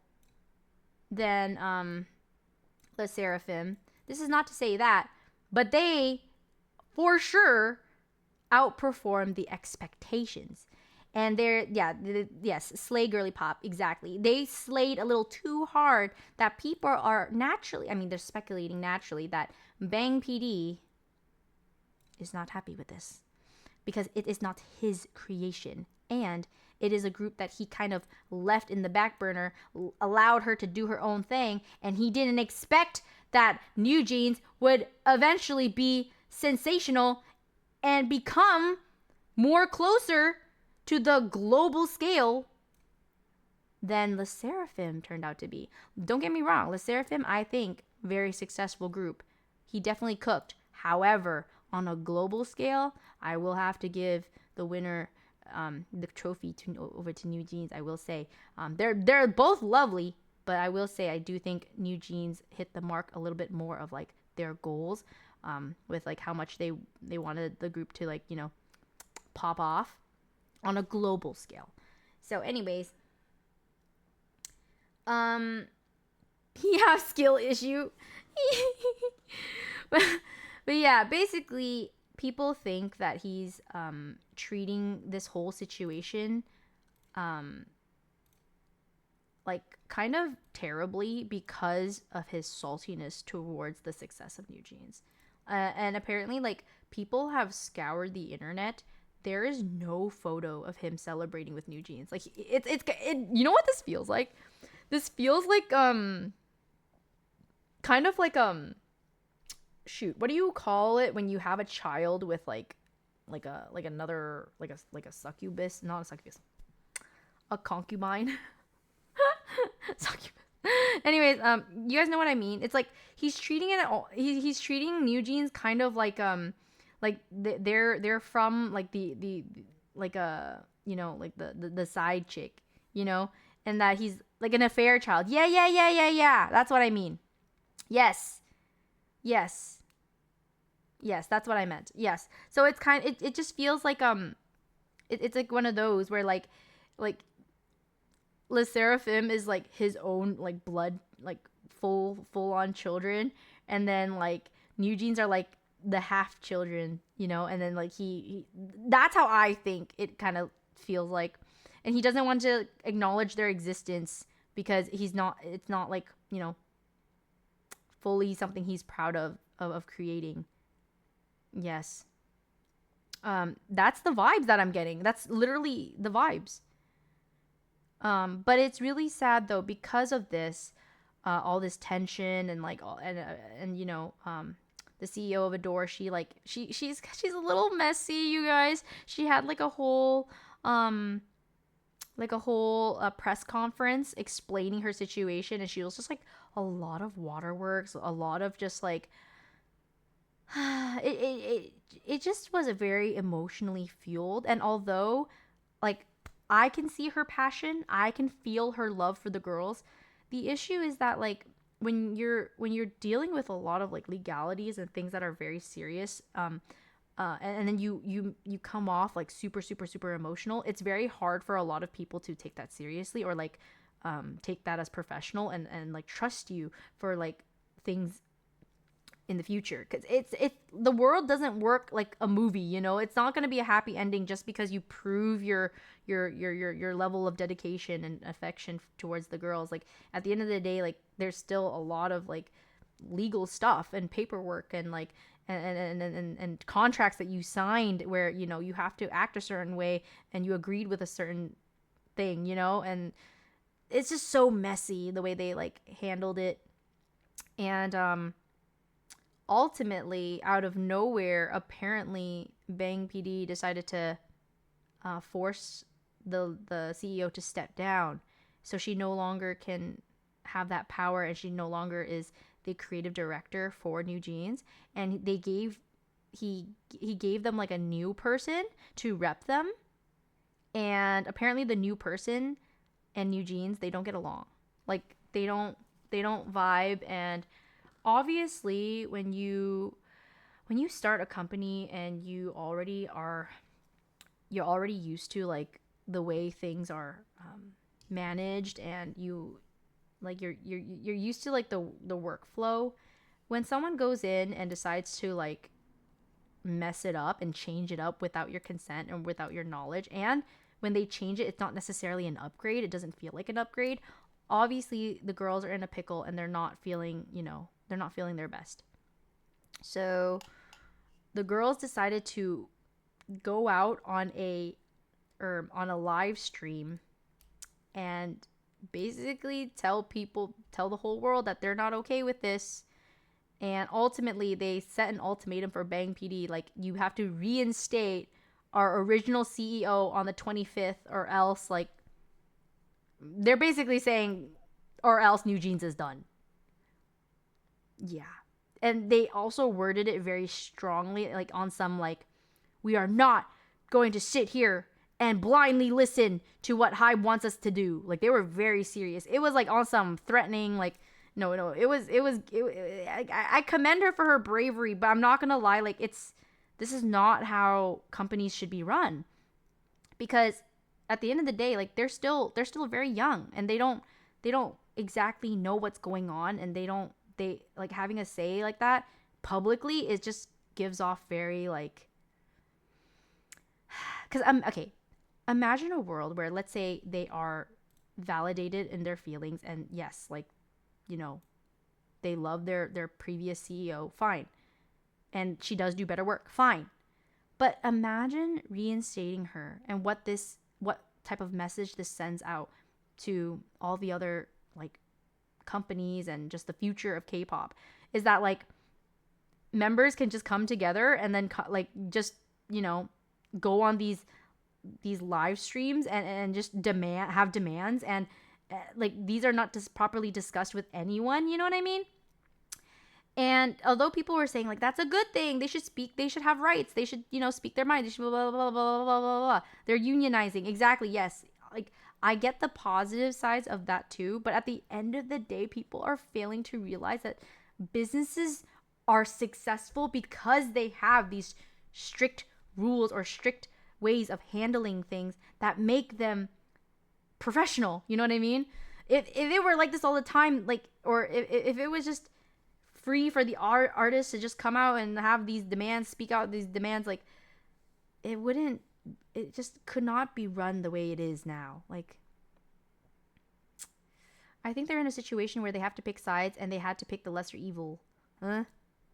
than Le Seraphim. This is not to say that, but they for sure outperformed the expectations. And yes, slay girly pop, exactly. They slayed a little too hard that people are naturally, I mean, they're speculating naturally that Bang PD is not happy with this because it is not his creation. And it is a group that he kind of left in the back burner, allowed her to do her own thing, and he didn't expect that New Jeans would eventually be sensational and become more closer to the global scale than Le Seraphim turned out to be. Don't get me wrong, Le Seraphim, I think, very successful group. He definitely cooked. However, on a global scale, I will have to give the winner the trophy over to New Jeans. I will say they're both lovely, but I will say I do think New Jeans hit the mark a little bit more of like their goals with like how much they wanted the group to like, you know, pop off on a global scale. So anyways, he has skill issue. but yeah, basically people think that he's treating this whole situation like kind of terribly because of his saltiness towards the success of New Jeans. And apparently like people have scoured the internet. There is no photo of him celebrating with New Jeans. Like it's you know what this feels like? This feels like kind of like shoot, what do you call it when you have a child with like a succubus, not a succubus, a concubine. Succubus. Anyways, you guys know what I mean. It's like he's treating it all. He's treating New Jeans kind of like they're from like the like a, you know, like the side chick, you know, and that he's like an affair child. Yeah. That's what I mean. Yes, that's what I meant. Yes. So it's it just feels like it's like one of those where like Le Seraphim is like his own like blood, like full on children, and then like New Jeans are like the half children, you know, and then like he that's how I think it kind of feels like. And he doesn't want to acknowledge their existence because it's not like, you know, fully something he's proud of creating. Yes. That's the vibes that I'm getting. That's literally the vibes. But it's really sad though because of this, all this tension and like and you know, the CEO of Adore, she's a little messy, you guys. She had like a whole press conference explaining her situation, and she was just like a lot of waterworks, a lot of just like it just was a very emotionally fueled. And although like I can see her passion, I can feel her love for the girls, the issue is that like when you're dealing with a lot of like legalities and things that are very serious, and then you come off like super emotional, it's very hard for a lot of people to take that seriously or like take that as professional and like trust you for like things in the future, because it's the world doesn't work like a movie, you know. It's not going to be a happy ending just because you prove your level of dedication and affection towards the girls. Like at the end of the day, like there's still a lot of like legal stuff and paperwork and like and contracts that you signed where, you know, you have to act a certain way and you agreed with a certain thing, you know. And it's just so messy the way they like handled it. And ultimately, out of nowhere, apparently Bang PD decided to force the CEO to step down, so she no longer can have that power, and she no longer is the creative director for New Jeans. And he gave them like a new person to rep them, and apparently the new person and New Jeans, they don't get along. Like they don't vibe. And obviously when you start a company and you're already used to like the way things are managed, and you're used to like the workflow. When someone goes in and decides to like mess it up and change it up without your consent and without your knowledge, and when they change it, it's not necessarily an upgrade, it doesn't feel like an upgrade, obviously the girls are in a pickle and they're not feeling their best. So the girls decided to go out on a live stream and basically tell the whole world that they're not okay with this. And ultimately they set an ultimatum for Bang PD, like, you have to reinstate our original CEO on the 25th, or else, like, they're basically saying, or else New Jeans is done. Yeah. And they also worded it very strongly, like on some like, we are not going to sit here and blindly listen to what Hybe wants us to do. Like, they were very serious. It was like on some threatening, like, no, I commend her for her bravery, but I'm not gonna lie, like, this is not how companies should be run. Because at the end of the day, like, they're still very young, and they don't exactly know what's going on, and they like, having a say like that publicly, it just gives off very like, because okay, imagine a world where, let's say, they are validated in their feelings, and yes, like, they love their previous CEO, fine, and she does do better work, fine. But imagine reinstating her, and what type of message this sends out to all the other like companies, and just the future of K-pop, is that like members can just come together and then like just go on these live streams and just have demands, and like, these are not just properly discussed with anyone, you know what I mean? And although people were saying like, that's a good thing, they should speak, they should have rights, they should speak their mind, they should blah blah blah blah blah blah blah, they're unionizing, exactly, yes, like, I get the positive sides of that too, but at the end of the day, people are failing to realize that businesses are successful because they have these strict rules or strict ways of handling things that make them professional. You know what I mean? If it were like this all the time, like, or if it was just free for the artists to just come out and have these demands, speak out these demands, like, it just could not be run the way it is now. Like, I think they're in a situation where they have to pick sides, and they had to pick the lesser evil. Huh? Are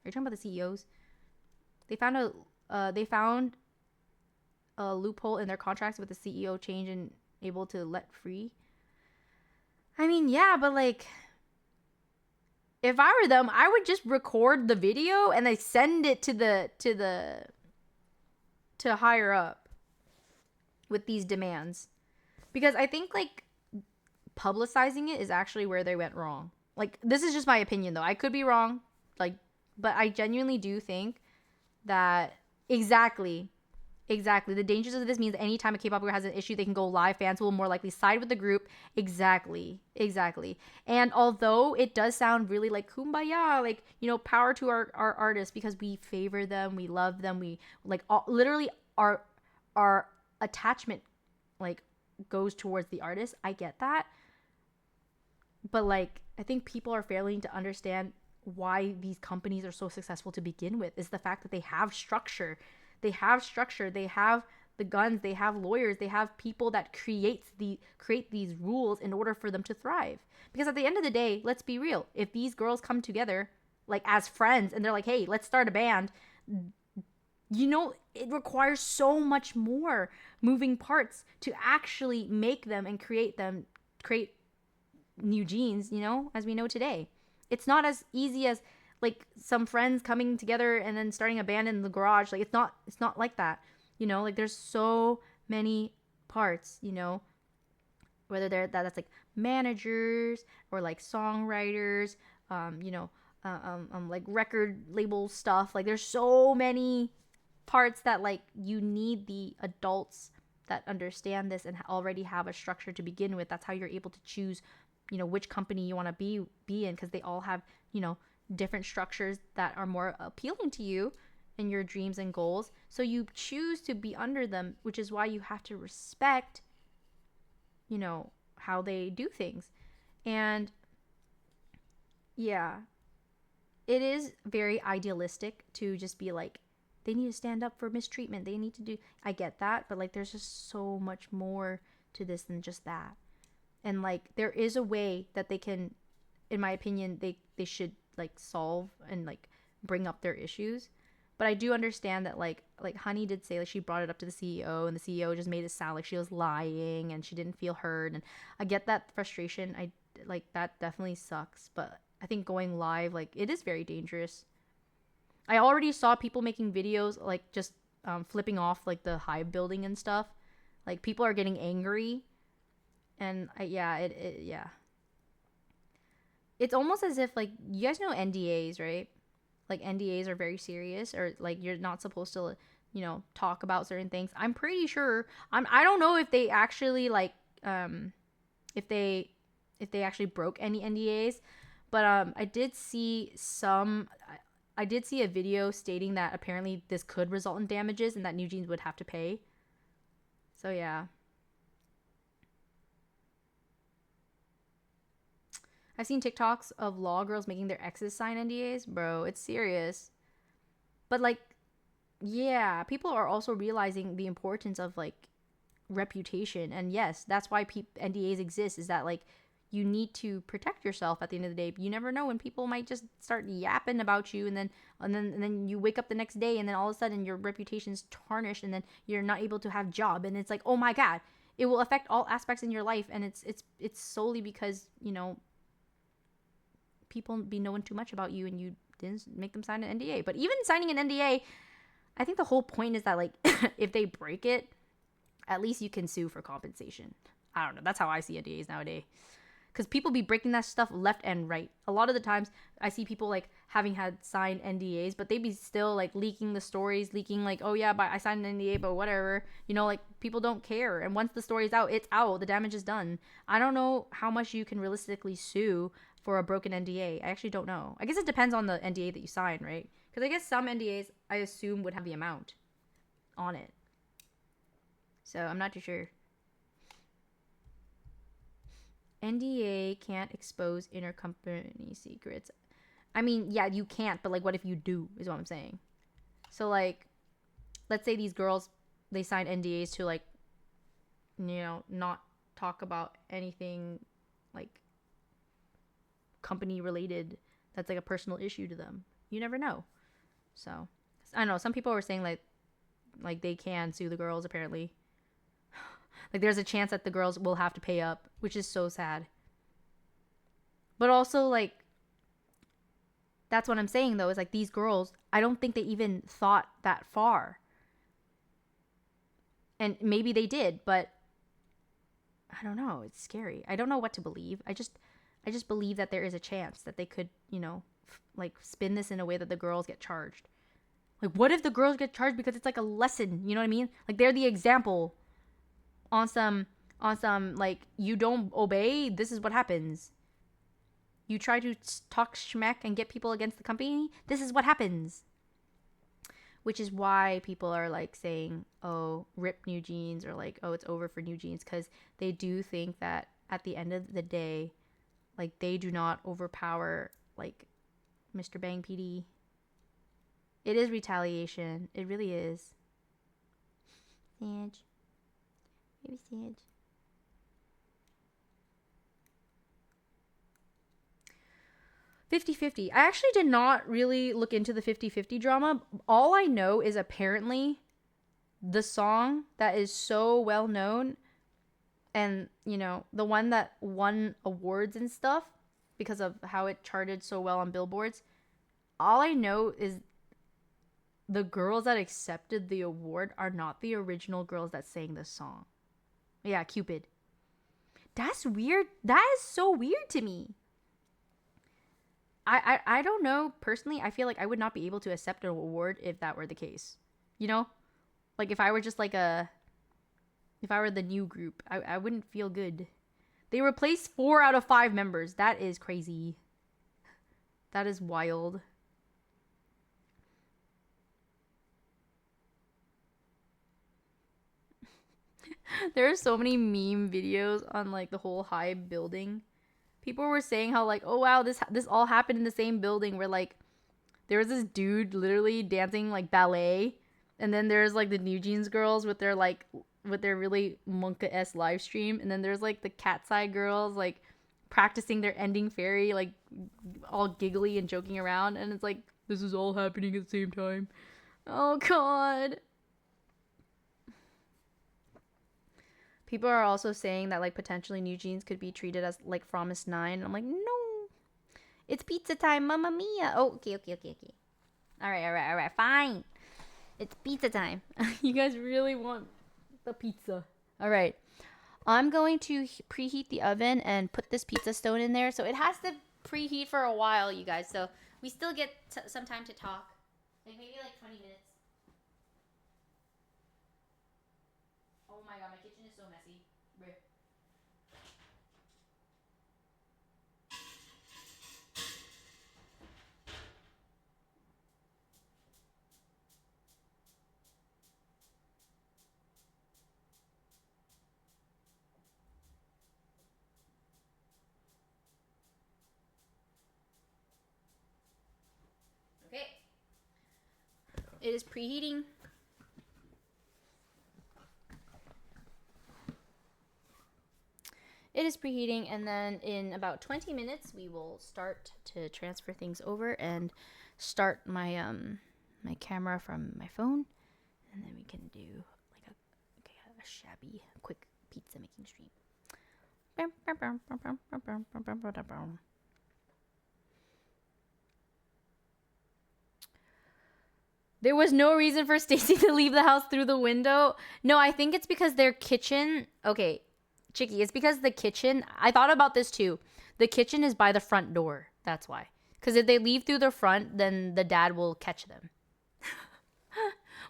you talking about the CEOs? They found a loophole in their contracts with the CEO change and able to let free. I mean, yeah, but like, if I were them, I would just record the video and then send it to higher up with these demands, because I think like publicizing it is actually where they went wrong. Like, this is just my opinion though, I could be wrong, like, but I genuinely do think that exactly the dangers of this means that anytime a K-pop group has an issue, they can go live, fans will more likely side with the group. Exactly. And although it does sound really like kumbaya, like, power to our artists, because we favor them, we love them, we like literally our attachment like goes towards the artist. I get that. But like, I think people are failing to understand why these companies are so successful to begin with, is the fact that they have structure. They have the guns, they have lawyers, they have people that create these rules in order for them to thrive. Because at the end of the day, let's be real, if these girls come together like as friends and they're like, hey, let's start a band, it requires so much more moving parts to actually make them and create New Jeans, as we know today. It's not as easy as like some friends coming together and then starting a band in the garage. Like, it's not like that. Like, there's so many parts, whether that's like managers or like songwriters, like record label stuff. Like there's so many parts that like you need the adults that understand this and already have a structure to begin with. That's how you're able to choose, which company you want to be in, because they all have, different structures that are more appealing to you and your dreams and goals. So you choose to be under them, which is why you have to respect, how they do things. And yeah, it is very idealistic to just be like, they need to stand up for mistreatment. They need to do. I get that, but like, there's just so much more to this than just that. And like, there is a way that they can, in my opinion, they should like solve and like bring up their issues. But I do understand that like Honey did say, like, she brought it up to the CEO and the CEO just made it sound like she was lying and she didn't feel heard. And I get that frustration. I like that definitely sucks. But I think going live, like, it is very dangerous. I already saw people making videos like just flipping off like the Hive building and stuff. Like people are getting angry, and yeah. It's almost as if like, you guys know NDAs, right? Like NDAs are very serious, or like you're not supposed to, talk about certain things. I'm pretty sure. I don't know if they actually like if they actually broke any NDAs, but I did see a video stating that apparently this could result in damages and that New Jeans would have to pay. So yeah. I've seen TikToks of law girls making their exes sign NDAs. Bro, it's serious. But like, yeah, people are also realizing the importance of like reputation. And yes, that's why NDAs exist, is that like, you need to protect yourself at the end of the day. You never know when people might just start yapping about you, and then you wake up the next day and then all of a sudden your reputation's tarnished and then you're not able to have job, and it's like, oh my god, it will affect all aspects in your life. And it's solely because, people be knowing too much about you and you didn't make them sign an NDA. But even signing an NDA, I think the whole point is that like if they break it, at least you can sue for compensation. I don't know. That's how I see NDAs nowadays. Because people be breaking that stuff left and right. A lot of the times I see people like having had signed NDAs, but they be still like leaking the stories, leaking like, oh yeah, but I signed an NDA, but whatever. Like people don't care. And once the story's out, it's out. The damage is done. I don't know how much you can realistically sue for a broken NDA. I actually don't know. I guess it depends on the NDA that you sign, right? Because I guess some NDAs, I assume, would have the amount on it. So I'm not too sure. NDA can't expose intercompany secrets. I mean, yeah, you can't, but like, what if you do, is what I'm saying. So like, let's say these girls, they sign NDAs to like, not talk about anything like company related that's like a personal issue to them. You never know. So I don't know, some people were saying like they can sue the girls apparently. Like there's a chance that the girls will have to pay up, which is so sad. But also like, that's what I'm saying though, is like, these girls, I don't think they even thought that far. And maybe they did, but I don't know. It's scary. I don't know what to believe. I just believe that there is a chance that they could, like spin this in a way that the girls get charged. Like, what if the girls get charged because it's like a lesson? You know what I mean? Like, they're the example on some like, you don't obey, this is what happens. You try to talk schmack and get people against the company, this is what happens. Which is why people are like saying, oh, rip New Jeans, or like, oh, it's over for New Jeans, because they do think that at the end of the day, like, they do not overpower like Mr. Bang PD. It is retaliation. It really is. Sage. Maybe Sage. 50-50. I actually did not really look into the 50-50 drama. All I know is apparently the song that is so well known, and the one that won awards and stuff because of how it charted so well on billboards, all I know is the girls that accepted the award are not the original girls that sang this song. Yeah, Cupid. That's weird. That is so weird to me. I don't know. Personally, I feel like I would not be able to accept an award if that were the case. You know? Like if I were just like if I were the new group, I wouldn't feel good. They replaced 4 out of 5 members. That is crazy. That is wild. There are so many meme videos on like the whole Hive building. People were saying how like, oh wow, this all happened in the same building where like there was this dude literally dancing like ballet, and then there's like the New Jeans girls with their really monka-esque live stream, and then there's like the Cat Side girls like practicing their ending fairy, like all giggly and joking around, and it's like this is all happening at the same time. Oh god. People are also saying that like potentially New Jeans could be treated as like Promise 9. I'm like, no. It's pizza time, mamma mia. Oh, okay. All right, fine. It's pizza time. You guys really want the pizza. All right. I'm going to preheat the oven and put this pizza stone in there. So it has to preheat for a while, you guys. So we still get some time to talk. Like maybe like 20 minutes. Oh my god, my kitchen is so messy. Blech. Okay. It is preheating. It is preheating, and then in about 20 minutes we will start to transfer things over and start my my camera from my phone, and then we can do like a shabby quick pizza making stream. There was no reason for Stacy to leave the house through the window. No, I think it's because their kitchen. Okay, Chicky, it's because the kitchen. I thought about this too. The kitchen is by the front door. That's why. Because if they leave through the front, then the dad will catch them.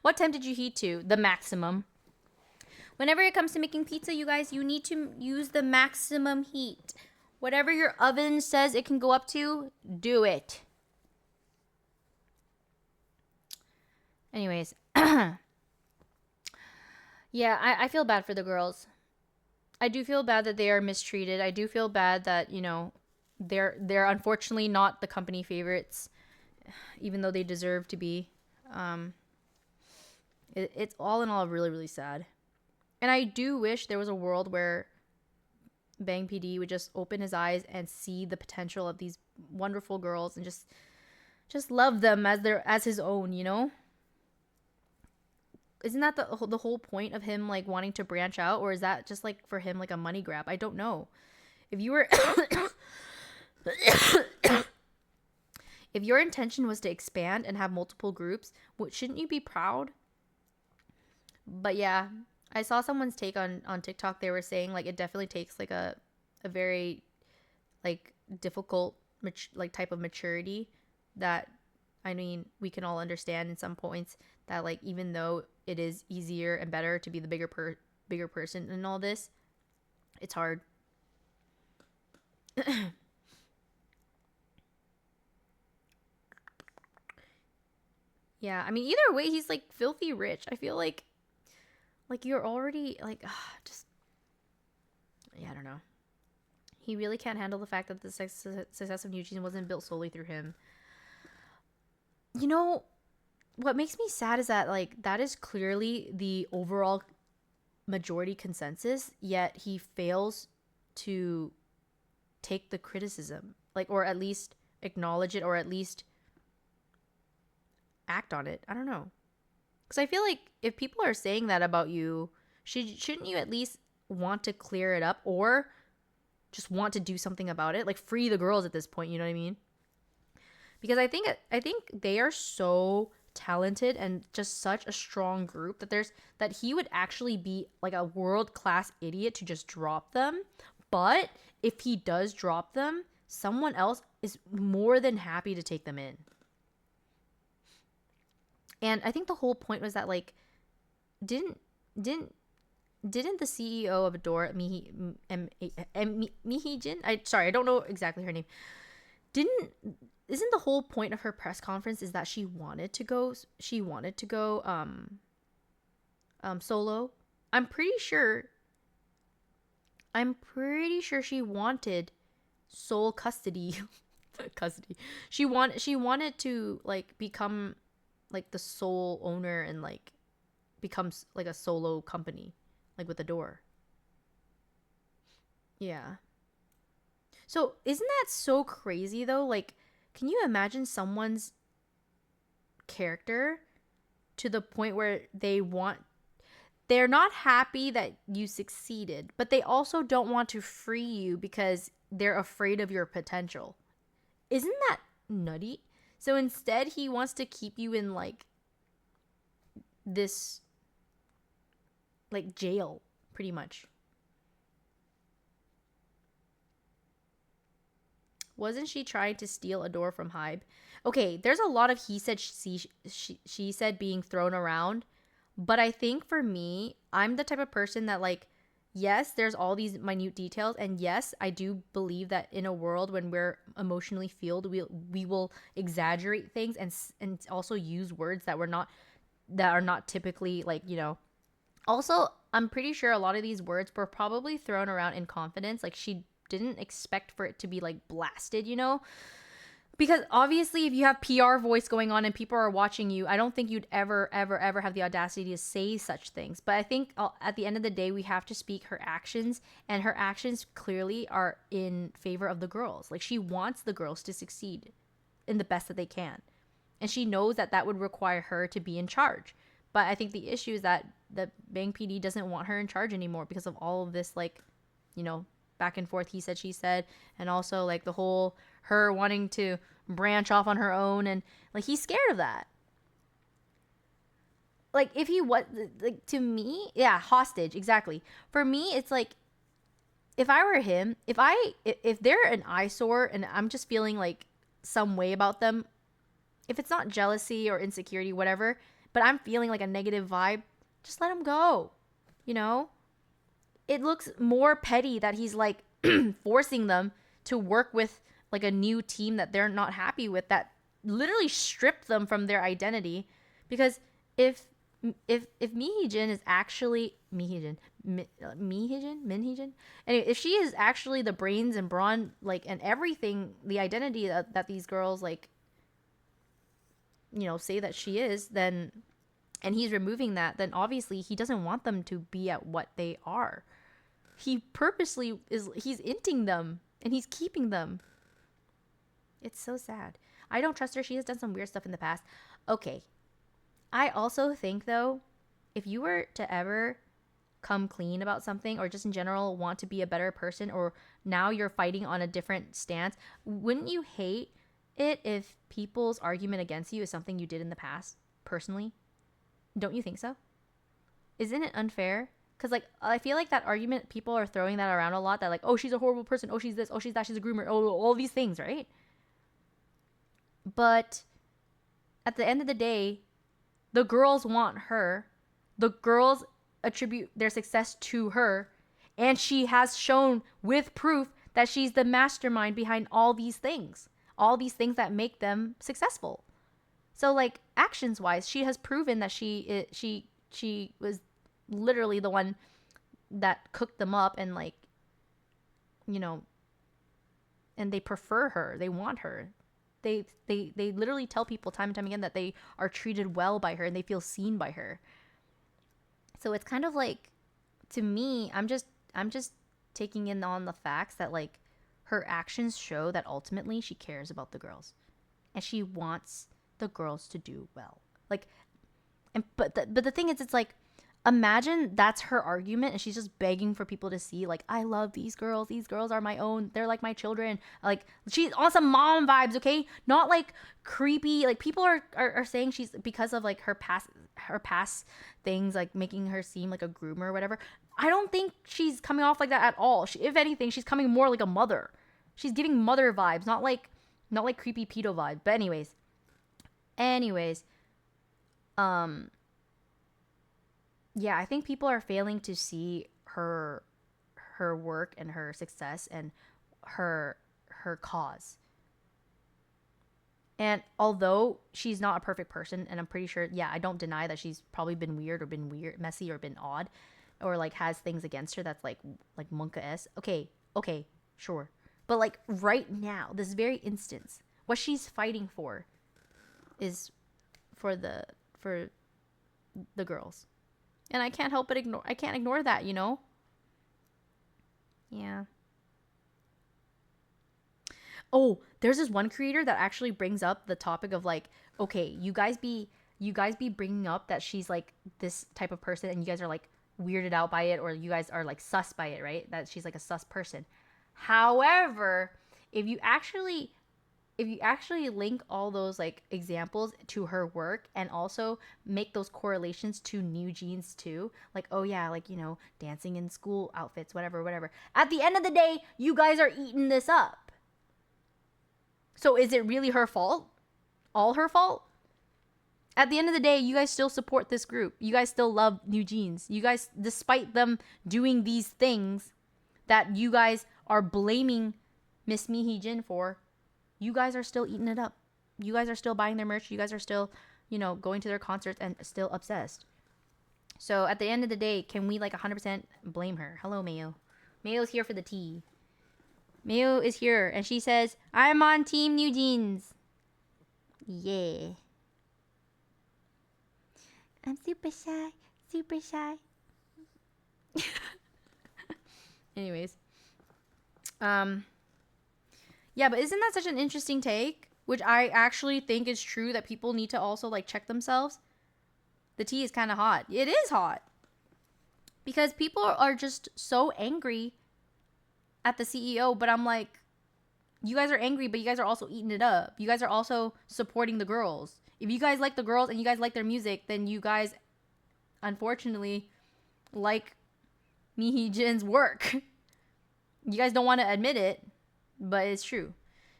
What temp did you heat to? The maximum. Whenever it comes to making pizza, you guys, you need to use the maximum heat. Whatever your oven says it can go up to, do it. Anyways. Yeah, I feel bad for the girls. I do feel bad that they are mistreated. I do feel bad that, you know, they're unfortunately not the company favorites, even though they deserve to be. It's all in all really, really sad. And I do wish there was a world where Bang PD would just open his eyes and see the potential of these wonderful girls and just love them as his own, you know? Isn't that the whole point of him like wanting to branch out, or is that just like for him like a money grab? I don't know. If you were if your intention was to expand and have multiple groups, shouldn't you be proud? But yeah, I saw someone's take on TikTok. They were saying like it definitely takes like a very like difficult like type of maturity that, I mean, we can all understand in some points that like even though it is easier and better to be the bigger person in all this, it's hard. Yeah, I mean either way he's like filthy rich. I feel like you're already like just, yeah, I don't know. He really can't handle the fact that the success of New Jeans wasn't built solely through him. You know, what makes me sad is that like that is clearly the overall majority consensus, yet he fails to take the criticism, like, or at least acknowledge it, or at least act on it. I don't know. Because I feel like if people are saying that about you, shouldn't you at least want to clear it up, or just want to do something about it? Like free the girls at this point, you know what I mean? Because I think they are so talented and just such a strong group that he would actually be like a world-class idiot to just drop them. But if he does drop them, someone else is more than happy to take them in. And I think the whole point was that like didn't the CEO of Adore Mihijin, I don't know exactly her name. Isn't the whole point of her press conference is that she wanted to go solo? I'm pretty sure she wanted sole custody. Custody. She wanted to like become like the sole owner and like becomes like a solo company, like with Adore. Yeah. So isn't that so crazy though? Like, can you imagine someone's character to the point where they're not happy that you succeeded, but they also don't want to free you because they're afraid of your potential. Isn't that nutty? So instead, he wants to keep you in like this like jail, pretty much. Wasn't she trying to steal Adore from Hybe? Okay, there's a lot of he said, she said being thrown around. But I think for me, I'm the type of person that like, yes, there's all these minute details. And yes, I do believe that in a world when we're emotionally fueled, we will exaggerate things and also use words that are not typically like, you know. Also, I'm pretty sure a lot of these words were probably thrown around in confidence. Like she didn't expect for it to be like blasted, you know? Because obviously if you have PR voice going on and people are watching you, I don't think you'd ever have the audacity to say such things. But I think at the end of the day, we have to speak her actions, and her actions clearly are in favor of the girls. Like she wants the girls to succeed in the best that they can. And she knows that that would require her to be in charge. But I think the issue is that the Bang PD doesn't want her in charge anymore because of all of this, like, you know, back and forth, he said, she said, and also like the whole her wanting to branch off on her own, and like he's scared of that. Like if he was like, to me, yeah, hostage, exactly. For me, it's like if I were him, if they're an eyesore and I'm just feeling like some way about them, if it's not jealousy or insecurity, whatever, but I'm feeling like a negative vibe, just let him go. You know? It looks more petty that he's like forcing them to work with like a new team that they're not happy with, that literally stripped them from their identity. Because if Mihijin is actually Minhijin, anyway, if she is actually the brains and brawn, like, and everything, the identity that these girls like, you know, say that she is, then, and he's removing that, then obviously he doesn't want them to be at what they are. He purposely he's inting them and he's keeping them. It's so sad. I don't trust her. She has done some weird stuff in the past. Okay. I also think though, if you were to ever come clean about something, or just in general want to be a better person, or now you're fighting on a different stance, wouldn't you hate it if people's argument against you is something you did in the past personally? Don't you think so? Isn't it unfair? Because like I feel like that argument, people are throwing that around a lot, that like, oh, she's a horrible person, oh, she's this, oh, she's that, she's a groomer, oh, all these things, right? But at the end of the day, the girls want her. The girls attribute their success to her. And she has shown with proof that she's the mastermind behind all these things. All these things that make them successful. So like actions wise, she has proven that she was literally the one that cooked them up, and like, you know, and they prefer her. They want her. They literally tell people time and time again that they are treated well by her and they feel seen by her. So it's kind of like, to me, I'm just taking in on the facts that like her actions show that ultimately she cares about the girls and she wants the girls to do well. Like, and but the thing is, it's like, Imagine that's her argument and she's just begging for people to see, like, I love these girls. These girls are my own. They're like my children. Like, she's on some mom vibes, okay? Not like creepy. Like, people are saying she's, because of like her past things, like making her seem like a groomer or whatever. I don't think she's coming off like that at all. If anything, she's coming more like a mother. She's giving mother vibes, not like creepy pedo vibes. But anyways, yeah, I think people are failing to see her work and her success and her cause. And although she's not a perfect person, and I'm pretty sure, yeah, I don't deny that she's probably been messy or been odd, or like has things against her that's like Monka-esque. Okay, sure. But like right now, this very instance, what she's fighting for is for the girls. And I can't help but ignore that, you know? Yeah. Oh, there's this one creator that actually brings up the topic of like, okay, you guys be bringing up that she's like this type of person and you guys are like weirded out by it, or you guys are like sus by it, right? That she's like a sus person. However, if you actually link all those like examples to her work and also make those correlations to New Jeans too, like, oh yeah, like, you know, dancing in school outfits, whatever. At the end of the day, you guys are eating this up. So is it really her fault? All her fault? At the end of the day, you guys still support this group. You guys still love New Jeans. You guys, despite them doing these things that you guys are blaming Miss Mihijin for, you guys are still eating it up. You guys are still buying their merch. You guys are still, you know, going to their concerts and still obsessed. So at the end of the day, can we like 100% blame her? Hello, Mayo. Mayo's here for the tea. Mayo is here and she says, I'm on Team New Jeans. Yeah. I'm super shy. Anyways. Yeah, but isn't that such an interesting take? Which I actually think is true, that people need to also like check themselves. The tea is kind of hot. It is hot. Because people are just so angry at the CEO, but I'm like, you guys are angry, but you guys are also eating it up. You guys are also supporting the girls. If you guys like the girls and you guys like their music, then you guys, unfortunately, like Mihijin's work. You guys don't want to admit it, but it's true.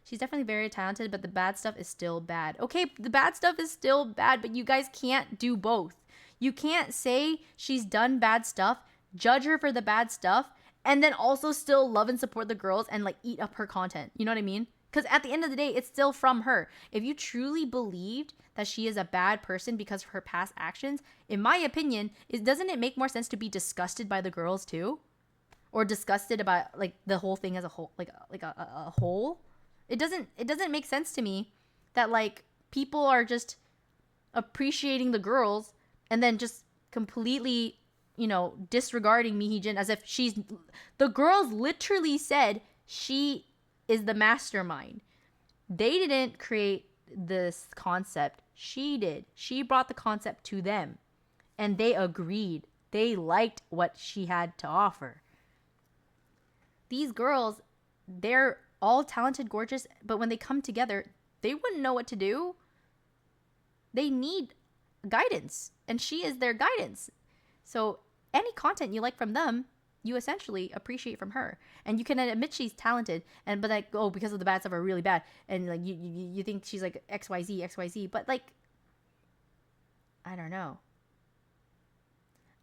She's definitely very talented, but the bad stuff is still bad. Okay, the bad stuff is still bad, but you guys can't do both. You can't say she's done bad stuff, judge her for the bad stuff, and then also still love and support the girls and like eat up her content. You know what I mean? Because at the end of the day, it's still from her. If you truly believed that she is a bad person because of her past actions, in my opinion, doesn't it make more sense to be disgusted by the girls too? Or disgusted about like the whole thing as a whole, like a whole? It doesn't make sense to me that like people are just appreciating the girls and then just completely, you know, disregarding Mihijin as if the girls literally said she is the mastermind. They didn't create this concept. She did. She brought the concept to them and they agreed. They liked what she had to offer. These girls, they're all talented, gorgeous, but when they come together, they wouldn't know what to do. They need guidance, and she is their guidance. So any content you like from them, you essentially appreciate from her. And you can admit she's talented, but like, oh, because of the bad stuff are really bad, and like you think she's like XYZ, but like, I don't know.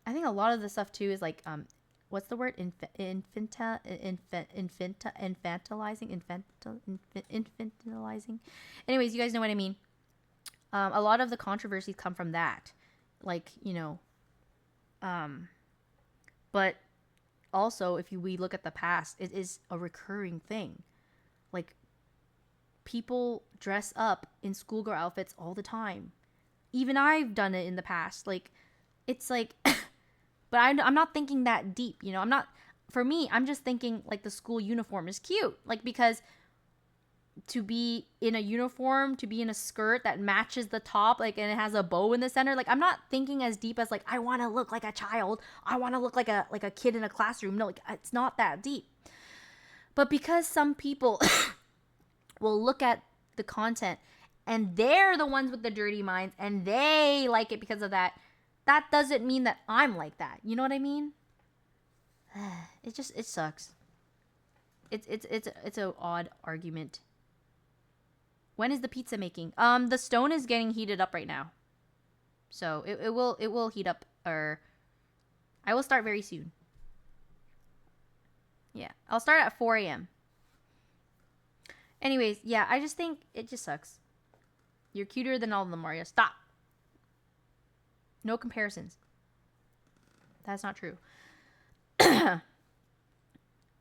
I think a lot of the stuff too is like what's the word? Infantilizing. Anyways, you guys know what I mean. A lot of the controversies come from that, like, you know. But also, if we look at the past, it is a recurring thing. Like, people dress up in schoolgirl outfits all the time. Even I've done it in the past. Like, it's like. But I'm not thinking that deep, you know. For me, I'm just thinking like the school uniform is cute. Like, because to be in a uniform, to be in a skirt that matches the top, like, and it has a bow in the center. Like, I'm not thinking as deep as like I want to look like a child. I want to look like a kid in a classroom. No, like it's not that deep. But because some people will look at the content and they're the ones with the dirty minds and they like it because of that, that doesn't mean that I'm like that. You know what I mean? It sucks. It's an odd argument. When is the pizza making? The stone is getting heated up right now. So it will heat up, or I will start very soon. Yeah, I'll start at 4 a.m. Anyways, yeah, I just think it just sucks. You're cuter than all of them, Maria. Stop. No comparisons. That's not true.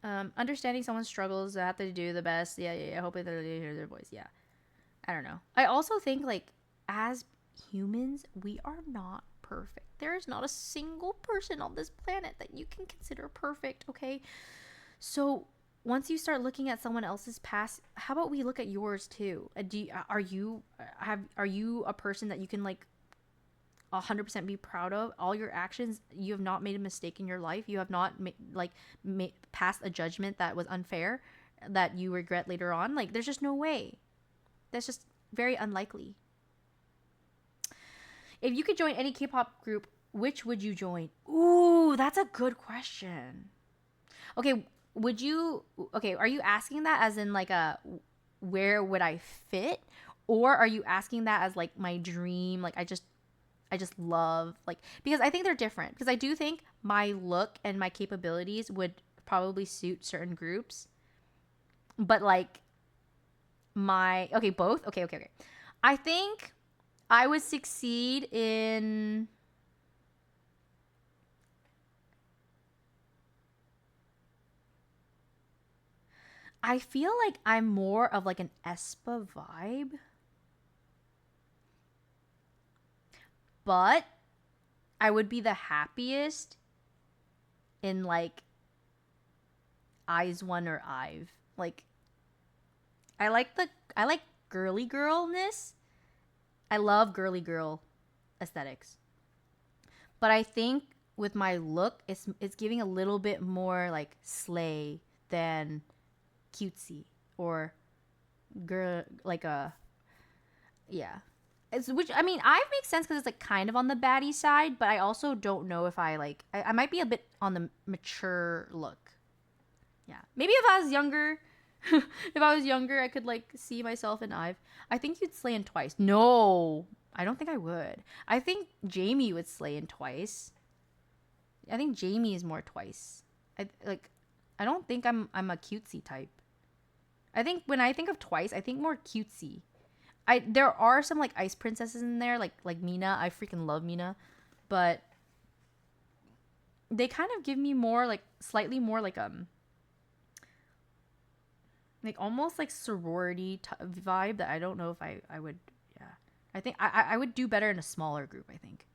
Understanding someone's struggles, I have to do the best. Yeah. Hopefully they hear their voice. Yeah. I don't know. I also think, like, as humans, we are not perfect. There is not a single person on this planet that you can consider perfect, okay? So once you start looking at someone else's past, how about we look at yours too? Are you a person that you can, like, 100% be proud of all your actions? You have not made a mistake in your life. You have not passed a judgment that was unfair that you regret later on. Like, there's just no way. That's just very unlikely. If you could join any K-pop group, which would you join? Ooh, that's a good question. Okay, are you asking that as in like a where would I fit, or are you asking that as like my dream, like I just love, like, because I think they're different, because I do think my look and my capabilities would probably suit certain groups, but like both. Okay. I think I would succeed in I feel like I'm more of like an aespa vibe. But I would be the happiest in like Eyes One or Ive. Like, I like girly girlness. I love girly girl aesthetics. But I think with my look, it's giving a little bit more like slay than cutesy or girl, like a, yeah. Which, I mean, Ive makes sense because it's like kind of on the baddie side, but I also don't know if I might be a bit on the mature look. Yeah, maybe if I was younger, I could like see myself in Ive. I think you'd slay in Twice. No, I don't think I would. I think Jamie would slay in Twice. I think Jamie is more Twice. I don't think I'm a cutesy type. I think when I think of Twice, I think more cutesy. There are some like ice princesses in there, like Mina. I freaking love Mina, but they kind of give me more like slightly more like almost like sorority vibe that I don't know if I would. Yeah, I think I would do better in a smaller group. I think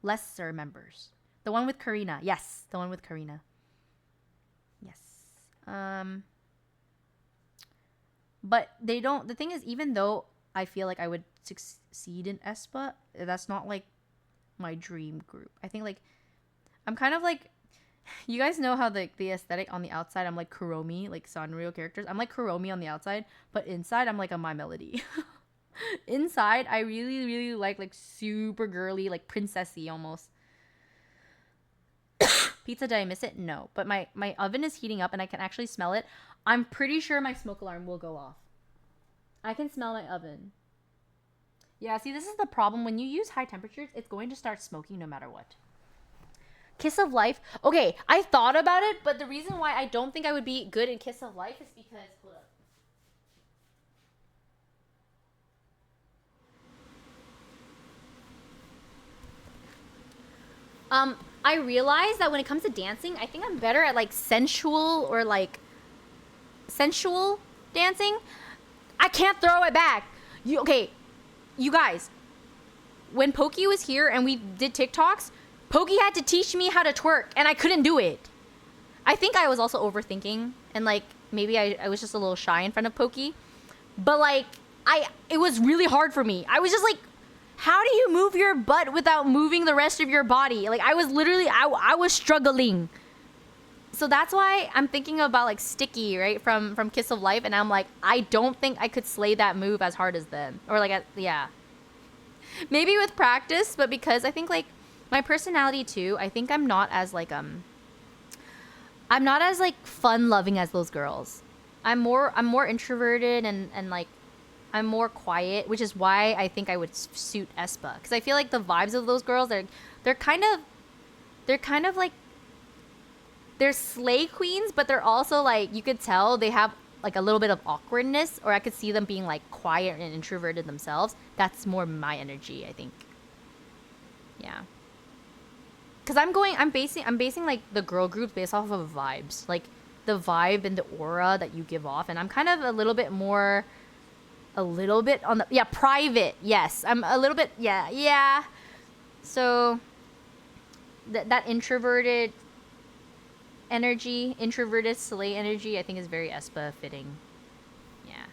lesser members. The one with Karina, yes, the one with Karina, yes. But they don't. The thing is, even though I feel like I would succeed in aespa, that's not like my dream group. I think like I'm kind of like, you guys know how the aesthetic on the outside, I'm like Kuromi, like Sanrio characters. I'm like Kuromi on the outside, but inside I'm like a My Melody. Inside I really, really like super girly, like princessy almost. Pizza, did I miss it? No, but my oven is heating up and I can actually smell it. I'm pretty sure my smoke alarm will go off. I can smell my oven. Yeah, see, this is the problem. When you use high temperatures, it's going to start smoking no matter what. Kiss of Life. Okay, I thought about it, but the reason why I don't think I would be good in Kiss of Life is because... Hold up. I realized that when it comes to dancing, I think I'm better at like sensual dancing. I can't throw it back. You guys, when Pokey was here and we did TikToks, Pokey had to teach me how to twerk and I couldn't do it. I think I was also overthinking and like maybe I was just a little shy in front of Pokey. But like it was really hard for me. I was just like, how do you move your butt without moving the rest of your body? Like I was literally I was struggling. So that's why I'm thinking about like Sticky, right, from Kiss of Life, and I'm like, I don't think I could slay that move as hard as them, or like yeah, maybe with practice, but because I think like my personality too, I think I'm not as like fun loving as those girls. I'm more introverted and like I'm more quiet, which is why I think I would suit Espa, because I feel like the vibes of those girls, they're kind of like, they're slay queens, but they're also like, you could tell they have like a little bit of awkwardness, or I could see them being like quiet and introverted themselves. That's more my energy, I think. Yeah. Cause I'm basing like the girl groups based off of vibes, like the vibe and the aura that you give off, and I'm kind of a little bit on the private. Yes, I'm a little bit yeah. So that introverted energy, introverted slay energy, I think is very Espa fitting. Yeah.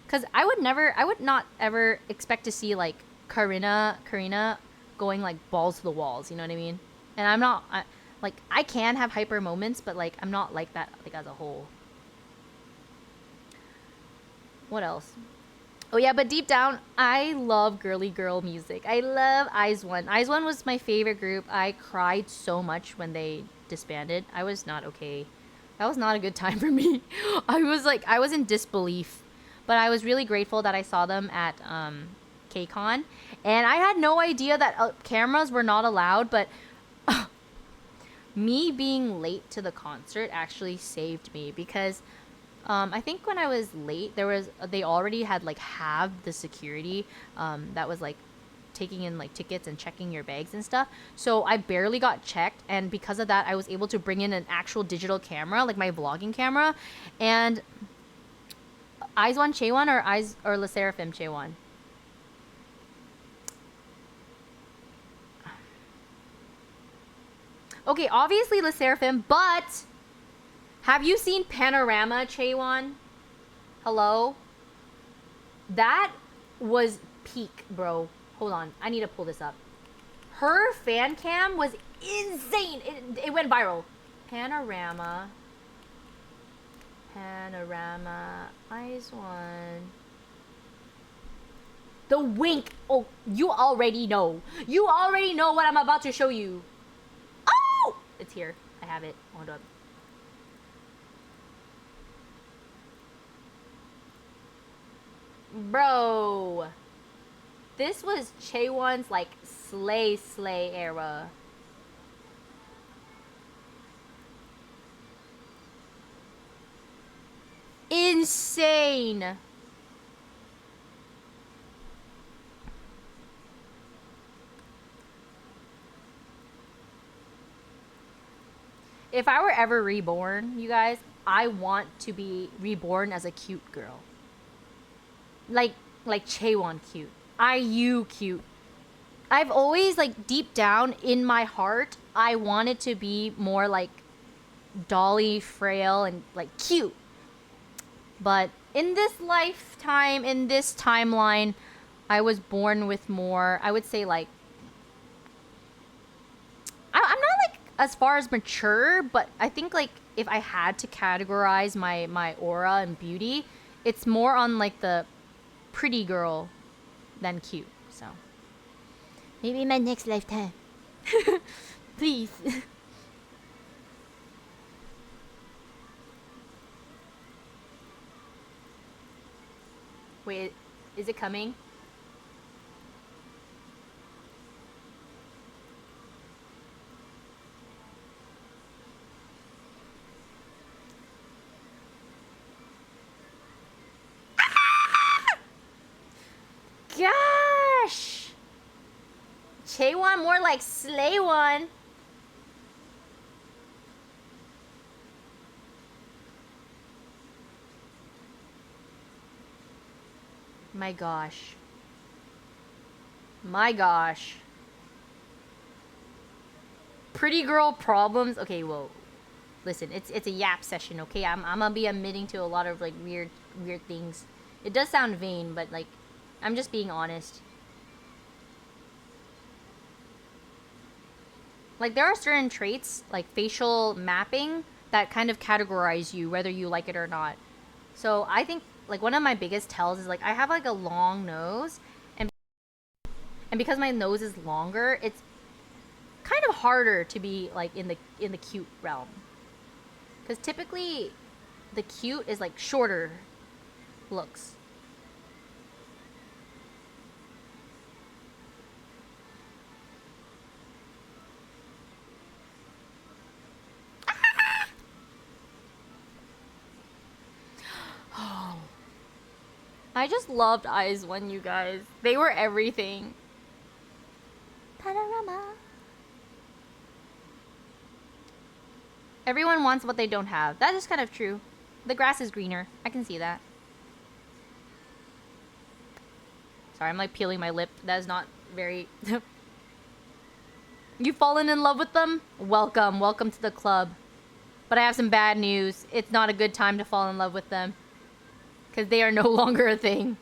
Cause I would not ever expect to see like Karina going like balls to the walls, you know what I mean? And I can have hyper moments, but like I'm not like that like as a whole. What else? Oh yeah, but deep down, I love girly girl music. I love Eyes One. Eyes One was my favorite group. I cried so much when they disbanded. I was not okay. That was not a good time for me. I was in disbelief. But I was really grateful that I saw them at KCON. And I had no idea that cameras were not allowed, but me being late to the concert actually saved me, because I think when I was late, they already had like halved the security that was like taking in like tickets and checking your bags and stuff. So I barely got checked, and because of that, I was able to bring in an actual digital camera, like my vlogging camera. And Eyes One Chaewon or Le Sserafim Chaewon? Okay, obviously Le Sserafim, but have you seen Panorama Chaewon? Hello? That was peak, bro. Hold on, I need to pull this up. Her fan cam was insane. It went viral. Panorama, Eyes One. The wink. Oh, you already know. You already know what I'm about to show you. Oh! It's here. I have it. Hold up. Bro. This was Chaewon's like slay era. Insane. If I were ever reborn, you guys, I want to be reborn as a cute girl. Like Chaewon cute. IU cute. I've always like deep down in my heart, I wanted to be more like dolly, frail, and like cute. But in this lifetime, in this timeline, I was born with more, I would say like, I'm not like as far as mature, but I think like if I had to categorize my aura and beauty, it's more on like the pretty girl than cute. So maybe my next lifetime. Please. Wait, is it coming? Gosh! Chaewon more like Slay One. My gosh. My gosh. Pretty girl problems. Okay, whoa. Listen, it's a yap session, okay? I'm gonna be admitting to a lot of like weird things. It does sound vain, but like I'm just being honest. Like there are certain traits, like facial mapping, that kind of categorize you whether you like it or not. So I think like one of my biggest tells is like I have like a long nose, and because my nose is longer, it's kind of harder to be like in the cute realm. Because typically, the cute is like shorter looks. I just loved Eyes One, you guys. They were everything. Panorama. Everyone wants what they don't have. That is kind of true. The grass is greener. I can see that. Sorry, I'm like peeling my lip. That is not very... You've fallen in love with them? Welcome. Welcome to the club. But I have some bad news. It's not a good time to fall in love with them. Because they are no longer a thing.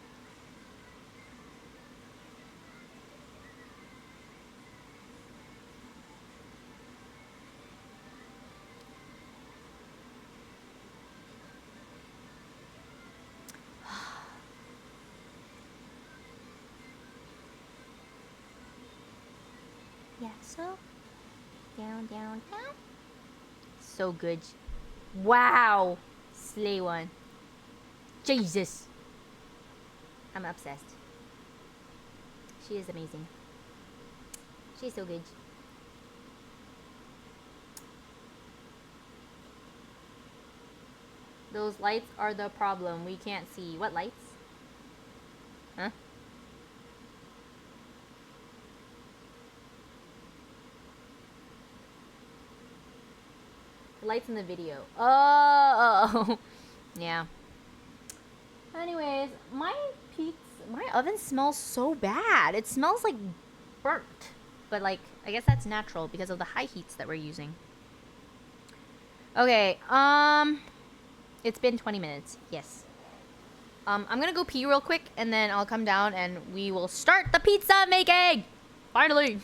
Yeah, so down, down, down. So good. Wow. Slay one. Jesus. I'm obsessed. She is amazing. She's so good. Those lights are the problem. We can't see. What lights? Huh? Lights in the video. Oh, yeah. Anyways, my oven smells so bad. It smells like burnt. But like, I guess that's natural because of the high heats that we're using. Okay, it's been 20 minutes. Yes. I'm gonna go pee real quick and then I'll come down and we will start the pizza making! Finally!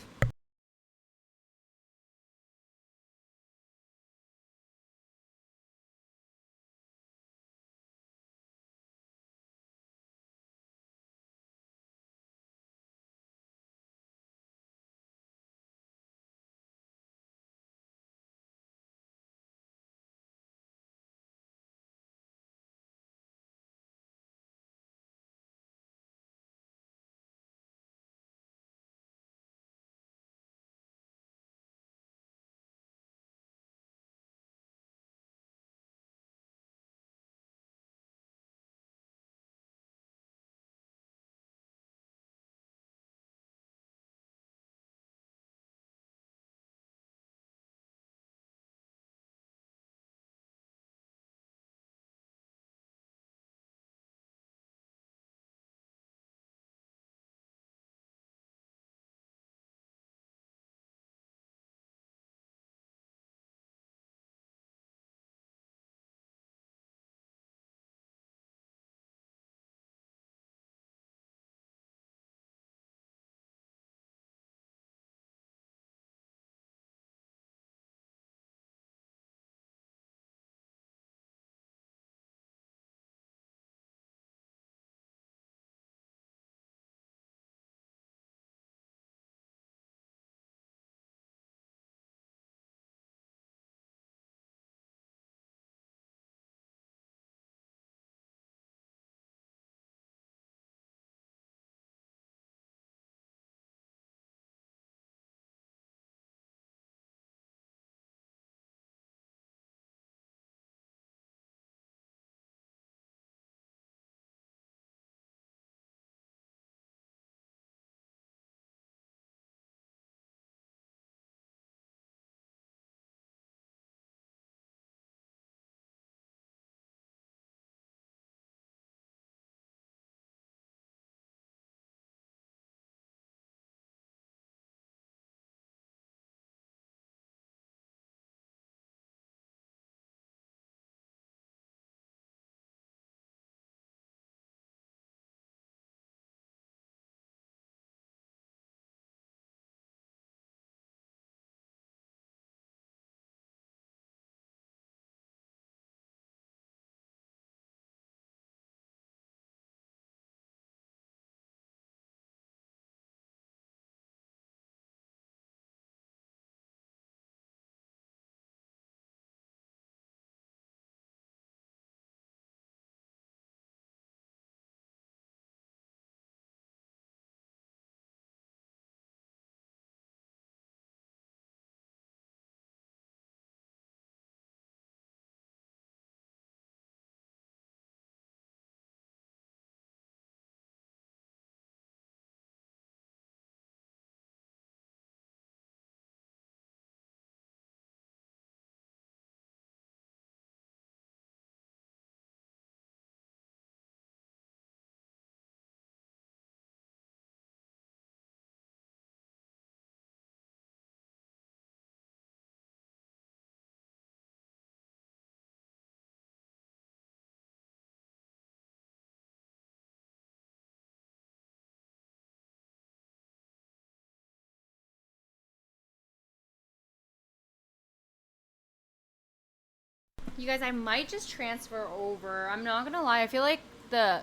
You guys, I might just transfer over. I'm not gonna lie. I feel like the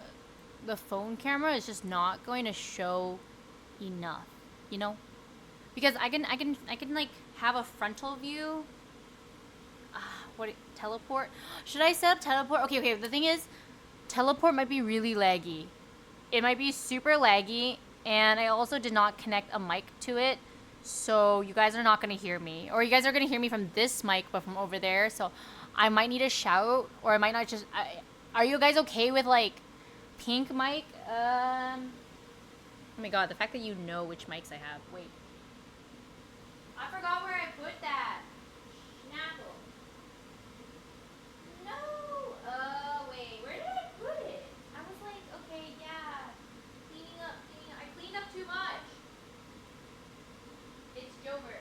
phone camera is just not going to show enough, you know? Because I can like have a frontal view. Teleport? Should I set up teleport? Okay. The thing is, teleport might be really laggy. It might be super laggy, and I also did not connect a mic to it, so you guys are not gonna hear me, or you guys are gonna hear me from this mic, but from over there. So I might need a shout, or I might not just. Are you guys okay with like pink mic? Oh my god, the fact that you know which mics I have. Wait. I forgot where I put that. Snapple. No. Wait. Where did I put it? I was like, okay, yeah. Cleaning up. I cleaned up too much. It's Jover.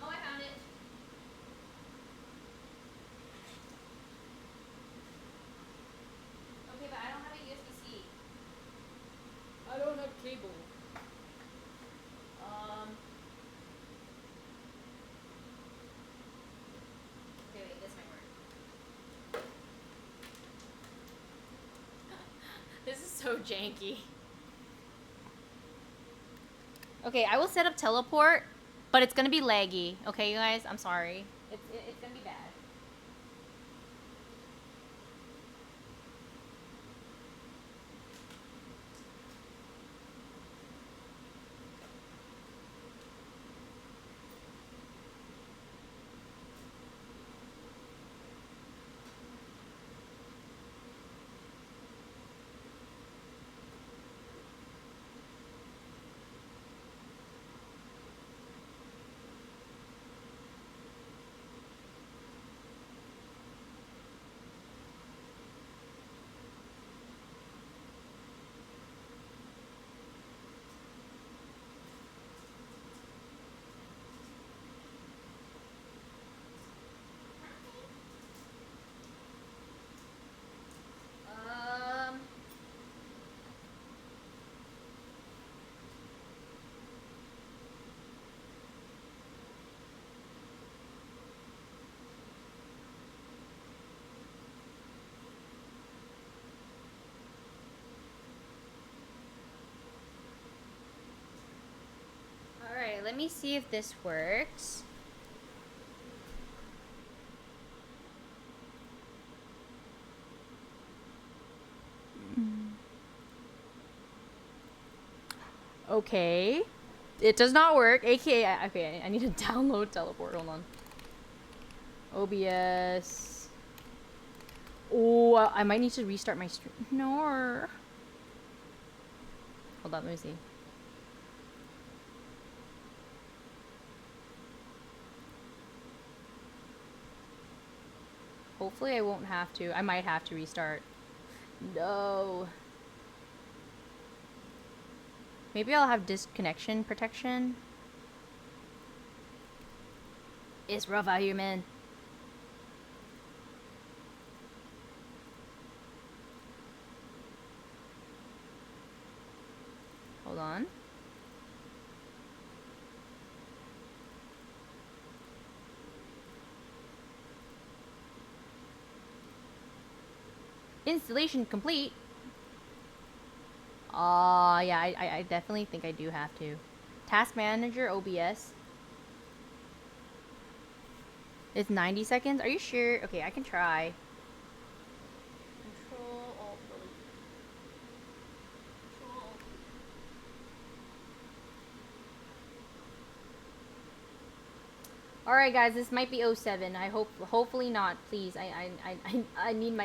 Oh, I found it. Okay, but I don't have a USB-C. I don't have cable. Okay, wait, this might work. This is so janky. Okay, I will set up teleport, but it's gonna be laggy. Okay, you guys? I'm sorry. It's gonna be bad. Alright, let me see if this works. Okay. It does not work. AKA, okay, I need to download teleport. Hold on. OBS. Oh, I might need to restart my stream. No. Hold on, let me see. Hopefully I won't have to. I might have to restart. No. Maybe I'll have disconnection protection. It's rough out here, man. Hold on. Installation complete. Yeah, I definitely think I do have to. Task Manager, OBS. It's 90 seconds? Are you sure? Okay, I can try. Control, Alt, Delete. Control, Alt, Delete. Alright guys, this might be 07. Hopefully not. Please, I need my